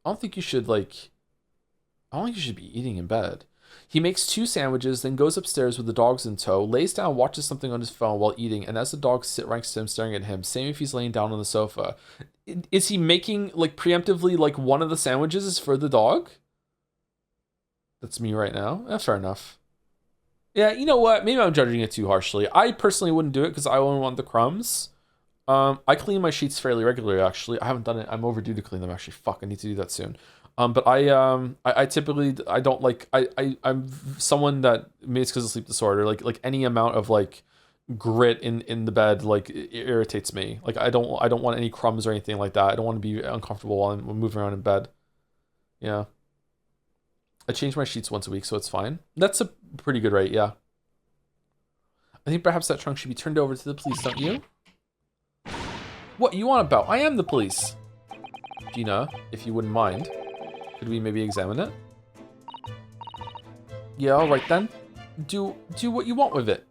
I don't think you should be eating in bed. He makes 2 sandwiches, then goes upstairs with the dogs in tow, lays down, watches something on his phone while eating, and as the dogs sit right next to him staring at him, same if he's laying down on the sofa. Is he making, like, preemptively, like, one of the sandwiches is for the dog? That's me right now. Fair enough. Yeah, you know what? Maybe I'm judging it too harshly. I personally wouldn't do it because I only want the crumbs. I clean my sheets fairly regularly, actually. I haven't done it. I'm overdue to clean them, actually. Fuck, I need to do that soon. But I typically, I don't like, I'm someone that, maybe it's because of sleep disorder, like any amount of like grit in the bed, like it irritates me. Like I don't want any crumbs or anything like that. I don't want to be uncomfortable while I'm moving around in bed. Yeah. I change my sheets once a week, so it's fine. That's a pretty good rate, yeah. I think perhaps that trunk should be turned over to the police, don't you? What you want about? I am the police. Gina, if you wouldn't mind. Could we maybe examine it? Yeah, all right then. Do what you want with it.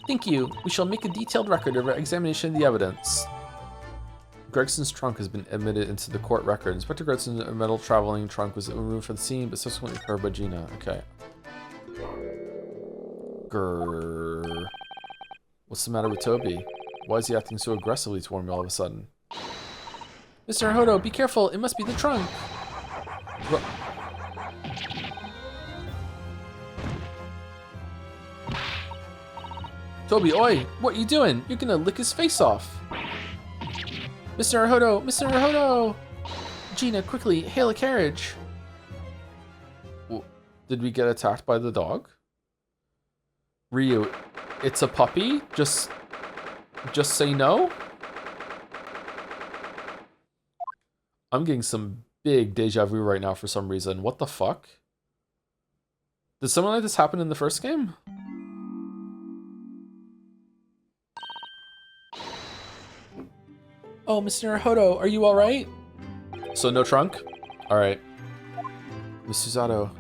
Thank you. We shall make a detailed record of our examination of the evidence. Gregson's trunk has been admitted into the court record. Inspector Gregson's metal traveling trunk was removed from the scene, but subsequently recovered by Gina. Okay. Grrr. What's the matter with Toby? Why is he acting so aggressively toward me all of a sudden? Mr. Naruhodo, be careful. It must be the trunk. What? Toby, oi! What are you doing? You're gonna lick his face off. Mr. Naruhodo! Mr. Naruhodo! Gina, quickly, hail a carriage. Did we get attacked by the dog? Ryu, it's a puppy? Just say no? I'm getting some big deja vu right now for some reason. What the fuck? Did something like this happen in the first game? Oh, Mr. Naruhodo, are you alright? So no trunk? Alright. Miss Susato.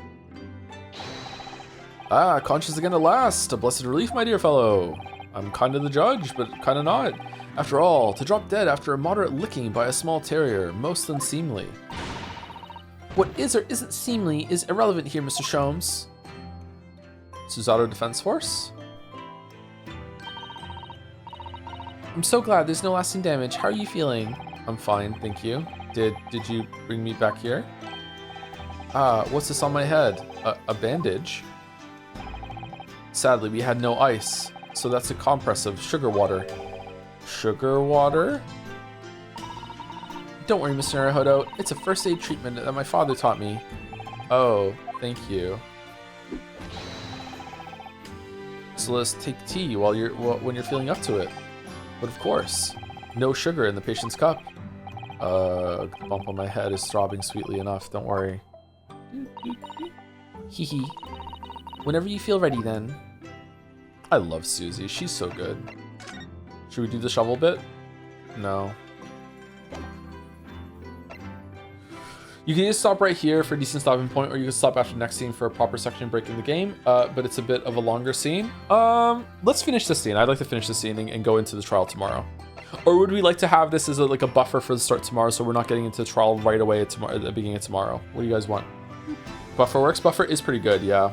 Ah, conscious again at last. A blessed relief, my dear fellow. I'm kind of the judge, but kind of not. After all, to drop dead after a moderate licking by a small terrier, most unseemly. What is or isn't seemly is irrelevant here, Mr. Sholmes. Susato Defense Force? I'm so glad there's no lasting damage. How are you feeling? I'm fine, thank you. Did you bring me back here? What's this on my head? A bandage? Sadly, we had no ice, so that's a compress of sugar water. Sugar water? Don't worry, Mr. Naruhodo. It's a first aid treatment that my father taught me. Oh, thank you. So let's take tea when you're feeling up to it. But of course, no sugar in the patient's cup. The bump on my head is throbbing sweetly enough. Don't worry. Hee hee. Whenever you feel ready, then. I love Susie. She's so good. Should we do the shovel bit? No. You can either stop right here for a decent stopping point, or you can stop after the next scene for a proper section break in the game, but it's a bit of a longer scene. Let's finish this scene. I'd like to finish this scene and go into the trial tomorrow. Or would we like to have this as like a buffer for the start tomorrow, so we're not getting into the trial right away at the beginning of tomorrow? What do you guys want? Buffer works? Buffer is pretty good, yeah.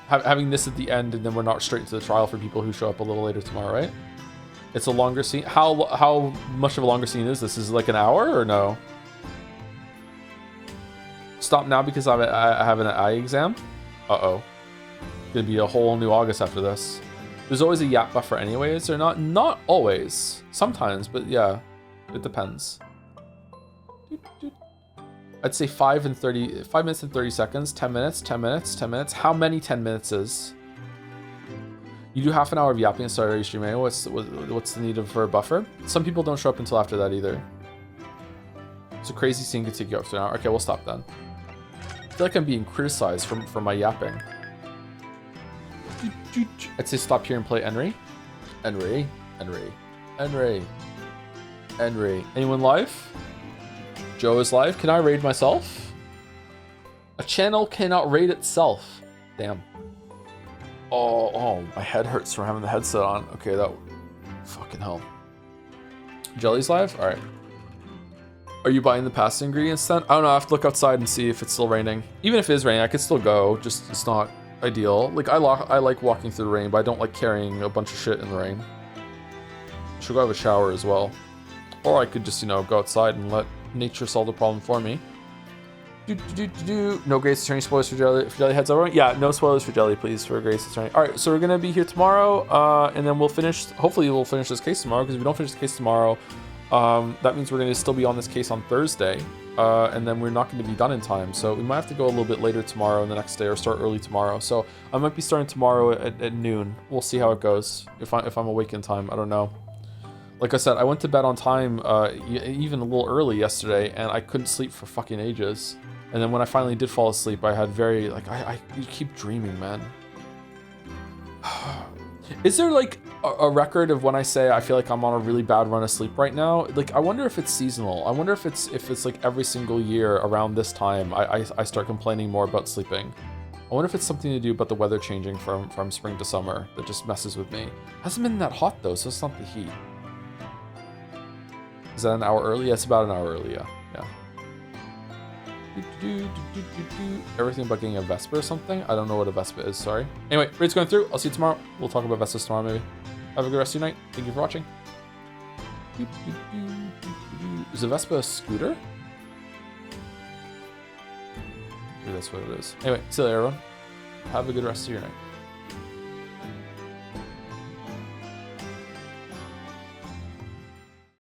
Having this at the end, and then we're not straight into the trial for people who show up a little later tomorrow, right? It's a longer scene. How much of a longer scene is this? Is it like an hour or no? Stop now because I have an eye exam. Uh-oh. Gonna be a whole new August after this. There's always a yap buffer anyways, or not? Not always. Sometimes, but yeah. It depends. I'd say 5 minutes and 30 seconds, 10 minutes, 10 minutes, 10 minutes. How many 10 minutes is? You do half an hour of yapping and start your stream anyway. What's the need for a buffer? Some people don't show up until after that either. So crazy scene could take you up to an hour. Okay, we'll stop then. I feel like I'm being criticized for my yapping. I'd say stop here and play Enry. Enry. Anyone live? Joe is live. Can I raid myself? A channel cannot raid itself. Damn. Oh, my head hurts from having the headset on. Okay, that... Fucking hell. Jelly's live? Alright. Are you buying the pasta ingredients then? I don't know, I have to look outside and see if it's still raining. Even if it is raining, I could still go, just it's not ideal. Like, I like walking through the rain, but I don't like carrying a bunch of shit in the rain. Should go have a shower as well. Or I could just, you know, go outside and let nature solve the problem for me. No Grace Attorney spoilers for Jelly heads over. Yeah, no spoilers for Jelly, please, for Grace Attorney. Alright, so we're gonna be here tomorrow, and then hopefully we'll finish this case tomorrow, because if we don't finish the case tomorrow, that means we're gonna still be on this case on Thursday, and then we're not gonna be done in time, so we might have to go a little bit later tomorrow and the next day, or start early tomorrow. So I might be starting tomorrow at noon. We'll see how it goes, if I'm awake in time, I don't know. Like I said, I went to bed on time, even a little early yesterday, and I couldn't sleep for fucking ages. And then when I finally did fall asleep, I had you keep dreaming, man. Is there like a record of when I say I feel like I'm on a really bad run of sleep right now? Like, I wonder if it's seasonal. I wonder if it's like every single year around this time, I start complaining more about sleeping. I wonder if it's something to do about the weather changing from spring to summer that just messes with me. Hasn't been that hot though, so it's not the heat. Is that an hour early? Yeah, it's about an hour early, yeah. Everything about getting a Vespa or something? I don't know what a Vespa is, sorry. Anyway, raid's going through. I'll see you tomorrow. We'll talk about Vespas tomorrow, maybe. Have a good rest of your night. Thank you for watching. Is a Vespa a scooter? Maybe that's what it is. Anyway, see you later, everyone. Have a good rest of your night.